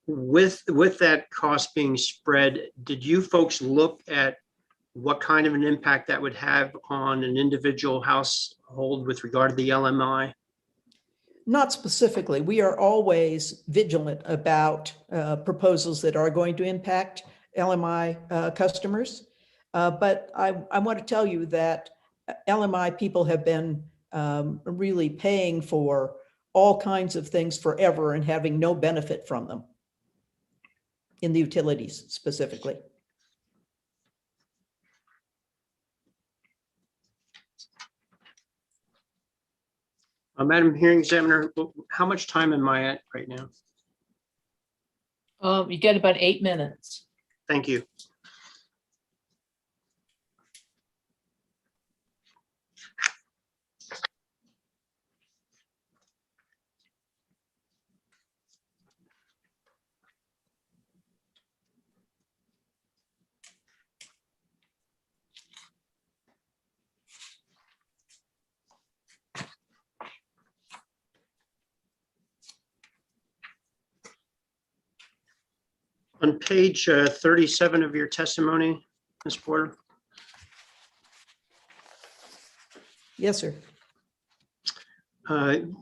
with that cost being spread, did you folks look at what kind of an impact that would have on an individual household with regard to the LMI? Not specifically. We are always vigilant about proposals that are going to impact LMI customers. But I want to tell you that LMI people have been really paying for all kinds of things forever and having no benefit from them in the utilities specifically. Madam Hearing Examiner, how much time am I at right now? You get about 8 minutes. Thank you. On page 37 of your testimony, Ms. Porter, Yes, sir.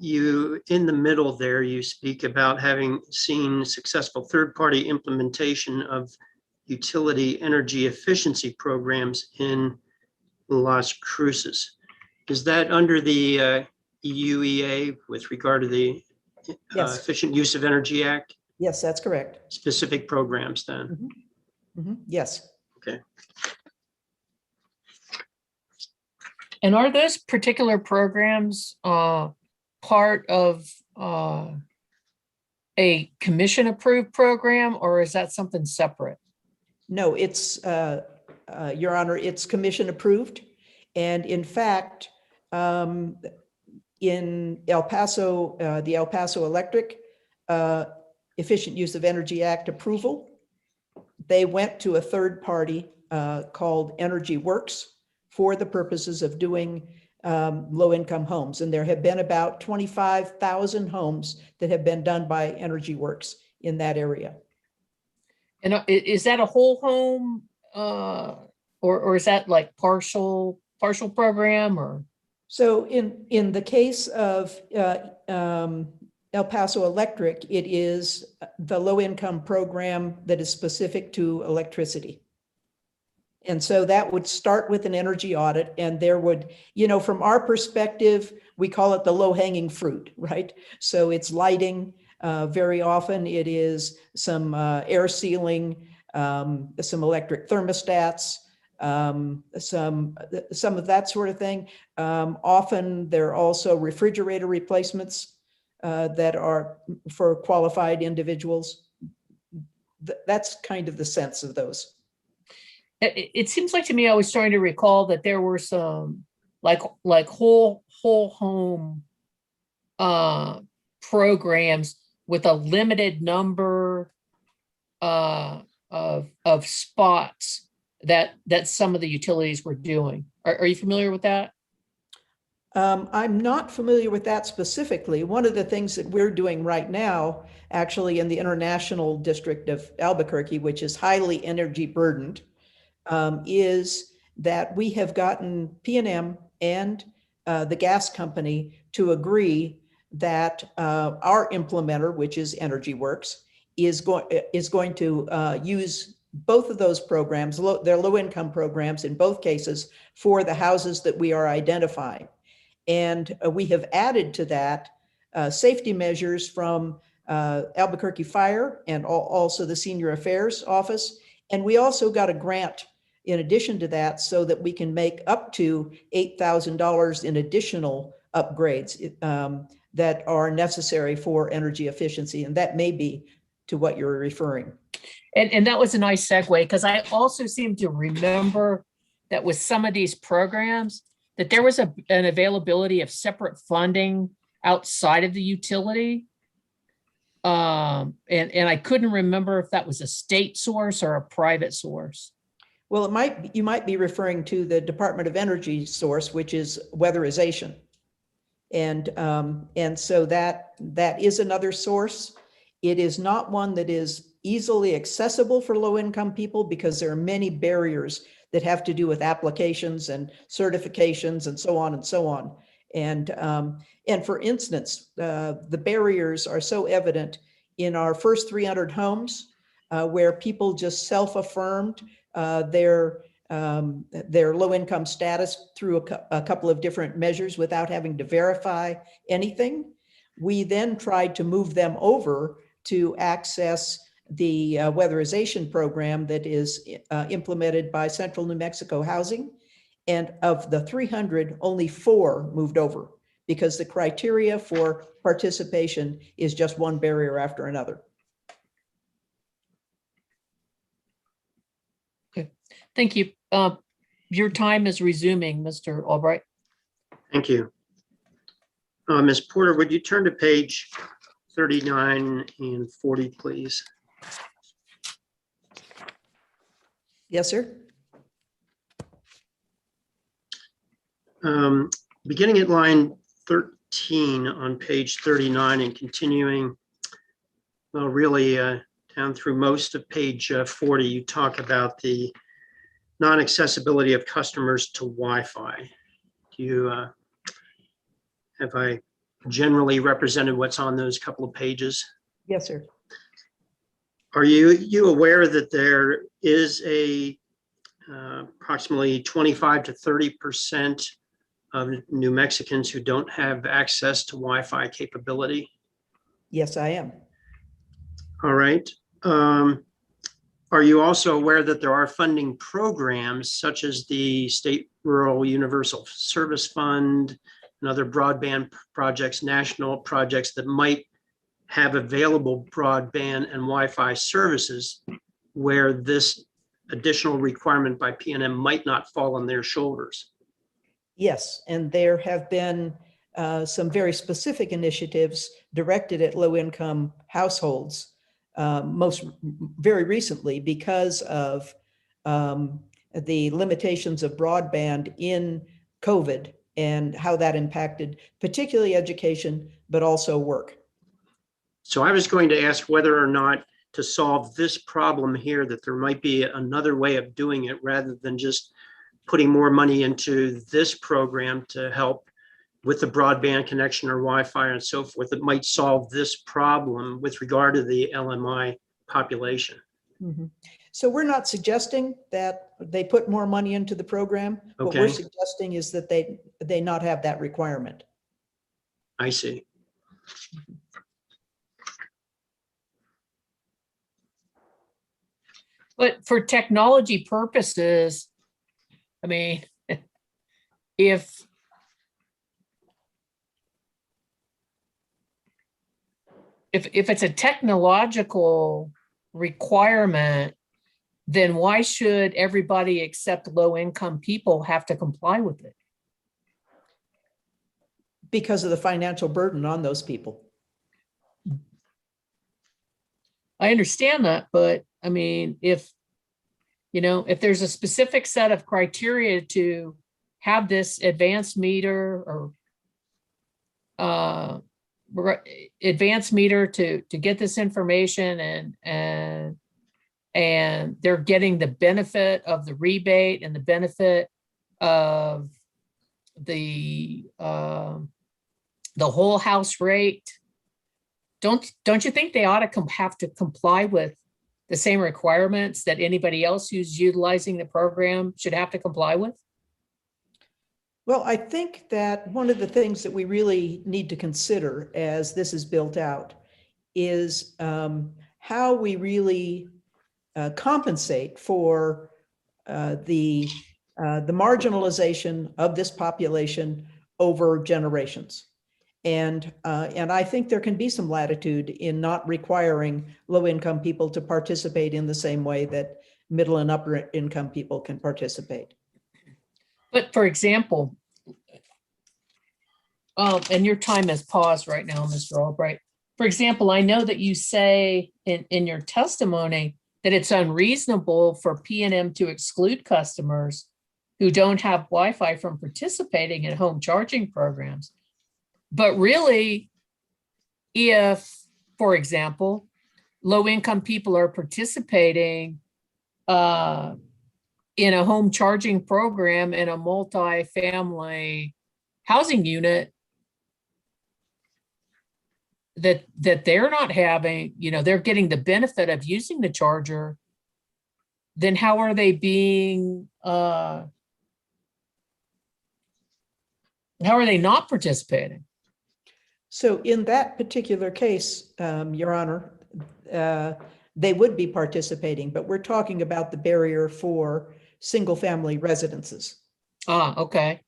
you, in the middle there, you speak about having seen successful third-party implementation of utility energy efficiency programs in Las Cruces. Is that under the EUEA with regard to the Yes. Efficient Use of Energy Act? Yes, that's correct. Specific programs then? Yes. Okay. And are those particular programs part of a commission-approved program, or is that something separate? No, it's, Your Honor, it's commission approved. And in fact, in El Paso, the El Paso Electric Efficient Use of Energy Act approval, they went to a third party called Energy Works for the purposes of doing low-income homes. And there have been about 25,000 homes that have been done by Energy Works in that area. And is that a whole home or is that like partial program or? So in the case of El Paso Electric, it is the low-income program that is specific to electricity. And so that would start with an energy audit, and there would, you know, from our perspective, we call it the low-hanging fruit, right? So it's lighting. Very often it is some air sealing, some electric thermostats, some of that sort of thing. Often there are also refrigerator replacements that are for qualified individuals. That's kind of the sense of those. It seems like to me, I was trying to recall that there were some like whole home programs with a limited number of spots that some of the utilities were doing. Are you familiar with that? I'm not familiar with that specifically. One of the things that we're doing right now, actually in the International District of Albuquerque, which is highly energy burdened, is that we have gotten PNM and the gas company to agree that our implementer, which is Energy Works, is going to use both of those programs, they're low-income programs in both cases, for the houses that we are identifying. And we have added to that safety measures from Albuquerque Fire and also the Senior Affairs Office. And we also got a grant in addition to that so that we can make up to $8,000 in additional upgrades that are necessary for energy efficiency. And that may be to what you're referring. And that was a nice segue, because I also seem to remember that with some of these programs, that there was an availability of separate funding outside of the utility. And I couldn't remember if that was a state source or a private source. Well, you might be referring to the Department of Energy source, which is weatherization. And so that is another source. It is not one that is easily accessible for low-income people because there are many barriers that have to do with applications and certifications and so on and so on. And for instance, the barriers are so evident in our first 300 homes where people just self-affirmed their low-income status through a couple of different measures without having to verify anything. We then tried to move them over to access the weatherization program that is implemented by Central New Mexico Housing. And of the 300, only 4 moved over because the criteria for participation is just one barrier after another. Okay, thank you. Your time is resuming, Mr. Albright. Thank you. Ms. Porter, would you turn to page 39 and 40, please? Yes, sir. Beginning at line 13 on page 39 and continuing, well, really down through most of page 40, you talk about the non-accessibility of customers to Wi-Fi. Do you, have I generally represented what's on those couple of pages? Yes, sir. Are you aware that there is a approximately 25 to 30% of New Mexicans who don't have access to Wi-Fi capability? Yes, I am. All right. Are you also aware that there are funding programs such as the State Rural Universal Service Fund and other broadband projects, national projects that might have available broadband and Wi-Fi services where this additional requirement by PNM might not fall on their shoulders? Yes, and there have been some very specific initiatives directed at low-income households, very recently because of the limitations of broadband in COVID and how that impacted particularly education, but also work. So I was going to ask whether or not to solve this problem here, that there might be another way of doing it rather than just putting more money into this program to help with the broadband connection or Wi-Fi and so forth. That might solve this problem with regard to the LMI population. Mm-hmm. So we're not suggesting that they put more money into the program. Okay. What we're suggesting is that they not have that requirement. I see. But for technology purposes, I mean, if it's a technological requirement, then why should everybody except low-income people have to comply with it? Because of the financial burden on those people. I understand that, but I mean, if there's a specific set of criteria to have this advanced meter or advanced meter to get this information and they're getting the benefit of the rebate and the benefit of the whole house rate, don't you think they ought to have to comply with the same requirements that anybody else who's utilizing the program should have to comply with? Well, I think that one of the things that we really need to consider as this is built out is how we really compensate for the marginalization of this population over generations. And I think there can be some latitude in not requiring low-income people to participate in the same way that middle and upper income people can participate. But for example, and your time has paused right now, Mr. Albright. For example, I know that you say in your testimony that it's unreasonable for PNM to exclude customers who don't have Wi-Fi from participating in home charging programs. But really, if, for example, low-income people are participating in a home charging program in a multi-family housing unit, that they're not having, they're getting the benefit of using the charger, then how are they being, how are they not participating? So in that particular case, Your Honor, they would be participating, but we're talking about the barrier for single-family residences. Ah, okay.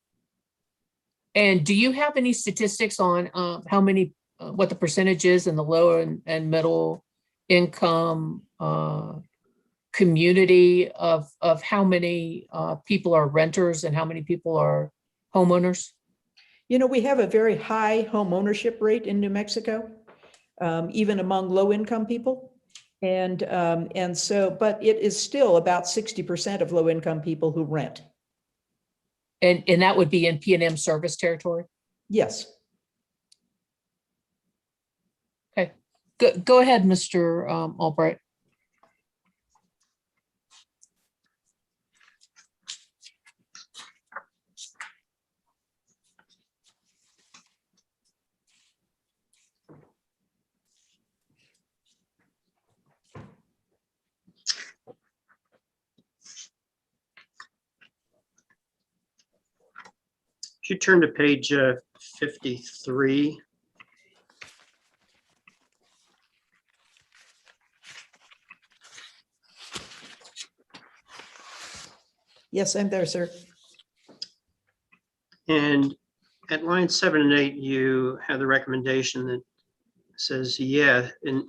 And do you have any statistics on how many, what the percentage is in the low and middle income community of how many people are renters and how many people are homeowners? We have a very high home ownership rate in New Mexico, even among low-income people. And so, but it is still about 60% of low-income people who rent. And that would be in PNM service territory? Yes. Okay, go ahead, Mr. Albright. If you turn to page 53. Yes, I'm there, sir. And at line 7 and 8, you have the recommendation that says, yeah, and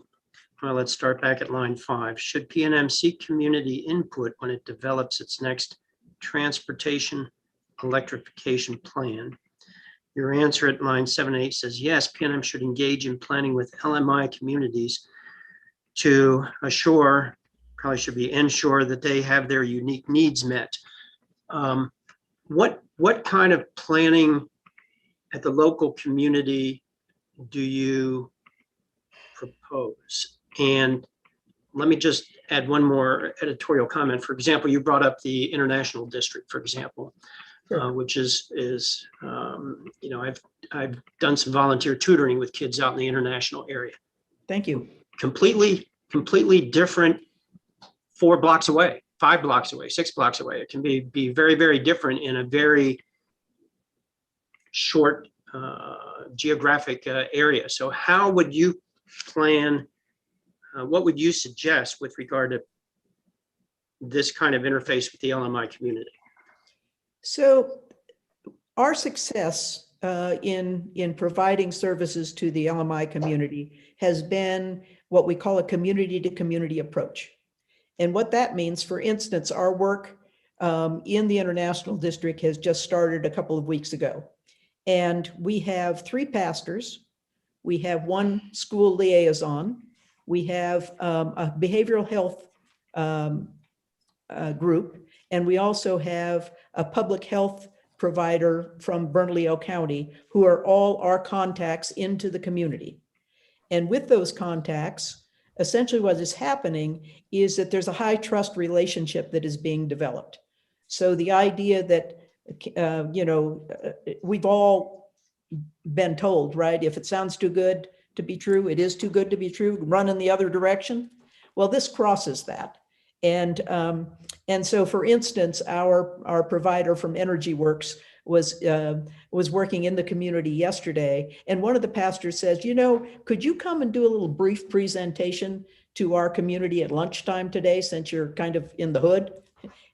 well, let's start back at line 5. Should PNM seek community input when it develops its next transportation electrification plan? Your answer at line 7 and 8 says, yes, PNM should engage in planning with LMI communities to assure, probably should be ensure that they have their unique needs met. What kind of planning at the local community do you propose? And let me just add one more editorial comment. For example, you brought up the international district, for example, which is you know, I've done some volunteer tutoring with kids out in the international area. Thank you. Completely different 4 blocks away, 5 blocks away, 6 blocks away. It can be very, very different in a very short geographic area. So how would you plan, what would you suggest with regard to this kind of interface with the LMI community? So our success in providing services to the LMI community has been what we call a community-to-community approach. And what that means, for instance, our work in the International District has just started a couple of weeks ago. And we have 3 pastors, we have 1 school liaison, we have a behavioral health group, and we also have a public health provider from Bernalillo County, who are all our contacts into the community. And with those contacts, essentially what is happening is that there's a high trust relationship that is being developed. So the idea that, you know, we've all been told, right? If it sounds too good to be true, it is too good to be true, run in the other direction. Well, this crosses that. And so, for instance, our provider from Energy Works was working in the community yesterday, and one of the pastors says, you know, could you come and do a little brief presentation to our community at lunchtime today, since you're kind of in the hood?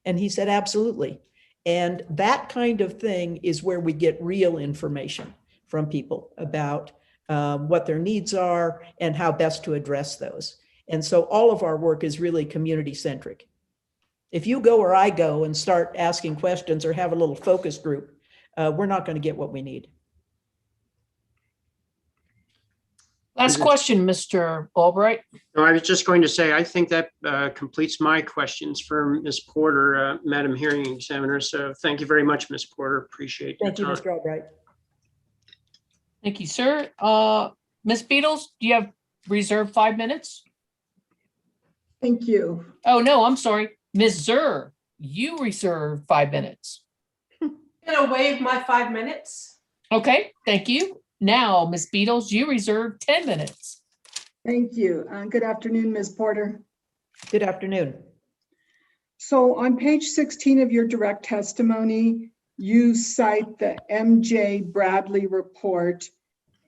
And he said, absolutely. And that kind of thing is where we get real information from people about what their needs are and how best to address those. And so all of our work is really community centric. If you go where I go and start asking questions or have a little focus group, we're not going to get what we need. Last question, Mr. Albright. No, I was just going to say, I think that completes my questions for Ms. Porter, Madam Hearing Examiner. So thank you very much, Ms. Porter. Appreciate your Thank you, time. Mr. Albright. Thank you, sir. Ms. Beatles, do you have reserved 5 minutes? Thank you. Oh, no, I'm sorry. Ms. Zur, you reserve 5 minutes. I'm gonna waive my 5 minutes. Okay, thank you. Now, Ms. Beatles, you reserve 10 minutes. Thank you. Good afternoon, Ms. Porter. Good afternoon. So on page 16 of your direct testimony, you cite the MJ Bradley report,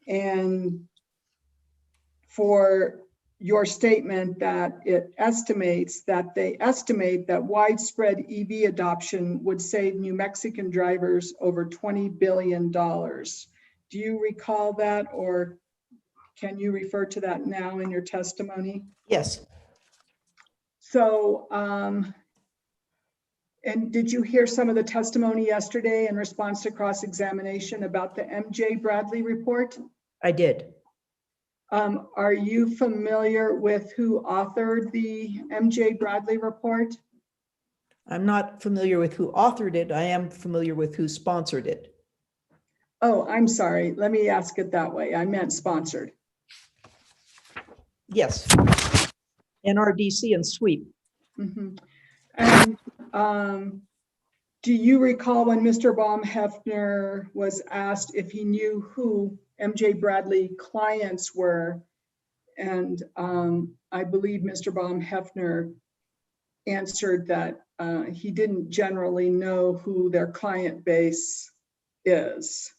and for your statement that they estimate that widespread EV adoption would save New Mexican drivers over $20 billion. Do you recall that, or can you refer to that now in your testimony? Yes. So, and did you hear some of the testimony yesterday in response to cross-examination about the MJ Bradley report? I did. Are you familiar with who authored the MJ Bradley report? I'm not familiar with who authored it. I am familiar with who sponsored it. Oh, I'm sorry. Let me ask it that way. I meant sponsored. Yes. NRDC and SWEEP. Mm-hmm. And do you recall when Mr. Baum-Hefner was asked if he knew who MJ Bradley clients were? And I believe Mr. Baum-Hefner answered that he didn't generally know who their client base is,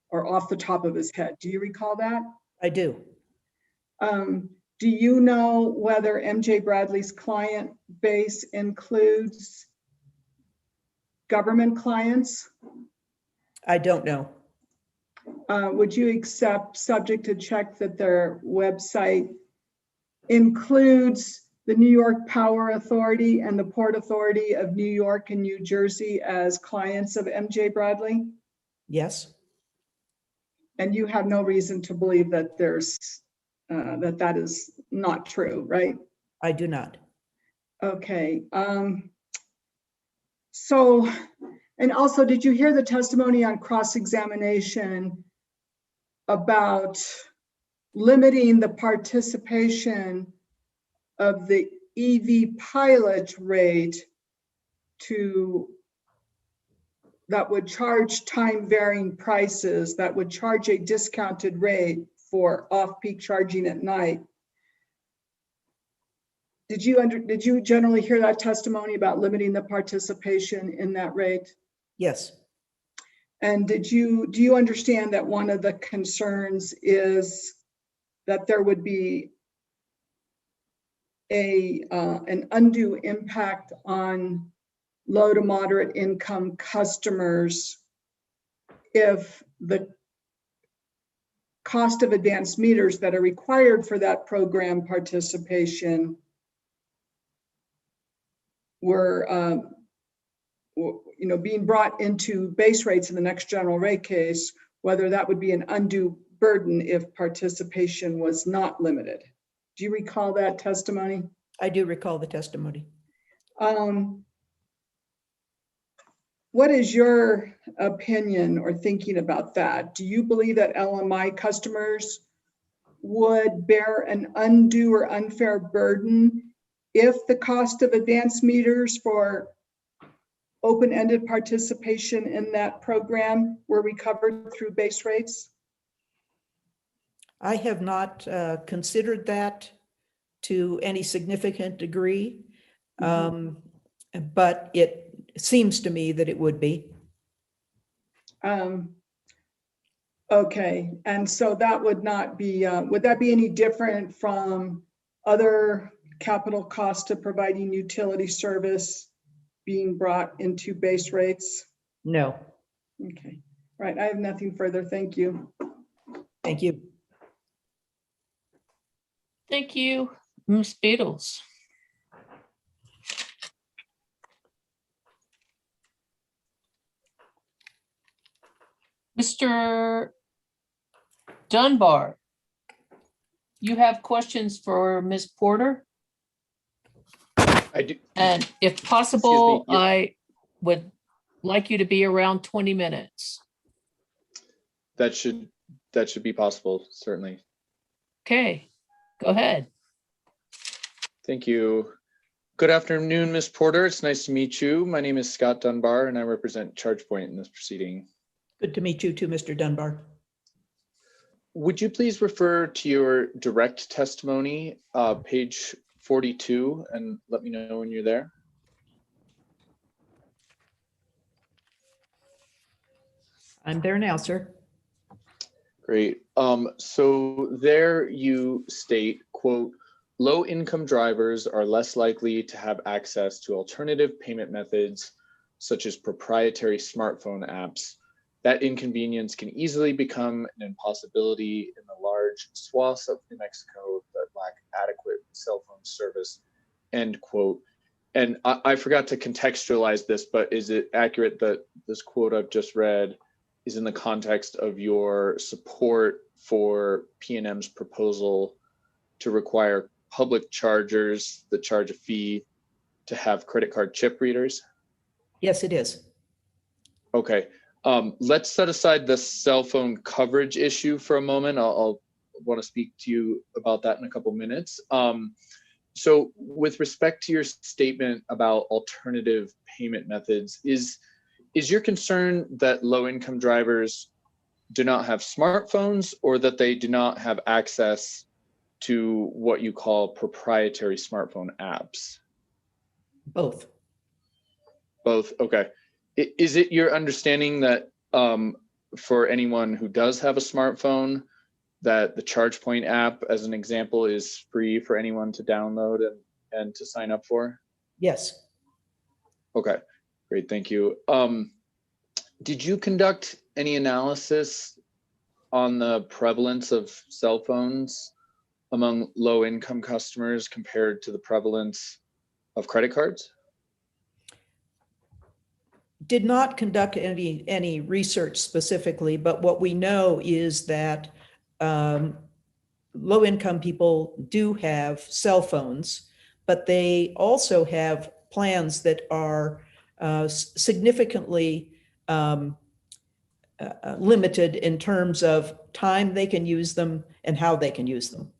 or off the top of his head. Do you recall that? I do. Do you know whether MJ Bradley's client base includes government clients? I don't know. Would you accept, subject to check, that their website includes the New York Power Authority and the Port Authority of New York and New Jersey as clients of MJ Bradley? Yes. And you have no reason to believe that that is not true, right? I do not. Okay. So, and also, did you hear the testimony on cross-examination about limiting the participation of the EV pilot rate to that would charge time varying prices, that would charge a discounted rate for off-peak charging at night? Did you generally hear that testimony about limiting the participation in that rate? Yes. And do you understand that one of the concerns is that there would be an undue impact on low to moderate income customers if the cost of advanced meters that are required for that program participation were being brought into base rates in the next general rate case, whether that would be an undue burden if participation was not limited? Do you recall that testimony? I do recall the testimony. What is your opinion or thinking about that? Do you believe that LMI customers would bear an undue or unfair burden if the cost of advanced meters for open-ended participation in that program were recovered through base rates? I have not considered that to any significant degree, but it seems to me that it would be. Okay, and so that would not be, would that be any different from other capital costs to providing utility service being brought into base rates? No. Okay, right, I have nothing further, thank you. Thank you. Thank you, Ms. Beatles. Mr. Dunbar, you have questions for Ms. Porter? I do. And if possible, Excuse me, I would like you to be around 20 minutes. that should be possible, certainly. Okay, go ahead. Thank you. Good afternoon, Ms. Porter. It's nice to meet you. My name is Scott Dunbar, and I represent ChargePoint in this proceeding. Good to meet you too, Mr. Dunbar. Would you please refer to your direct testimony, page 42, and let me know when you're there? I'm there now, sir. Great. So there you state, quote, low-income drivers are less likely to have access to alternative payment methods, such as proprietary smartphone apps. That inconvenience can easily become an impossibility in the large swaths of New Mexico that lack adequate cell phone service, end quote. And I forgot to contextualize this, but is it accurate that this quote I've just read is in the context of your support for PNM's proposal to require public chargers that charge a fee to have credit card chip readers? Yes, it is. Okay. Let's set aside the cell phone coverage issue for a moment. I'll want to speak to you about that in a couple minutes. So with respect to your statement about alternative payment methods, is your concern that low-income drivers do not have smartphones, or that they do not have access to what you call proprietary smartphone apps? Both. Both, okay. Is it your understanding that for anyone who does have a smartphone, that the ChargePoint app, as an example, is free for anyone to download and to sign up for? Yes. Okay, great, thank you. Did you conduct any analysis on the prevalence of cell phones among low-income customers compared to the prevalence of credit cards? Did not conduct any research specifically, but what we know is that low-income people do have cell phones, but they also have plans that are significantly limited in terms of time they can use them and how they can use them.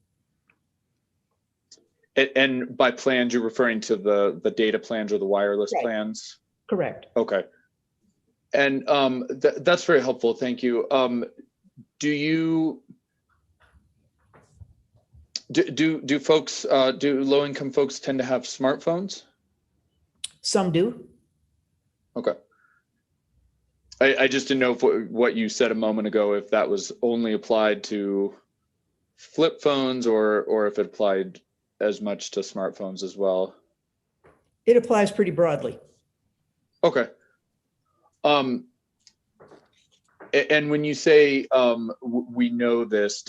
And by plans, you're referring to the data plans or the wireless Right. plans? Correct. Okay. And that's very helpful. Thank you. Do low-income folks tend to have smartphones? Some do. Okay. I just didn't know if what you said a moment ago, if that was only applied to flip phones or if it applied as much to smartphones as well. It applies pretty broadly. Okay. And when you say we know this,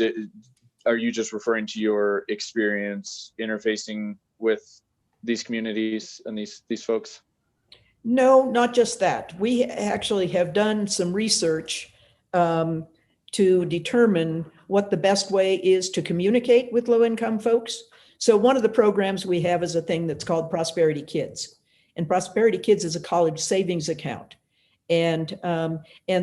are you just referring to your experience interfacing with these communities and these folks? No, not just that. We actually have done some research to determine what the best way is to communicate with low-income folks. So one of the programs we have is a thing that's called Prosperity Kids. And Prosperity Kids is a college savings account. And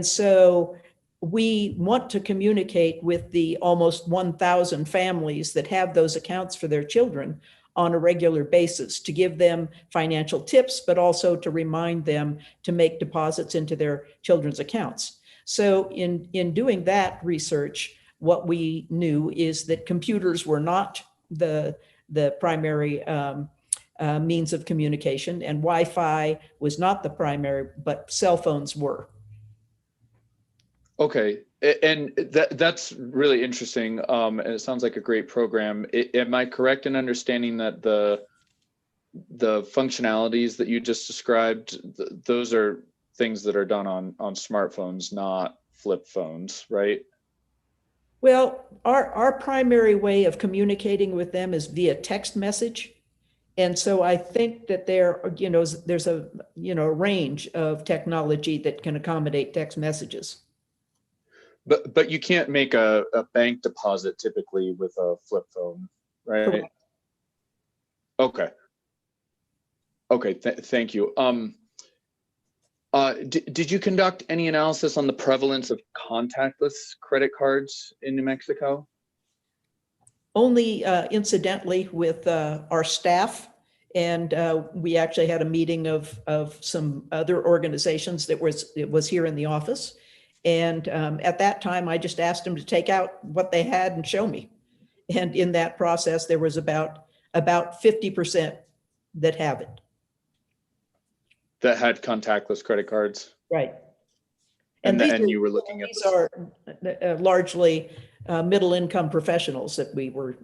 so we want to communicate with the almost 1,000 families that have those accounts for their children on a regular basis to give them financial tips, but also to remind them to make deposits into their children's accounts. So in doing that research, what we knew is that computers were not the primary means of communication, and Wi-Fi was not the primary, but cell phones were. Okay, and that's really interesting, and it sounds like a great program. Am I correct in understanding that the functionalities that you just described, those are things that are done on smartphones, not flip phones, right? Well, our primary way of communicating with them is via text message. And so I think that there's a range of technology that can accommodate text messages. But you can't make a bank deposit typically with a flip phone, right? Correct. Okay. Okay, thank you. Did you conduct any analysis on the prevalence of contactless credit cards in New Mexico? Only incidentally with our staff. And we actually had a meeting of some other organizations that was here in the office. And at that time, I just asked them to take out what they had and show me. And in that process, there was about 50% that have it. That had contactless credit cards? Right. And you were looking at these are largely middle income professionals that we were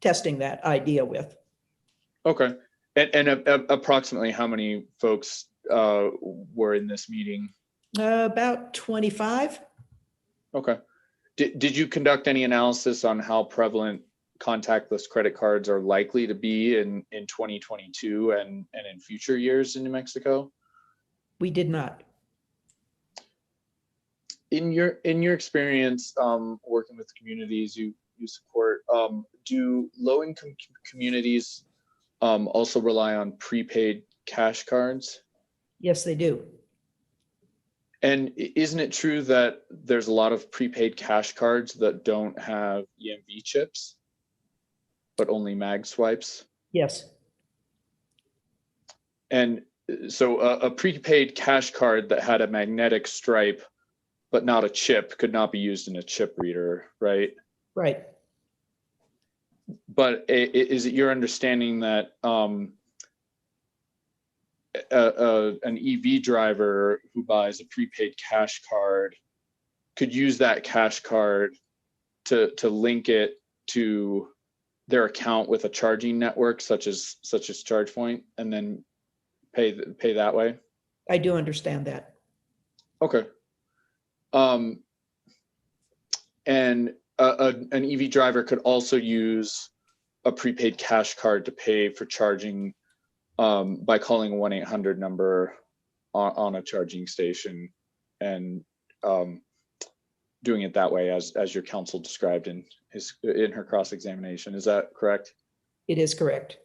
testing that idea with. Okay. And approximately how many folks were in this meeting? About 25. Okay. Did you conduct any analysis on how prevalent contactless credit cards are likely to be in 2022 and in future years in New Mexico? We did not. In your experience working with communities you support, do low-income communities also rely on prepaid cash cards? Yes, they do. And isn't it true that there's a lot of prepaid cash cards that don't have EMV chips, but only mag swipes? Yes. And so a prepaid cash card that had a magnetic stripe, but not a chip, could not be used in a chip reader, right? Right. But is it your understanding that an EV driver who buys a prepaid cash card could use that cash card to link it to their account with a charging network such as ChargePoint, and then pay that way? I do understand that. Okay. And an EV driver could also use a prepaid cash card to pay for charging by calling a 1-800 number on a charging station and doing it that way as your counsel described in her cross-examination. Is that correct? It is correct.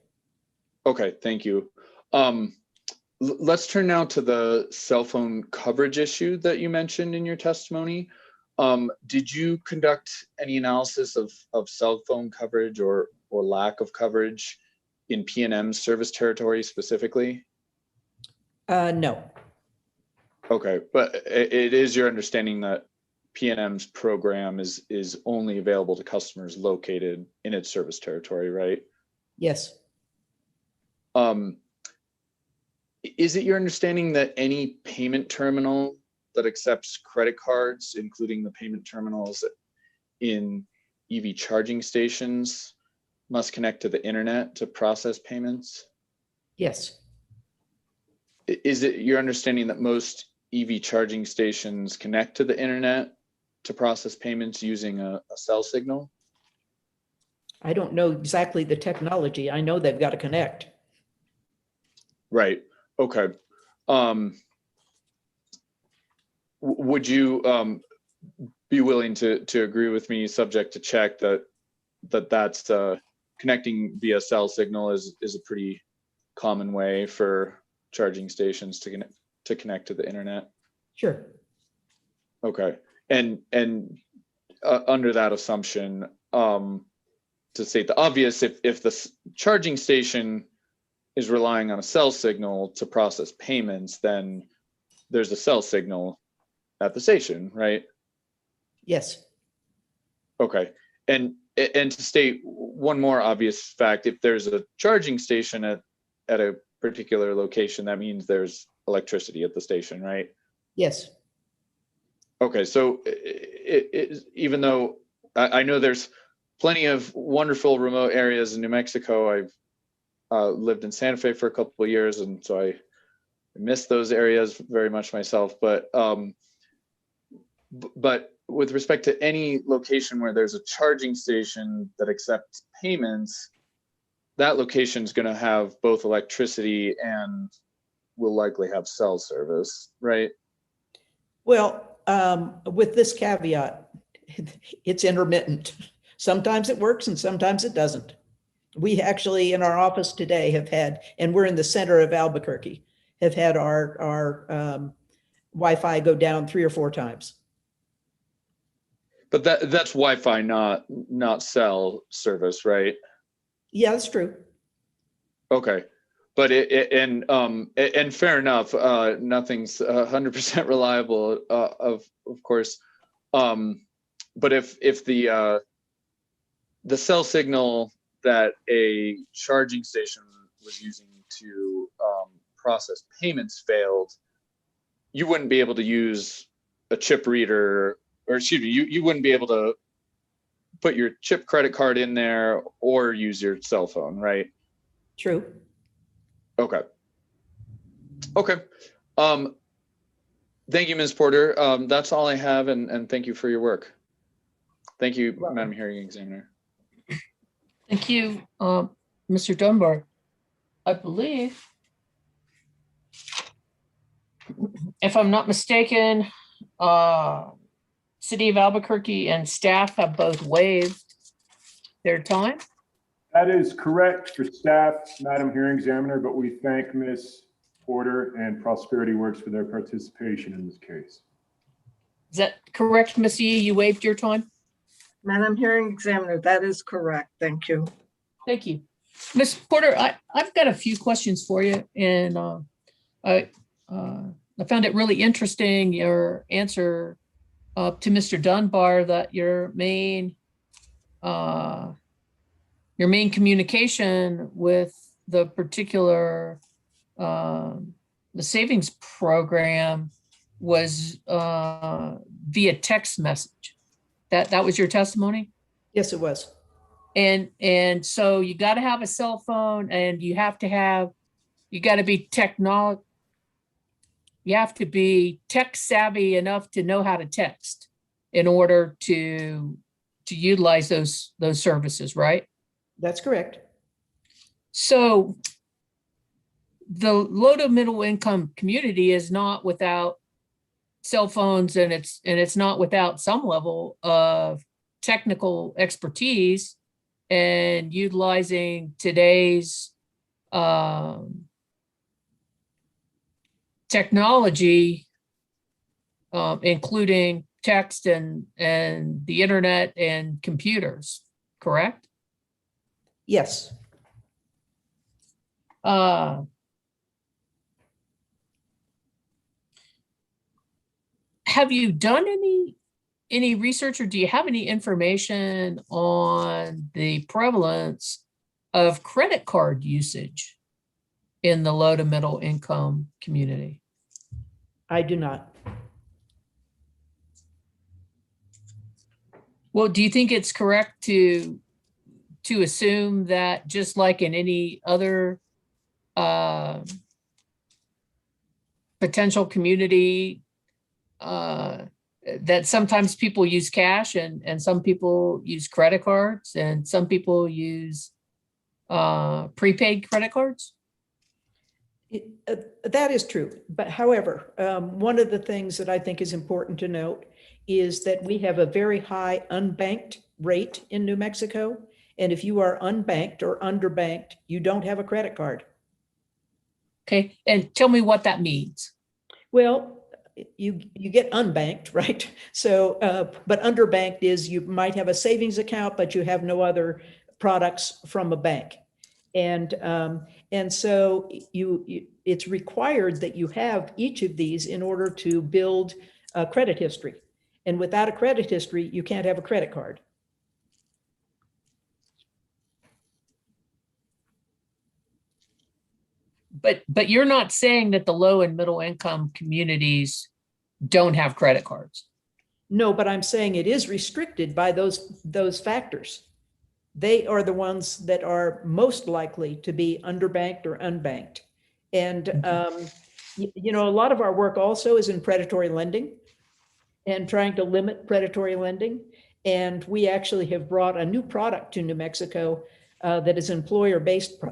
Okay, thank you. Let's turn now to the cell phone coverage issue that you mentioned in your testimony. Did you conduct any analysis of cell phone coverage or lack of coverage in PNM's service territory specifically? No. Okay, but it is your understanding that PNM's program is only available to customers located in its service territory, right? Yes. Is it your understanding that any payment terminal that accepts credit cards, including the payment terminals in EV charging stations, must connect to the internet to process payments? Yes. Is it your understanding that most EV charging stations connect to the internet to process payments using a cell signal? I don't know exactly the technology. I know they've got to connect. Right. Okay. Would you be willing to agree with me, subject to check, that's connecting via cell signal is a pretty common way for charging stations to connect to the internet? Sure. Okay. And under that assumption, to state the obvious, if the charging station is relying on a cell signal to process payments, then there's a cell signal at the station, right? Yes. Okay. And to state one more obvious fact, if there's a charging station at a particular location, that means there's electricity at the station, right? Yes. Okay, so even though I know there's plenty of wonderful remote areas in New Mexico, I've lived in Santa Fe for a couple of years, and so I miss those areas very much myself. But with respect to any location where there's a charging station that accepts payments, that location is going to have both electricity and will likely have cell service, right? Well, with this caveat, it's intermittent. Sometimes it works and sometimes it doesn't. We actually in our office today have had, and we're in the center of Albuquerque, have had our Wi-Fi go down 3 or 4 times. But that's Wi-Fi, not cell service, right? Yeah, that's true. Okay, but and fair enough. Nothing's 100% reliable, of course. But if the cell signal that a charging station was using to process payments failed, you wouldn't be able to use a chip reader, or excuse me, you wouldn't be able to put your chip credit card in there or use your cell phone, right? True. Okay. Okay. Thank you, Ms. Porter. That's all I have, and thank you for your work. Thank you, Madam Hearing Examiner. Thank you, Mr. Dunbar. I believe, if I'm not mistaken, City of Albuquerque and staff have both waived their time. That is correct for staff, Madam Hearing Examiner, but we thank Ms. Porter and Prosperity Works for their participation in this case. Is that correct, Ms. Yee? You waived your time? Madam Hearing Examiner, that is correct. Thank you. Thank you. Ms. Porter, I've got a few questions for you, and I found it really interesting, your answer to Mr. Dunbar, that your main communication with the particular the savings program was via text message. That was your testimony? Yes, it was. And so you got to have a cell phone, and you have to be tech savvy enough to know how to text in order to utilize those services, right? That's correct. So the low to middle income community is not without cell phones, and it's not without some level of technical expertise and utilizing today's technology, including text and the internet and computers, correct? Yes. Have you done any research, or do you have any information on the prevalence of credit card usage in the low to middle income community? I do not. Well, do you think it's correct to assume that, just like in any other potential community, that sometimes people use cash and some people use credit cards and some people use prepaid credit cards? That is true. But however, one of the things that I think is important to note is that we have a very high unbanked rate in New Mexico. And if you are unbanked or underbanked, you don't have a credit card. Okay, and tell me what that means. Well, you get unbanked, right? So, but underbanked is you might have a savings account, but you have no other products from a bank. And so it's required that you have each of these in order to build a credit history. And without a credit history, you can't have a credit card. But you're not saying that the low and middle income communities don't have credit cards. No, but I'm saying it is restricted by those factors. They are the ones that are most likely to be underbanked or unbanked. And, a lot of our work also is in predatory lending and trying to limit predatory lending. And we actually have brought a new product to New Mexico that is employer-based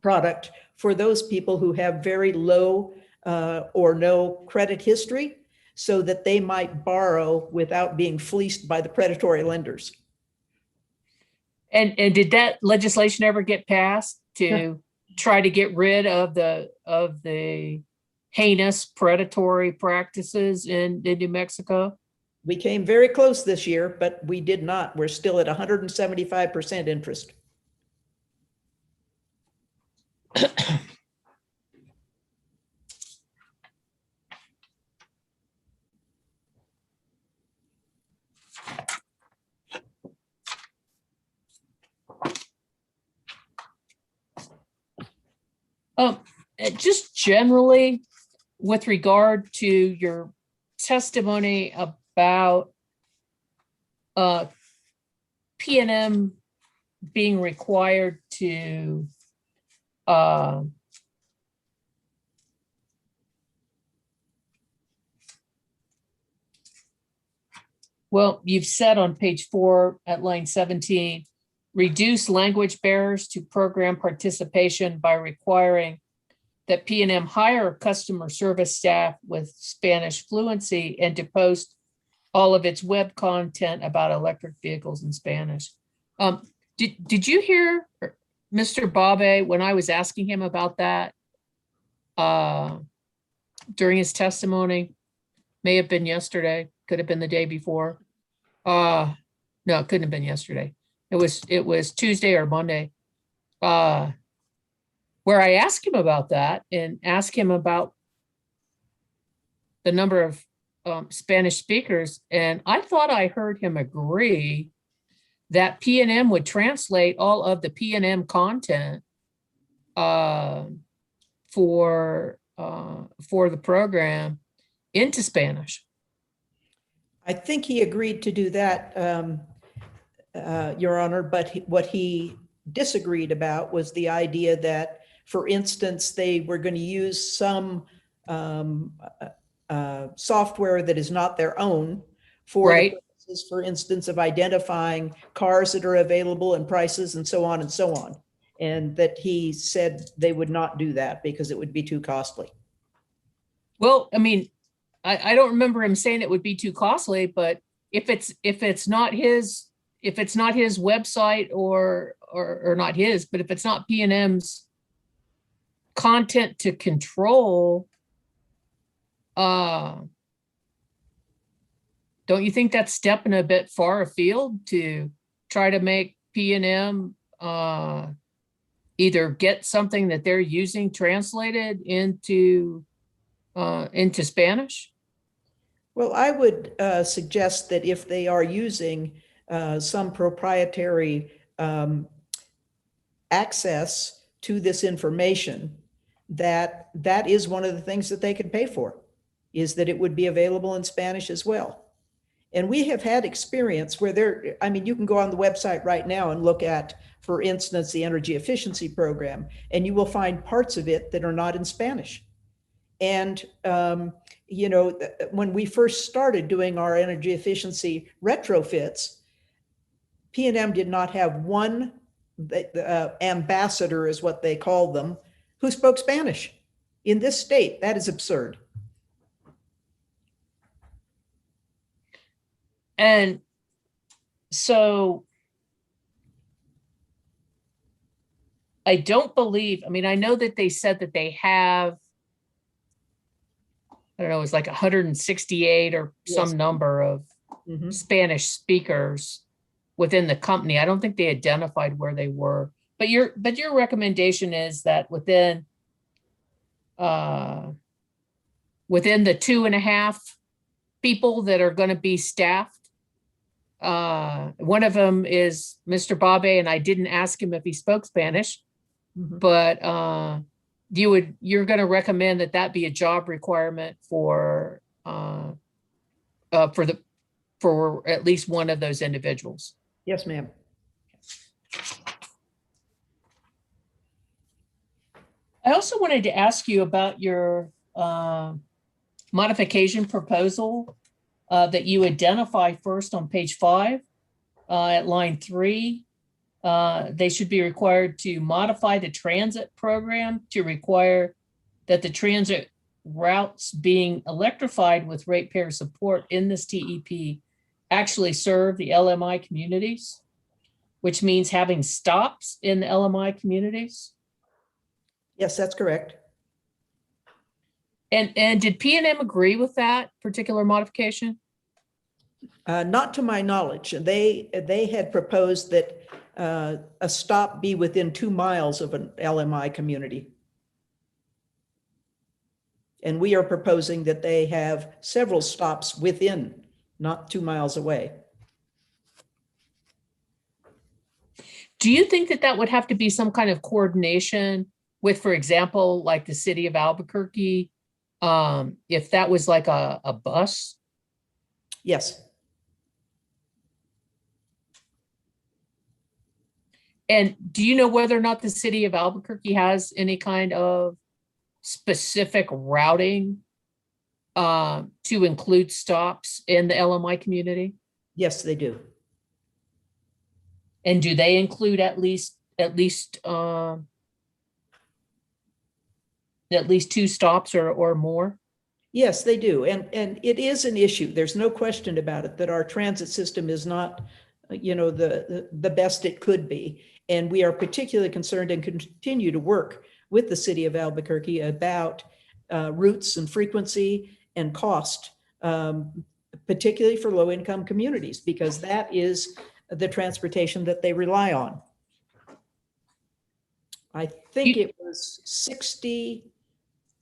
product for those people who have very low or no credit history, so that they might borrow without being fleeced by the predatory lenders. And did that legislation ever get passed to try to get rid of the heinous predatory practices in New Mexico? We came very close this year, but we did not. We're still at 175% interest. Just generally, with regard to your testimony about PNM being required to well, you've said on page 4 at line 17, reduce language barriers to program participation by requiring that PNM hire customer service staff with Spanish fluency and to post all of its web content about electric vehicles in Spanish. Did you hear Mr. Babe when I was asking him about that during his testimony? May have been yesterday, could have been the day before. No, it couldn't have been yesterday. It was Tuesday or Monday. Where I asked him about that and asked him about the number of Spanish speakers. And I thought I heard him agree that PNM would translate all of the PNM content for for the program into Spanish. I think he agreed to do that, Your Honor, but what he disagreed about was the idea that, for instance, they were going to use some software that is not their own for Right. the purposes, for instance, of identifying cars that are available and prices and so on and so on. And that he said they would not do that because it would be too costly. Well, I mean, I don't remember him saying it would be too costly, but if it's not his website or not his, but if it's not P&M's content to control, don't you think that's stepping a bit far afield to try to make P&M either get something that they're using translated into Spanish? Well, I would suggest that if they are using some proprietary access to this information, that is one of the things that they could pay for, is that it would be available in Spanish as well. And we have had experience where you can go on the website right now and look at, for instance, the energy efficiency program, and you will find parts of it that are not in Spanish. And, when we first started doing our energy efficiency retrofits, P&M did not have one ambassador, is what they called them, who spoke Spanish. In this state, that is absurd. And so I don't believe, I know that they said that they have, I don't know, it's like 168 or some Yes. number of Spanish speakers within the company. I don't think they identified where they were, but your recommendation is that within the 2.5 people that are going to be staffed, one of them is Mr. Babe, and I didn't ask him if he spoke Spanish, but you're going to recommend that be a job requirement for at least one of those individuals. Yes, ma'am. I also wanted to ask you about your modification proposal that you identify first on page 5 at line 3. They should be required to modify the transit program to require that the transit routes being electrified with ratepayer support in this TEP actually serve the LMI communities, which means having stops in the LMI communities. Yes, that's correct. And did P&M agree with that particular modification? Not to my knowledge. They had proposed that a stop be within 2 miles of an LMI community. And we are proposing that they have several stops within, not 2 miles away. Do you think that would have to be some kind of coordination with, for example, like the city of Albuquerque, if that was like a bus? Yes. And do you know whether or not the city of Albuquerque has any kind of specific routing to include stops in the LMI community? Yes, they do. And do they include at least 2 stops or more? Yes, they do. And it is an issue. There's no question about it that our transit system is not, the best it could be. And we are particularly concerned and continue to work with the city of Albuquerque about routes and frequency and cost, particularly for low-income communities, because that is the transportation that they rely on. I think it was 60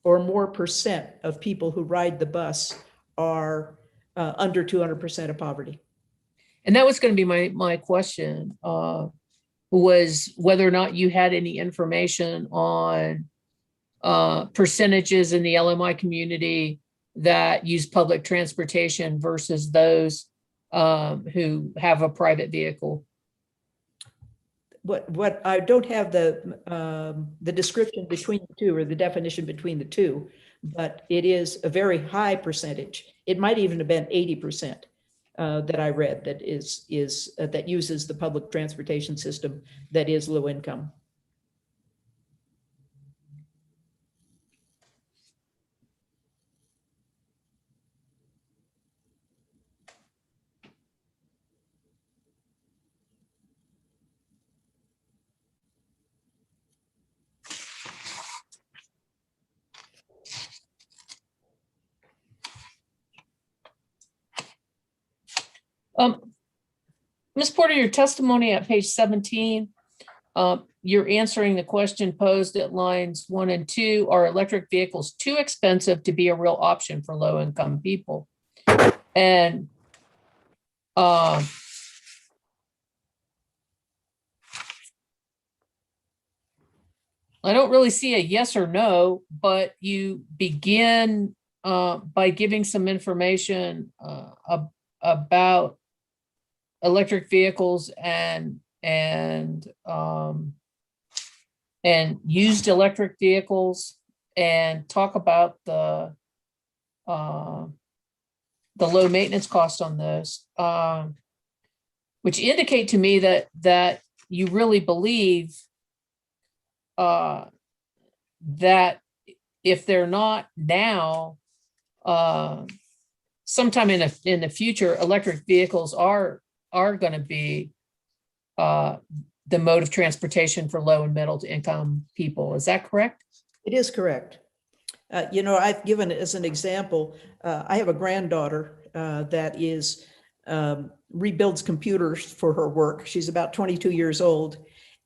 or more % of people who ride the bus are under 200% of poverty. And that was going to be my question, was whether or not you had any information on percentages in the LMI community that use public transportation versus those who have a private vehicle? What I don't have the description between the two or the definition between the two, but it is a very high percentage. It might even have been 80% that I read that that uses the public transportation system that is low income. Ms. Porter, your testimony at page 17, you're answering the question posed at lines 1 and 2. Are electric vehicles too expensive to be a real option for low-income people? And I don't really see a yes or no, but you begin by giving some information about electric vehicles and used electric vehicles, and talk about the low maintenance cost on those, which indicate to me that you really believe that if they're not now, sometime in the future, electric vehicles are going to be the mode of transportation for low and middle income people. Is that correct? It is correct. I've given it as an example. I have a granddaughter that rebuilds computers for her work. She's about 22 years old.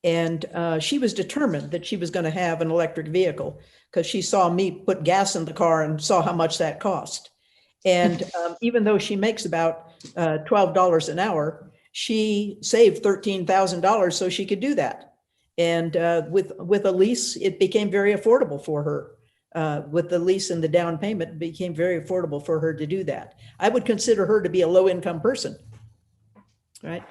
And she was determined that she was going to have an electric vehicle because she saw me put gas in the car and saw how much that cost. And even though she makes about $12 an hour, she saved $13,000 so she could do that. And with a lease, it became very affordable for her. With the lease and the down payment, it became very affordable for her to do that. I would consider her to be a low-income person, right?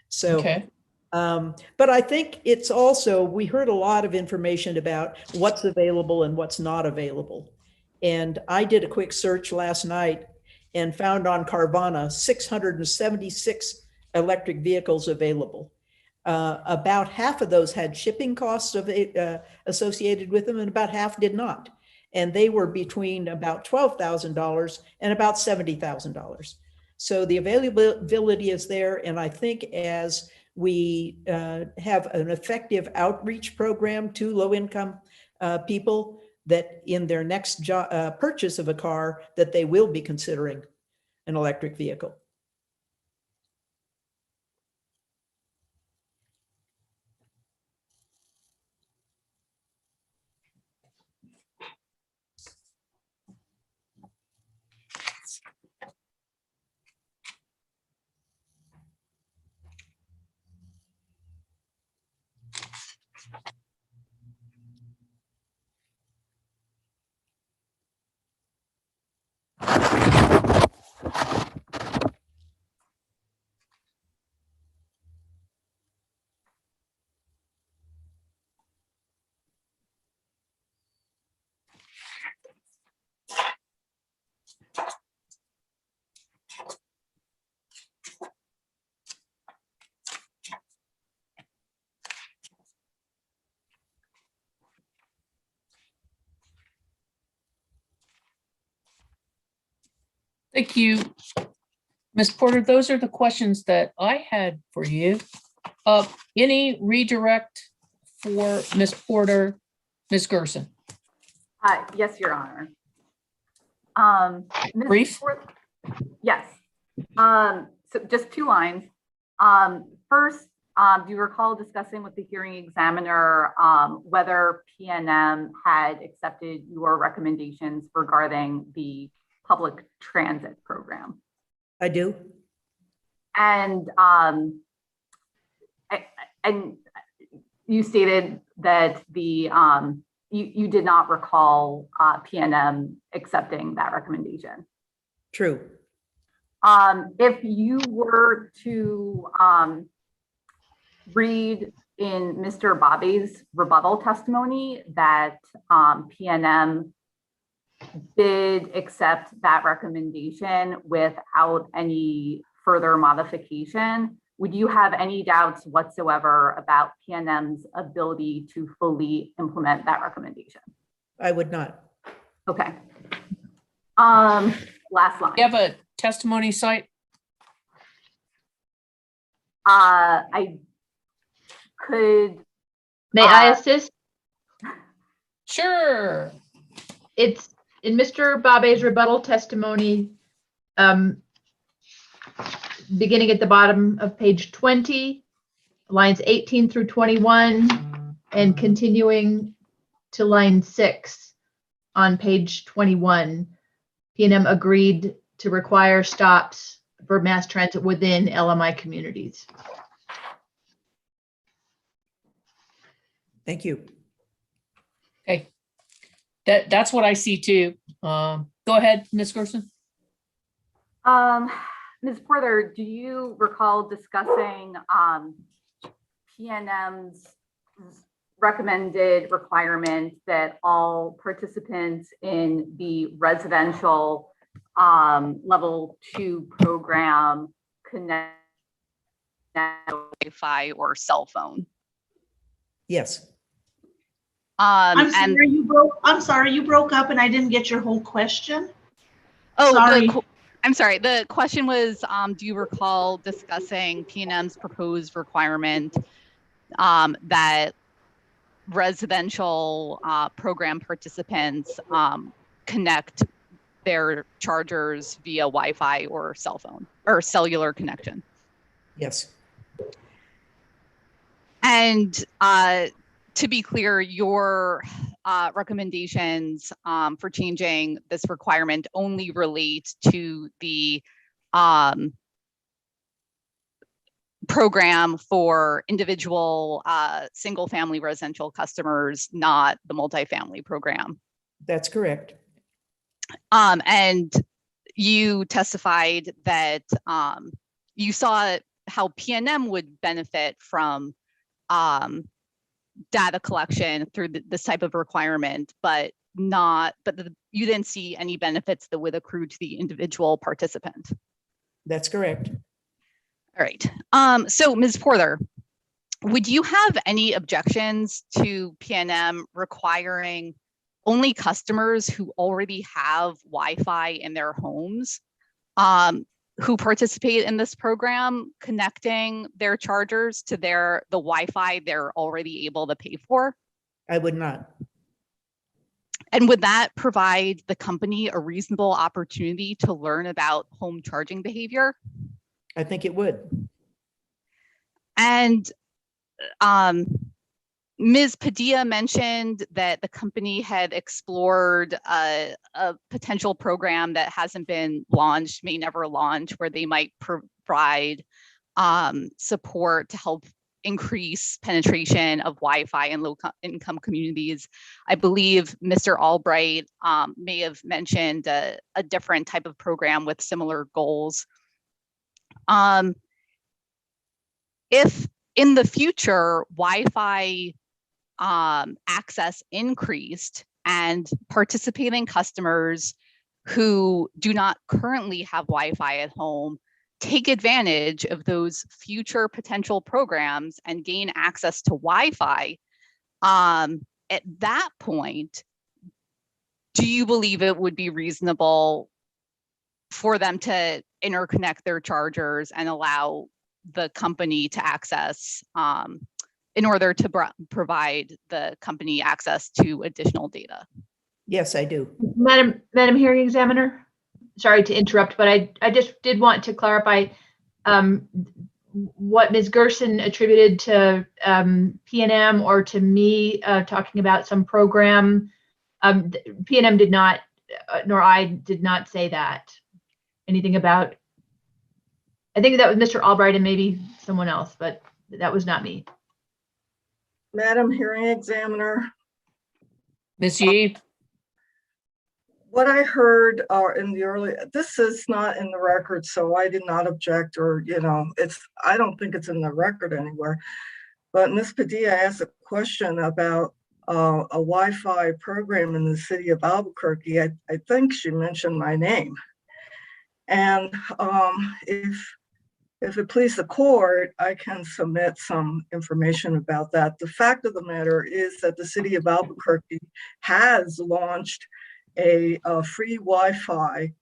So. Okay. But I think it's also, we heard a lot of information about what's available and what's not available. And I did a quick search last night and found on Carvana 676 electric vehicles available. About half of those had shipping costs associated with them, and about half did not. And they were between about $12,000 and about $70,000. So the availability is there. And I think as we have an effective outreach program to low-income people, that in their next purchase of a car, that they will be considering an electric vehicle. Thank you, Ms. Porter. Those are the questions that I had for you. Any redirect for Ms. Porter, Ms. Gerson? Yes, Your Honor. Brief? Yes. So just 2 lines. First, do you recall discussing with the hearing examiner whether PNM had accepted your recommendations regarding the public transit program? I do. And and you stated that the you did not recall PNM accepting that recommendation. True. If you were to read in Mr. Bobby's rebuttal testimony that PNM did accept that recommendation without any further modification, would you have any doubts whatsoever about PNM's ability to fully implement that recommendation? I would not. Okay. Last line. You have a testimony site? I could. May I assist? Sure. It's in Mr. Babe's rebuttal testimony, beginning at the bottom of page 20, lines 18 through 21, and continuing to line 6 on page 21. PNM agreed to require stops for mass transit within LMI communities. Thank you. Okay. That's what I see too. Go ahead, Ms. Gerson. Ms. Porter, do you recall discussing PNM's recommended requirement that all participants in the residential level 2 program connect Wi-Fi or cell phone? Yes. I'm sorry, you broke up and I didn't get your whole question. Oh, sorry. I'm sorry. The question was, do you recall discussing PNM's proposed requirement that residential program participants connect their chargers via Wi-Fi or cell phone or cellular connection? Yes. And to be clear, your recommendations for changing this requirement only relate to the program for individual single-family residential customers, not the multifamily program. That's correct. And you testified that you saw how PNM would benefit from data collection through this type of requirement, but you didn't see any benefits that would accrue to the individual participant. That's correct. All right. So Ms. Porter, would you have any objections to PNM requiring only customers who already have Wi-Fi in their homes who participate in this program connecting their chargers to the Wi-Fi they're already able to pay for? I would not. And would that provide the company a reasonable opportunity to learn about home charging behavior? I think it would. And Ms. Padilla mentioned that the company had explored a potential program that hasn't been launched, may never launch, where they might provide support to help increase penetration of Wi-Fi in low-income communities. I believe Mr. Albright may have mentioned a different type of program with similar goals. If in the future Wi-Fi access increased and participating customers who do not currently have Wi-Fi at home take advantage of those future potential programs and gain access to Wi-Fi, at that point, do you believe it would be reasonable for them to interconnect their chargers and allow the company to access in order to provide the company access to additional data? Yes, I do. Madam Hearing Examiner, sorry to interrupt, but I just did want to clarify what Ms. Gerson attributed to PNM or to me talking about some program. PNM did not, nor I did not say that. Anything about, I think that was Mr. Albright and maybe someone else, but that was not me. Madam Hearing Examiner, Ms. Yee? What I heard in the early, this is not in the record, so I did not object, or, I don't think it's in the record anywhere. But Ms. Padilla asked a question about a Wi-Fi program in the city of Albuquerque. I think she mentioned my name. And if it please the court, I can submit some information about that. The fact of the matter is that the city of Albuquerque has launched a free Wi-Fi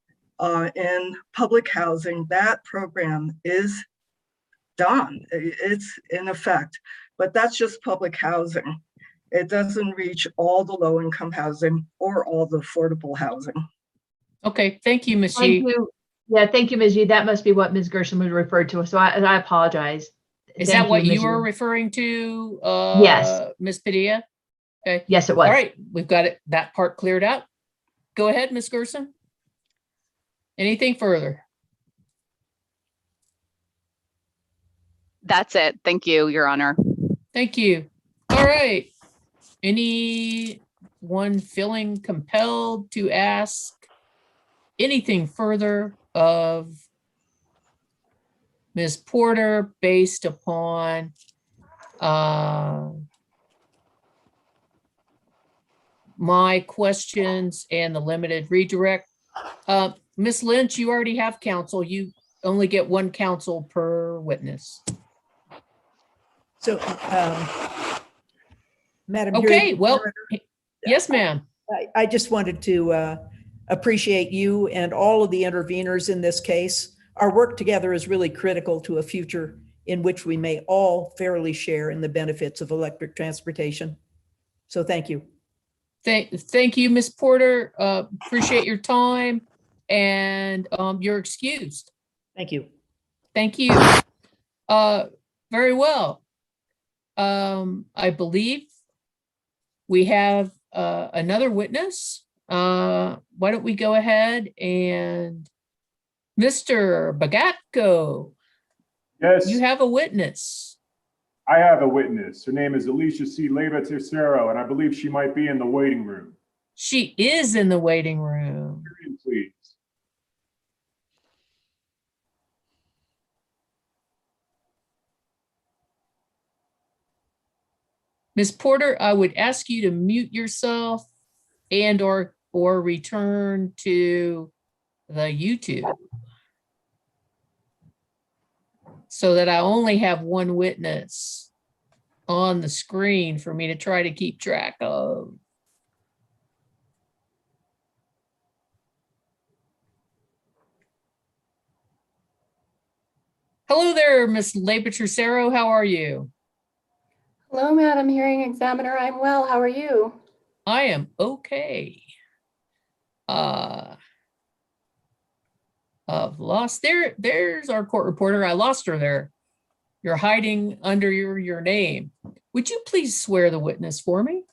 in public housing. That program is done. It's in effect, but that's just public housing. It doesn't reach all the low-income housing or all the affordable housing. Okay, thank you, Ms. Thank Yee. you. Yeah, thank you, Ms. Yee. That must be what Ms. Gershon was referred to. So I apologize. Is Thank that what Ms. you were Yee. referring to, Yes. Ms. Padilla? Okay. Yes, it was. All right, we've got that part cleared out. Go ahead, Ms. Gerson. Anything further? That's it. Thank you, Your Honor. Thank you. All right. Anyone feeling compelled to ask anything further of Ms. Porter based upon my questions and the limited redirect? Ms. Lynch, you already have counsel. You only get one counsel per witness. So, Madam. Okay, well, yes, ma'am. I just wanted to appreciate you and all of the interveners in this case. Our work together is really critical to a future in which we may all fairly share in the benefits of electric transportation. So thank you. Thank you, Ms. Porter. Appreciate your time, and you're excused. Thank you. Thank you. Very well. I believe we have another witness. Why don't we go ahead and Mr. Bagatko. Yes. You have a witness. I have a witness. Her name is Alicia C. Leyva Tercero, and I believe she might be in the waiting room. She is in the waiting room. Please. Ms. Porter, I would ask you to mute yourself and or return to the YouTube so that I only have one witness on the screen for me to try to keep track of. Hello there, Ms. Leyva-Tercero. How are you? Hello, Madam Hearing Examiner. I'm well. How are you? I am okay. I've lost there's our court reporter. I lost her there. You're hiding under your name. Would you please swear the witness for me?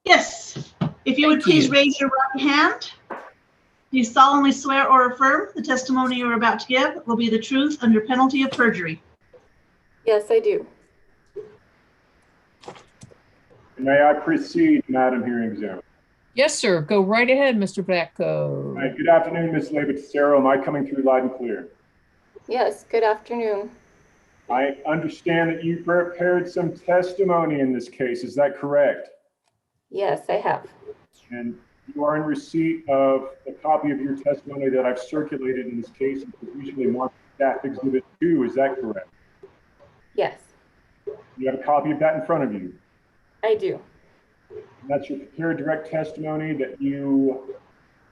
Yes. If you would please raise your right hand. Do you solemnly swear or affirm the testimony you're about to give will be the truth under penalty of perjury? Yes, I do. May I proceed, Madam Hearing Examiner? Yes, sir. Go right ahead, Mr. Batko. Hi, good afternoon, Ms. Leyva-Tercero. Am I coming through loud and clear? Yes, good afternoon. I understand that you prepared some testimony in this case. Is that correct? Yes, I have. And you are in receipt of a copy of your testimony that I've circulated in this case, which is usually marked Staff Exhibit 2. Is that correct? Yes, You have a copy of that in front of you. I do. And that's your prepared direct testimony that you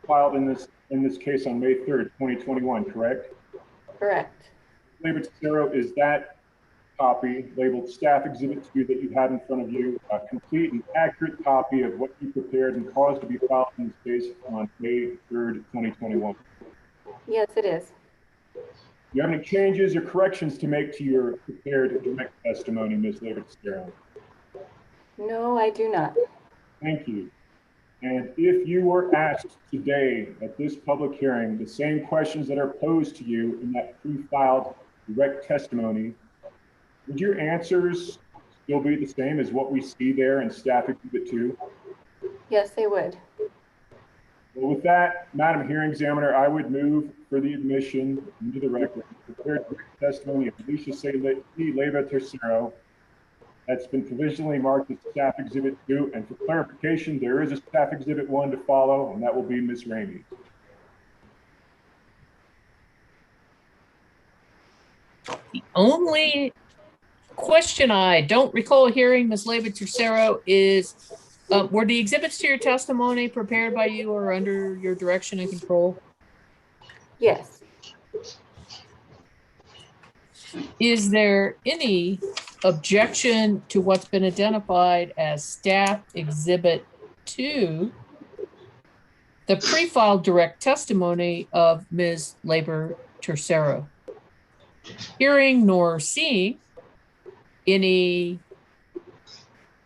filed in this case on May 3rd, 2021, correct? Correct. Leyva-Tercero, is that copy labeled Staff Exhibit 2 that you have in front of you a complete and accurate copy of what you prepared and caused to be filed in this case on May 3rd, 2021? Yes, it is. Do you have any changes or corrections to make to your prepared direct testimony, Ms. Leyva-Tercero? No, I do not. Thank you. And if you were asked today at this public hearing the same questions that are posed to you in that pre-filed direct testimony, would your answers still be the same as what we see there in staff exhibit 2? Yes, they would. Well, with that, Madam Hearing Examiner, I would move for the admission into the record prepared testimony of Alicia C. Leyva Tercero. That's been provisionally marked as staff exhibit 2. And for clarification, there is a staff exhibit 1 to follow, and that will be Ms. Ramey. The only question I don't recall hearing, Ms. Leyva Tercero, is were the exhibits to your testimony prepared by you or under your direction and control? Yes. Is there any objection to what's been identified as staff exhibit 2, the pre-filed direct testimony of Ms. Leyva Tercero? Hearing nor seeing any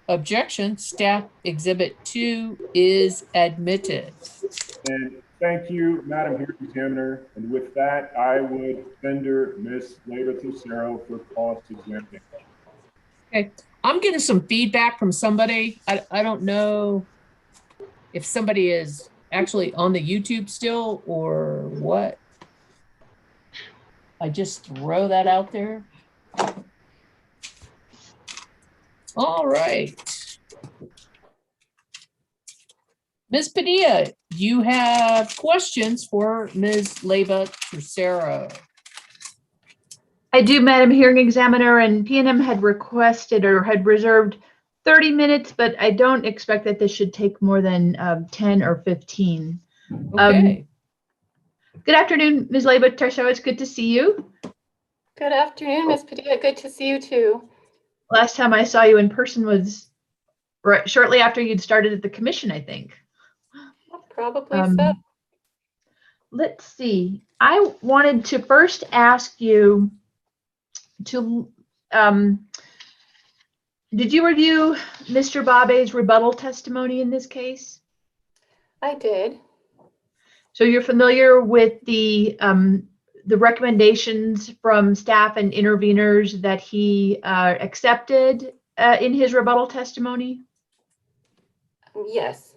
objection, staff exhibit 2 is admitted. And thank you, Madam Hearing Examiner. And with that, I would tender Ms. Leyva Tercero for cross-examination. Okay, I'm getting some feedback from somebody. I don't know if somebody is actually on the YouTube still or what. I just throw that out there. All right. Ms. Padilla, you have questions for Ms. Leyva Tercero. I do, Madam Hearing Examiner, and PNM had requested or had reserved 30 minutes, but I don't expect that this should take more than 10 or 15. Okay. Good afternoon, Ms. Leyva Tercero. It's good to see you. Good afternoon, Ms. Padilla. Good to see you too. Last time I saw you in person was right shortly after you'd started at the commission, I think. Probably so. Let's see. I wanted to first ask you to, did you review Mr. Babe's rebuttal testimony in this case? I did. So you're familiar with the recommendations from staff and interveners that he accepted in his rebuttal testimony? Yes.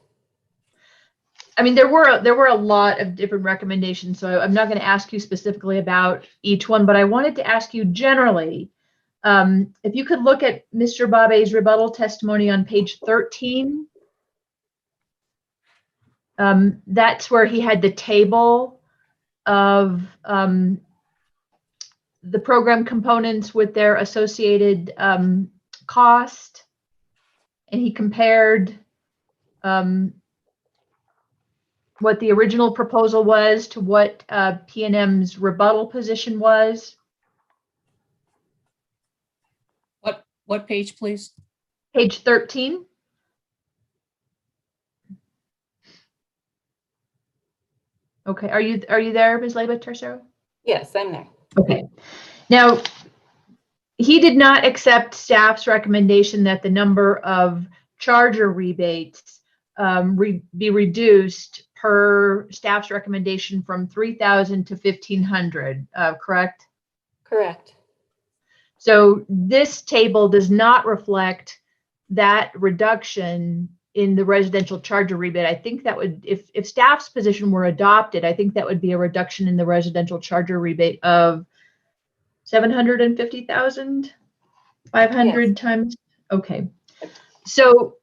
I mean, there were a lot of different recommendations, so I'm not going to ask you specifically about each one, but I wanted to ask you generally, if you could look at Mr. Babe's rebuttal testimony on page 13. That's where he had the table of the program components with their associated cost, and he compared what the original proposal was to what PNM's rebuttal position was. What page, please? Page 13. Okay, are you there, Ms. Leyva Tercero? Yes, I'm there. Okay. Now, he did not accept staff's recommendation that the number of charger rebates be reduced per staff's recommendation from 3,000 to 1,500, correct? Correct. So this table does not reflect that reduction in the residential charger rebate. I think that would, if staff's position were adopted, I think that would be a reduction in the residential charger rebate of 750,500 Yes. times. Okay. So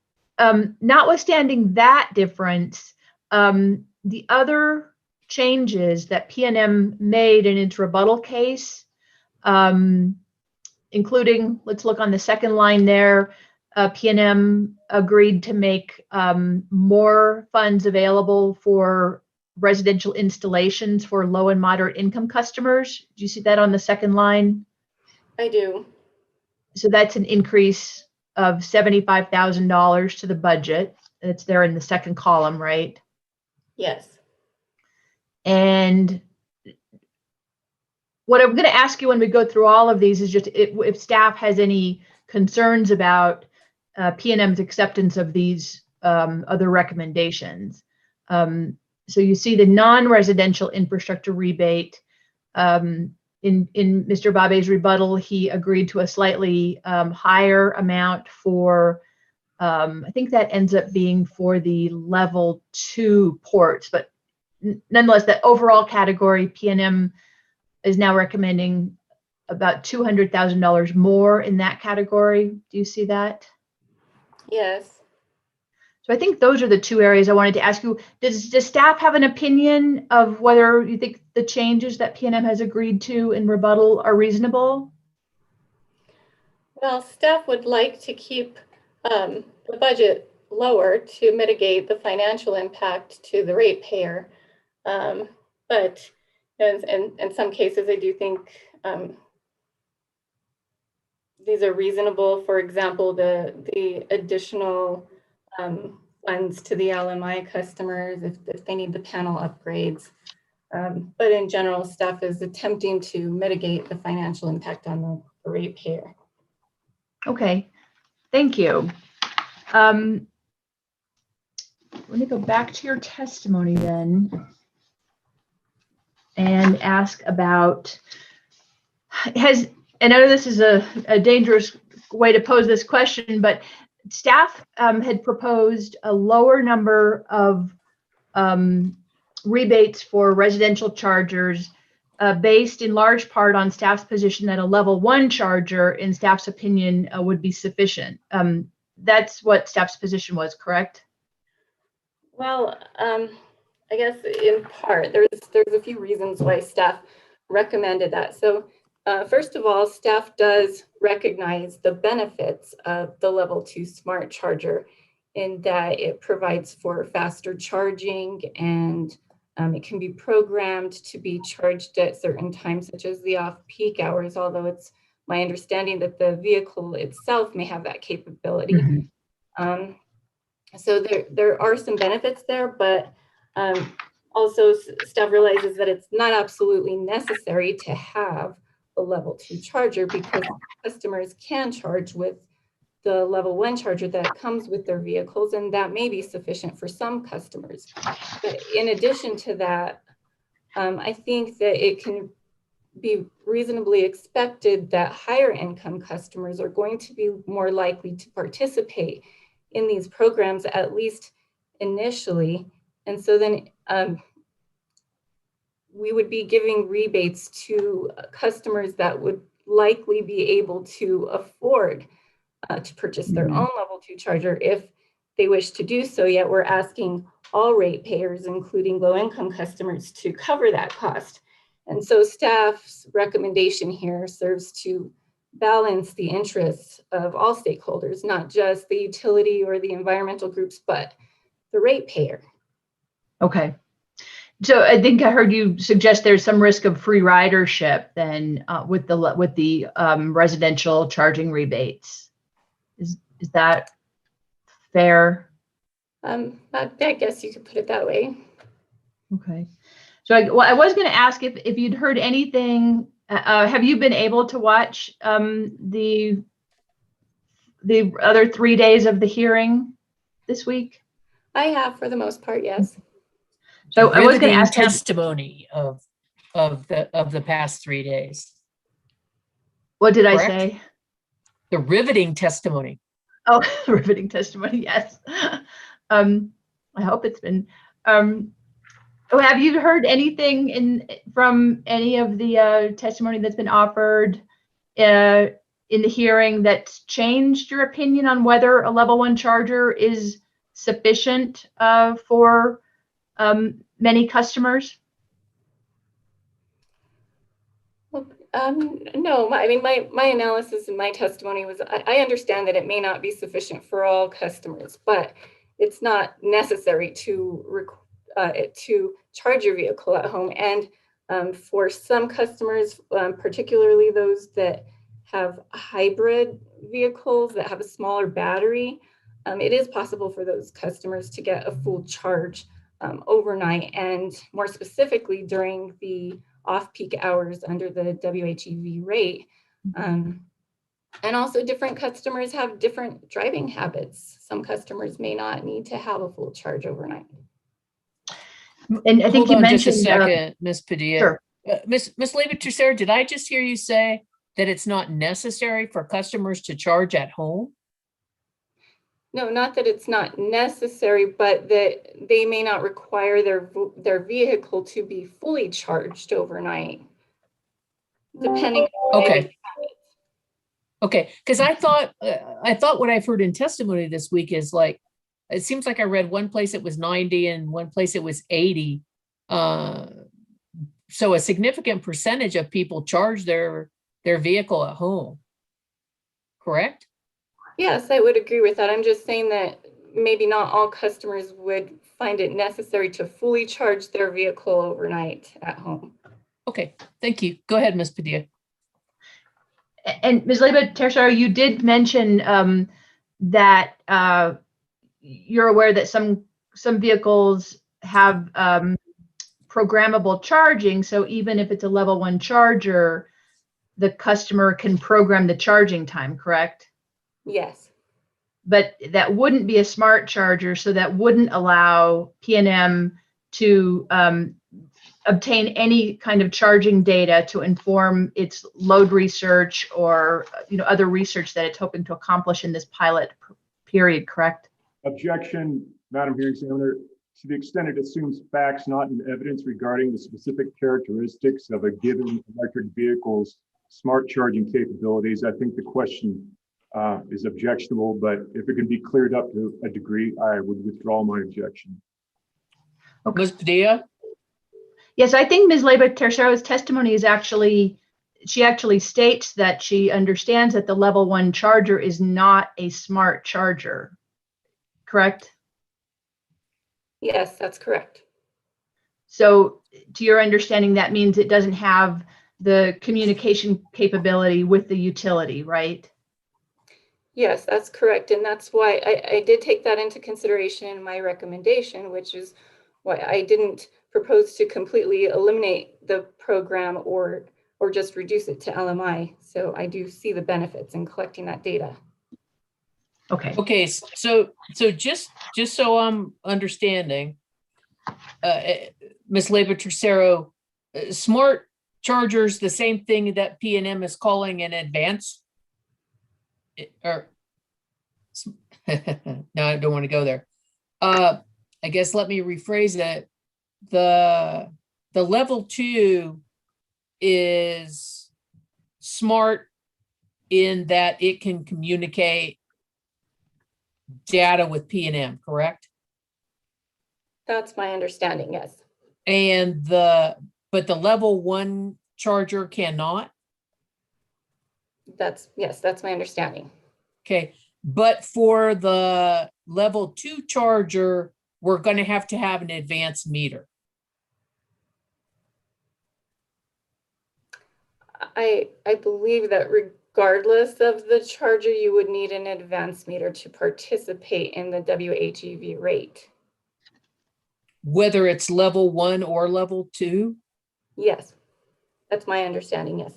notwithstanding that difference, the other changes that PNM made in its rebuttal case, including, let's look on the second line there, PNM agreed to make more funds available for residential installations for low and moderate income customers. Do you see that on the second line? I do. So that's an increase of $75,000 to the budget. It's there in the second column, right? Yes. And what I'm going to ask you when we go through all of these is just if staff has any concerns about PNM's acceptance of these other recommendations. So you see the non-residential infrastructure rebate in Mr. Babe's rebuttal, he agreed to a slightly higher amount for, I think that ends up being for the level 2 ports, but nonetheless, that overall category, PNM is now recommending about $200,000 more in that category. Do you see that? Yes. So I think those are the two areas I wanted to ask you. Does staff have an opinion of whether you think the changes that PNM has agreed to in rebuttal are reasonable? Well, staff would like to keep the budget lower to mitigate the financial impact to the ratepayer. But in some cases, I do think these are reasonable. For example, the additional funds to the LMI customers if they need the panel upgrades. But in general, staff is attempting to mitigate the financial impact on the ratepayer. Okay, thank you. Let me go back to your testimony then and ask about, I know this is a dangerous way to pose this question, but staff had proposed a lower number of rebates for residential chargers based in large part on staff's position that a level 1 charger, in staff's opinion, would be sufficient. That's what staff's position was, correct? Well, I guess in part, there's a few reasons why staff recommended that. So first of all, staff does recognize the benefits of the level 2 smart charger in that it provides for faster charging, and it can be programmed to be charged at certain times, such as the off-peak hours, although it's my understanding that the vehicle itself may have that capability. Mm-hmm. So there are some benefits there, but also staff realizes that it's not absolutely necessary to have a level 2 charger, because customers can charge with the level 1 charger that comes with their vehicles, and that may be sufficient for some customers. But in addition to that, I think that it can be reasonably expected that higher income customers are going to be more likely to participate in these programs, at least initially. And so then we would be giving rebates to customers that would likely be able to afford to purchase their own level 2 charger if they wish to do so, yet we're asking all ratepayers, including low-income customers, to cover that cost. And so staff's recommendation here serves to balance the interests of all stakeholders, not just the utility or the environmental groups, but the ratepayer. Okay. So I think I heard you suggest there's some risk of free ridership then with the residential charging rebates. Is that fair? I guess you could put it that way. Okay. So I was going to ask if you'd heard anything. Have you been able to watch the other 3 days of the hearing this week? I have, for the most part, yes. So I was going to ask testimony of the past 3 days. What did Correct? I say? The riveting testimony. Oh, riveting testimony. Yes. I hope it's been. Have you heard anything from any of the testimony that's been offered in the hearing that's changed your opinion on whether a level 1 charger is sufficient for many customers? Well, no, I mean, my analysis and my testimony was, I understand that it may not be sufficient for all customers, but it's not necessary to charge your vehicle at home. And for some customers, particularly those that have hybrid vehicles that have a smaller battery, it is possible for those customers to get a full charge overnight, and more specifically during the off-peak hours under the WHEV rate. And also different customers have different driving habits. Some customers may not need to have a full charge overnight. And I think you mentioned just a second, Ms. Padilla. Sure. Miss Levitt-Trussero, did I just hear you say that it's not necessary for customers to charge at home? No, not that it's not necessary, but that they may not require their vehicle to be fully charged overnight, depending on Okay. Okay, because I thought what I've heard in testimony this week is like, it seems like I read one place it was 90 and one place it was 80. So a significant percentage of people charge their vehicle at home, correct? Yes, I would agree with that. I'm just saying that maybe not all customers would find it necessary to fully charge their vehicle overnight at home. Okay, thank you. Go ahead, Ms. Padilla. And Ms. Levitt-Trussero, you did mention that you're aware that some vehicles have programmable charging. So even if it's a level 1 charger, the customer can program the charging time, correct? Yes. But that wouldn't be a smart charger, so that wouldn't allow PNM to obtain any kind of charging data to inform its load research or other research that it's hoping to accomplish in this pilot period, correct? Objection, Madam Hearing Examiner. To the extent it assumes facts not in evidence regarding the specific characteristics of a given electric vehicle's smart charging capabilities, I think the question is objectionable, but if it can be cleared up to a degree, I would withdraw my objection. Okay. Ms. Padilla? Yes, I think Ms. Levitt-Trussero testimony is she actually states that she understands that the level 1 charger is not a smart charger, correct? Yes, that's correct. So to your understanding, that means it doesn't have the communication capability with the utility, right? Yes, that's correct. And that's why I did take that into consideration in my recommendation, which is why I didn't propose to completely eliminate the program or just reduce it to LMI. So I do see the benefits in collecting that data. Okay. Okay, so just so I'm understanding, Ms. Levitt-Trussero, smart chargers, the same thing that PNM is calling an advance, or no, I don't want to go there. I guess let me rephrase it. The level 2 is smart in that it can communicate data with PNM, correct? That's my understanding, yes. And but the level 1 charger cannot? Yes, that's my understanding. Okay, but for the level 2 charger, we're going to have an advanced meter. I believe that regardless of the charger, you would need an advanced meter to participate in the WHEV rate. Whether it's level 1 or level 2? Yes, that's my understanding, yes.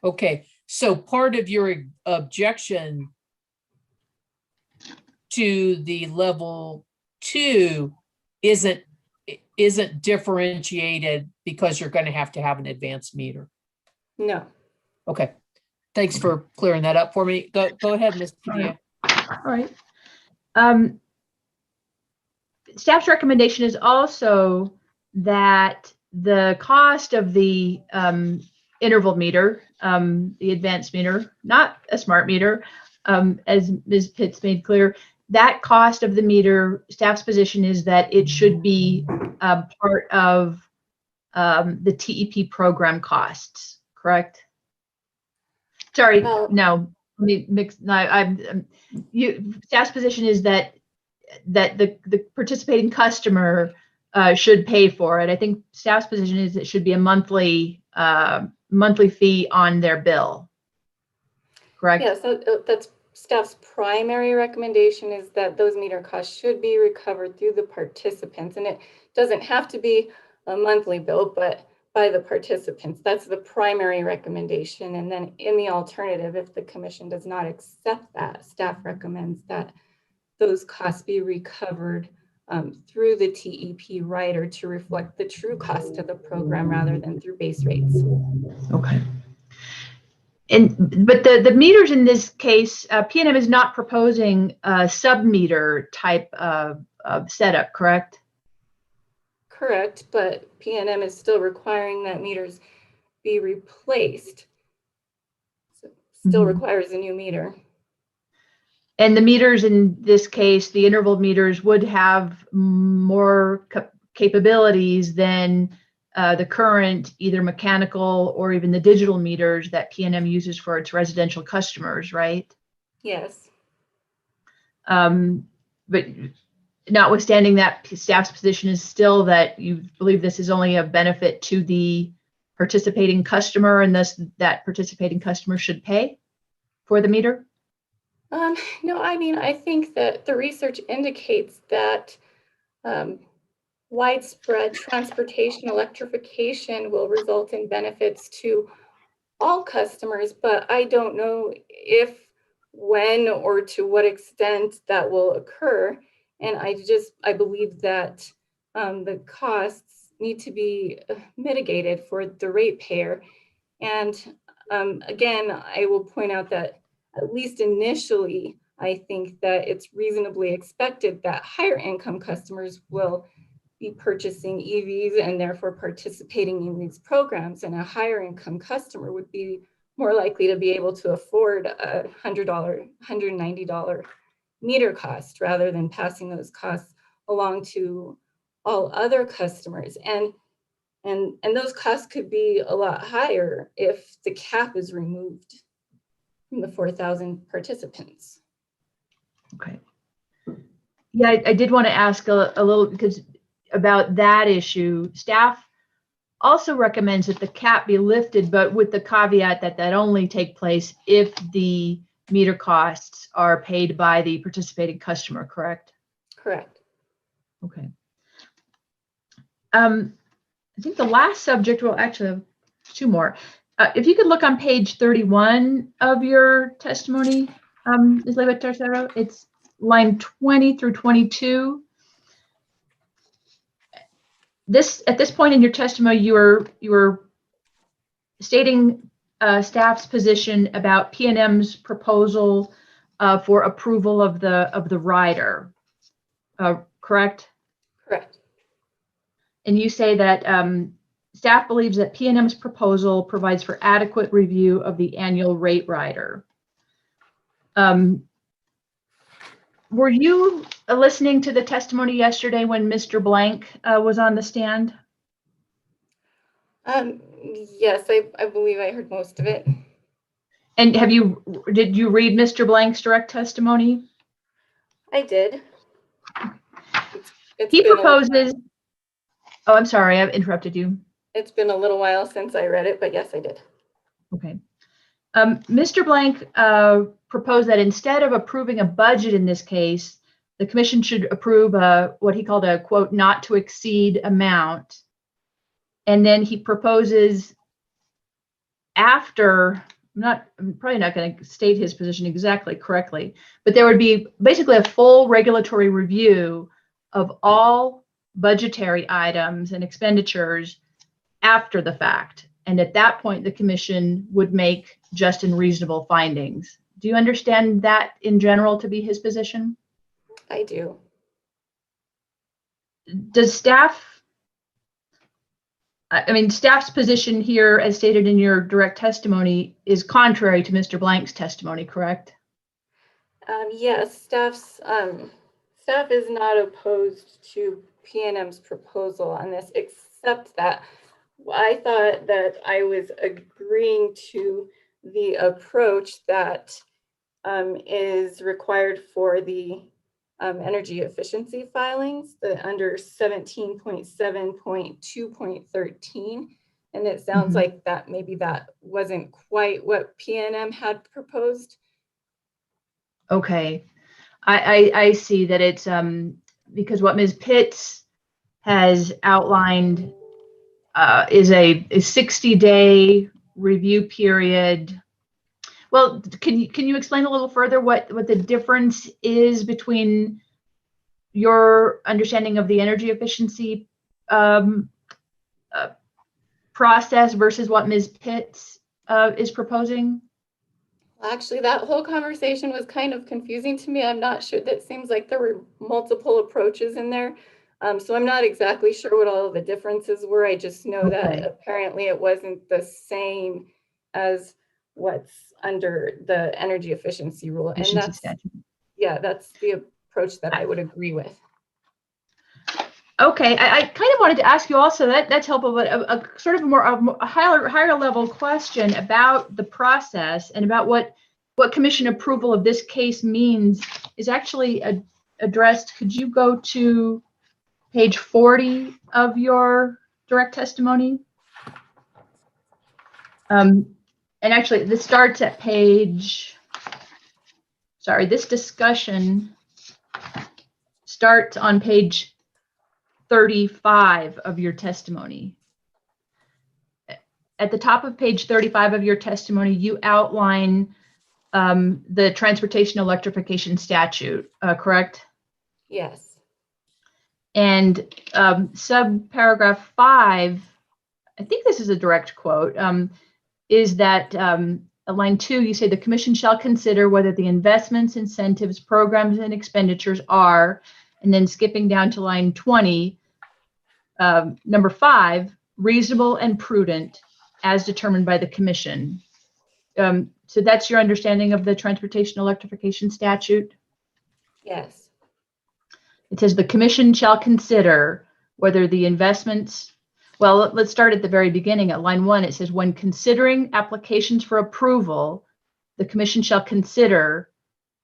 Okay, so part of your objection to the level 2 isn't differentiated because you're going to have an advanced meter. No. Okay, thanks for clearing that up for me. Go ahead, Ms. Padilla. All right. Staff's recommendation is also that the cost of the interval meter, the advanced meter, not a smart meter, as Ms. Pitts made clear, that cost of the meter, staff's position is that it should be part of the TEP program costs, correct? Sorry, no, let me mix. No, staff's position is that the participating customer should pay for it. I think staff's position is it should be a monthly fee on their bill. Correct? Yes, that's staff's primary recommendation, is that those meter costs should be recovered through the participants, and it doesn't have to be a monthly bill, but by the participants. That's the primary recommendation. And then in the alternative, if the commission does not accept that, staff recommends that those costs be recovered through the TEP rider to reflect the true cost of the program rather than through base rates. Okay. But the meters in this case, PNM is not proposing a sub-meter type of setup, correct? Correct, but PNM is still requiring that meters be replaced. So still requires a new meter. And the meters in this case, the interval meters, would have more capabilities than the current either mechanical or even the digital meters that PNM uses for its residential customers, right? Yes. But notwithstanding that, staff's position is still that you believe this is only a benefit to the participating customer, and thus that participating customer should pay for the meter? No, I mean, I think that the research indicates that widespread transportation electrification will result in benefits to all customers, but I don't know if, when, or to what extent that will occur. And I believe that the costs need to be mitigated for the ratepayer. And again, I will point out that at least initially, I think that it's reasonably expected that higher income customers will be purchasing EVs and therefore participating in these programs. And a higher income customer would be more likely to be able to afford a $100, $190 meter cost rather than passing those costs along to all other customers. And those costs could be a lot higher if the cap is removed from the 4,000 participants. Okay. Yeah, I did want to ask a little because about that issue. Staff also recommends that the cap be lifted, but with the caveat that that only take place if the meter costs are paid by the participating customer, correct? Correct. Okay. I think the last subject, well, actually, two more. If you could look on page 31 of your testimony, Ms. Leyva-Tercero, it's line 20 through 22. At this point in your testimony, you were stating staff's position about PNM's proposal for approval of the rider, correct? Correct. And you say that staff believes that PNM's proposal provides for adequate review of the annual rate rider. Were you listening to the testimony yesterday when Mr. Blank was on the stand? Yes, I believe I heard most of it. And did you read Mr. Blank's direct testimony? I did. He proposes, oh, I'm sorry, I've interrupted you. It's been a little while since I read it, but yes, I did. Okay. Mr. Blank proposed that instead of approving a budget in this case, the commission should approve what he called a, quote, not to exceed amount. And then he proposes after, I'm probably not going to state his position exactly correctly, but there would be basically a full regulatory review of all budgetary items and expenditures after the fact. And at that point, the commission would make just and reasonable findings. Do you understand that in general to be his position? I do. Does staff, I mean, staff's position here, as stated in your direct testimony, is contrary to Mr. Blank's testimony, correct? Yes, staff is not opposed to PNM's proposal on this, except that I thought that I was agreeing to the approach that is required for the energy efficiency filings, under 17.7.2.13. And it sounds like that maybe that wasn't quite what PNM had proposed. Okay, I see that it's because what Ms. Pitts has outlined is a 60-day review period. Well, can you explain a little further what the difference is between your understanding of the energy efficiency process versus what Ms. Pitts is proposing? Actually, that whole conversation was kind of confusing to me. I'm not sure. That seems like there were multiple approaches in there. So I'm not exactly sure what all of the differences were. I just know that apparently it wasn't the same as what's under the energy efficiency rule. And that's, yeah, that's the approach that I would agree with. Okay, I kind of wanted to ask you also, that's helpful, but a sort of a higher level question about the process and about what commission approval of this case means is actually addressed. Could you go to page 40 of your direct testimony? And actually, this starts at page, sorry, this discussion starts on page 35 of your testimony. At the top of page 35 of your testimony, you outline the transportation electrification statute, correct? Yes. And subparagraph 5, I think this is a direct quote, is that line 2, you say the commission shall consider whether the investments, incentives, programs, and expenditures are, and then skipping down to line 20, number 5, reasonable and prudent as determined by the commission. So that's your understanding of the transportation electrification statute? Yes. It says the commission shall consider whether the investments, well, let's start at the very beginning at line 1. It says when considering applications for approval, the commission shall consider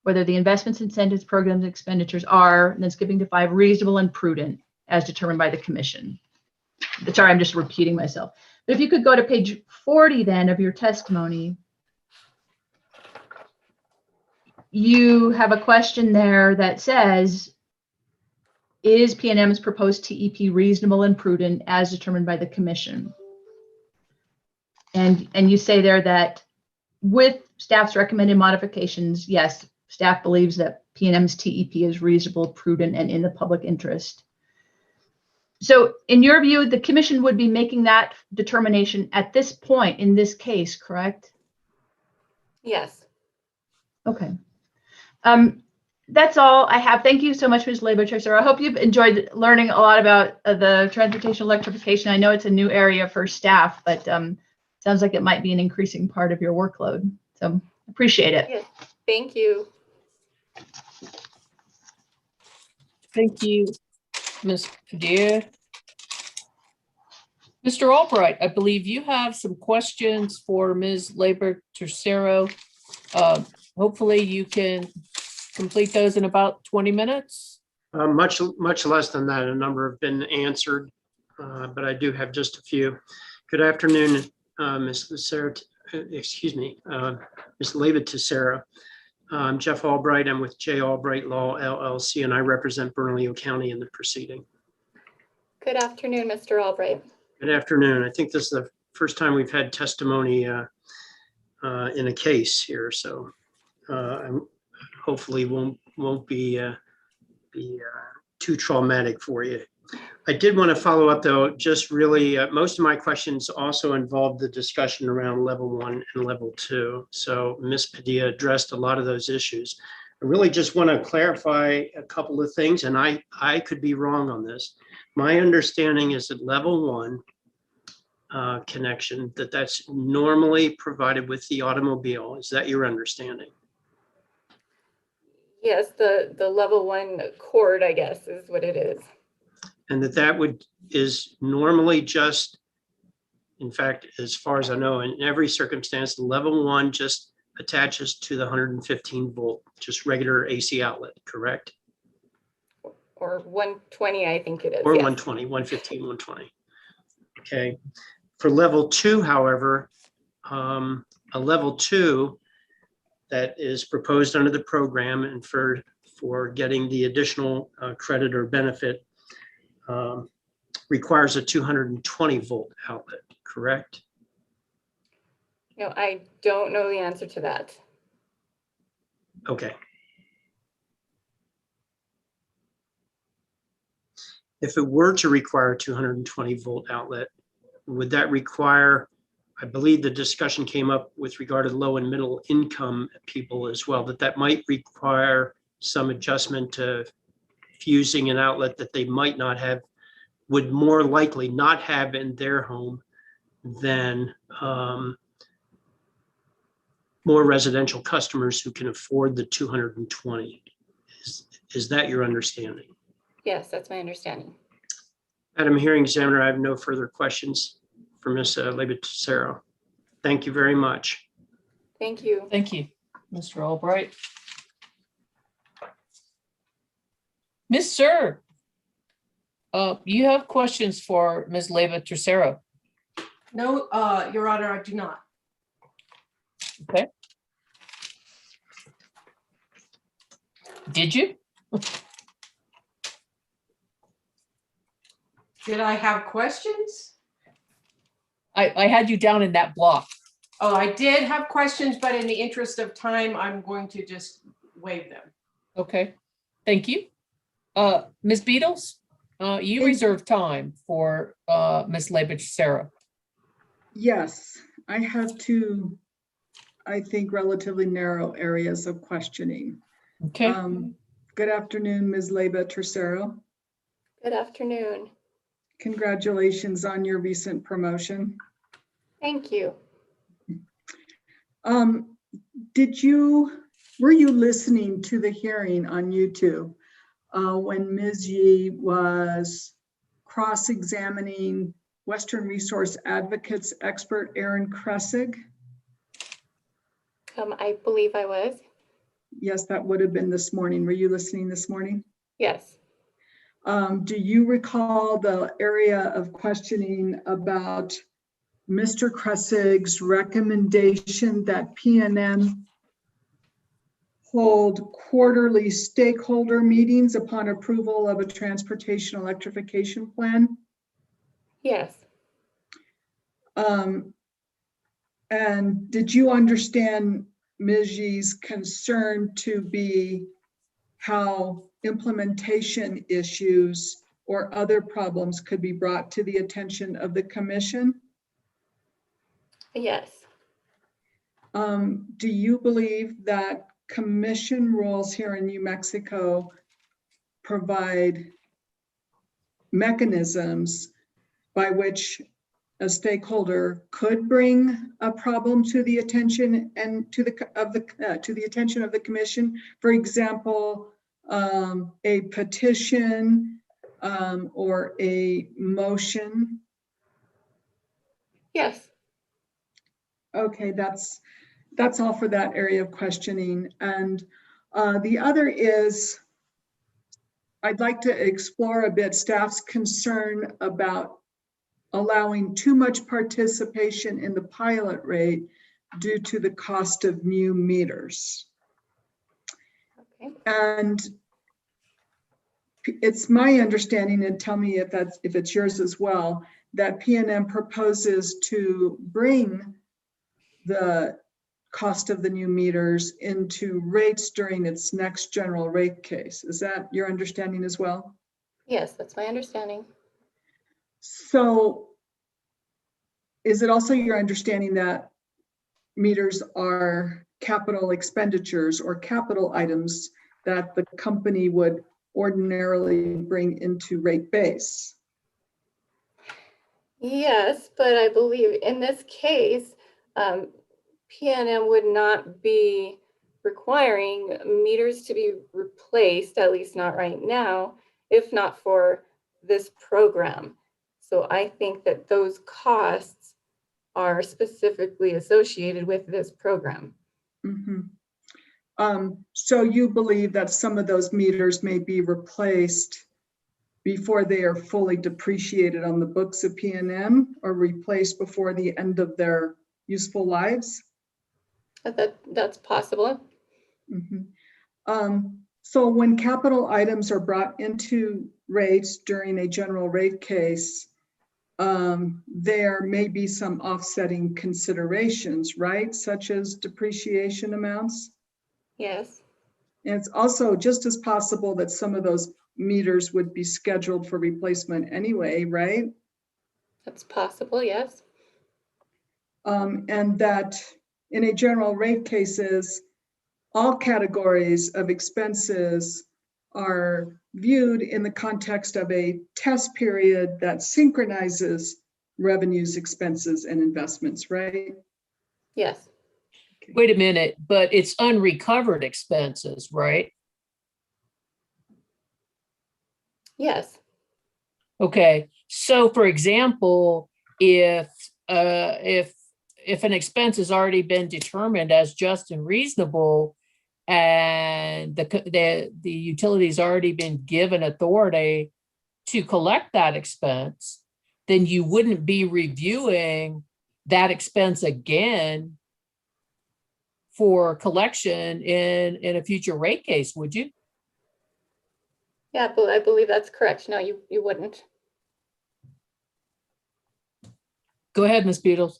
whether the investments, incentives, programs, and expenditures are, and then skipping to 5, reasonable and prudent as determined by the commission. Sorry, I'm just repeating myself. But if you could go to page 40 then of your testimony, you have a question there that says, is PNM's proposed TEP reasonable and prudent as determined by the commission? And you say there that with staff's recommended modifications, yes, staff believes that PNM's TEP is reasonable, prudent, and in the public interest. So in your view, the commission would be making that determination at this point in this case, correct? Yes. Okay. That's all I have. Thank you so much, Ms. Labour-Chaucer. I hope you've enjoyed learning a lot about the transportation electrification. I know it's a new area for staff, but sounds like it might be an increasing part of your workload. So appreciate it. Yes. Thank you. Thank you, Ms. Padilla. Mr. Albright, I believe you have some questions for Ms. Labour-Chaucer. Hopefully you can complete those in about 20 minutes. Much less than that. A number have been answered, but I do have just a few. Good afternoon, Ms. Labour-Chaucer. Ms. Labour-Chaucer. I'm Jeff Albright. I'm with J. Albright Law, LLC, and I represent Bernalillo County in the proceeding. Good afternoon, Mr. Albright. Good afternoon. I think this is the first time we've had testimony in a case here, so hopefully won't be too traumatic for you. I did want to follow up though, just really, most of my questions also involved the discussion around level 1 and level 2. So Ms. Padilla addressed a lot of those issues. I really just want to clarify a couple of things, and I could be wrong on this. My understanding is that level 1 connection, that's normally provided with the automobile. Is that your understanding? Yes, the level 1 cord, I guess, is what it is. And that is normally just, in fact, as far as I know, in every circumstance, the level 1 just attaches to the 115 volt, just regular AC outlet, correct? Or 120, I think it is. Or yes. 120, 115, 120. Okay. For level 2, however, a level 2 that is proposed under the program and for getting the additional credit or benefit requires a 220 volt outlet, correct? No, I don't know the answer to that. Okay. if it were to require a 220 volt outlet, would that require, I believe the discussion came up with regard to low and middle income people as well, that might require some adjustment to fusing an outlet that they might not have, would more likely not have in their home than more residential customers who can afford the 220. Is that your understanding? Yes, that's my understanding. Madam Hearing Examiner, I have no further questions for Ms. Leba-Tucero. Thank you very much. Thank you. Thank you, Mr. Albright. Ms. Sir, you have questions for Ms. Leba-Tucero? No, Your Honor, I do not. Okay. Did you? Did I have questions? I had you down in that block. Oh, I did have questions, but in the interest of time, I'm going to just waive them. Okay, thank you. Ms. Beatles, you reserve time for Ms. Leba-Tucero. Yes, I have two, I think, relatively narrow areas of questioning. Okay. Good afternoon, Ms. Leba-Tucero. Good afternoon. Congratulations on your recent promotion. Thank you. Were you listening to the hearing on YouTube when Ms. Yee was cross-examining Western Resource Advocates expert Aaron Kressig? I believe I was. Yes, that would have been this morning. Were you listening this morning? Yes. Do you recall the area of questioning about Mr. Kressig's recommendation that P&M hold quarterly stakeholder meetings upon approval of a transportation electrification plan? Yes. And did you understand Ms. Yee's concern to be how implementation issues or other problems could be brought to the attention of the commission? Yes. Do you believe that commission rules here in New Mexico provide mechanisms by which a stakeholder could bring a problem to the attention and to the attention of the commission? For example, a petition or a motion? Yes. Okay, that's all for that area of questioning. And the other is, I'd like to explore a bit staff's concern about allowing too much participation in the pilot rate due to the cost of new meters. Okay. And it's my understanding, and tell me if it's yours as well, that PNM proposes to bring the cost of the new meters into rates during its next general rate case. Is that your understanding as well? Yes, that's my understanding. So is it also your understanding that meters are capital expenditures or capital items that the company would ordinarily bring into rate base? Yes, but I believe in this case, PNM would not be requiring meters to be replaced, at least not right now, if not for this program. So I think that those costs are specifically associated with this program. Mm-hmm. So you believe that some of those meters may be replaced before they are fully depreciated on the books of PNM, or replaced before the end of their useful lives? That's possible. Mm-hmm. So when capital items are brought into rates during a general rate case, there may be some offsetting considerations, right? Such as depreciation amounts? Yes. And it's also just as possible that some of those meters would be scheduled for replacement anyway, right? That's possible, yes. And that in a general rate cases, all categories of expenses are viewed in the context of a test period that synchronizes revenues, expenses, and investments, right? Yes. Wait a minute, but it's unrecovered expenses, right? Yes. Okay, so for example, if an expense has already been determined as just and reasonable, and the utility's already been given authority to collect that expense, then you wouldn't be reviewing that expense again for collection in a future rate case, would you? Yeah, but I believe that's correct. No, you wouldn't. Go ahead, Ms. Beatles.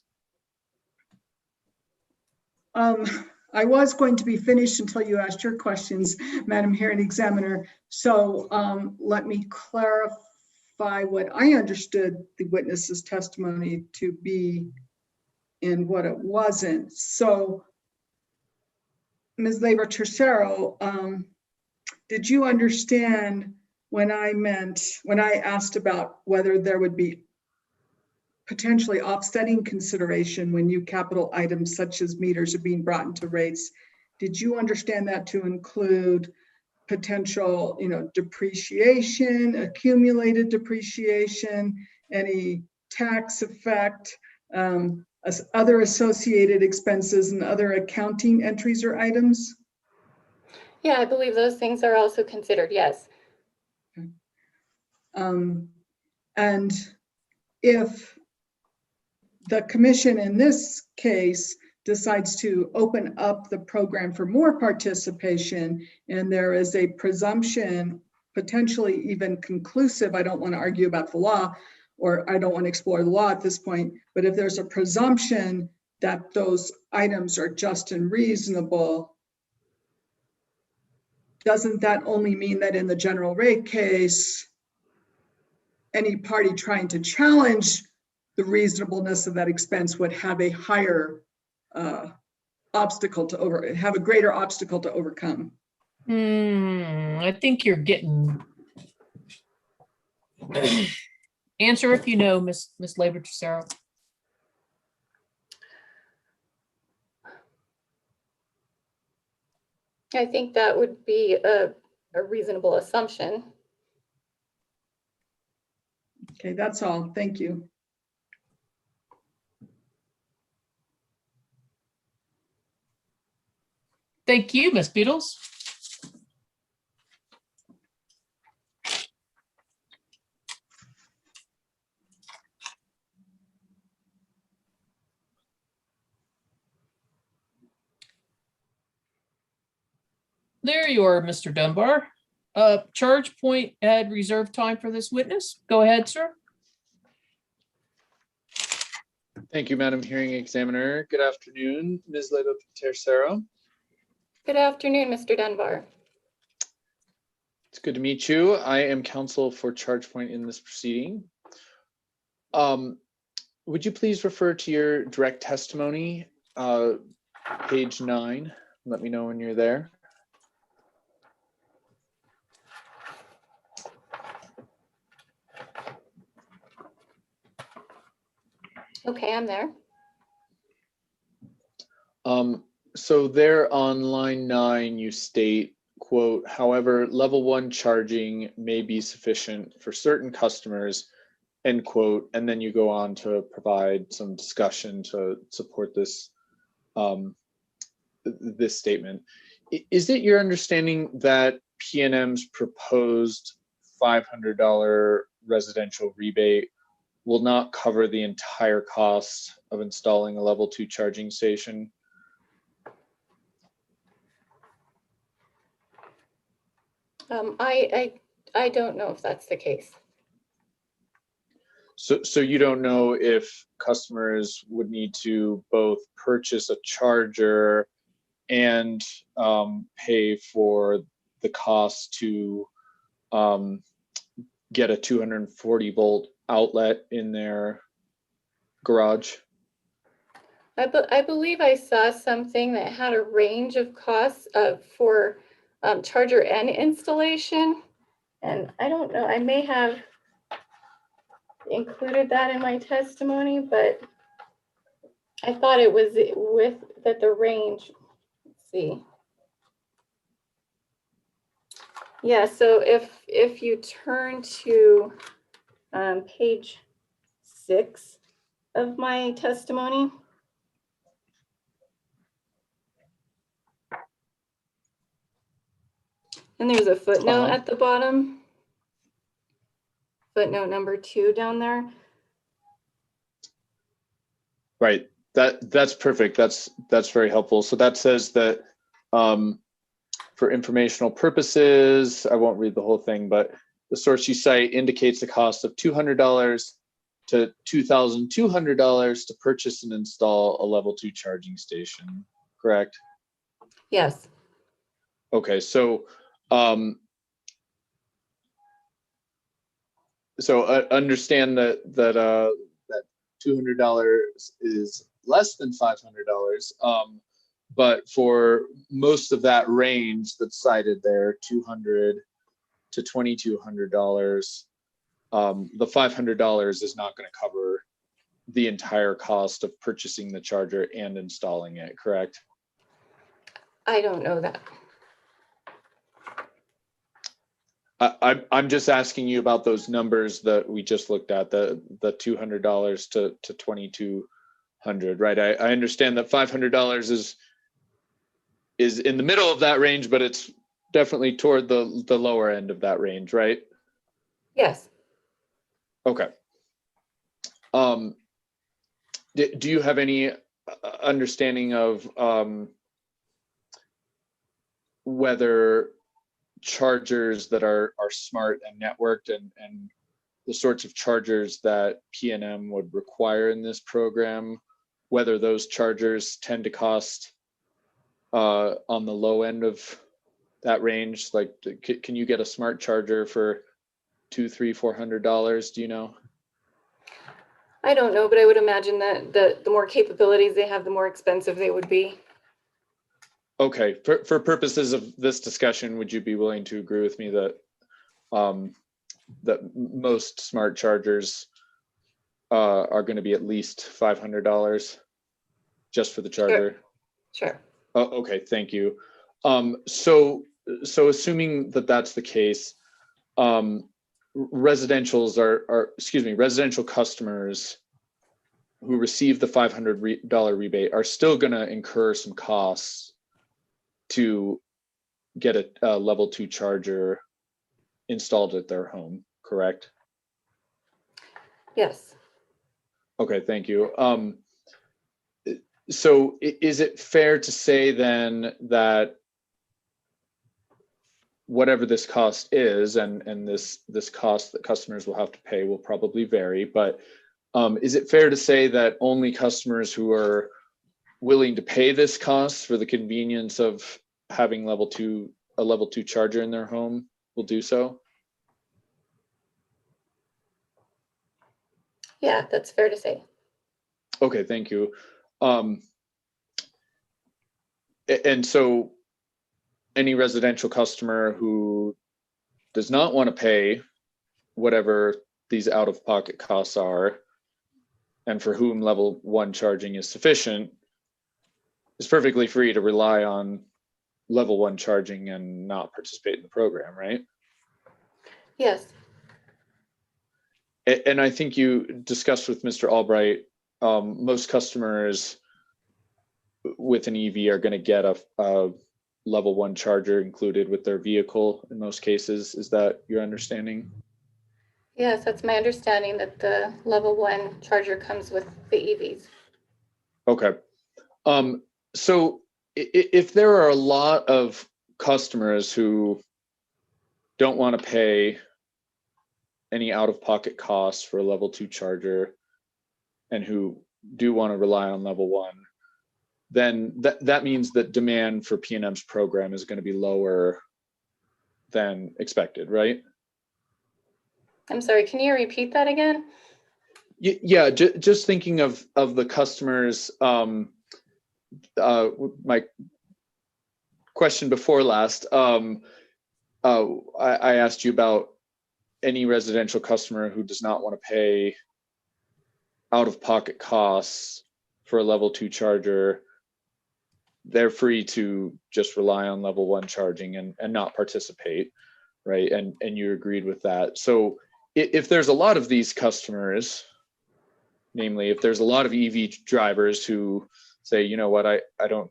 I was going to be finished until you asked your questions, Madam Hearing Examiner. So let me clarify what I understood the witness's testimony to be and what it wasn't. So, Ms. Labor Tercero, did you understand when I asked about whether there would be potentially offsetting consideration when new capital items such as meters are being brought into rates? Did you understand that to include potential, depreciation, accumulated depreciation, any tax effect, other associated expenses and other accounting entries or items? Yeah, I believe those things are also considered, yes. And if the commission in this case decides to open up the program for more participation, and there is a presumption, potentially even conclusive, I don't want to argue about the law, or I don't want to explore the law at this point, but if there's a presumption that those items are just and reasonable, doesn't that only mean that in the general rate case, any party trying to challenge the reasonableness of that expense would have a higher obstacle to have a greater obstacle to overcome? I think you're getting answer if you know, Miss Labor Tercero. I think that would be a reasonable assumption. Okay, that's all. Thank you. Thank you, Ms. Beatles. There you are, Mr. Dunbar. Charge point had reserved time for this witness. Go ahead, sir. Thank you, Madam Hearing Examiner. Good afternoon, Ms. Leda Tercero. Good afternoon, Mr. Dunbar. It's good to meet you. I am counsel for charge point in this proceeding. Would you please refer to your direct testimony, page 9? Let me know when you're there. Okay, I'm there. So there on line 9, you state, quote, however, level 1 charging may be sufficient for certain customers, end quote, and then you go on to provide some discussion to support this, this statement. Is it your understanding that PNM's proposed $500 residential rebate will not cover the entire cost of installing a level 2 charging station? I don't know if that's the case. So you don't know if customers would need to both purchase a charger and pay for the cost to get a 240 volt outlet in their garage? I believe I saw something that had a range of costs for charger and installation. And I don't know, I may have included that in my testimony, but I thought it was that the range, let's see. Yeah, so if you turn to page 6 of my testimony. And there's a footnote at the bottom. Footnote number 2 down there. Right. That's perfect. That's very helpful. So that says that for informational purposes, I won't read the whole thing, but the source you cite indicates the cost of $200 to $2,200 to purchase and install a level 2 charging station, correct? Yes. Okay, so understand that $200 is less than $500, but for most of that range that's cited there, $200 to $2,200, the $500 is not going to cover the entire cost of purchasing the charger and installing it, correct? I don't know that. I'm just asking you about those numbers that we just looked at, the $200 to $2,200, right? I understand that $500 is in the middle of that range, but it's definitely toward the lower end of that range, right? Yes. Okay. Do you have any understanding of whether chargers that are smart and networked and the sorts of chargers that PNM would require in this program, whether those chargers tend to cost on the low end of that range? Like, can you get a smart charger for $200, $300, $400? Do you know? I don't know, but I would imagine that the more capabilities they have, the more expensive they would be. Okay, for purposes of this discussion, would you be willing to agree with me that that most smart chargers are going to be at least $500 just for the charger? Sure. Oh, okay, thank you. So assuming that that's the case, residential customers who receive the $500 rebate are still going to incur some costs to get a level 2 charger installed at their home, correct? Yes. Okay, thank you. So is it fair to say then that whatever this cost is, and this cost that customers will have to pay will probably vary, but is it fair to say that only customers who are willing to pay this cost for the convenience of having a level 2 charger in their home will do so? Yeah, that's fair to say. Okay, thank you. And so any residential customer who does not want to pay whatever these out-of-pocket costs are, and for whom level 1 charging is sufficient, is perfectly free to rely on level 1 charging and not participate in the program, right? Yes. And I think you discussed with Mr. Albright, most customers with an EV are going to get a level 1 charger included with their vehicle in most cases. Is that your understanding? Yes, that's my understanding, that the level 1 charger comes with the EVs. Okay. So if there are a lot of customers who don't want to pay any out-of-pocket costs for a level 2 charger and who do want to rely on level 1, then that means that demand for PNM's program is going to be lower than expected, right? I'm sorry, can you repeat that again? Yeah, just thinking of the customers. My question before last, I asked you about any residential customer who does not want to pay out-of-pocket costs for a level 2 charger. They're free to just rely on level 1 charging and not participate, right? And you agreed with that. So if there's a lot of these customers, namely, if there's a lot of EV drivers who say, you know what, I don't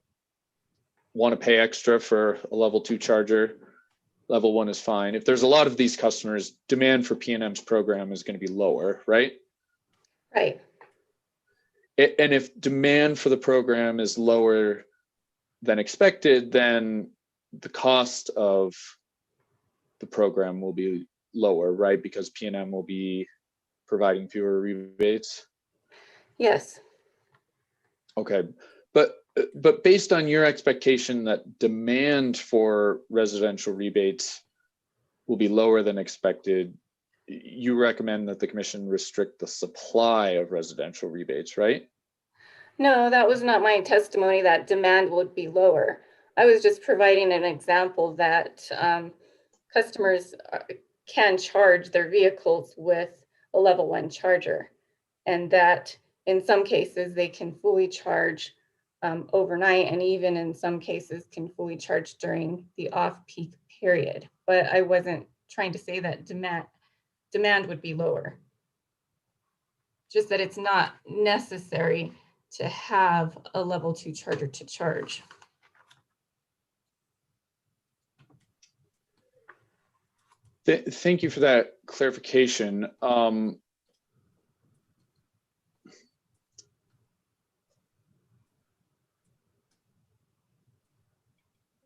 want to pay extra for a level 2 charger, level 1 is fine. If there's a lot of these customers, demand for PNM's program is going to be lower, right? Right. And if demand for the program is lower than expected, then the cost of the program will be lower, right? Because PNM will be providing fewer rebates. Yes. Okay, but based on your expectation that demand for residential rebates will be lower than expected, you recommend that the commission restrict the supply of residential rebates, right? No, that was not my testimony that demand would be lower. I was just providing an example that customers can charge their vehicles with a level 1 charger, and that in some cases they can fully charge overnight, and even in some cases can fully charge during the off-peak period. But I wasn't trying to say that demand would be lower. Just that it's not necessary to have a level 2 charger to charge. Thank you for that clarification.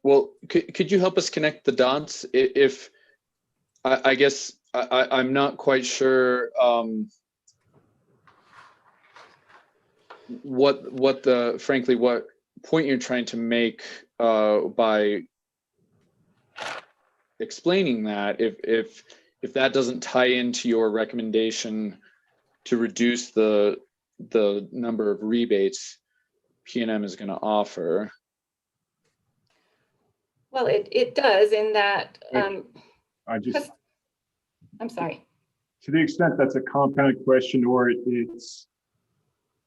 Well, could you help us connect the dots? If I guess I'm not quite sure frankly, what point you're trying to make by explaining that. If that doesn't tie into your recommendation to reduce the number of rebates PNM is going to offer. Well, it does in that. I'm sorry. To the extent that's a compound question or it's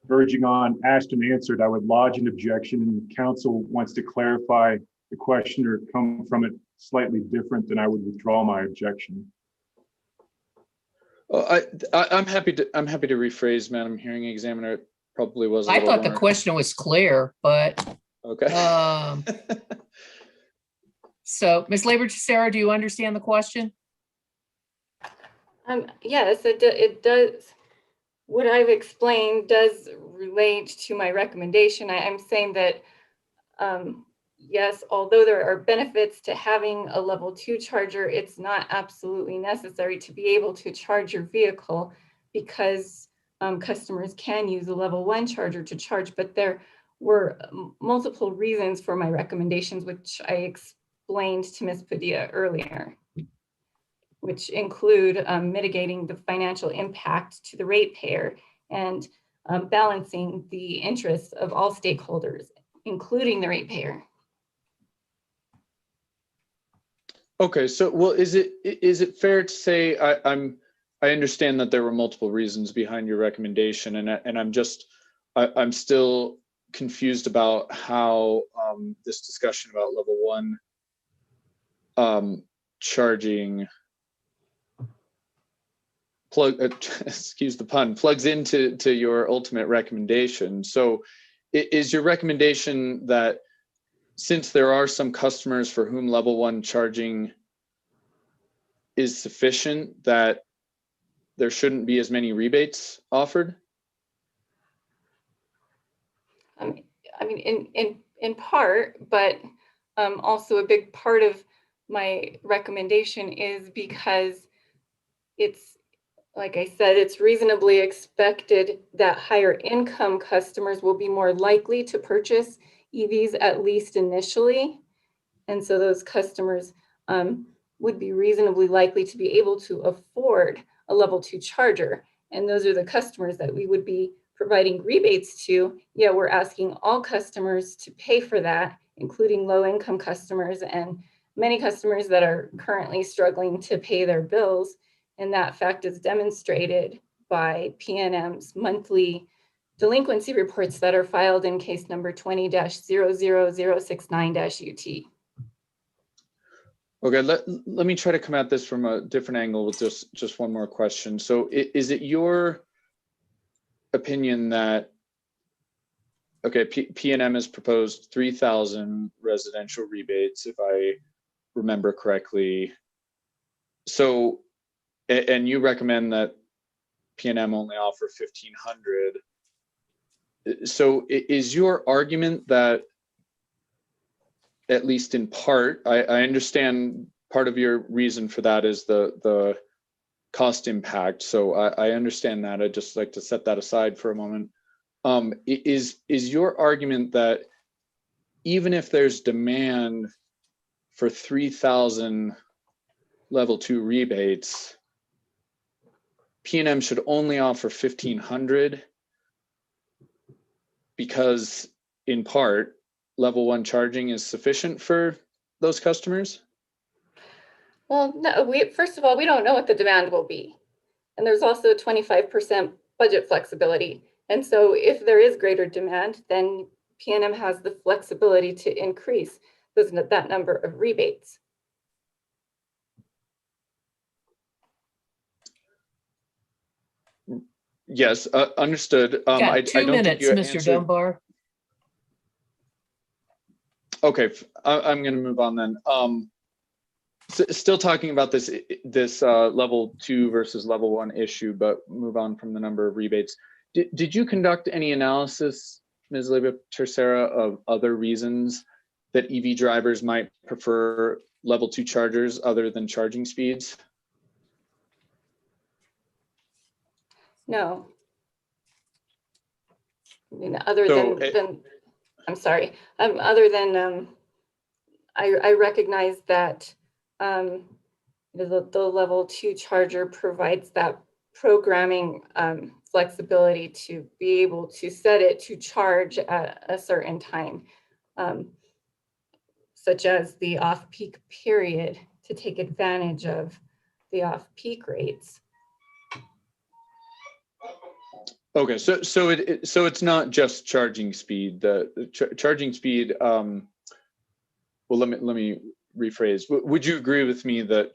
verging on asked and answered, I would lodge an objection, and the council wants to clarify the question or come from it slightly different, then I would withdraw my objection. I'm happy to rephrase, Madam Hearing Examiner. It probably was. I thought the question was clear, but okay. So, Ms. Labor-Sarah, do you understand the question? Yes, it does. What I've explained does relate to my recommendation. I'm saying that, yes, although there are benefits to having a level 2 charger, it's not absolutely necessary to be able to charge your vehicle, because customers can use a level 1 charger to charge. But there were multiple reasons for my recommendations, which I explained to Ms. Padilla earlier, which include mitigating the financial impact to the ratepayer and balancing the interests of all stakeholders, including the ratepayer. Okay, so well, is it fair to say I understand that there were multiple reasons behind your recommendation, and I'm still confused about how this discussion about level 1 charging excuse the pun, plugs into your ultimate recommendation. So is your recommendation that since there are some customers for whom level 1 charging is sufficient, that there shouldn't be as many rebates offered? I mean, in part, but also a big part of my recommendation is because it's, like I said, it's reasonably expected that higher income customers will be more likely to purchase EVs, at least initially. And so those customers would be reasonably likely to be able to afford a level 2 charger. And those are the customers that we would be providing rebates to. Yeah, we're asking all customers to pay for that, including low-income customers and many customers that are currently struggling to pay their bills. And that fact is demonstrated by PNM's monthly delinquency reports that are filed in case number 20-00069-UT. Okay, let me try to come at this from a different angle with just one more question. So is it your opinion that, okay, PNM has proposed 3,000 residential rebates, if I remember correctly. So, and you recommend that PNM only offer 1,500. So is your argument that, at least in part, I understand part of your reason for that is the cost impact. So I understand that. I'd just like to set that aside for a moment. Is your argument that even if there's demand for 3,000 level 2 rebates, PNM should only offer 1,500 because, in part, level 1 charging is sufficient for those customers? Well, no, first of all, we don't know what the demand will be. And there's also 25% budget flexibility. And so if there is greater demand, then PNM has the flexibility to increase that number of rebates. Yes, understood. Got I 2 don't think minutes, you Mr. answered. Dunbar. Okay, I'm going to move on then. Still talking about this level 2 versus level 1 issue, but move on from the number of rebates. Did you conduct any analysis, Ms. Tercera, of other reasons that EV drivers might prefer level 2 chargers other than charging speeds? No. I mean, other than I'm sorry, other than I recognize that the level 2 charger provides that programming flexibility to be able to set it to charge at a certain time, such as the off-peak period, to take advantage of the off-peak rates. Okay, so it's not just charging speed. The charging speed. Well, let me rephrase. Would you agree with me that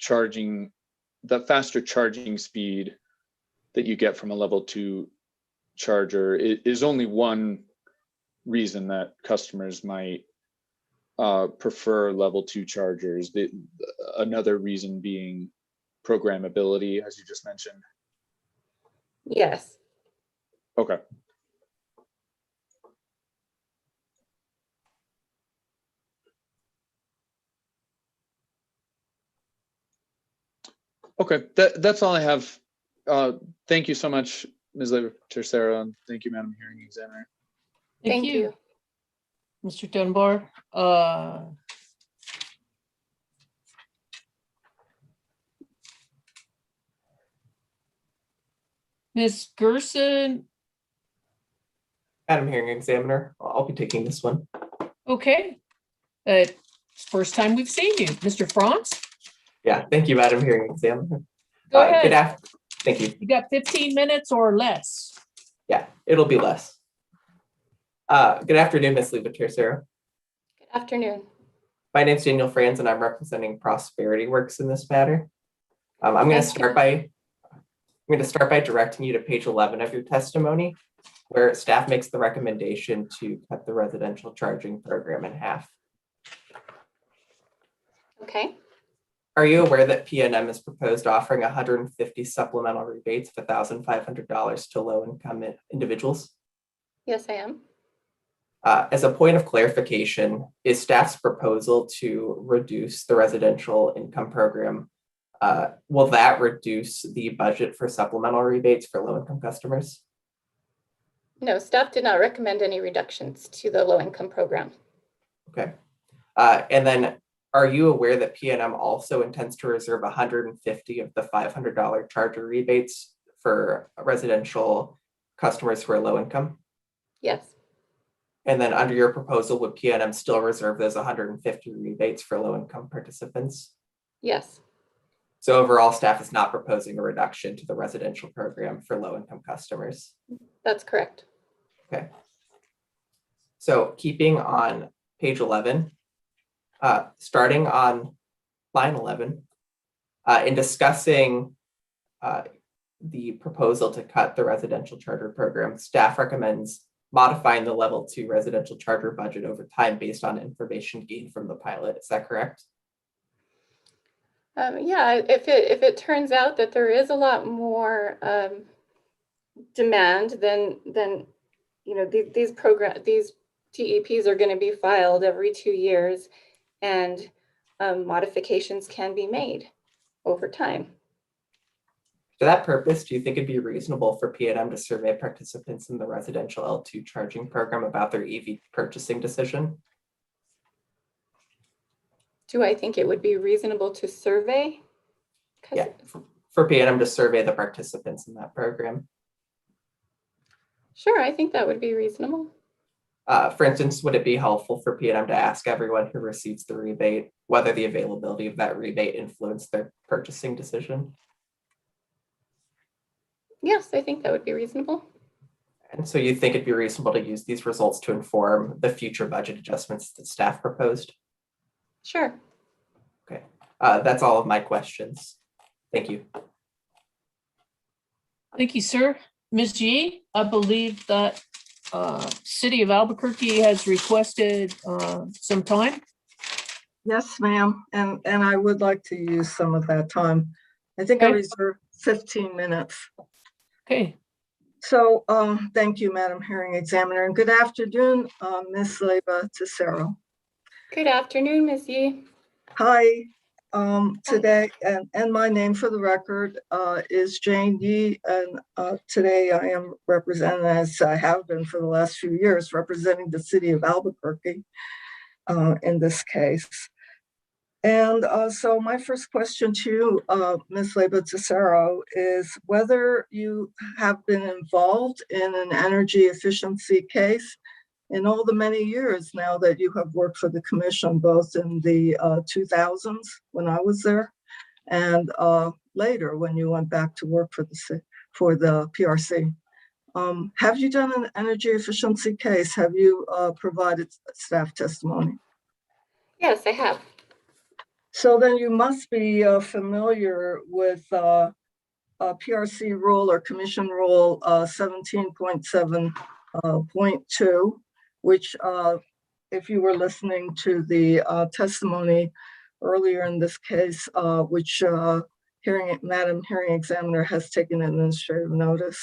the faster charging speed that you get from a level 2 charger is only one reason that customers might prefer level 2 chargers? Another reason being programmability, as you just mentioned. Yes. Okay. Okay, that's all I have. Thank you so much, Ms. Tercera, and thank you, Madam Hearing Examiner. Thank you. Mr. Dunbar. Ms. Gerson. Madam Hearing Examiner, I'll be taking this one. Okay. First time we've seen you. Mr. Franz? Yeah, thank you, Madam Hearing Examiner. Go ahead. Thank you. You got 15 minutes or less. Yeah, it'll be less. Good afternoon, Ms. Tercera. Good afternoon. My name's Daniel Franz, and I'm representing Prosperity Works in this matter. I'm going to start by directing you to page 11 of your testimony, where staff makes the recommendation to cut the residential charging program in half. Okay. Are you aware that PNM has proposed offering 150 supplemental rebates of $1,500 to low-income individuals? Yes, I am. As a point of clarification, is staff's proposal to reduce the residential income program, will that reduce the budget for supplemental rebates for low-income customers? No, staff did not recommend any reductions to the low-income program. Okay. And then are you aware that PNM also intends to reserve 150 of the $500 charger rebates for residential customers who are low income? Yes. And then under your proposal, would PNM still reserve those 150 rebates for low income participants? Yes. So overall, staff is not proposing a reduction to the residential program for low income customers. That's correct. Okay. So keeping on page 11, starting on line 11, in discussing the proposal to cut the residential charter program, staff recommends modifying the level 2 residential charter budget over time based on information gained from the pilot. Is that correct? Yeah, if it turns out that there is a lot more demand, then you know these TEPs are going to be filed every 2 years, and modifications can be made over time. For that purpose, do you think it'd be reasonable for PNM to survey participants in the residential L2 charging program about their EV purchasing decision? Do I think it would be reasonable to survey? Yeah, for PNM to survey the participants in that program. Sure, I think that would be reasonable. For instance, would it be helpful for PNM to ask everyone who receives the rebate whether the availability of that rebate influenced their purchasing decision? Yes, I think that would be reasonable. And so you think it'd be reasonable to use these results to inform the future budget adjustments that staff proposed? Sure. Okay, that's all of my questions. Thank you. Thank you, sir. Ms. Yee, I believe that City of Albuquerque has requested some time. Yes, ma'am. And I would like to use some of that time. I think I reserved 15 minutes. Okay. So thank you, Madam Hearing Examiner, and good afternoon, Ms. Leyva Tesoro. Good afternoon, Ms. Yee. Hi. Today, and my name for the record is Jane Yee, and today I am representing, as I have been for the last few years, representing the City of Albuquerque in this case. And so my first question to you, Ms. Leyva Tesoro, is whether you have been involved in an energy efficiency case in all the many years now that you have worked for the commission, both in the 2000s when I was there and later when you went back to work for the PRC. Have you done an energy efficiency case? Have you provided staff testimony? Yes, I have. So then you must be familiar with PRC rule or commission rule 17.7.2, which if you were listening to the testimony earlier in this case, which Madam Hearing Examiner has taken administrative notice,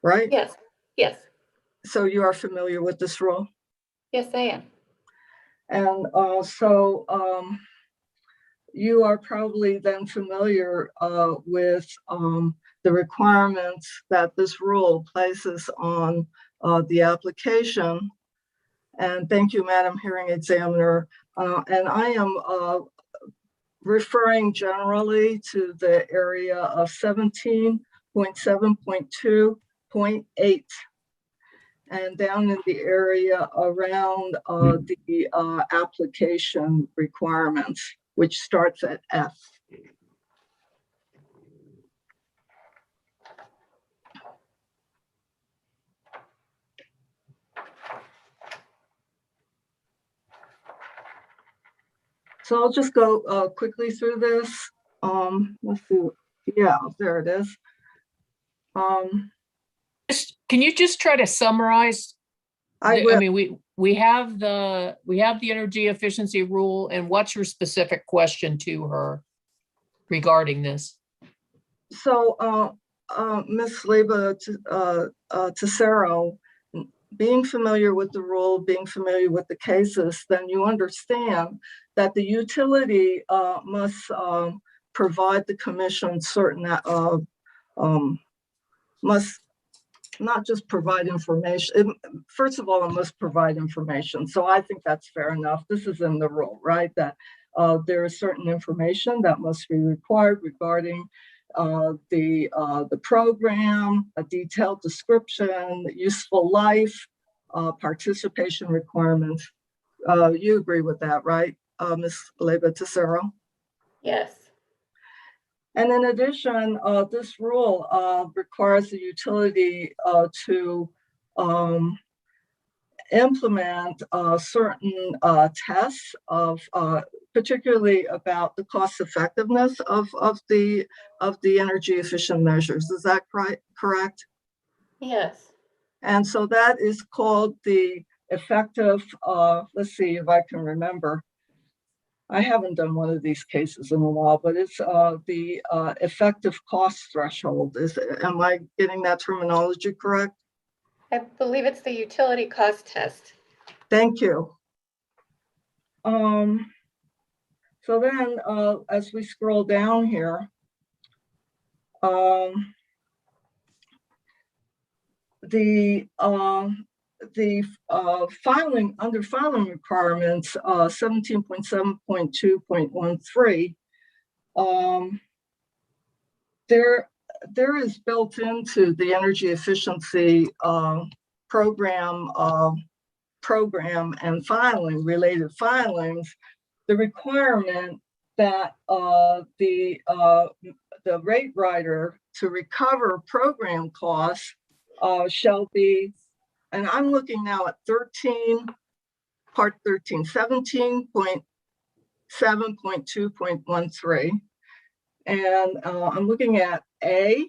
right? Yes, yes. So you are familiar with this rule? Yes, I am. And you are probably then familiar with the requirements that this rule places on the application. And thank you, Madam Hearing Examiner. And I am referring generally to the area of 17.7.2.8 and down in the area around the application requirements, which starts at F. So I'll just go quickly through this. Let's see. Yeah, there it is. Can you just try to summarize? I mean, we have the energy efficiency rule, and what's your specific question to her regarding this? So, Ms. Leyva Tesoro, being familiar with the rule, being familiar with the cases, then you understand that the utility must provide the commission certain, must not just provide information. First of all, it must provide information. So I think that's fair enough. This is in the rule, right? That there is certain information that must be required regarding the program, a detailed description, useful life, participation requirements. You agree with that, right, Ms. Leba-Tessero? Yes. And in addition, this rule requires the utility to implement certain tests of particularly about the cost effectiveness of the energy efficient measures. Is that correct? Yes. And so that is called the effective, let's see if I can remember. I haven't done one of these cases in a while, but it's the effective cost threshold. Am I getting that terminology correct? I believe it's the utility cost test. Thank you. So then, as we scroll down here, the filing under filing requirements 17.7.2.13, there is built into the energy efficiency program and filing related filings the requirement that the rate rider to recover program costs shall be, and I'm looking now at 13, part 13, 17.7.2.13. And I'm looking at A,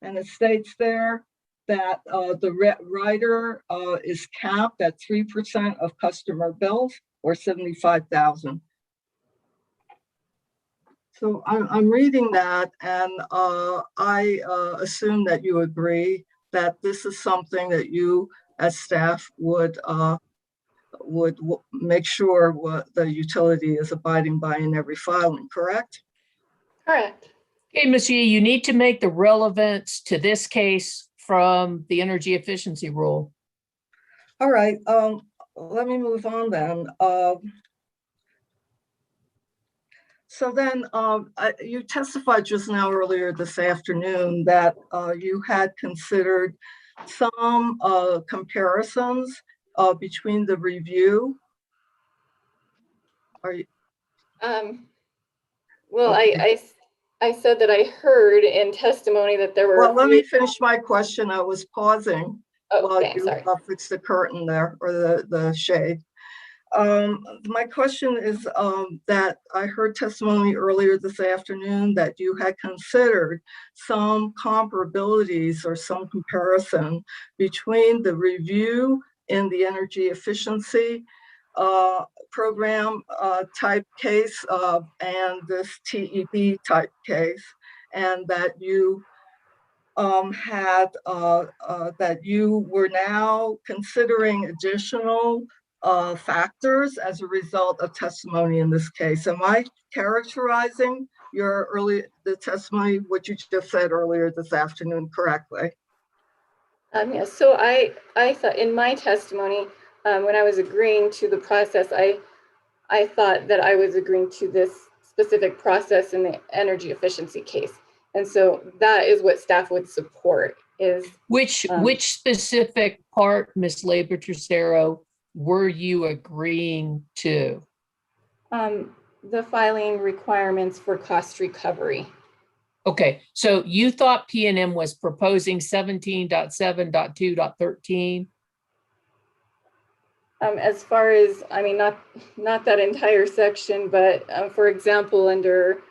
and it states there that the rider is capped at 3% of customer bills or 75,000. So I'm reading that, and I assume that you agree that this is something that you as staff would make sure what the utility is abiding by in every filing, correct? Correct. Okay, Ms. Yee, you need to make the relevance to this case from the energy efficiency rule. All right, let me move on then. So then you testified just now earlier this afternoon that you had considered some comparisons between the review. Are you? Well, Okay. I said that I heard in testimony that there were. Well, let me finish my question. I was pausing while okay, you sorry. fixed the curtain there, or the shade. My question is that I heard testimony earlier this afternoon that you had considered some comparabilities or some comparison between the review in the energy efficiency program type case and this TEP type case, and that you that you were now considering additional factors as a result of testimony in this case. Am I characterizing the testimony, what you just said earlier this afternoon, correctly? Yes, so I thought in my testimony, when I was agreeing to the process, I thought that I was agreeing to this specific process in the energy efficiency case. And so that is what staff would support is. Which specific part, Ms. Leba-Tessero, were you agreeing to? The filing requirements for cost recovery. Okay, so you thought PNM was proposing 17.7.2.13? As far as, I mean, not that entire section, but for example, under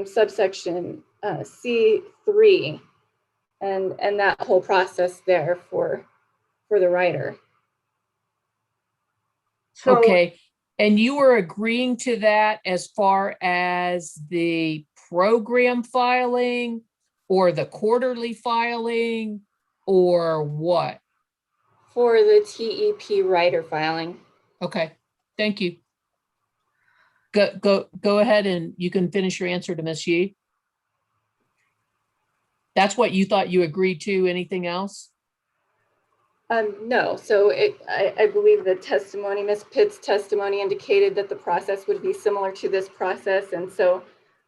subsection C3 and that whole process there for the writer. So, okay, and you were agreeing to that as far as the program filing or the quarterly filing or what? For the TEP writer filing. Okay, thank you. Go ahead and you can finish your answer to Ms. Yee. That's what you thought you agreed to. Anything else? No, so I believe the testimony, Ms. Pitt's testimony indicated that the process would be similar to this process. And so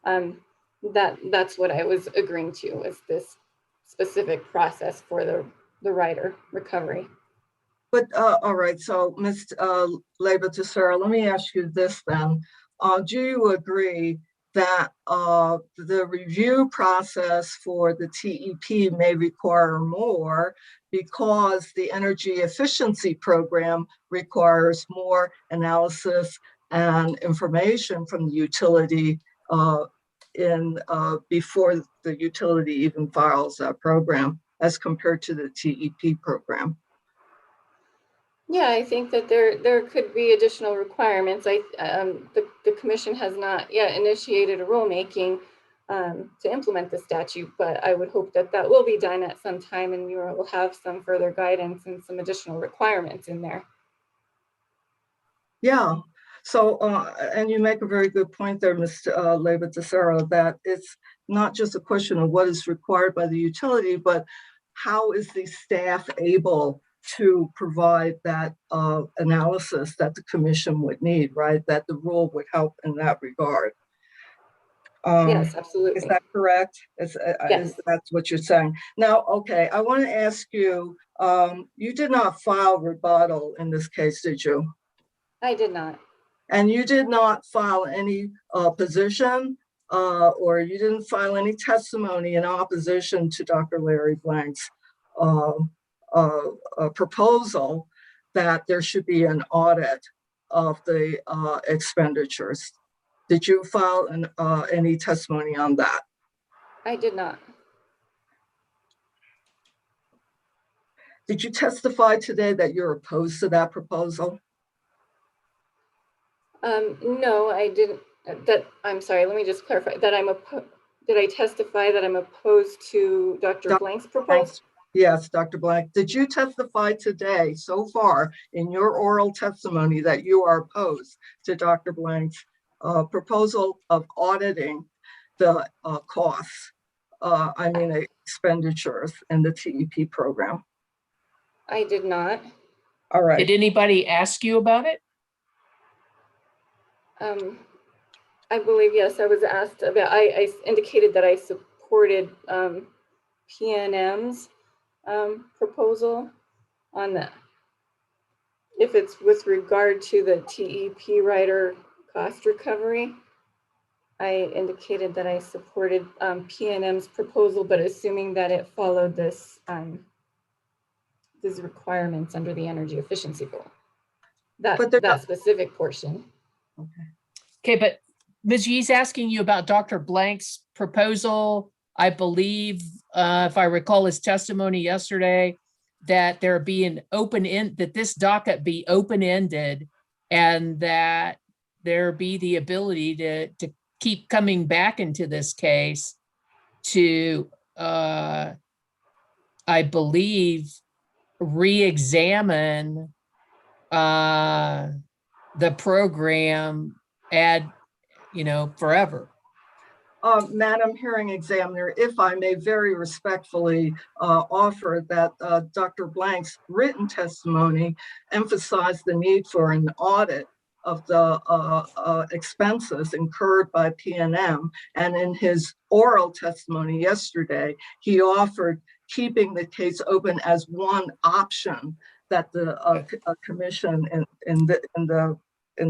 that's what I was agreeing to, was this specific process for the rider recovery. But, all right, so Ms. Leyva Teixeira, let me ask you this then. Do you agree that the review process for the TEP may require more because the energy efficiency program requires more analysis and information from the utility before the utility even files that program as compared to the TEP program? Yeah, I think that there could be additional requirements. The commission has not yet initiated a rulemaking to implement the statute, but I would hope that that will be done at some time, and we will have some further guidance and some additional requirements in there. Yeah. So, and you make a very good point there, Ms. Leyva Teixeira, that it's not just a question of what is required by the utility, but how is the staff able to provide that analysis that the commission would need, right? That the rule would help in that regard. Yes, absolutely. Is that correct? Yes. That's what you're saying. Now, okay, I want to ask you, you did not file rebuttal in this case, did you? I did not. And you did not file any position or you didn't file any testimony in opposition to Dr. Larry Blank's proposal that there should be an audit of the expenditures. Did you file any testimony on that? I did not. Did you testify today that you're opposed to that proposal? No, I didn't. I'm sorry, let me just clarify that did I testify that I'm opposed to Dr. Blank's proposal? Yes, Dr. Blank. Did you testify today so far in your oral testimony that you are opposed to Dr. Blank's proposal of auditing the costs, expenditures in the TEP program? I did not. All right. Did anybody ask you about it? I believe, yes, I was asked about, I indicated that I supported PNM's proposal on that. If it's with regard to the TEP rider cost recovery, I indicated that I supported PNM's proposal, but assuming that it followed this these requirements under the energy efficiency goal. That specific portion. Okay, but Ms. Yee's asking you about Dr. Blank's proposal. I believe, if I recall his testimony yesterday, that there be an that this docket be open-ended and that there be the ability to keep coming back into this case to, I believe, re-examine the program forever. Madam Hearing Examiner, if I may very respectfully offer that Dr. Blank's written testimony emphasized the need for an audit of the expenses incurred by PNM. And in his oral testimony yesterday, he offered keeping the case open as one option that the commission in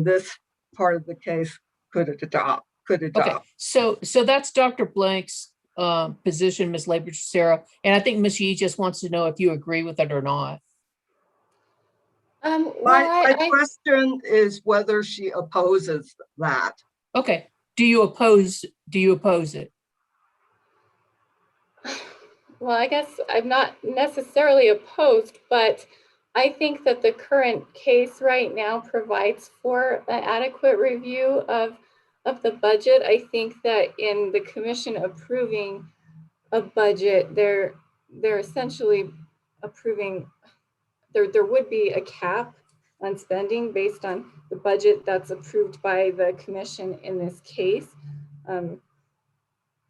this part of the case could adopt. Okay, so that's Dr. Blank's position, Ms. Leyva Teixeira, and I think Ms. Yee just wants to know if you agree with it or not. My question is whether she opposes that. Okay, do you oppose it? Well, I guess I'm not necessarily opposed, but I think that the current case right now provides for an adequate review of the budget. I think that in the commission approving a budget, they're essentially approving, there would be a cap on spending based on the budget that's approved by the commission in this case.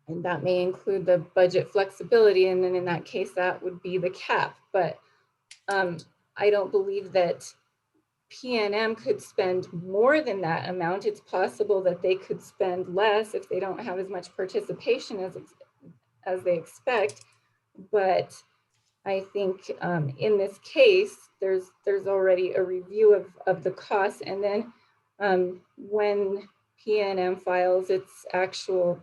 And that may include the budget flexibility. And then in that case, that would be the cap. But I don't believe that PNM could spend more than that amount. It's possible that they could spend less if they don't have as much participation as they expect. But I think in this case, there's already a review of the costs. And then when PNM files its actual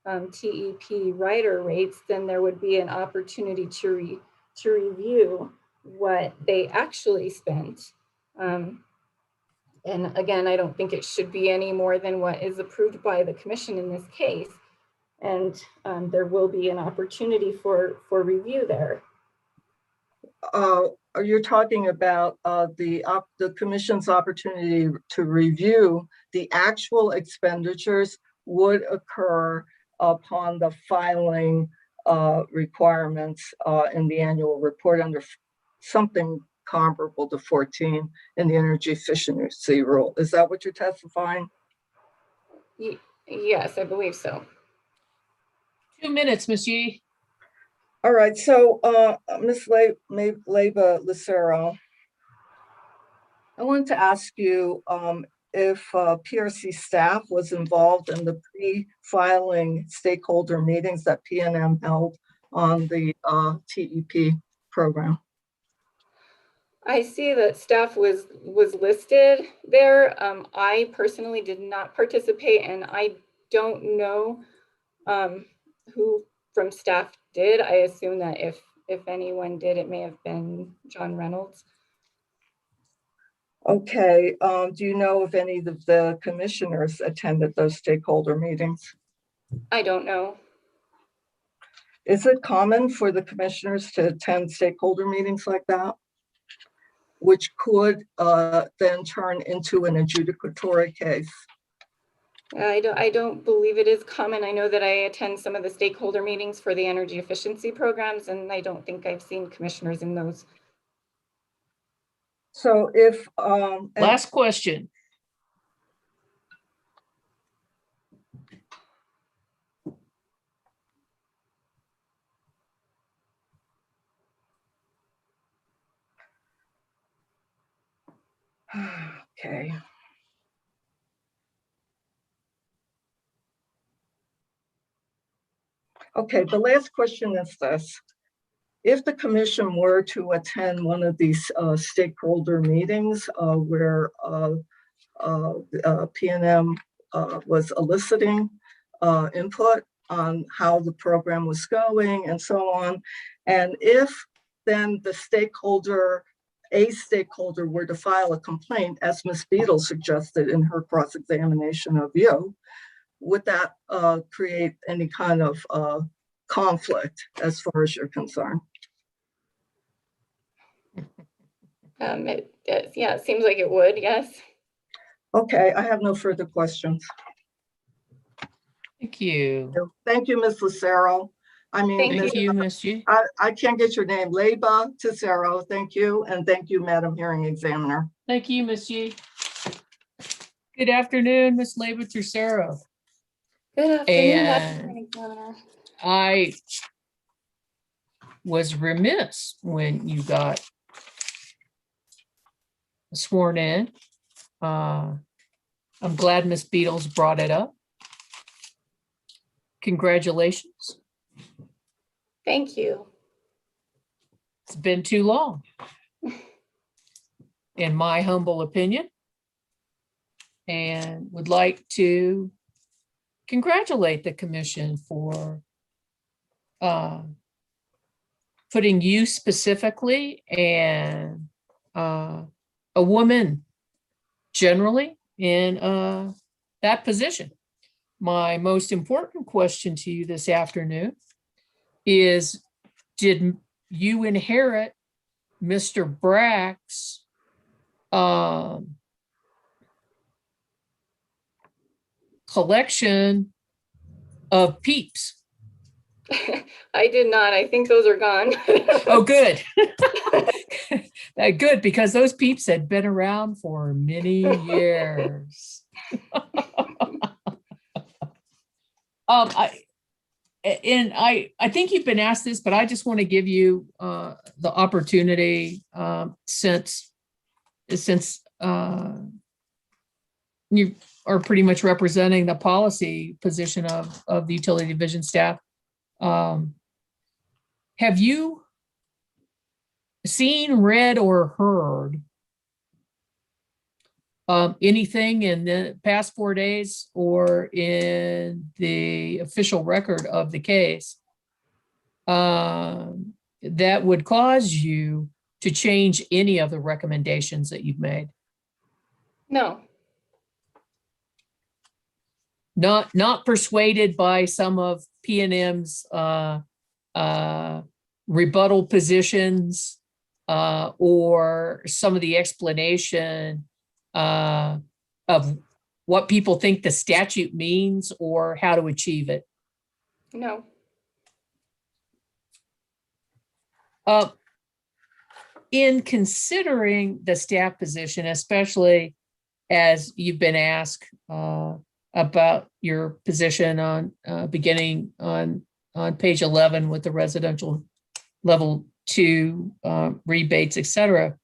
TEP rider rates, then there would be an opportunity to review what they actually spent. And again, I don't think it should be any more than what is approved by the commission in this case. And there will be an opportunity for review there. You're talking about the commission's opportunity to review the actual expenditures would occur upon the filing requirements in the annual report under something comparable to 14 in the energy efficiency rule. Is that what you're testifying? Yes, I believe so. 2 minutes, Ms. Yee. All right, so Ms. Leyba Lucero, I wanted to ask you if PRC staff was involved in the pre-filing stakeholder meetings that PNM held on the TEP program. I see that staff was listed there. I personally did not participate, and I don't know who from staff did. I assume that if anyone did, it may have been John Reynolds. Okay, do you know if any of the commissioners attended those stakeholder meetings? I don't know. Is it common for the commissioners to attend stakeholder meetings like that, which could then turn into an adjudicatory case? I don't believe it is common. I know that I attend some of the stakeholder meetings for the energy efficiency programs, and I don't think I've seen commissioners in those. So if last question. Okay. Okay, the last question is this. If the commission were to attend one of these stakeholder meetings where PNM was eliciting input on how the program was going and so on, and if then the a stakeholder were to file a complaint, as Ms. Beadle suggested in her cross-examination of you, would that create any kind of conflict as far as you're concerned? Yeah, it seems like it would, yes. Okay, I have no further questions. Thank you. Thank you, Ms. Lucero. I mean, thank you, Ms. G. I can't get your name. Leyba Lucero, thank you. And thank you, Madam Hearing Examiner. Thank you, Ms. G. Good afternoon, Ms. Leyba Lucero. Good afternoon, Madam Hearing Examiner. I was remiss when you got sworn in. I'm glad Ms. Beadle's brought it up. Congratulations. Thank you. It's been too long, in my humble opinion, and would like to congratulate the commission for putting you specifically and a woman generally in that position. My most important question to you this afternoon is, did you inherit Mr. Brack's collection of peeps? I did not. I think those are gone. Oh, good. Good, because those peeps had been around for many years. and I think you've been asked this, but I just want to give you the opportunity since you are pretty much representing the policy position of the utility division staff. Have you seen, read, or heard anything in the past 4 days or in the official record of the case that would cause you to change any of the recommendations that you've made? No. Not persuaded by some of P&M's rebuttal positions or some of the explanation of what people think the statute means or how to achieve it? No. In considering the staff position, especially as you've been asked about your position on beginning on page 11 with the residential level 2 rebates, et cetera.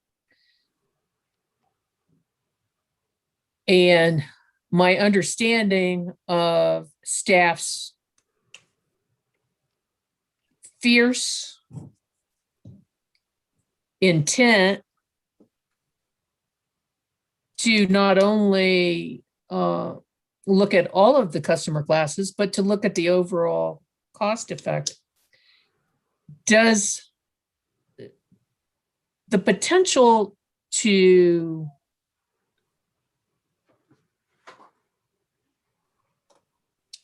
And my understanding of staff's fierce intent to not only look at all of the customer classes, but to look at the overall cost effect. Does the potential to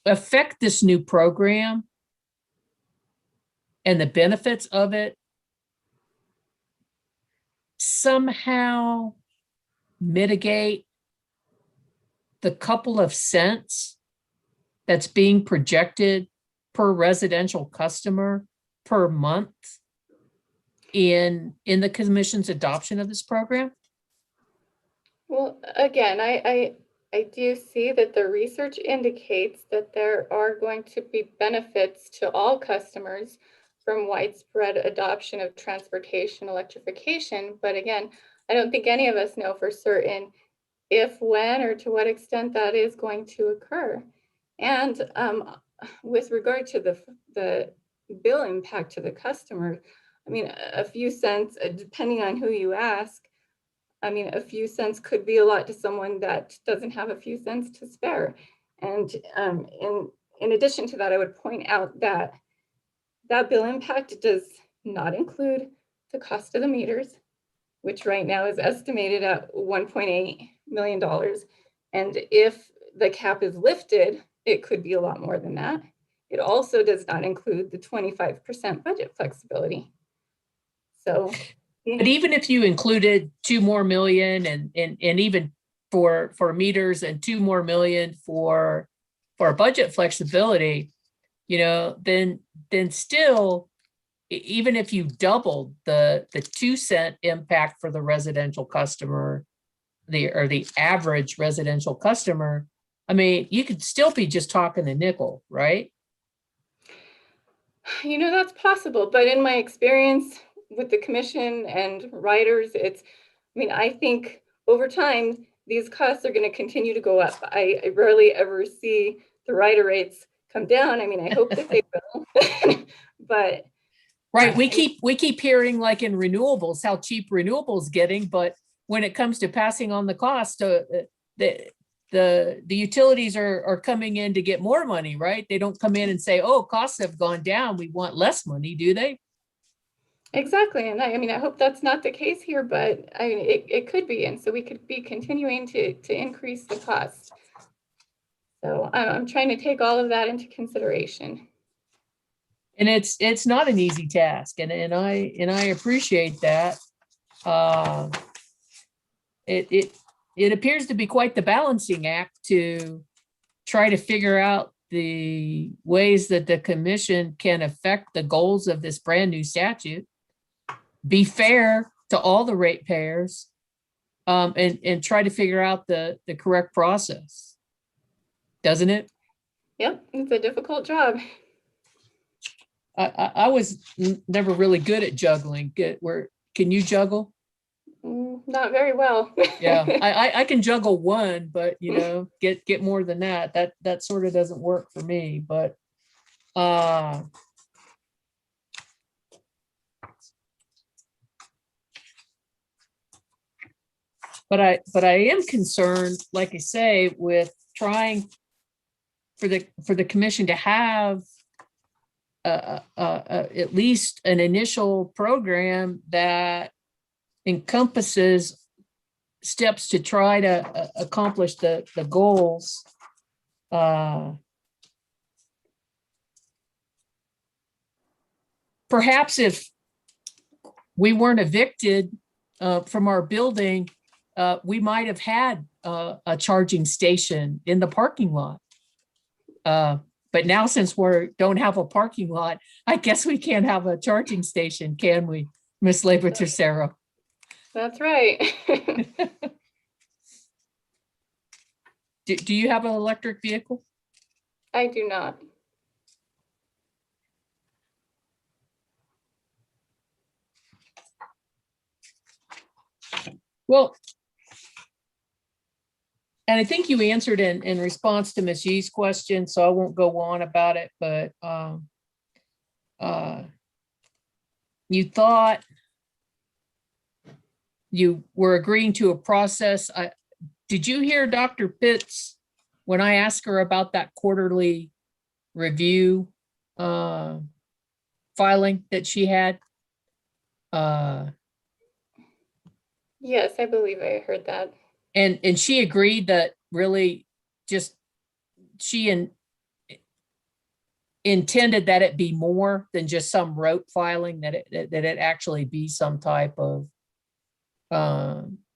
affect this new program and the benefits of it somehow mitigate the couple of cents that's being projected per residential customer per month in the commission's adoption of this program? Well, again, I do see that the research indicates that there are going to be benefits to all customers from widespread adoption of transportation electrification. But again, I don't think any of us know for certain if, when, or to what extent that is going to occur. And with regard to the bill impact to the customer, I mean, a few cents, depending on who you ask, I mean, a few cents could be a lot to someone that doesn't have a few cents to spare. And in addition to that, I would point out that that bill impact does not include the cost of the meters, which right now is estimated at $1.8 million. And if the cap is lifted, it could be a lot more than that. It also does not include the 25% budget flexibility. So, but even if you included $2 more million and even for meters and $2 more million for budget flexibility, you know, then still, even if you doubled the 2 cent impact for the residential customer, the average residential customer, I mean, you could still be just talking a nickel, right? You know, that's possible, but in my experience with the commission and writers, I mean, I think over time, these costs are going to continue to go up. I rarely ever see the rider rates come down. I mean, I hope that they will, but. Right, we keep hearing, like in renewables, how cheap renewables getting, but when it comes to passing on the cost, the utilities are coming in to get more money, right? They don't come in and say, oh, costs have gone down, we want less money, do they? Exactly. And I mean, I hope that's not the case here, but I mean, it could be. And so we could be continuing to increase the cost. So I'm trying to take all of that into consideration. And it's not an easy task. And I appreciate that. It appears to be quite the balancing act to try to figure out the ways that the commission can affect the goals of this brand new statute, be fair to all the ratepayers, and try to figure out the correct process. Doesn't it? Yep, it's a difficult job. I was never really good at juggling. Can you juggle? Not very well. Yeah, I can juggle one, but get more than that. That sort of doesn't work for me. But I am concerned, like I say, with trying for the commission to have at least an initial program that encompasses steps to try to accomplish the goals. Perhaps if we weren't evicted from our building, we might have had a charging station in the parking lot. But now, since we don't have a parking lot, I guess we can't have a charging station, can we, Miss Labor-Tercero? That's right. Do you have an electric vehicle? I do not. Well, and I think you answered in response to Ms. Yee's question, so I won't go on about it, but you thought you were agreeing to a process. Did you hear Dr. Pitts when I asked her about that quarterly review filing that she had? Yes, I believe I heard that. And she agreed that really just she intended that it be more than just some rote filing, that it actually be some type of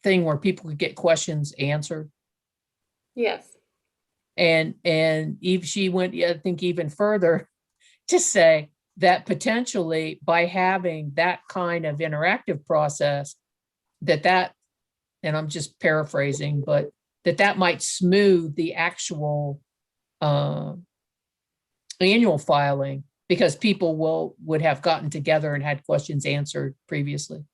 thing where people could get questions answered. Yes. And she went, I think, even further to say that potentially by having that kind of interactive process, that and I'm just paraphrasing, but that might smooth the actual annual filing, because people would have gotten together and had questions answered previously.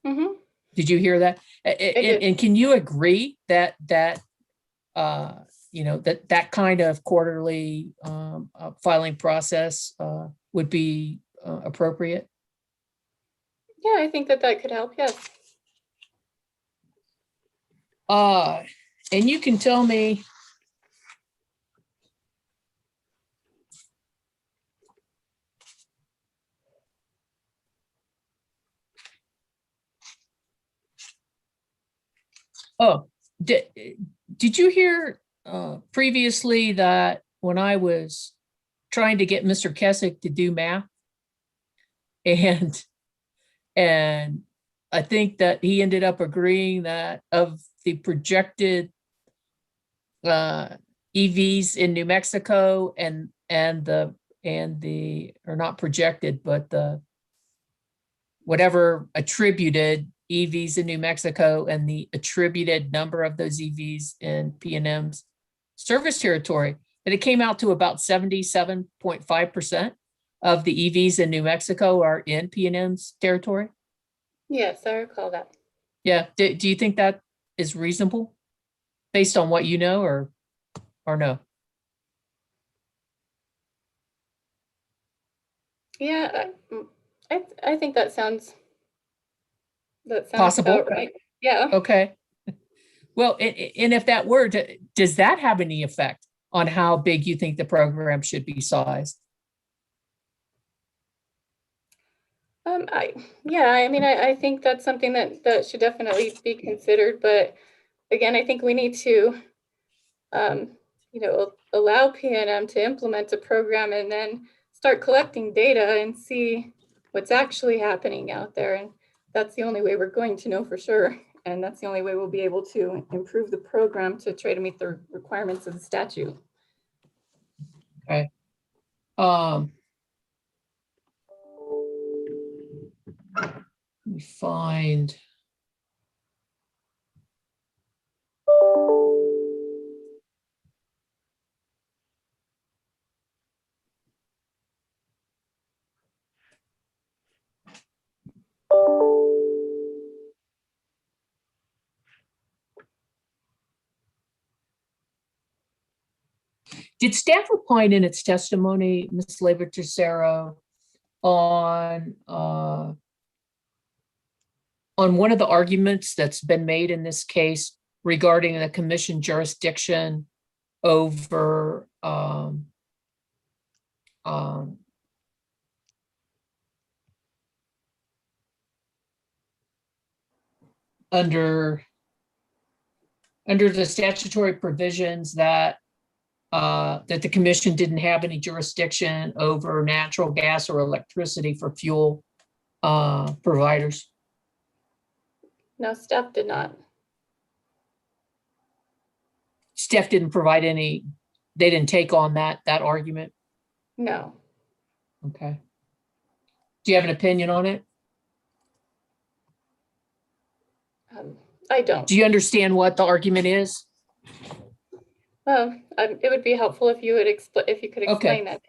Mm-hmm. Did you hear that? And can you agree that that kind of quarterly filing process would be appropriate? Yeah, I think that could help. Yes. And you can tell me, did you hear previously that when I was trying to get Mr. Kessick to do math, and I think that he ended up agreeing that of the projected EVs in New Mexico and the or not projected, but the whatever attributed EVs in New Mexico and the attributed number of those EVs in PNM's service territory, and it came out to about 77.5% of the EVs in New Mexico are in PNM's territory. Yes, I recall that. Yeah. Do you think that is reasonable based on what you know, or no? Yeah, I think that sounds Possible. about right. Yeah. Okay. Well, and if that were to, does that have any effect on how big you think the program should be sized? I think that's something that should definitely be considered. But again, I think we need to, allow PNM to implement a program and then start collecting data and see what's actually happening out there. And that's the only way we're going to know for sure. And that's the only way we'll be able to improve the program to try to meet the requirements of the statute. Okay. Let me find. Did staff opine in its testimony, Ms. Leber-Tercero, on one of the arguments that's been made in this case regarding the commission jurisdiction over under the statutory provisions that the commission didn't have any jurisdiction over natural gas or electricity for fuel providers? No, staff did not. Staff didn't provide any, they didn't take on that argument? No. Okay. Do you have an opinion on it? I don't. Do you understand what the argument is? Well, it would be helpful if you would explain that.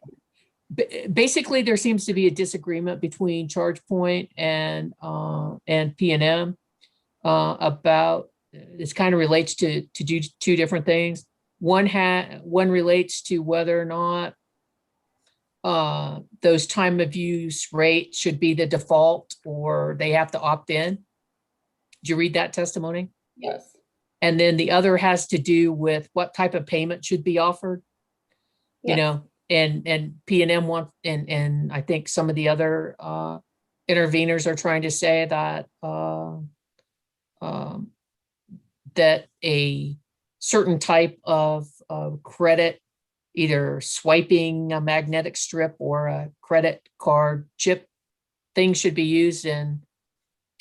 Basically, there seems to be a disagreement between ChargePoint and P&M about, this kind of relates to two different things. One relates to whether or not those time of use rates should be the default or they have to opt in. Did you read that testimony? Yes. And then the other has to do with what type of payment should be offered. Yes. You know, and P&M want, and I think some of the other interveners are trying to say that that a certain type of credit, either swiping a magnetic strip or a credit card chip thing, should be used, and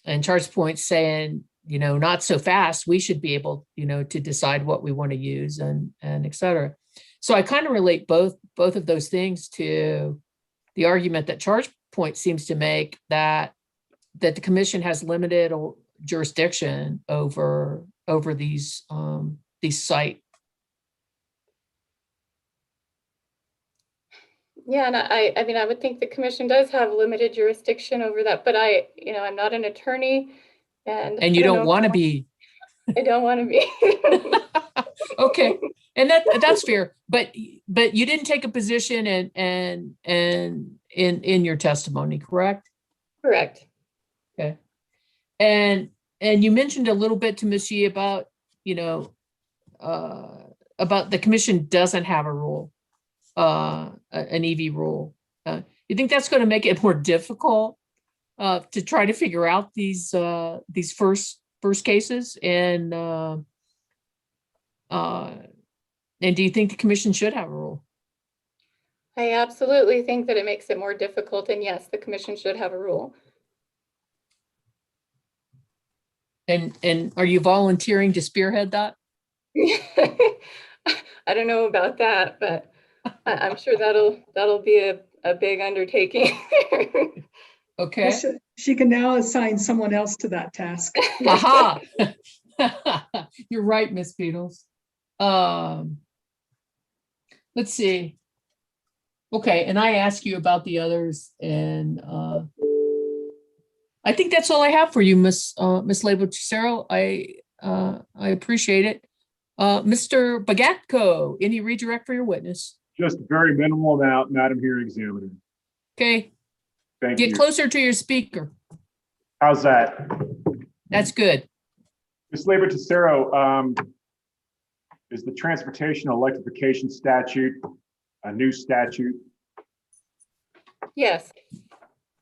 ChargePoint saying, you know, not so fast. We should be able, you know, to decide what we want to use and et cetera. So I kind of relate both of those things to the argument that ChargePoint seems to make, that the commission has limited jurisdiction over these sites. Yeah, and I mean, I would think the commission does have limited jurisdiction over that, but I'm not an attorney, and you don't want to be. I don't want to be. Okay, and that's fair, but you didn't take a position and in your testimony, correct? Correct. Okay, and you mentioned a little bit to Ms. Yee about, you know, about the commission doesn't have a rule, an EV rule. You think that's going to make it more difficult to try to figure out these first cases, and do you think the commission should have a rule? I absolutely think that it makes it more difficult, and yes, the commission should have a rule. And are you volunteering to spearhead that? I don't know about that, but I'm sure that'll be a big undertaking. Okay. She can now assign someone else to that task. Aha! You're right, Miss Beatles. Let's see. Okay, and I asked you about the others, and I think that's all I have for you, Miss Leber-Tercero. I appreciate it. Mr. Bagatko, any redirect for your witness? Just a very minimal amount, Madam Hearing Examiner. Okay. Thank you. Get closer to your speaker. How's that? That's good. Ms. Leber-Tercero, is the transportation electrification statute a new statute? Yes.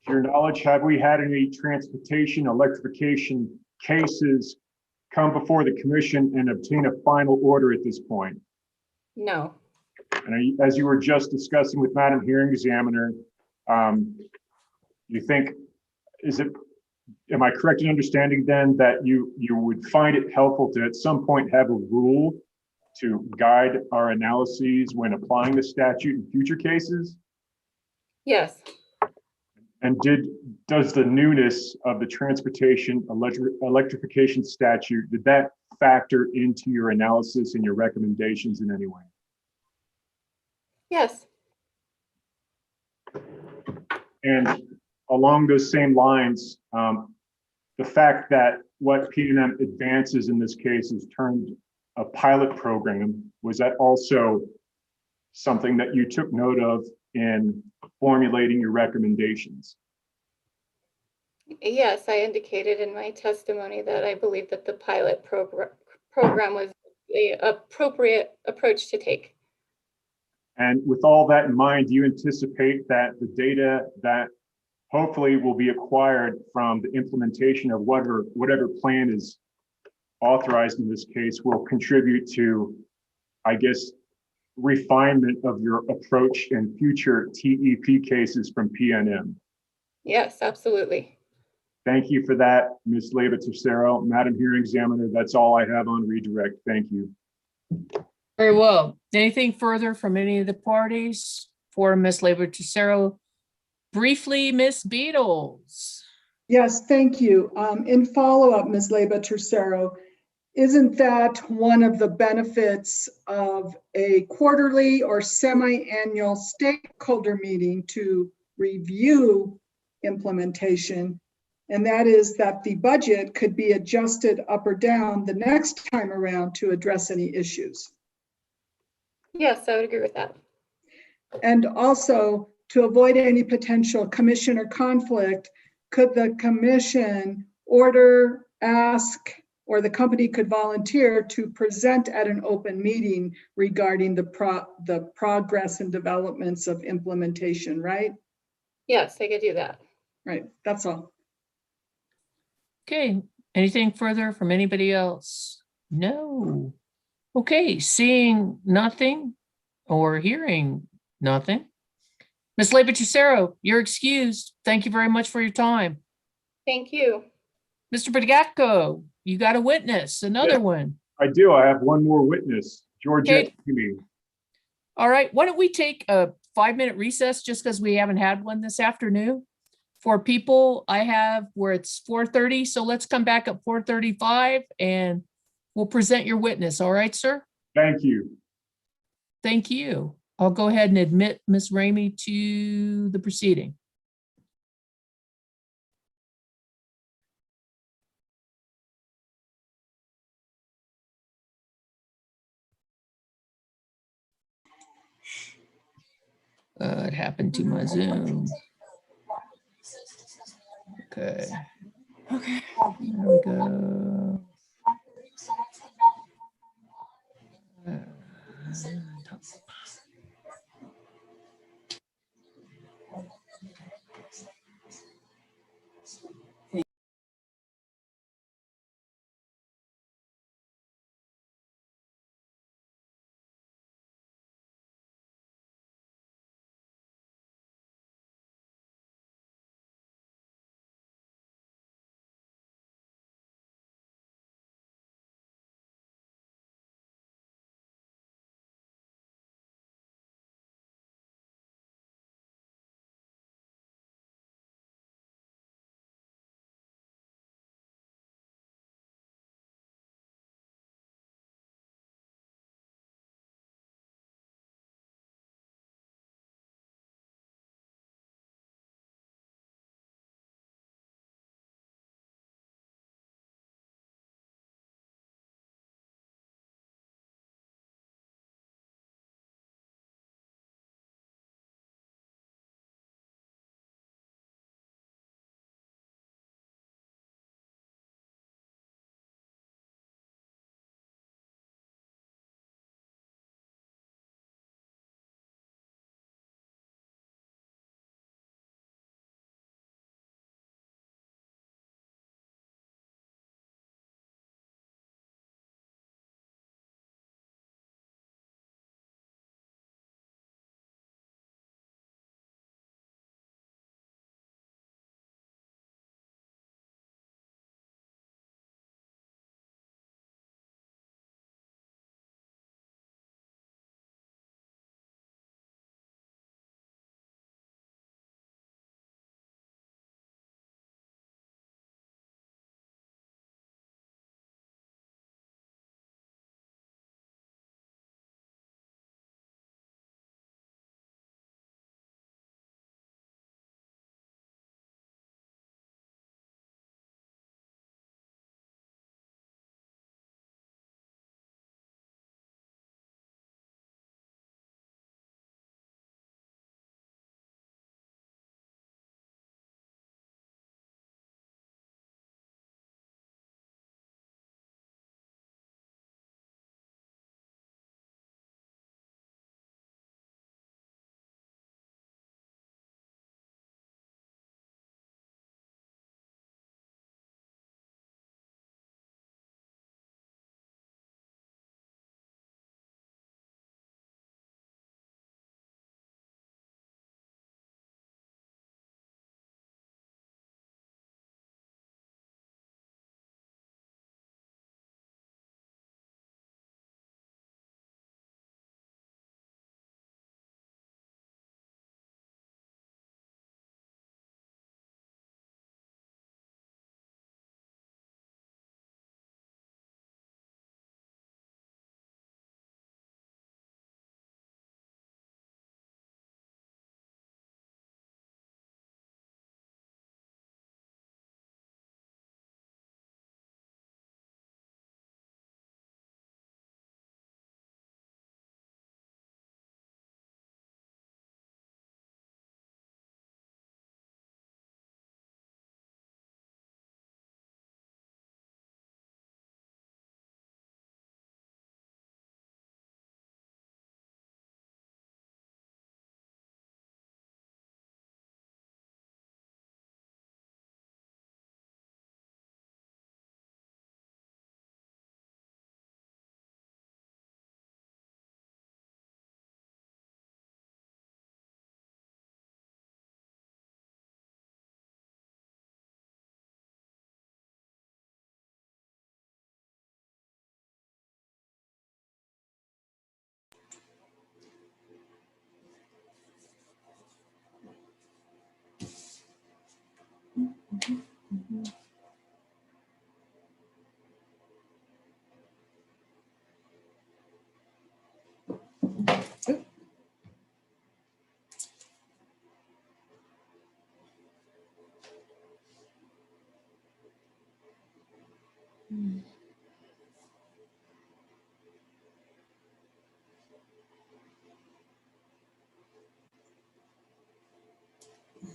To your knowledge, have we had any transportation electrification cases come before the commission and obtain a final order at this point? No. And as you were just discussing with Madam Hearing Examiner, you think, am I correct in understanding then that you would find it helpful to at some point have a rule to guide our analyses when applying the statute in future cases? Yes. And does the newness of the transportation electrification statute, did that factor into your analysis and your recommendations in any way? Yes. And along those same lines, the fact that what P&M advances in this case is termed a pilot program, was that also something that you took note of in formulating your recommendations. Yes, I indicated in my testimony that I believe that the pilot program was the appropriate approach to take. And with all that in mind, do you anticipate that the data that hopefully will be acquired from the implementation of whatever plan is authorized in this case will contribute to, I guess, refinement of your approach in future TEP cases from PNM? Yes, absolutely. Thank you for that, Ms. Leyva-Tercero. Madam Hearing Examiner, that's all I have on redirect. Thank you. Very well. Anything further from any of the parties for Ms. Leyva-Tercero? Briefly, Ms. Beatles. Yes, thank you. In follow-up, Ms. Leyva-Tercero, isn't that one of the benefits of a quarterly or semi-annual stakeholder meeting to review implementation? And that is that the budget could be adjusted up or down the next time around to address any issues. Yes, I would agree with that. And also, to avoid any potential commissioner conflict, could the commission order, ask, or the company could volunteer to present at an open meeting regarding the progress and developments of implementation, right? Yes, I could do that. Right, that's all. Okay, anything further from anybody else? No. Okay, seeing nothing or hearing nothing. Ms. Leyva-Tercero, you're excused. Thank you very much for your time. Thank you. Mr. Badgatko, you got a witness, another Yeah. one. I do. I have one more witness, Georgette Okay. Hume. All right, why don't we take a 5-minute recess just because we haven't had one this afternoon? For people I have where it's 4:30, so let's come back at 4:35 and we'll present your witness. All right, sir? Thank you. Thank you. I'll go ahead and admit Ms. Ramey to the proceeding. It happened to my Zoom. Okay. Okay. There we go.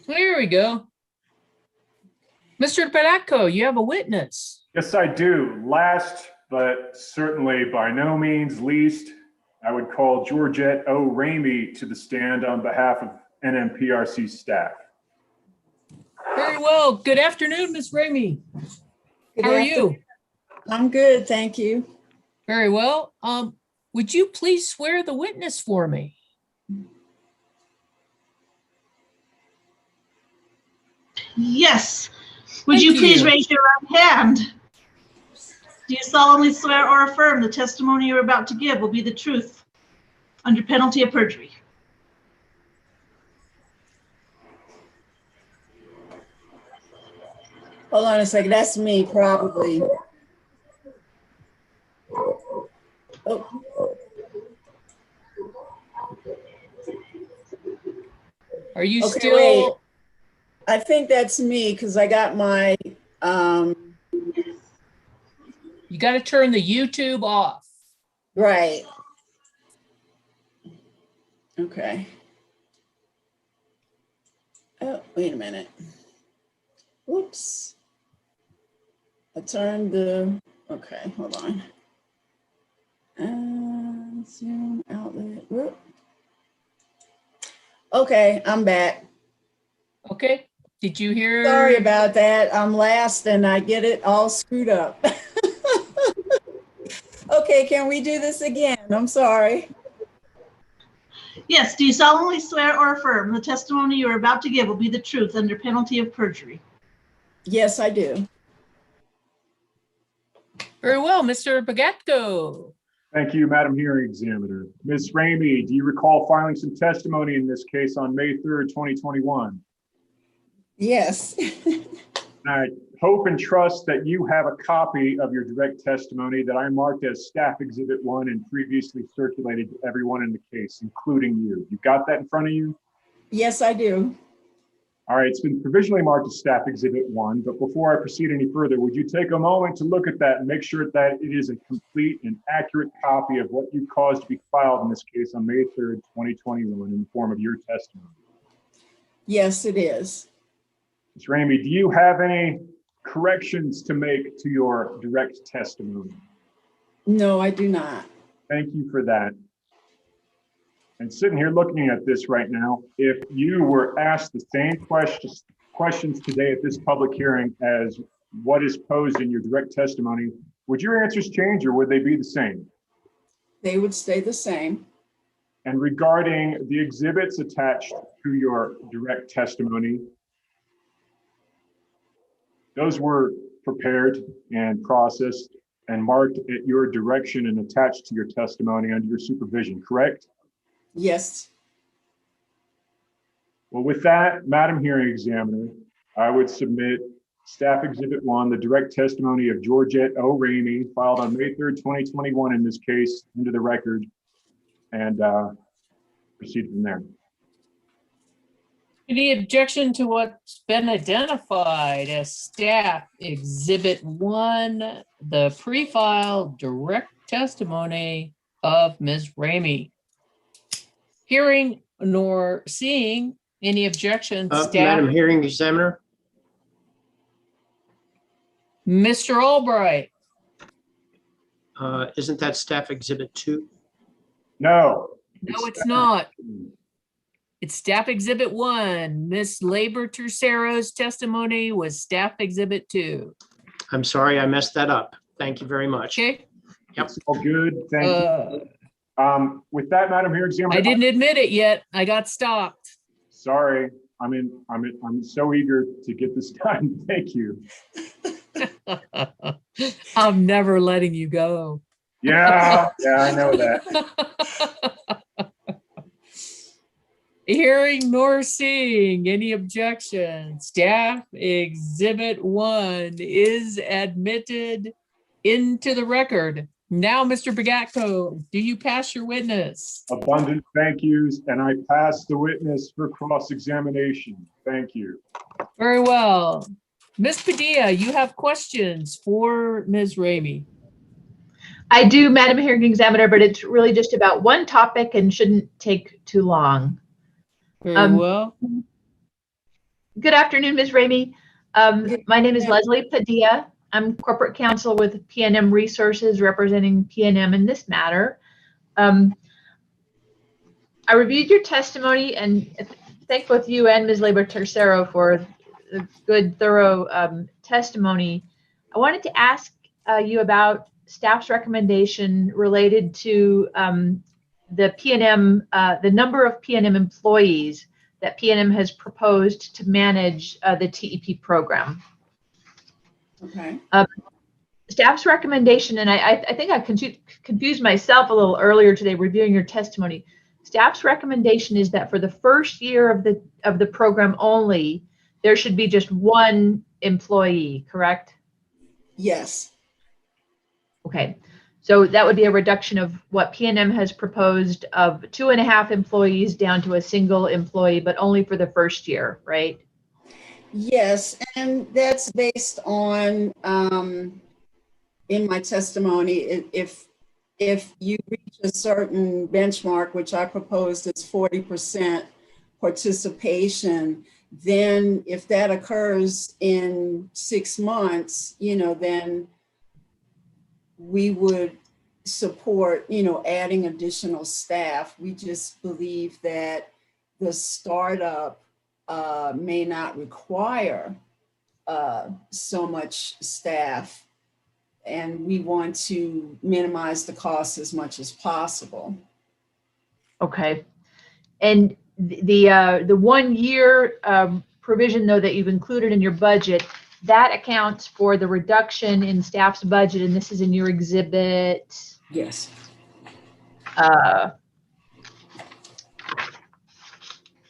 There we go. Mr. Baraco, you have a witness. Yes, I do. Last, but certainly by no means least, I would call Georgette O. Ramey to the stand on behalf of NMPRC staff. Very well. Good afternoon, Ms. Ramey. Good How are you? afternoon. I'm good, thank you. Very well. Would you please swear the witness for me? Yes. Would Thank you please you. raise your right hand? Do you solemnly swear or affirm the testimony you're about to give will be the truth under penalty of perjury? Hold on a second, that's me probably. Oh. Are you Okay, still? wait. I think that's me because I got my, You got to turn the YouTube off. right. Okay. Oh, wait a minute. Whoops. I turned the, okay, hold on. Zoom outlet. Whoop. Okay, I'm back. Okay. Did you hear? Sorry about that. I'm last and I get it all screwed up. Okay, can we do this again? I'm sorry. Yes. Do you solemnly swear or affirm the testimony you're about to give will be the truth under penalty of perjury? Yes, I do. Very well, Mr. Bagatko. Thank you, Madam Hearing Examiner. Ms. Ramey, do you recall filing some testimony in this case on May 3rd, 2021? Yes. I hope and trust that you have a copy of your direct testimony that I marked as Staff Exhibit 1 and previously circulated to everyone in the case, including you. You got that in front of you? Yes, I do. All right, it's been provisionally marked as Staff Exhibit 1, but before I proceed any further, would you take a moment to look at that and make sure that it is a complete and accurate copy of what you caused to be filed in this case on May 3rd, 2021 in the form of your testimony? Yes, it is. Ms. Ramey, do you have any corrections to make to your direct testimony? No, I do not. Thank you for that. And sitting here looking at this right now, if you were asked the same questions today at this public hearing as what is posed in your direct testimony, would your answers change or would they be the same? They would stay the same. And regarding the exhibits attached to your direct testimony, those were prepared and processed and marked at your direction and attached to your testimony under your supervision, correct? Yes. Well, with that, Madam Hearing Examiner, I would submit Staff Exhibit 1, the direct testimony of Georgette O. Ramey, filed on May 3rd, 2021 in this case, into the record, and proceed from there. Any objection to what's been identified as Staff Exhibit 1, the pre-file direct testimony of Ms. Ramey? Hearing nor seeing any objections, staff. Madam Hearing Examiner? Mr. Albright. Isn't that Staff Exhibit 2? No. No, it's not. It's Staff Exhibit 1. Miss Labor Tercero's testimony was Staff Exhibit 2. I'm sorry, I messed that up. Thank you very much. Okay. Yep. It's all good. Thank you. With that, Madam Hearing Examiner, I didn't admit it yet. I got stopped. Sorry, I'm so eager to get this done. Thank you. I'm never letting you go. Yeah, I know that. Hearing nor seeing any objection, Staff Exhibit 1 is admitted into the record. Now, Mr. Bagatko, do you pass your witness? Abundant thank yous, and I pass the witness for cross-examination. Thank you. Very well. Ms. Padilla, you have questions for Ms. Ramey. I do, Madam Hearing Examiner, but it's really just about one topic and shouldn't take too long. Very well. Good afternoon, Ms. Ramey. My name is Leslie Padilla. I'm corporate counsel with PNM Resources, representing PNM in this matter. I reviewed your testimony and thank both you and Ms. Labor Tercero for the good, thorough testimony. I wanted to ask you about staff's recommendation related to the PNM, the number of PNM employees that PNM has proposed to manage the TEP program. Okay. Staff's recommendation, and I think I confused myself a little earlier today reviewing your testimony. Staff's recommendation is that for the first year of the program only, there should be just one employee, correct? Yes. Okay, so that would be a reduction of what PNM has proposed of 2.5 employees down to a single employee, but only for the first year, right? Yes, and that's based on, in my testimony, if you reach a certain benchmark, which I proposed is 40% participation, then if that occurs in 6 months, then we would support, adding additional staff. We just believe that the startup may not require so much staff, and we want to minimize the cost as much as possible. Okay, and the 1 year provision though that you've included in your budget, that accounts for the reduction in staff's budget, and this is in your exhibit. Yes.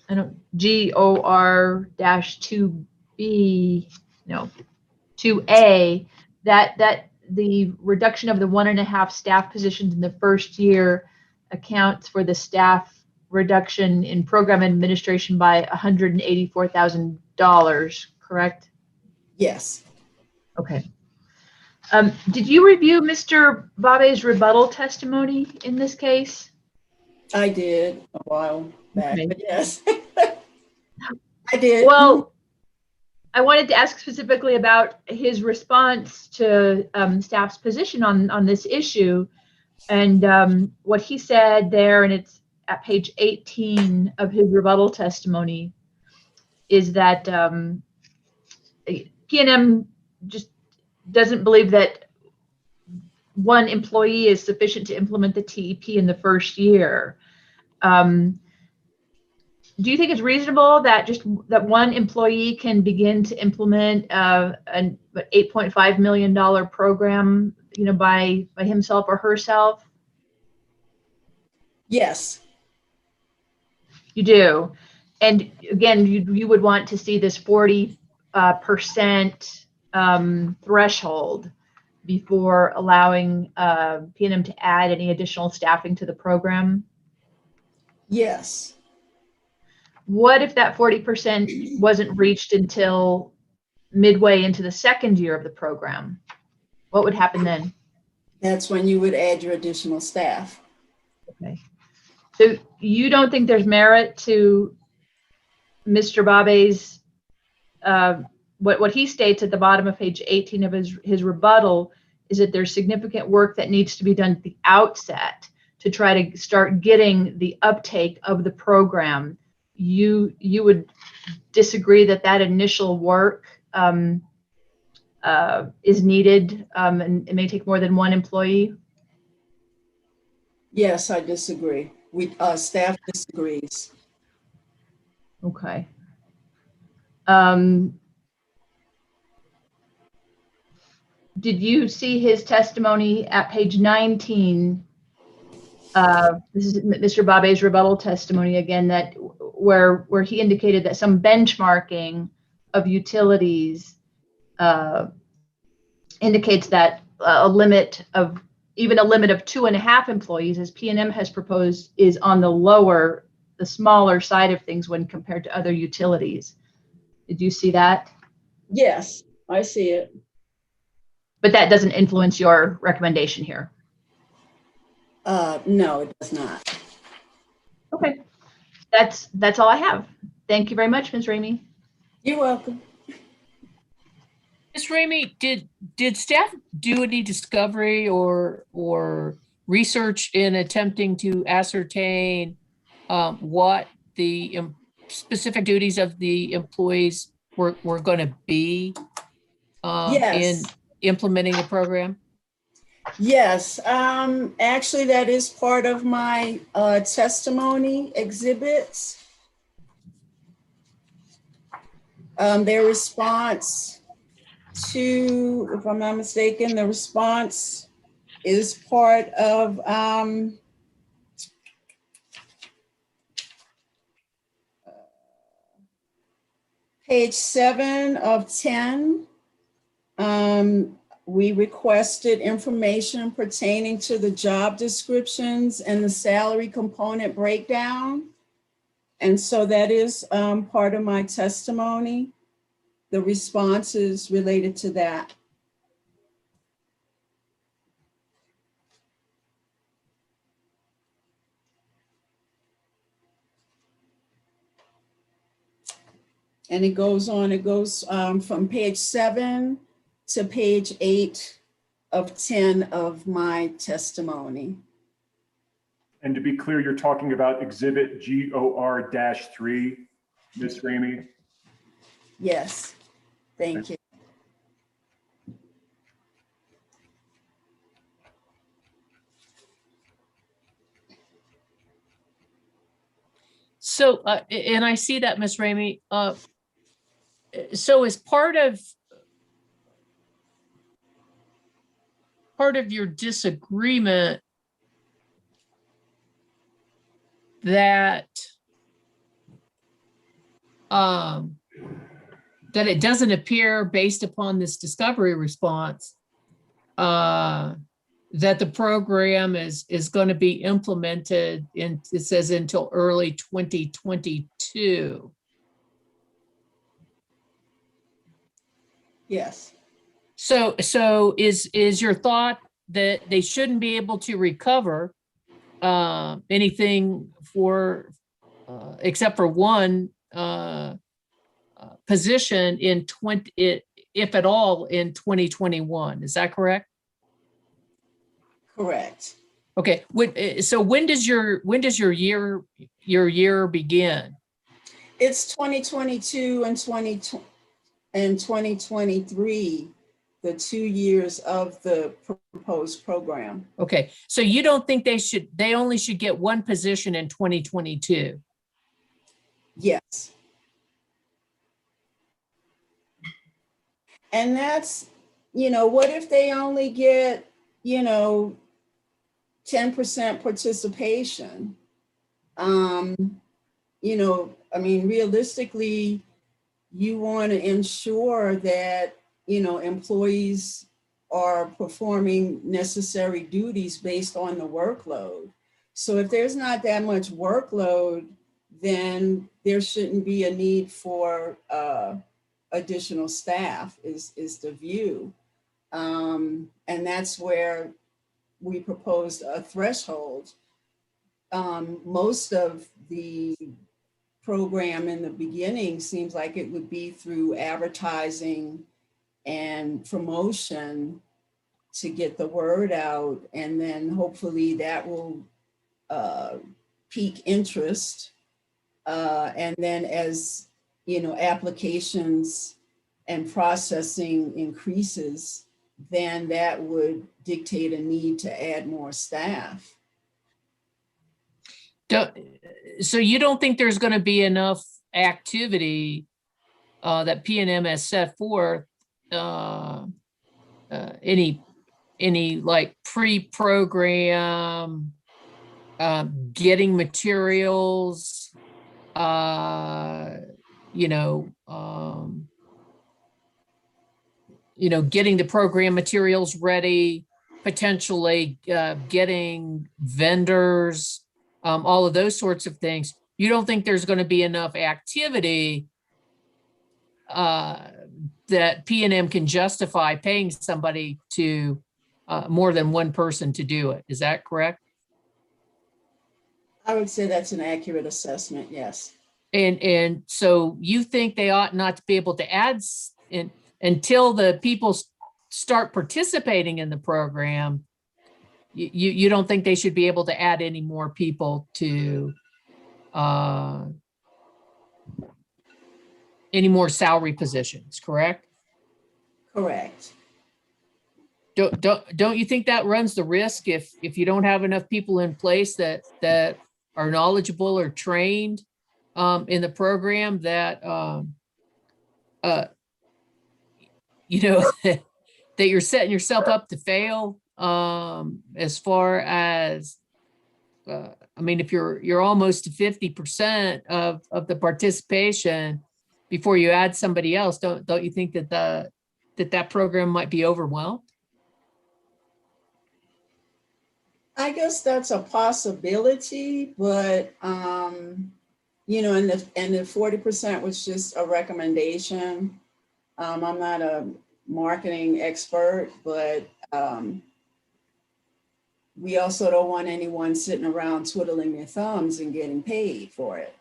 GOR-2B, no, 2A, that the reduction of the 1.5 staff positions in the first year accounts for the staff reduction in program administration by $184,000, correct? Yes. Okay. Did you review Mr. Babe's rebuttal testimony in this case? I did a while back, Okay. but yes, I did. Well, I wanted to ask specifically about his response to staff's position on this issue, and what he said there, and it's at page 18 of his rebuttal testimony, is that PNM just doesn't believe that one employee is sufficient to implement the TEP in the first year. Do you think it's reasonable that that one employee can begin to implement an $8.5 million program, by himself or herself? Yes. You do. And again, you would want to see this 40% threshold before allowing PNM to add any additional staffing to the program? Yes. What if that 40% wasn't reached until midway into the second year of the program? What would happen then? That's when you would add your additional staff. Okay. So you don't think there's merit to Mr. Babe's, what he states at the bottom of page 18 of his rebuttal is that there's significant work that needs to be done at the outset to try to start getting the uptake of the program. You would disagree that initial work is needed, and it may take more than one employee? Yes, I disagree. Staff disagrees. Okay. Did you see his testimony at page 19? This is Mr. Babe's rebuttal testimony again, that where he indicated that some benchmarking of utilities indicates that a limit of 2.5 employees, as PNM has proposed, is on the smaller side of things when compared to other utilities. Did you see that? Yes, I see it. But that doesn't influence your recommendation here. No, it does not. Okay, that's all I have. Thank you very much, Ms. Ramey. You're welcome. Ms. Ramey, did staff do any discovery or research in attempting to ascertain what the specific duties of the employees were going to be in Yes. implementing the program? Yes, actually, that is part of my testimony exhibits. Their response to, if I'm not mistaken, the response is part of page 7 of 10. We requested information pertaining to the job descriptions and the salary component breakdown. And so that is part of my testimony. The response is related to that. And it goes on, it goes from page 7 to page 8 of 10 of my testimony. And to be clear, you're talking about exhibit GOR-3, Ms. Ramey? Yes, thank you. So, and I see that, Ms. Ramey. So as part of your disagreement that that it doesn't appear based upon this discovery response that the program is going to be implemented in, it says, until early 2022. Yes. So is your thought that they shouldn't be able to recover anything for except for one position in if at all in 2021? Is that correct? Correct. Okay. So when does your year begin? It's 2022 and 2023, the 2 years of the proposed program. Okay. So you don't think they only should get one position in 2022? Yes. And that's, what if they only get, 10% participation? Realistically, you want to ensure that, employees are performing necessary duties based on the workload. So if there's not that much workload, then there shouldn't be a need for additional staff is the view. And that's where we proposed a threshold. Most of the program in the beginning seems like it would be through advertising and promotion to get the word out. And then hopefully that will pique interest. And then as, applications and processing increases, then that would dictate a need to add more staff. So you don't think there's going to be enough activity that P&M has set forth, any like pre-program, getting materials, getting the program materials ready, potentially getting vendors, all of those sorts of things. You don't think there's going to be enough activity that P&M can justify paying somebody to more than one person to do it? Is that correct? I would say that's an accurate assessment, yes. And so you think they ought not to be able to add until the people start participating in the program. You don't think they should be able to add any more people to any more salary positions, correct? Correct. Don't you think that runs the risk if you don't have enough people in place that are knowledgeable or trained in the program, that you know that you're setting yourself up to fail as far as I mean, if you're almost to 50% of the participation before you add somebody else, don't you think that that program might be overwhelmed? I guess that's a possibility, but you know, and the 40% was just a recommendation. I'm not a marketing expert, but we also don't want anyone sitting around twiddling their thumbs and getting paid for it.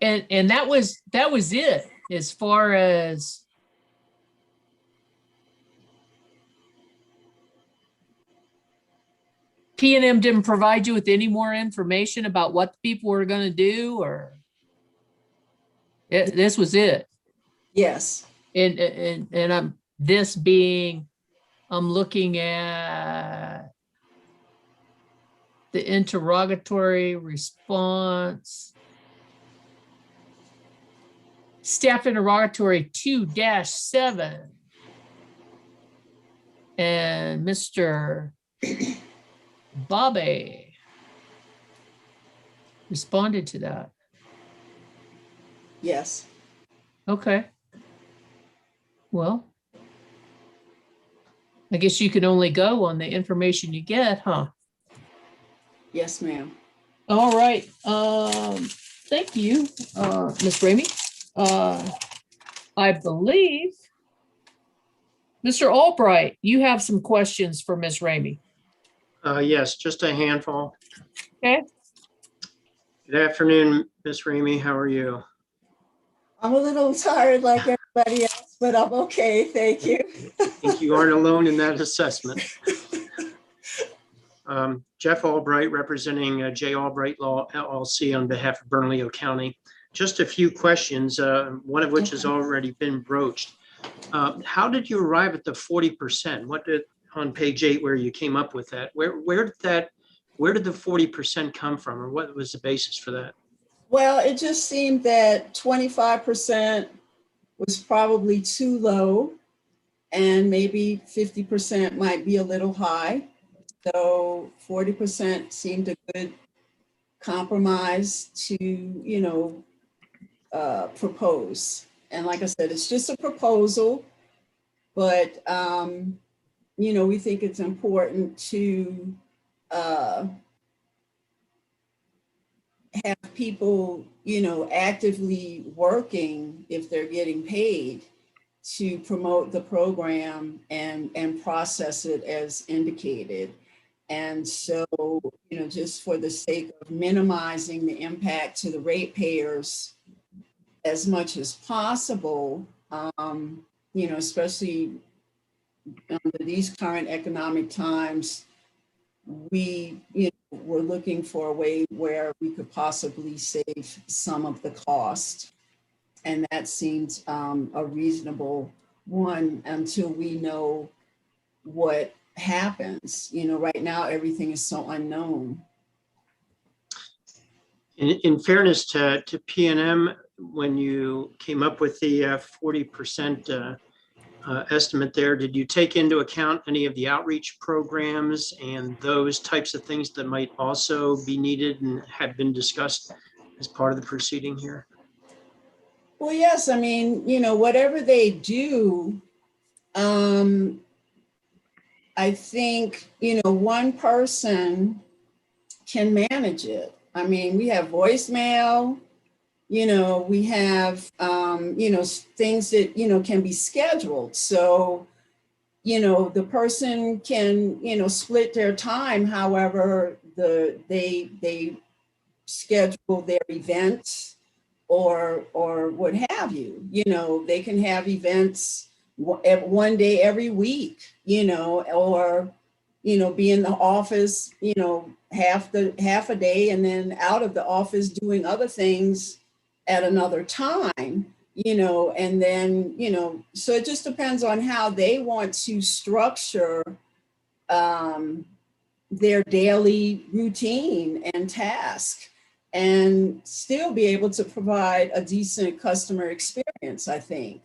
And that was it as far as P&M didn't provide you with any more information about what the people were going to do, or this was it? Yes. And I'm this being, I'm looking at the interrogatory response. Staff interrogatory 2-7. And Mr. Bobby responded to that. Yes. Okay. Well, I guess you can only go on the information you get, huh? Yes, ma'am. All right. Thank you, Ms. Ramey. I believe, Mr. Albright, you have some questions for Ms. Ramey. Yes, just a handful. Okay. Good afternoon, Ms. Ramey. How are you? I'm a little tired like everybody else, but I'm okay. Thank you. I think you aren't alone in that assessment. Jeff Albright, representing J. Albright Law LLC on behalf of Bernalillo County. Just a few questions, one of which has already been broached. How did you arrive at the 40%? What did, on page 8, where you came up with that? Where did the 40% come from, or what was the basis for that? Well, it just seemed that 25% was probably too low, and maybe 50% might be a little high. So 40% seemed a good compromise to, you know, propose. And like I said, it's just a proposal, but, you know, we think it's important to have people, you know, actively working if they're getting paid to promote the program and process it as indicated. And so, you know, just for the sake of minimizing the impact to the ratepayers as much as possible, you know, especially under these current economic times, we, you know, we're looking for a way where we could possibly save some of the cost. And that seems a reasonable one until we know what happens. You know, right now, everything is so unknown. In fairness to P&M, when you came up with the 40% estimate there, did you take into account any of the outreach programs and those types of things that might also be needed and have been discussed as part of the proceeding here? Well, yes, I mean, you know, whatever they do, I think, you know, one person can manage it. I mean, we have voicemail, you know, we have things that, can be scheduled. So, the person can, split their time, however, they schedule their events or what have you. They can have events one day every week, or be in the office, half a day, and then out of the office doing other things at another time, and then, so it just depends on how they want to structure their daily routine and task, and still be able to provide a decent customer experience, I think.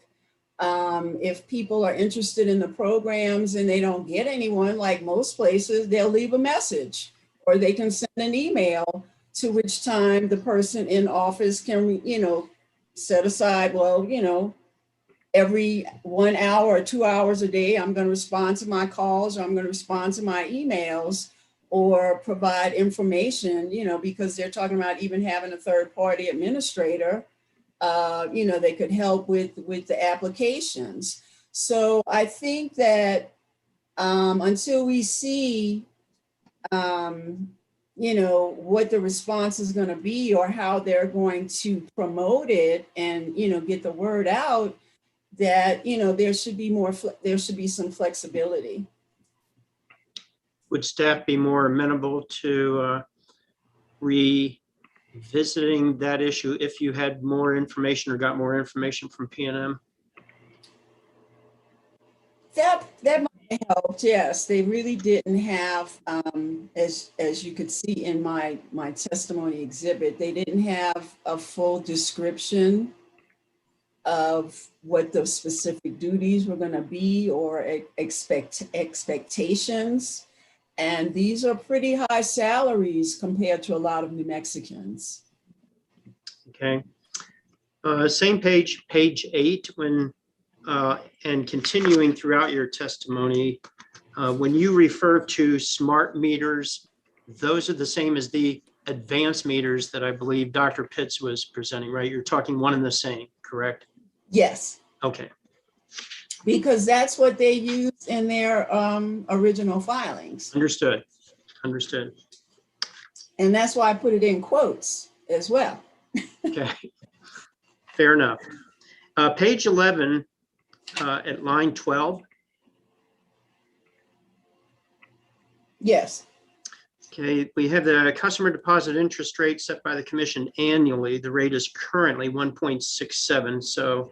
If people are interested in the programs and they don't get anyone, like most places, they'll leave a message or they can send an email, to which time the person in office can, set aside, well, every 1 hour or 2 hours a day, I'm going to respond to my calls, or I'm going to respond to my emails, or provide information, because they're talking about even having a third party administrator. They could help with the applications. So I think that until we see, what the response is going to be, or how they're going to promote it and, get the word out, that, there should be some flexibility. Would staff be more amenable to revisiting that issue if you had more information or got more information from P&M? That might have helped. Yes, they really didn't have, as you could see in my testimony exhibit, they didn't have a full description of what the specific duties were going to be, or expectations. And these are pretty high salaries compared to a lot of New Mexicans. Okay. Same page, page 8, when and continuing throughout your testimony, when you refer to smart meters, those are the same as the advanced meters that I believe Dr. Pitts was presenting, right? You're talking one and the same, correct? Yes. Okay. Because that's what they used in their original filings. Understood. Understood. And that's why I put it in quotes as well. Okay. Fair enough. Page 11 at line 12. Yes. Okay, we have the customer deposit interest rate set by the commission annually. The rate is currently 1.67. So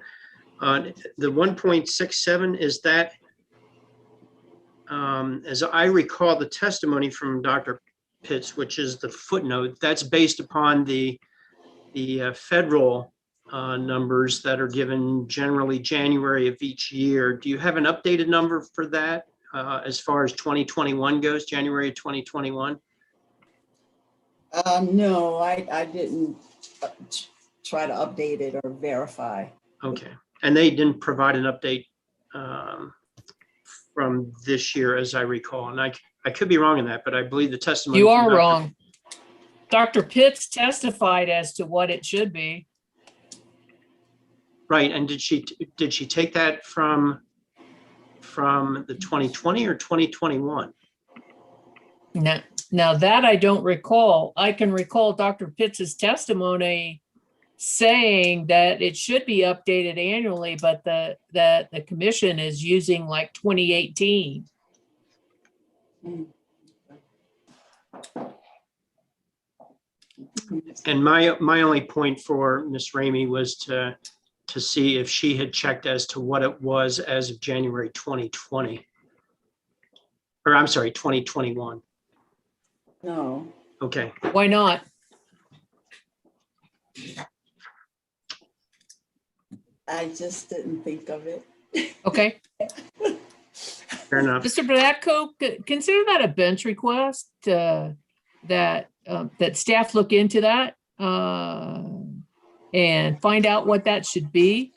the 1.67, is that, as I recall the testimony from Dr. Pitts, which is the footnote, that's based upon the federal numbers that are given generally January of each year. Do you have an updated number for that as far as 2021 goes, January of 2021? No, I didn't try to update it or verify. Okay, and they didn't provide an update from this year, as I recall, and I could be wrong in that, but I believe the testimony. You are wrong. Dr. Pitts testified as to what it should be. Right, and did she take that from the 2020 or 2021? Now that I don't recall. I can recall Dr. Pitts's testimony saying that it should be updated annually, but the commission is using like 2018. And my only point for Ms. Ramey was to see if she had checked as to what it was as of January 2020. Or I'm sorry, 2021. No. Okay. Why not? I just didn't think of it. Okay. Fair enough. Mr. Bradco, consider that a bench request, that staff look into that and find out what that should be.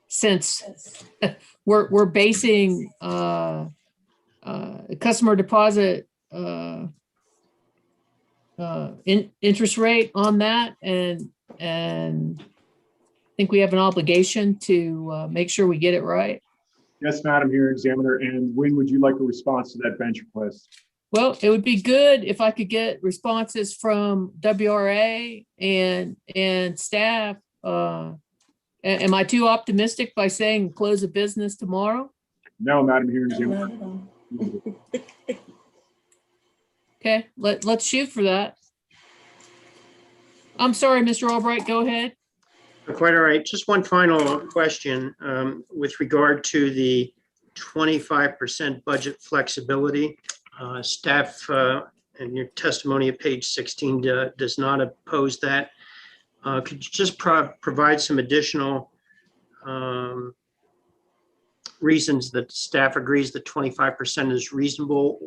Since we're basing customer deposit interest rate on that, and and I think we have an obligation to make sure we get it right. Yes, Madam Hearing Examiner. And when would you like a response to that bench request? Well, it would be good if I could get responses from WRA and staff. Am I too optimistic by saying close of business tomorrow? No, Madam Hearing Examiner. Okay, let's shoot for that. I'm sorry, Mr. Albright, go ahead. Quite all right. Just one final question with regard to the 25% budget flexibility. Staff and your testimony at page 16 does not oppose that. Could you just provide some additional reasons that staff agrees that 25% is reasonable,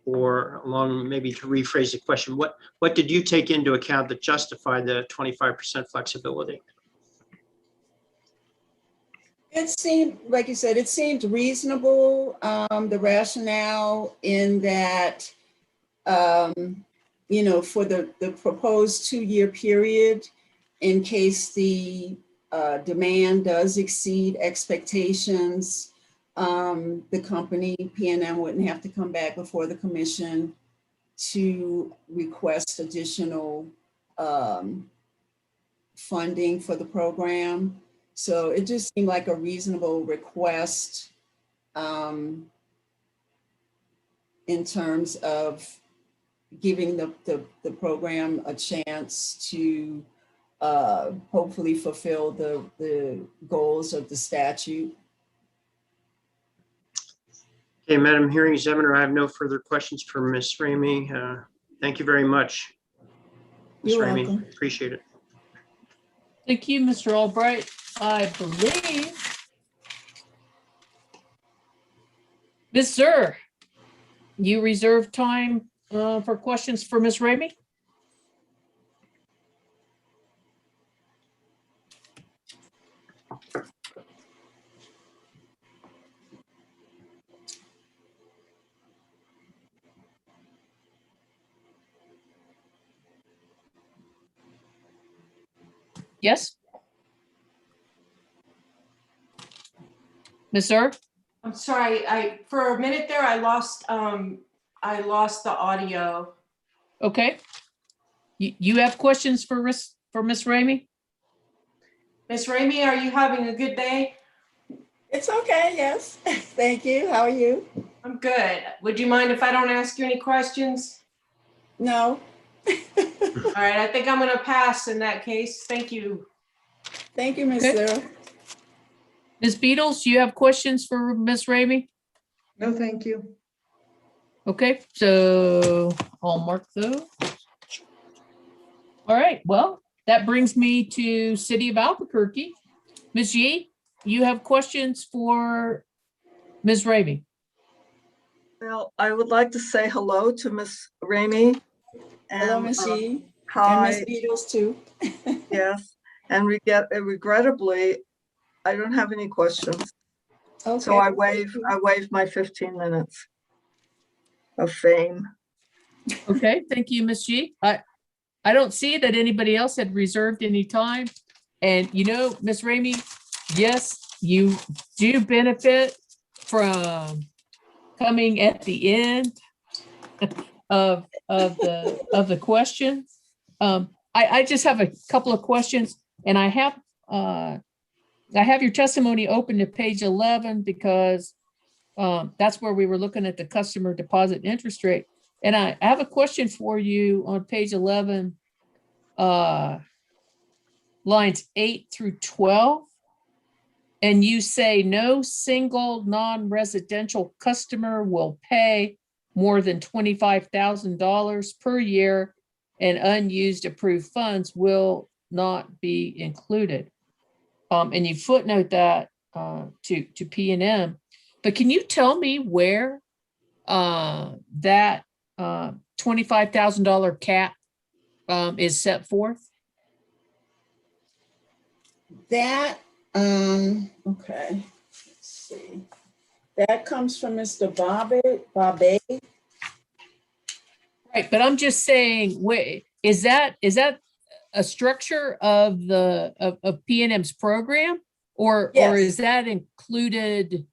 or along, maybe to rephrase the question, what did you take into account that justify the 25% flexibility? It seemed, like you said, it seemed reasonable. The rationale in that, you know, for the proposed 2-year period, in case the demand does exceed expectations, the company, PNM, wouldn't have to come back before the commission to request additional funding for the program. So it just seemed like a reasonable request in terms of giving the program a chance to hopefully fulfill the goals of the statute. Okay, Madam Hearing Examiner, I have no further questions for Ms. Ramey. Thank you very much, Ms. You're Ramey. welcome. Appreciate it. Thank you, Mr. Albright. I believe Ms. Zur, you reserve time for questions for Ms. Ramey? Yes? Ms. Zur? I'm sorry, for a minute there, I lost the audio. Okay. You have questions for Ms. Ramey? Miss Ramey, are you having a good day? It's okay, yes. Thank you. How are you? I'm good. Would you mind if I don't ask you any questions? No. All right, I think I'm gonna pass in that case. Thank you. Thank you, Ms. Okay. Sarah. Ms. Beatles, you have questions for Ms. Ramey? No, thank you. Okay, so I'll mark those. All right, well, that brings me to City of Albuquerque. Ms. Yee, you have questions for Ms. Ramey? Well, I would like to say hello to Ms. Ramey. Hello, Ms. Yee. Hi. And Ms. Beatles too. Yes, and regrettably, I don't have any questions. Okay. So I waive my 15 minutes of fame. Okay, thank you, Ms. G. I don't see that anybody else had reserved any time. And you know, Ms. Ramey, yes, you do benefit from coming at the end of the questions. I just have a couple of questions, and I have your testimony open to page 11 because that's where we were looking at the customer deposit interest rate. And I have a question for you on page 11, lines 8 through 12. And you say no single non-residential customer will pay more than $25,000 per year, and unused approved funds will not be included. And you footnote that to P&M. But can you tell me where that $25,000 cap is set forth? That, okay, let's see. That comes from Mr. Bobby. Right, but I'm just saying, is that a structure of of P&M's program, or Yes. is that included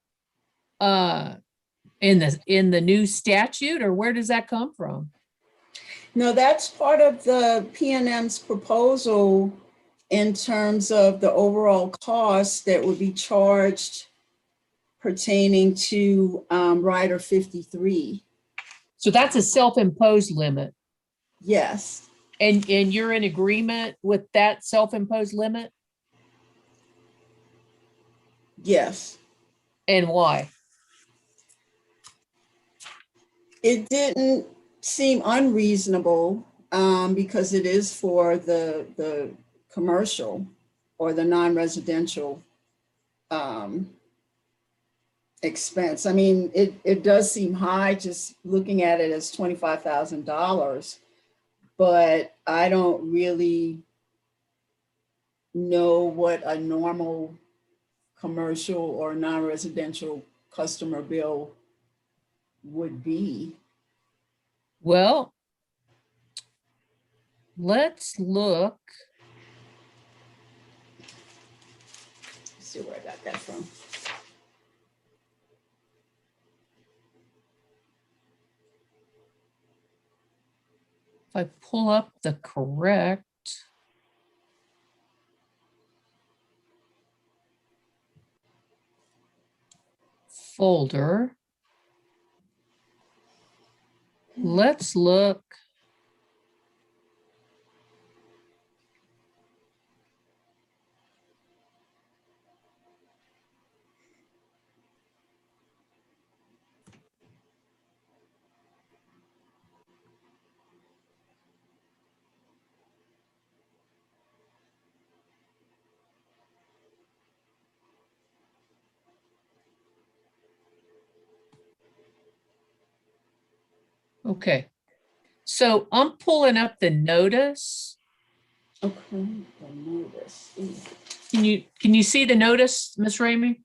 in the new statute, or where does that come from? No, that's part of the P&M's proposal in terms of the overall cost that would be charged pertaining to Rider 53. So that's a self-imposed limit. Yes. And you're in agreement with that self-imposed limit? Yes. And why? It didn't seem unreasonable because it is for the commercial or the non-residential expense. I mean, it does seem high just looking at it as $25,000, but I don't really know what a normal commercial or non-residential customer bill would be. Well, let's look. Let's see where I got that from. If I pull up the correct folder, let's look. Okay, so I'm pulling up the notice. Okay, the notice. Can you see the notice, Ms. Ramey?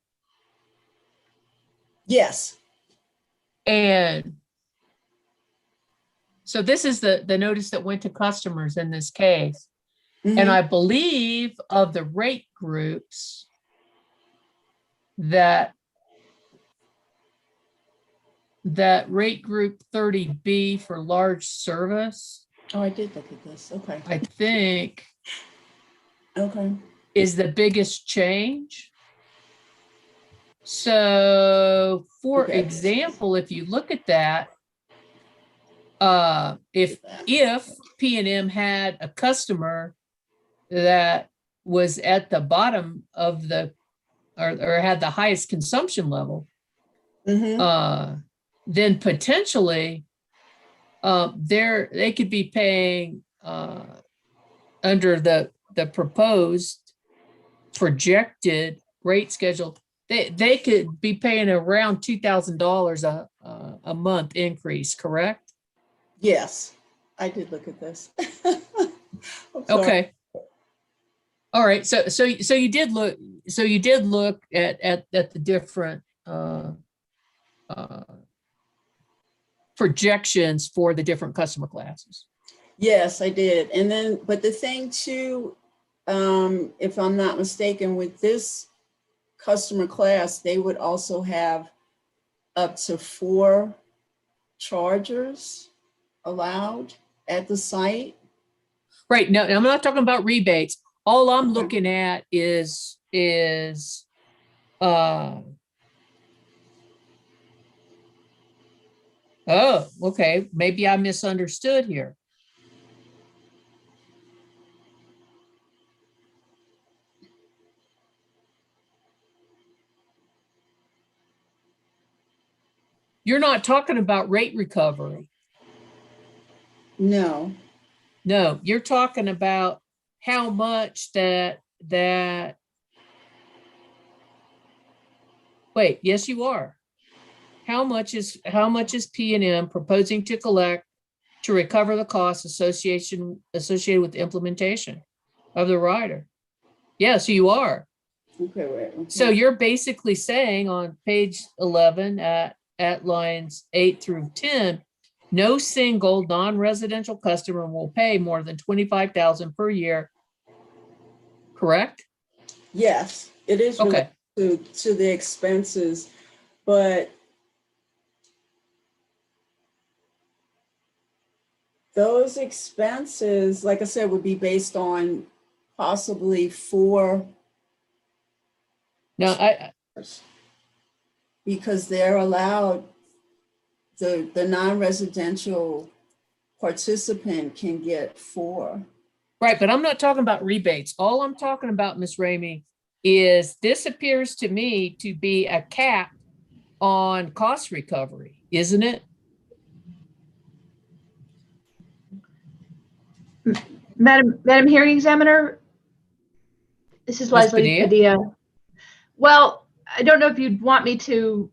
Yes. And so this is the notice that went to customers in this case. And I believe of the rate groups that rate group 30B for large service. Oh, I did look at this. Okay. I think okay, is the biggest change. So for Okay. example, if you look at that, if P&M had a customer that was at the bottom of the or had the highest consumption level, then potentially they could be paying under the proposed projected rate schedule, they could be paying around $2,000 a month increase, correct? Yes, I did look at this. Okay. All right. So you did look. So you did look at the different projections for the different customer classes. Yes, I did. And then, but the thing too, if I'm not mistaken, with this customer class, they would also have up to 4 chargers allowed at the site. Right. No, I'm not talking about rebates. All I'm looking at is oh, okay. Maybe I misunderstood here. You're not talking about rate recovery. No. No, you're talking about how much that wait, yes, you are. How much is P&M proposing to collect to recover the costs associated with the implementation of the rider? Yes, you are. Okay, right. Okay. So you're basically saying on page 11 at lines 8 through 10 no single non-residential customer will pay more than 25,000 per year. Correct? Yes, it is Okay. related to the expenses, but those expenses, like I said, would be based on possibly 4. Now, because they're allowed, the non-residential participant can get 4. right, but I'm not talking about rebates. All I'm talking about, Ms. Ramey, is this appears to me to be a cap on cost recovery, isn't it? Madam Hearing Examiner, this is Ms. Leslie Padilla? Padilla. Well, I don't know if you'd want me to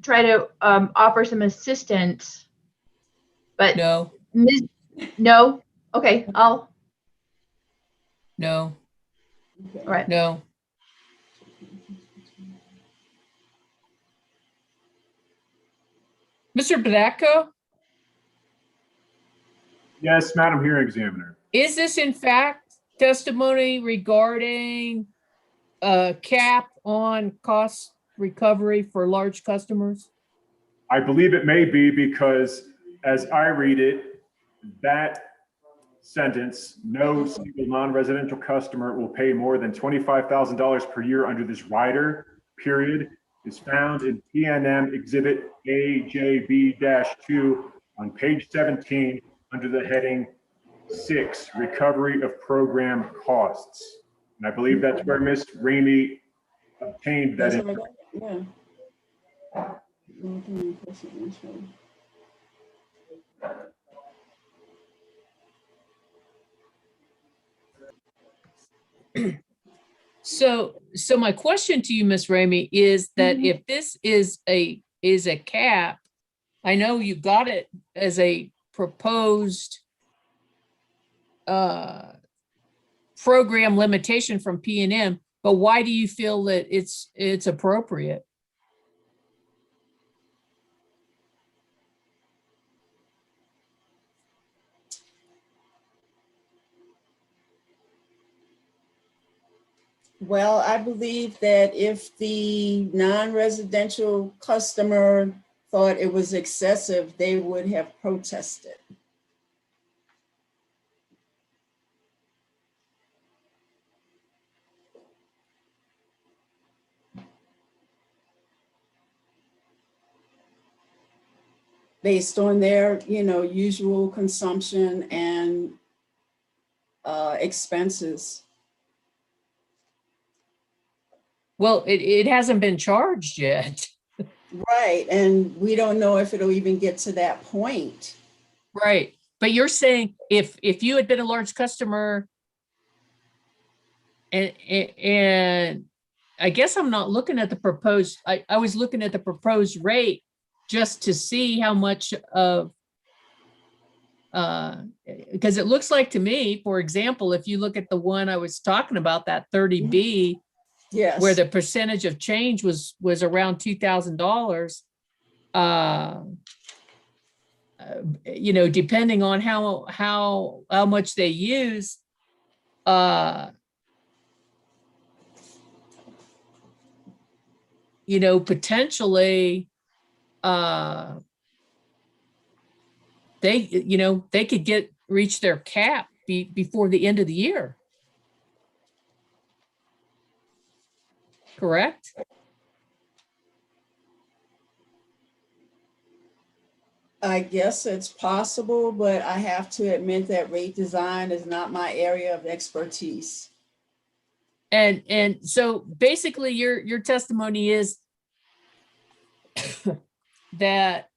try to offer some assistance, but No, no? Okay, no, all right. no. Mr. Badacco, Yes, Madam Hearing Examiner. is this in fact testimony regarding a cap on cost recovery for large customers? I believe it may be because as I read it, that sentence, no single non-residential customer will pay more than $25,000 per year under this rider, period, is found in PNM Exhibit AJB-2 on page 17 under the heading 6, Recovery of Program Costs. And I believe that's where Ms. Ramey obtained that. That's what I got, yeah. So my question to you, Ms. Ramey, is that if this is a cap, I know you got it as a proposed program limitation from P&M, but why do you feel that it's appropriate? Well, I believe that if the non-residential customer thought it was excessive, they would have protested. Based on their, usual consumption and expenses. Well, it hasn't been charged yet. Right, and we don't know if it'll even get to that point. Right, but you're saying if you had been a large customer, and I guess I'm not looking at the proposed, I was looking at the proposed rate just to see how much of, because it looks like to me, for example, if you look at the one I was talking about, that 30B, yes, where the percentage of change was around $2,000, depending on how much they use, potentially, they could reach their cap before the end of the year. Correct? I guess it's possible, but I have to admit that rate design is not my area of expertise. And so basically your testimony is that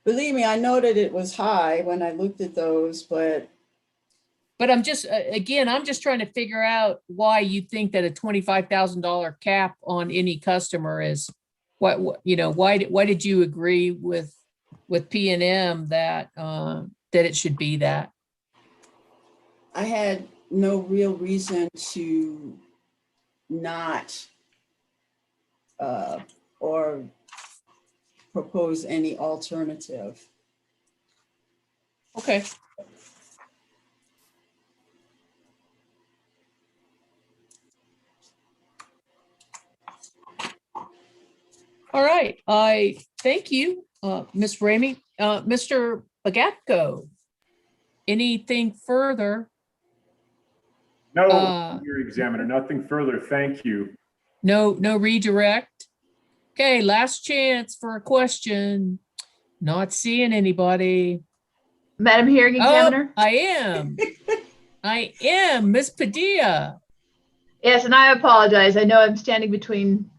believe me, I know that it was high when I looked at those, but I'm just, again, I'm just trying to figure out why you think that a $25,000 cap on any customer is why did you agree with P&M that it should be that? I had no real reason to not or propose any alternative. Okay. All right, I thank you, Ms. Ramey. Mr. Bagatko, anything further? No, your examiner, nothing further. Thank you. No redirect? Okay, last chance for a question. Not seeing anybody. Madam Hearing Examiner? Oh, I am, Miss Padilla. Yes, and I apologize. I know I'm standing between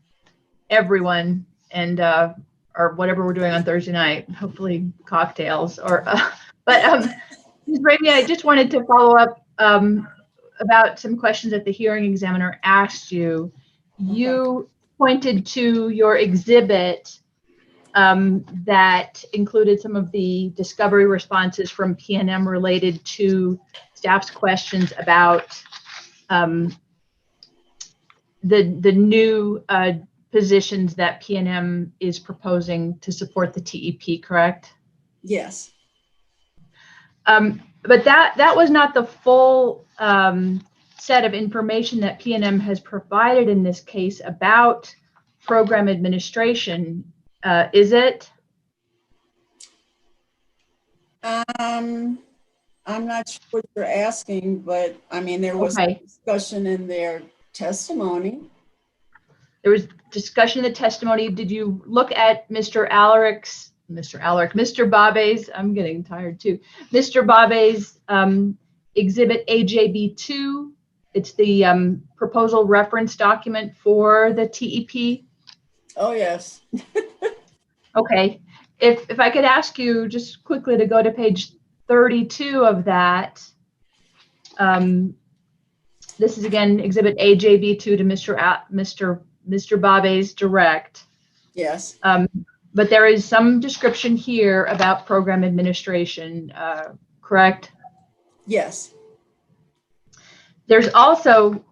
everyone and or whatever we're doing on Thursday night, hopefully cocktails or but Ms. Ramey, I just wanted to follow up about some questions that the hearing examiner asked you. You pointed to your exhibit that included some of the discovery responses from PNM related to staff's questions about the new positions that PNM is proposing to support the TEP, correct? Yes. But that was not the full set of information that PNM has provided in this case about program administration, is it? I'm not sure what you're asking, but I mean, there was a discussion in their testimony. There was discussion in the testimony. Did you look at Mr. Babe's, I'm getting tired too, Mr. Babe's exhibit AJB2? It's the proposal reference document for the TEP. Oh, yes. Okay. If I could ask you just quickly to go to page 32 of that. This is again exhibit AJB2 to Mr. Babe's direct. Yes. But there is some description here about program administration, correct? Yes. There's also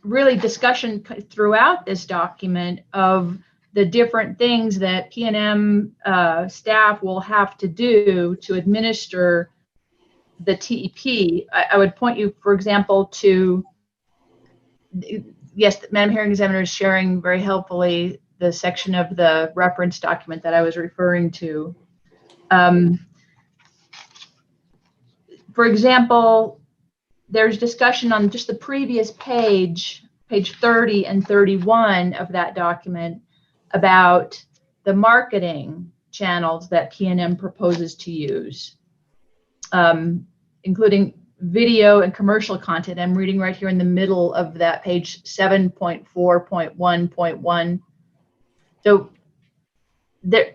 really discussion throughout this document of the different things that PNM staff will have to do to administer the TEP. I would point you, for example, to, yes, Madam Hearing Examiner is sharing very helpfully the section of the reference document that I was referring to. For example, there's discussion on just the previous page 30 and 31 of that document about the marketing channels that PNM proposes to use, including video and commercial content. I'm reading right here in the middle of that page 7.4.1.1. So there,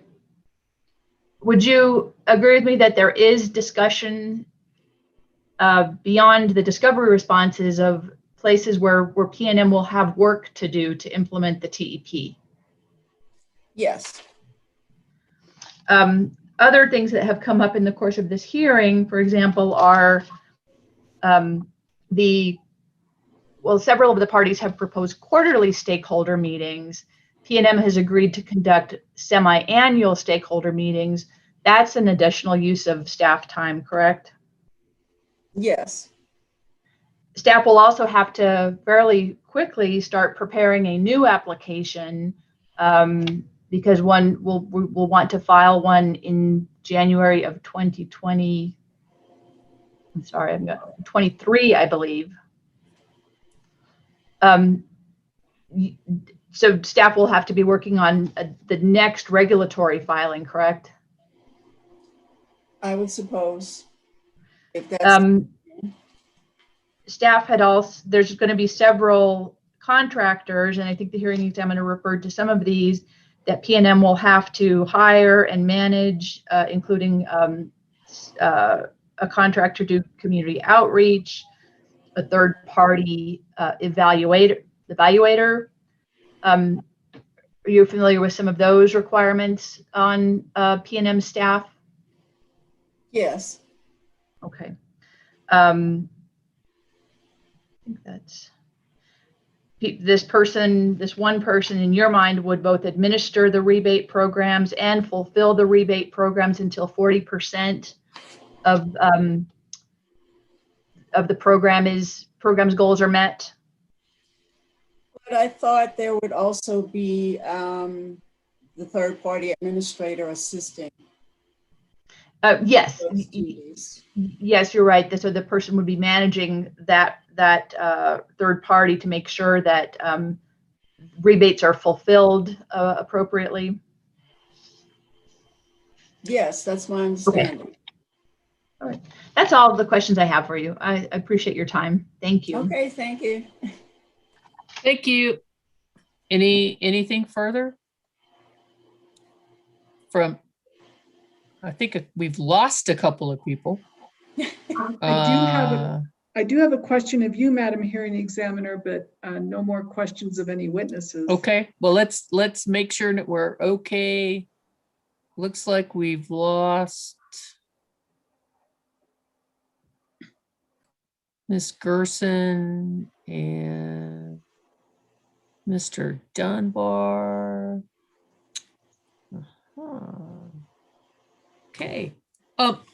would you agree with me that there is discussion beyond the discovery responses of places where PNM will have work to do to implement the TEP? Yes. Other things that have come up in the course of this hearing, for example, are several of the parties have proposed quarterly stakeholder meetings. PNM has agreed to conduct semi-annual stakeholder meetings. That's an additional use of staff time, correct? Yes. Staff will also have to fairly quickly start preparing a new application because one will want to file one in January of 2020. I'm sorry, I've got 23, I believe. So staff will have to be working on the next regulatory filing, correct? I would suppose. If that's staff had also, there's going to be several contractors, and I think the hearing examiner referred to some of these that PNM will have to hire and manage, including a contractor to do community outreach, a third-party evaluator. Are you familiar with some of those requirements on PNM staff? Yes. Okay. I think that's this one person in your mind would both administer the rebate programs and fulfill the rebate programs until 40% of the program's goals are met. But I thought there would also be the third-party administrator assisting. Yes, yes, you're right. So the person would be managing that third party to make sure that rebates are fulfilled appropriately. Yes, that's my understanding. Okay. All right. That's all the questions I have for you. I appreciate your time. Thank you. Okay, thank you. Thank you. Anything further? I think we've lost a couple of people. I do have a question of you, Madam Hearing Examiner, but no more questions of any witnesses. Okay, well, let's make sure that we're okay. Looks like we've lost Ms. Gerson and Mr. Dunbar. Okay.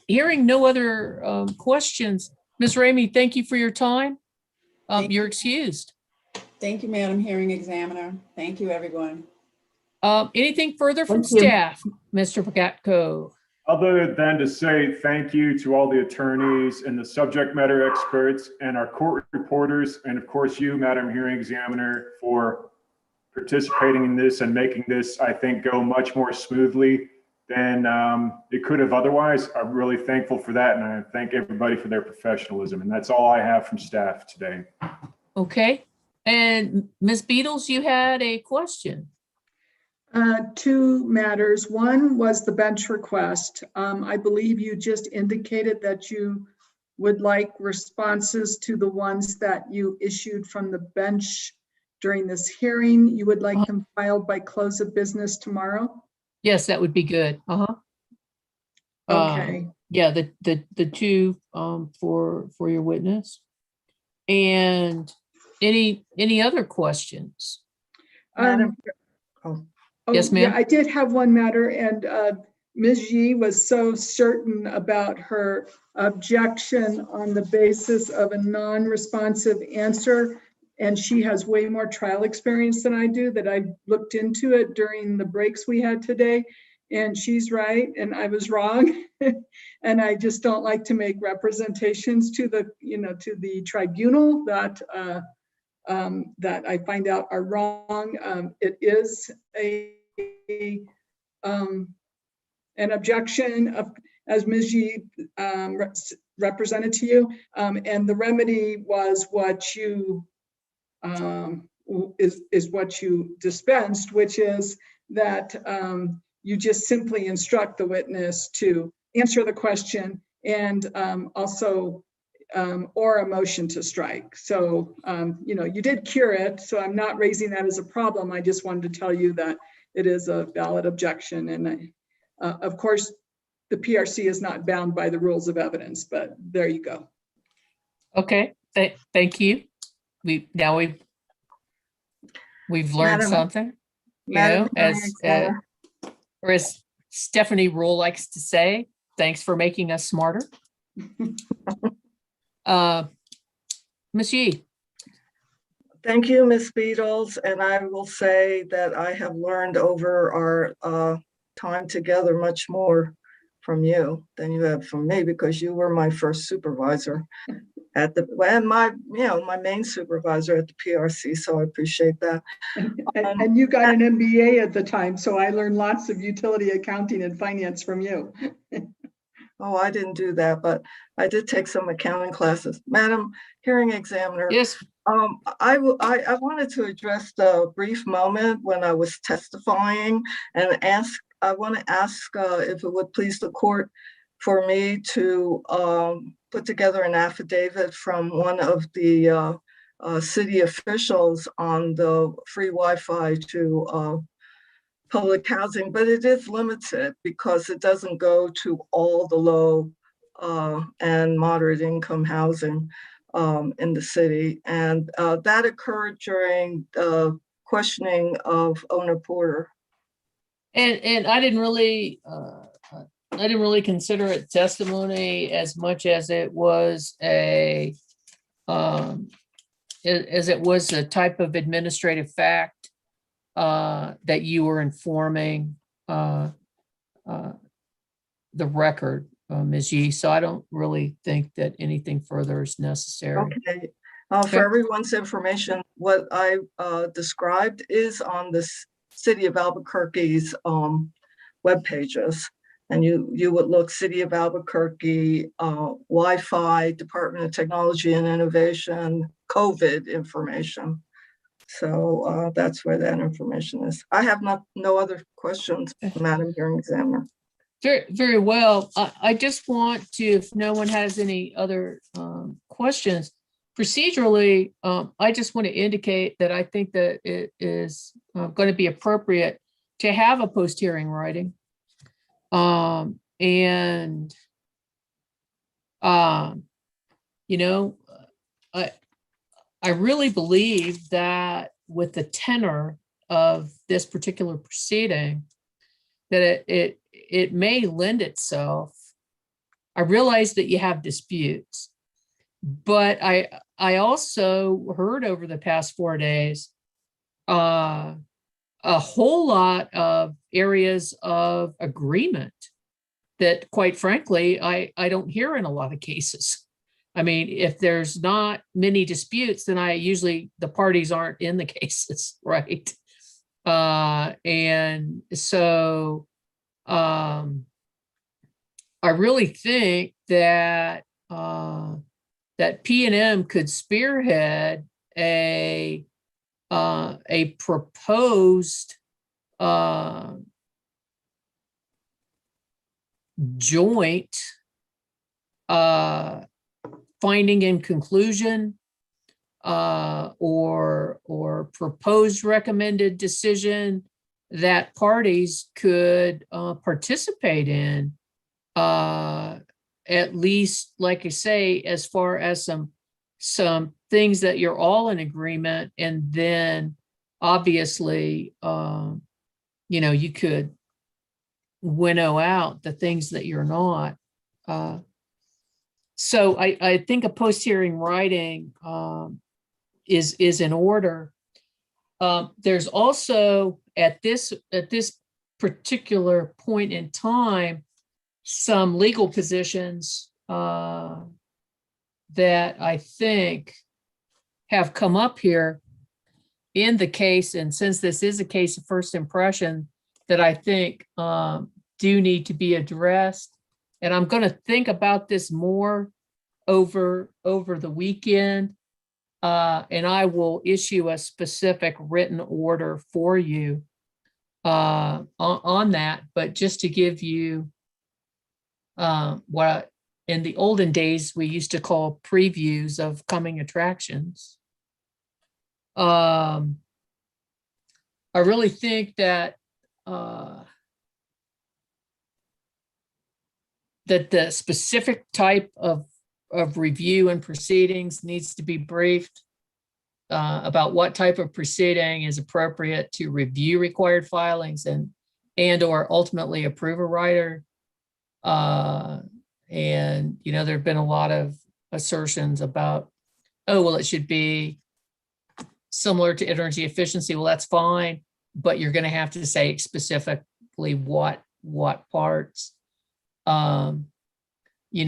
Hearing no other questions, Ms. Ramey, thank you for your time. You're excused. Thank you, Madam Hearing Examiner. Thank you, everyone. Anything further from staff, Mr. Pagatko? Other than to say thank you to all the attorneys and the subject matter experts and our court reporters, and of course you, Madam Hearing Examiner, for participating in this and making this, I think, go much more smoothly than it could have otherwise. I'm really thankful for that, and I thank everybody for their professionalism. And that's all I have from staff today. Okay. And Ms. Beatles, you had a question. Two matters. One was the bench request. I believe you just indicated that you would like responses to the ones that you issued from the bench during this hearing. You would like them filed by close of business tomorrow? Yes, that would be good. Okay. Yeah, the two for your witness. And any other questions? Yes, ma'am. Yeah, I did have one matter, and Ms. Yi was so certain about her objection on the basis of a non-responsive answer, and she has way more trial experience than I do, that I looked into it during the breaks we had today, and she's right, and I was wrong. And I just don't like to make representations to the, to the tribunal that I find out are wrong. It is an objection of, as Ms. Yi represented to you, and the remedy was what you is what you dispensed, which is that you just simply instruct the witness to answer the question and also or a motion to strike. So, you did cure it, so I'm not raising that as a problem. I just wanted to tell you that it is a valid objection. And of course, the PRC is not bound by the rules of evidence, but there you go. Okay, thank you. We've learned something, or as Stephanie Rule likes to say, thanks for making us smarter. Ms. Yi. Thank you, Ms. Beatles. And I will say that I have learned over our time together much more from you than you have from me, because you were my first supervisor at my main supervisor at the PRC. So I appreciate that. And you got an MBA at the time, so I learned lots of utility accounting and finance from you. Oh, I didn't do that, but I did take some accounting classes. Madam Hearing Examiner. Yes. I wanted to address the brief moment when I was testifying and I want to ask if it would please the court for me to put together an affidavit from one of the city officials on the free Wi-Fi to public housing, but it is limited because it doesn't go to all the low and moderate income housing. in the city. And that occurred during the questioning of owner Porter. And I didn't really consider it testimony as much as it was a type of administrative fact that you were informing the record, Ms. Yee. So I don't really think that anything further is necessary. Okay. For everyone's information, what I described is on the City of Albuquerque's web pages. And you would look City of Albuquerque, Wi-Fi, Department of Technology and Innovation, COVID information. So that's where that information is. I have no other questions, Madam Hearing Examiner. Very, very well. I just want to, if no one has any other questions, procedurally, I just want to indicate that I think that it is going to be appropriate to have a post-hearing writing. You know, I really believe that with the tenor of this particular proceeding, that it may lend itself. I realize that you have disputes, but I also heard over the past 4 days a whole lot of areas of agreement that, quite frankly, I don't hear in a lot of cases. I mean, if there's not many disputes, then the parties aren't in the cases, right? And so I really think that that P&M could spearhead a proposed joint finding and conclusion or proposed recommended decision that parties could participate in, at least, like I say, as far as some things that you're all in agreement, and then obviously, you could winnow out the things that you're not. So I think a post-hearing writing is in order. There's also at this particular point in time some legal positions that I think have come up here in the case, and since this is a case of first impression, that I think do need to be addressed. And I'm going to think about this more over the weekend, and I will issue a specific written order for you on that. But just to give you what in the olden days we used to call previews of coming attractions. I really think that that the specific type of review and proceedings needs to be briefed about what type of proceeding is appropriate to review required filings and or ultimately approve a writer. And there have been a lot of assertions about, oh, well, it should be similar to energy efficiency. Well, that's fine, but you're going to have to say specifically what parts. And in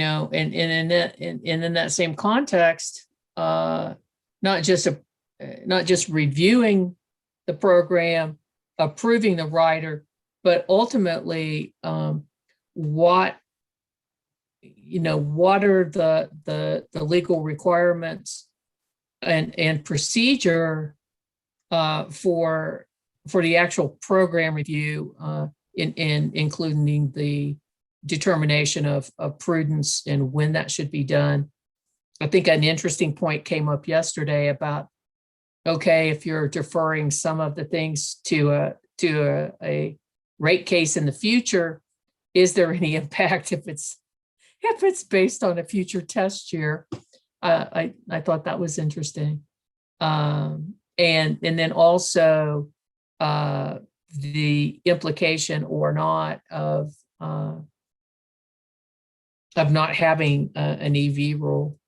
that same context, not just reviewing the program, approving the writer, but ultimately what are the legal requirements and procedure for the actual program review, including the determination of prudence and when that should be done. I think an interesting point came up yesterday about, okay, if you're deferring some of the things to a rate case in the future, is there any impact if it's based on a future test year? I thought that was interesting. And then also the implication or not of not having an EV rule.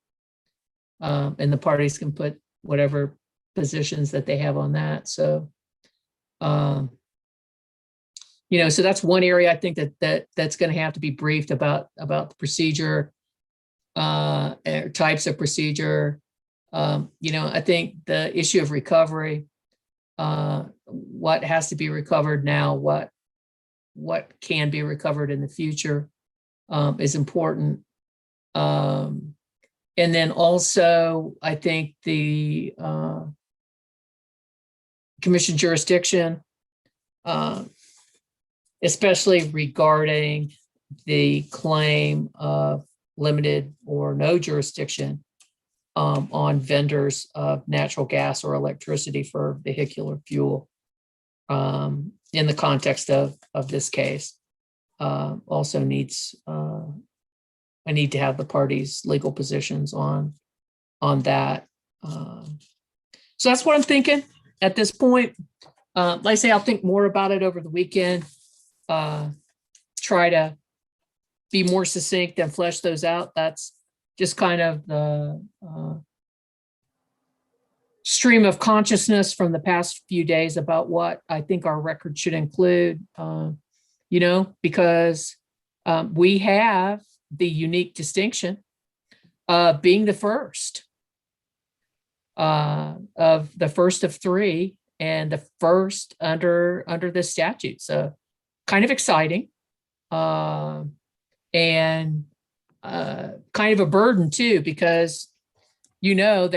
And the parties can put whatever positions that they have on that. So, you know, so that's one area I think that's going to have to be briefed about the procedure, types of procedure. You know, I think the issue of recovery, what has to be recovered now, what can be recovered in the future, is important. And then also, I think the commission jurisdiction, especially regarding the claim of limited or no jurisdiction on vendors of natural gas or electricity for vehicular fuel, in the context of this case, also needs, I need to have the parties' legal positions on that. So that's what I'm thinking at this point. Like I say, I'll think more about it over the weekend. Try to be more succinct and flesh those out. That's just kind of the stream of consciousness from the past few days about what I think our record should include, you know, because we have the unique distinction of being the first of three and the first under this statute. So kind of exciting, and kind of a burden too, because, you know,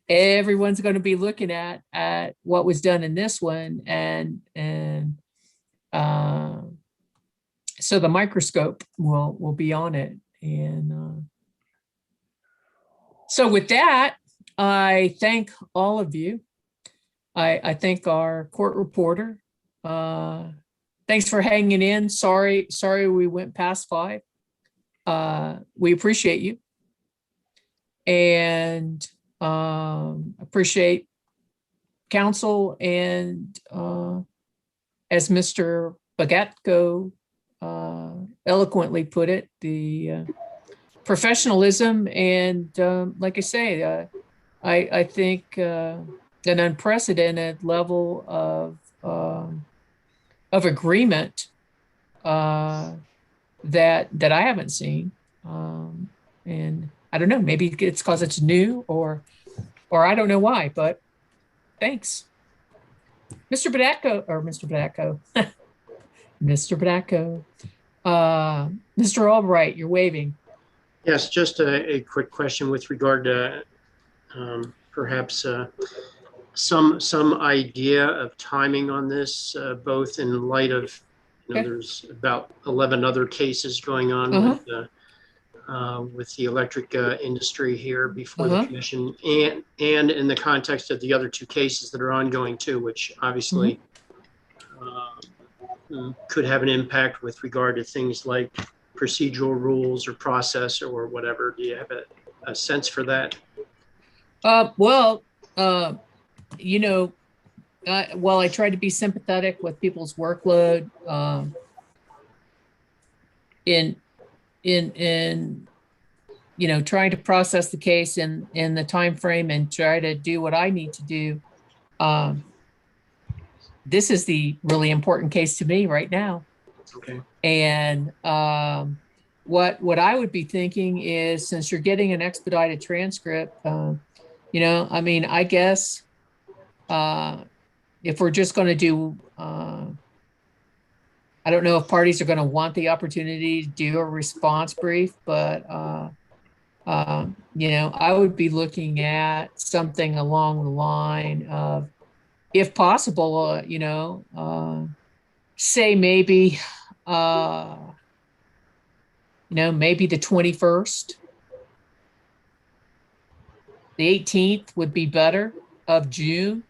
everyone's going to be looking at what was done in this one, and so the microscope will be on it. And so with that, I thank all of you. I thank our court reporter. Thanks for hanging in. Sorry we went past 5. We appreciate you. And appreciate counsel, and as Mr. Bagatko eloquently put it, the professionalism and, like I say, I think an unprecedented level of agreement that I haven't seen, and I don't know, maybe it's because it's new, or I don't know why, but thanks. Mr. Badacco, Mr. Albright, you're waving. Yes, just a quick question with regard to perhaps some idea of timing on this, both in light of, you know, there's about 11 other cases going on with the electric industry here before the commission, and in the context of the other 2 cases that are ongoing too, which obviously could have an impact with regard to things like procedural rules or process or whatever. Do you have a sense for that? Well, you know, while I try to be sympathetic with people's workload, in you know, trying to process the case in the time frame and try to do what I need to do, this is the really important case to me right now. Okay. And what I would be thinking is, since you're getting an expedited transcript, you know, I mean, I guess if we're just going to do, I don't know if parties are going to want the opportunity to do a response brief, but you know, I would be looking at something along the line of, if possible, you know, say maybe, you know, maybe the 21st, the 18th would be better of June.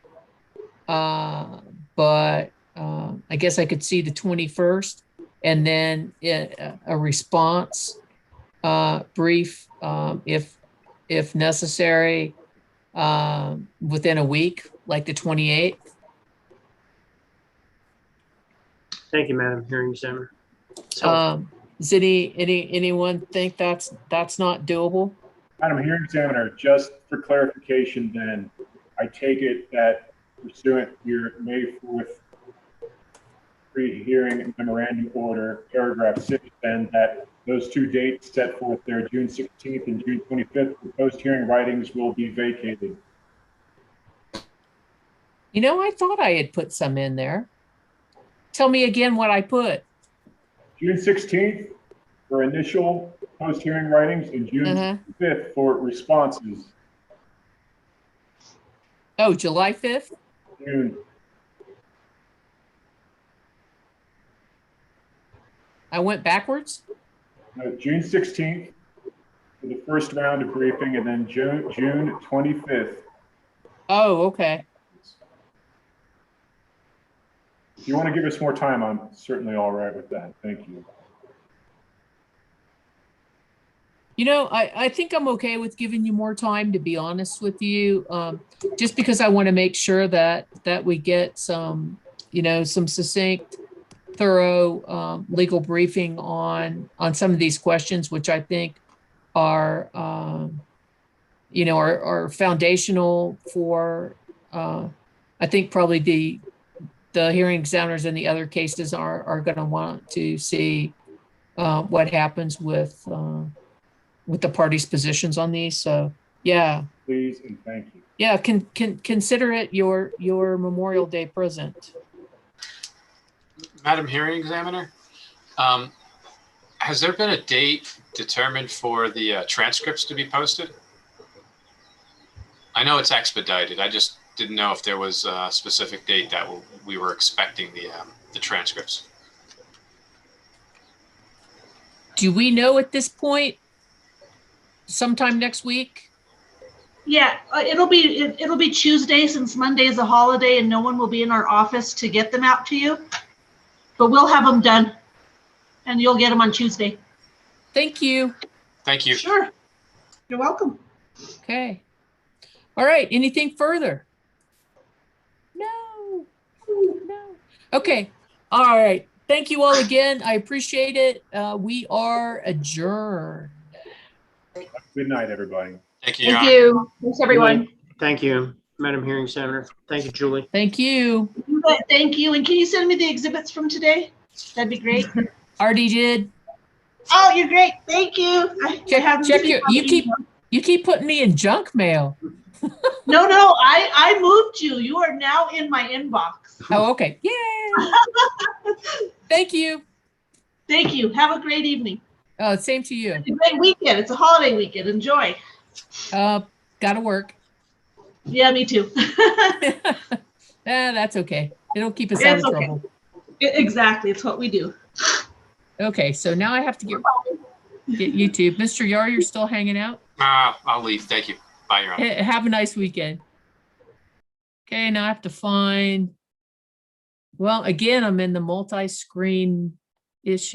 But I guess I could see the 21st, and then a response brief, if necessary, within a week, like the 28th. Thank you, Madam Hearing Examiner. So, Does anyone think that's not doable? Madam Hearing Examiner, just for clarification then, I take it that pursuant to your May 4th pre-hearing memorandum order, paragraph 6, then that those two dates set forth there, June 16th and June 25th, the post-hearing writings will be vacated. You know, I thought I had put some in there. Tell me again what I put. June 16th for initial post-hearing writings and June 5th for responses. Oh, July 5th? June. I went backwards? No, June 16th for the first round of briefing, and then June 25th. Oh, okay. If you want to give us more time, I'm certainly all right with that. Thank you. You know, I think I'm okay with giving you more time, to be honest with you, just because I want to make sure that we get some, you know, some succinct, thorough legal briefing on some of these questions, which I think are, you know, are foundational for, I think probably the hearing examiners in the other cases are going to want to see what happens with the parties' positions on these. So yeah. Please and thank you. Yeah, consider it your Memorial Day present. Madam Hearing Examiner, has there been a date determined for the transcripts to be posted? I know it's expedited. I just didn't know if there was a specific date that we were expecting the transcripts. Do we know at this point? Sometime next week? Yeah, it'll be Tuesday, since Monday is a holiday and no one will be in our office to get them out to you. But we'll have them done and you'll get them on Tuesday. Thank you. Thank you. Sure. You're welcome. Okay. All right. Anything further? No. Okay. All right. Thank you all again. I appreciate it. We are adjourned. Good night, everybody. Thank you. Thank you. Thanks, everyone. Thank you, Madam Hearing Examiner. Thank you, Julie. Thank you. Thank you. And can you send me the exhibits from today? That'd be great. Already did. Oh, you're great. Thank you. Check your, you keep putting me in junk mail. No, I moved you. You are now in my inbox. Oh, okay. Yay. Thank you. Thank you. Have a great evening. Same to you. It's a great weekend. It's a holiday weekend. Enjoy. Gotta work. Yeah, me too. That's okay. It'll keep us out of trouble. Exactly. It's what we do. Okay, so now I have to get YouTube. Mr. Yar, you're still hanging out? I'll leave. Thank you. Bye, Your Honor. Have a nice weekend. Okay, now I have to find, well, again, I'm in the multi-screen issue.